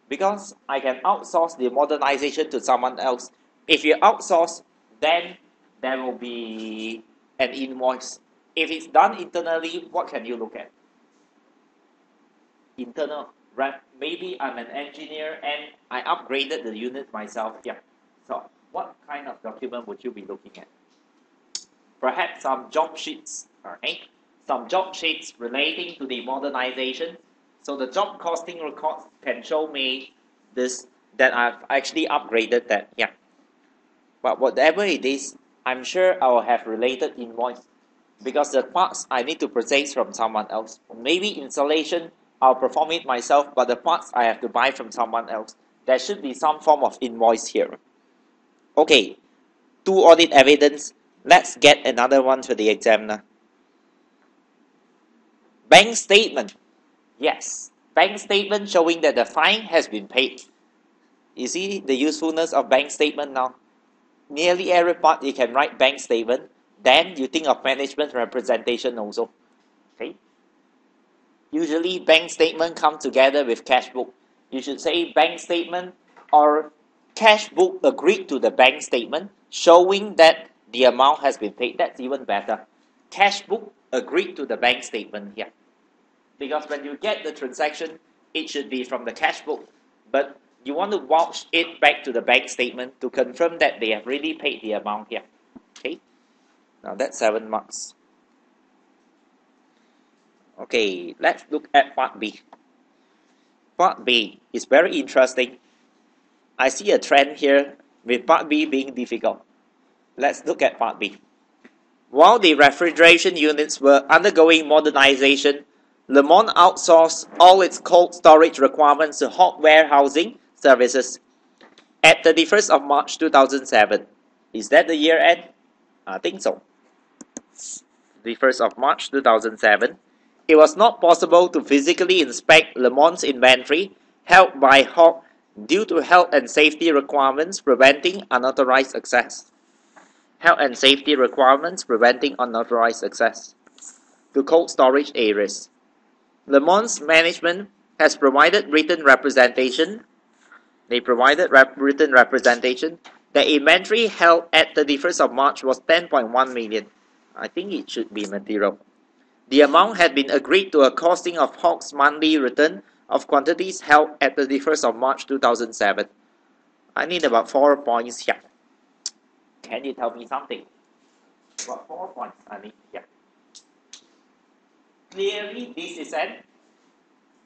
Because I can outsource the modernization to someone else. If you outsource, then there will be an invoice. If it's done internally, what can you look at? Internal. Right? Maybe I'm an engineer and I upgraded the unit myself. Yeah. So what kind of document would you be looking at? Perhaps some job sheets. Alright. Some job sheets relating to the modernization. So the job costing records can show me this, that I've actually upgraded that. Yeah. But whatever it is, I'm sure I will have related invoice. Because the parts I need to purchase from someone else. Maybe installation, I'll perform it myself, but the parts I have to buy from someone else. There should be some form of invoice here. Okay, 2 audit evidence. Let's get another one for the examiner. Bank statement. Yes, bank statement showing that the fine has been paid. You see the usefulness of bank statement now? Nearly every part you can write bank statement. Then you think of management representation also. Okay. Usually bank statement come together with cash book. You should say bank statement or cash book agreed to the bank statement showing that the amount has been paid. That's even better. Cash book agreed to the bank statement here. Because when you get the transaction, it should be from the cash book. But you want to vouch it back to the bank statement to confirm that they have really paid the amount here. Okay. Now that's 7 marks. Okay, let's look at part B. Part B is very interesting. I see a trend here with part B being difficult. Let's look at part B. While the refrigeration units were undergoing modernization, Le Monde outsourced all its cold storage requirements to hot warehousing services at 31st of March 2007. Is that the year end? I think so. 31st of March 2007. It was not possible to physically inspect Le Monde's inventory held by Hawk due to health and safety requirements preventing unauthorized access. Health and safety requirements preventing unauthorized access to cold storage areas. Le Monde's management has provided written representation. They provided written representation. The inventory held at 31st of March was 10.1 million. I think it should be material. The amount had been agreed to a costing of Hawk's monthly return of quantities held at 31st of March 2007. I need about 4 points here. Can you tell me something? About 4 points I need here. Clearly, this is an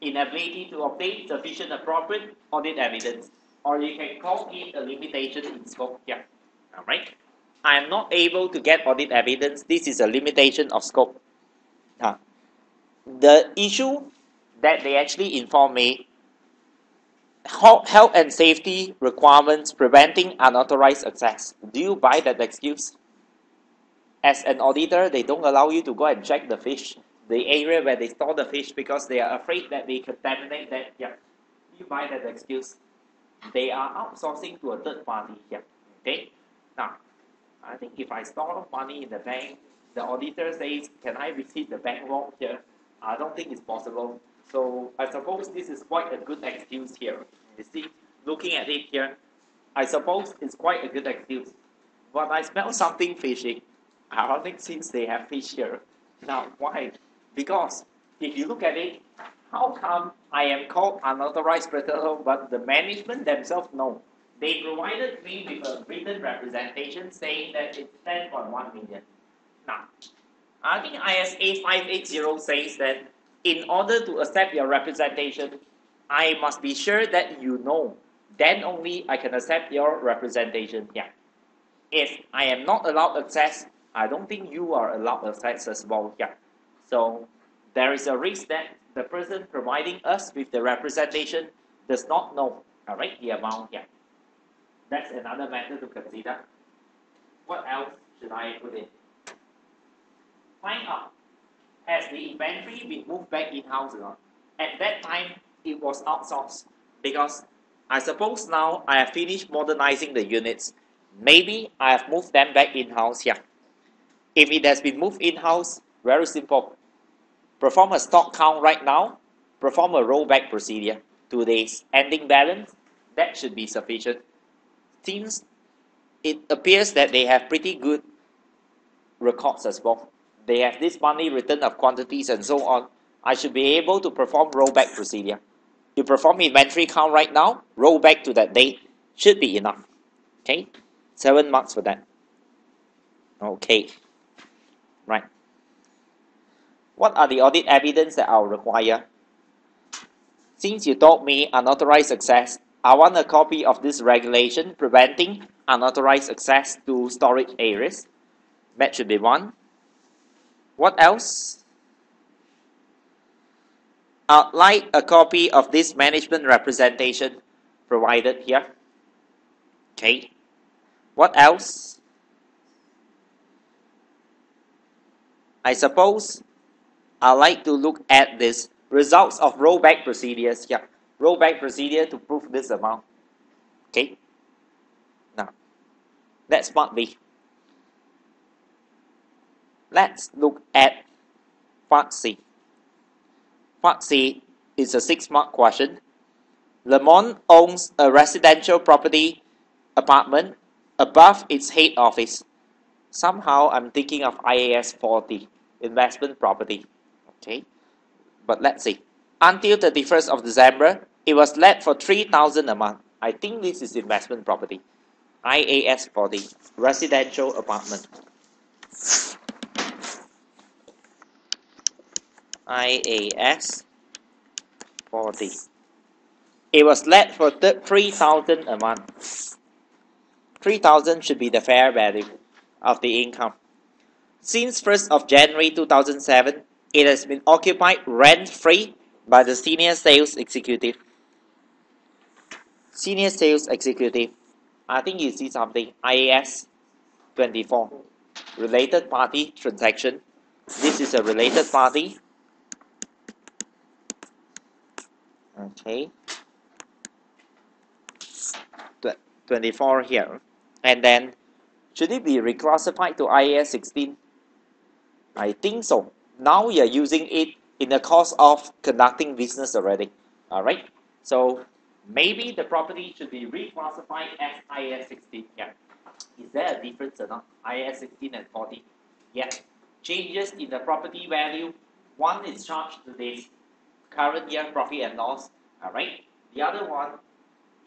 inability to obtain sufficient appropriate audit evidence, or you can call it a limitation in scope here. Alright? I am not able to get audit evidence. This is a limitation of scope. The issue that they actually inform me, health and safety requirements preventing unauthorized access. Do you buy that excuse? as an auditor, they don't allow you to go and check the fish, the area where they store the fish, because they are afraid that they contaminate that. Yeah, you buy that excuse. They are outsourcing to a third party here. Okay, now I think if I store money in the bank, the auditor says, "Can I receive the bank vault here?" I don't think it's possible. So I suppose this is quite a good excuse here. You see, looking at it here, I suppose it's quite a good excuse. But I smell something fishy. I don't think since they have fish here. Now, why? Because if you look at it, how come I am called unauthorized predator, but the management themselves know? They provided me with a written representation saying that it's 10.1 million. Now, I think ISA 580 says that in order to accept your representation, I must be sure that you know. Then only I can accept your representation. Yeah. If I am not allowed access, I don't think you are allowed access as well. Yeah. So there is a risk that the person providing us with the representation does not know, all right, the amount. Yeah. That's another matter to consider. What else should I put in? Find out, has the inventory been moved back in-house or not? At that time, it was outsourced because I suppose now I have finished modernizing the units. Maybe I have moved them back in-house here. If it has been moved in-house, very simple. Perform a stock count right now, perform a rollback procedure. 2 days, ending balance, that should be sufficient. Since it appears that they have pretty good records as well. They have this money return of quantities and so on. I should be able to perform rollback procedure. You perform inventory count right now, roll back to that date, should be enough. Okay, 7 marks for that. Okay, right. What are the audit evidence that I'll require? Since you told me unauthorized access, I want a copy of this regulation preventing unauthorized access to storage areas. That should be one. What else? I'd like a copy of this management representation provided here. Okay. What else? I suppose I'd like to look at this results of rollback procedures here. Rollback procedure to prove this amount. Okay. Now, that's part B. Let's look at part C. Part C is a 6-mark question. Lemon owns a residential property apartment above its head office. Somehow I'm thinking of IAS 40, investment property. Okay, but let's see. Until 31st of December, it was let for 3,000 a month. I think this is investment property. IAS 40, residential apartment. IAS 40. It was let for 3,000 a month. 3,000 should be the fair value of the income. Since 1st of January 2007, it has been occupied rent-free by the senior sales executive. Senior sales executive. I think you see something. IAS 24. Related party transaction. This is a related party. Okay. 24 here. And then, should it be reclassified to IAS 16? I think so. Now you're using it in the course of conducting business already. Alright? So, maybe the property should be reclassified as IAS 16. Yeah. Is there a difference or not? IAS 16 and 40? Yes. Changes in the property value. One is charged to this current year profit and loss. Alright? The other one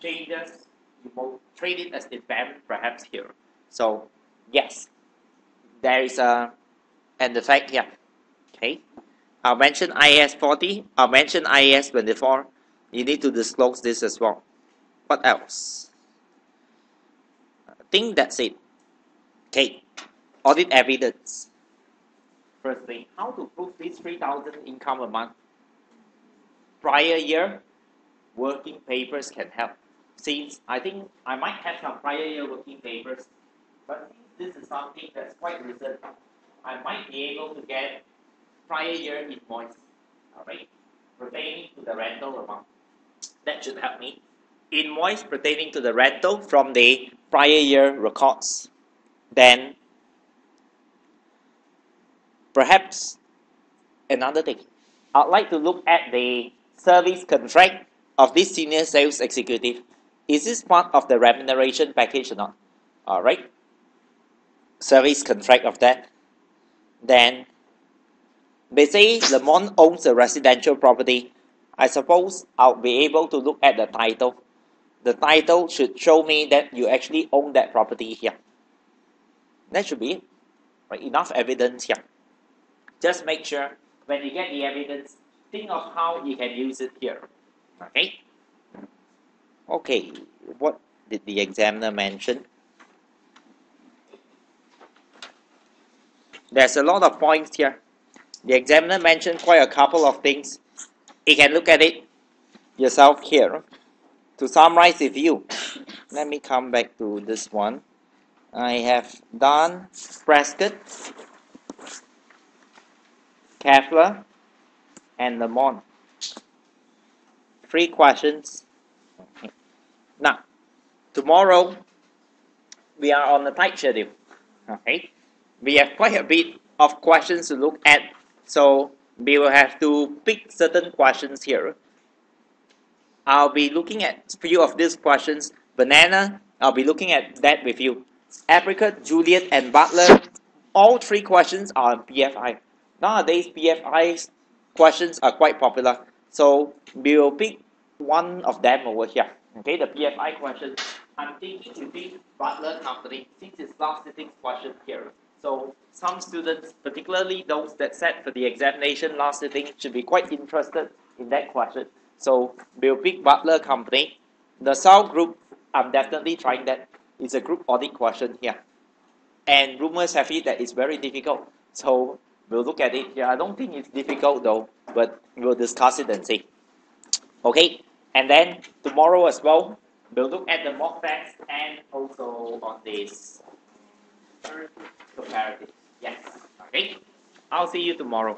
changes, you will trade it as impairment perhaps here. So, yes. There is an effect here. Okay? I'll mention IAS 40. I'll mention IAS 24. You need to disclose this as well. What else? I think that's it. Okay. Audit evidence. Firstly, how to prove this 3,000 income a month? Prior year working papers can help. Since I think I might have some prior year working papers, but this is something that's quite recent. I might be able to get prior year invoice, alright, pertaining to the rental amount. That should help me. Invoice pertaining to the rental from the prior year records. Then, perhaps another thing. I'd like to look at the service contract of this senior sales executive. Is this part of the remuneration package or not? Alright. Service contract of that. Then, they say Lemon owns a residential property. I suppose I'll be able to look at the title. The title should show me that you actually own that property here. That should be it. Right? Enough evidence here. Just make sure when you get the evidence, think of how you can use it here. Okay? Okay, what did the examiner mention? There's a lot of points here. The examiner mentioned quite a couple of things. You can look at it yourself here. To summarize with you, let me come back to this one. I have done Prescott, Kefler, and Lemon. 3 questions. Okay. Now, tomorrow we are on a tight schedule. Okay, we have quite a bit of questions to look at, so we will have to pick certain questions here. I'll be looking at few of these questions. Banana, I'll be looking at that with you. Apricot, Juliet, and Butler, all 3 questions are on PFI. Nowadays, PFI questions are quite popular, so we will pick one of them over here. Okay, the PFI question. I'm thinking to pick Butler Company since it's last sitting question here. So some students, particularly those that sat for the examination last sitting, should be quite interested in that question. So we'll pick Butler Company. The South group, I'm definitely trying that. It's a group audit question here. And rumors have it that it's very difficult. So we'll look at it here. I don't think it's difficult though, but we'll discuss it and see. Okay, and then tomorrow as well, we'll look at the mock test and also on this comparative. Yes. Okay. I'll see you tomorrow.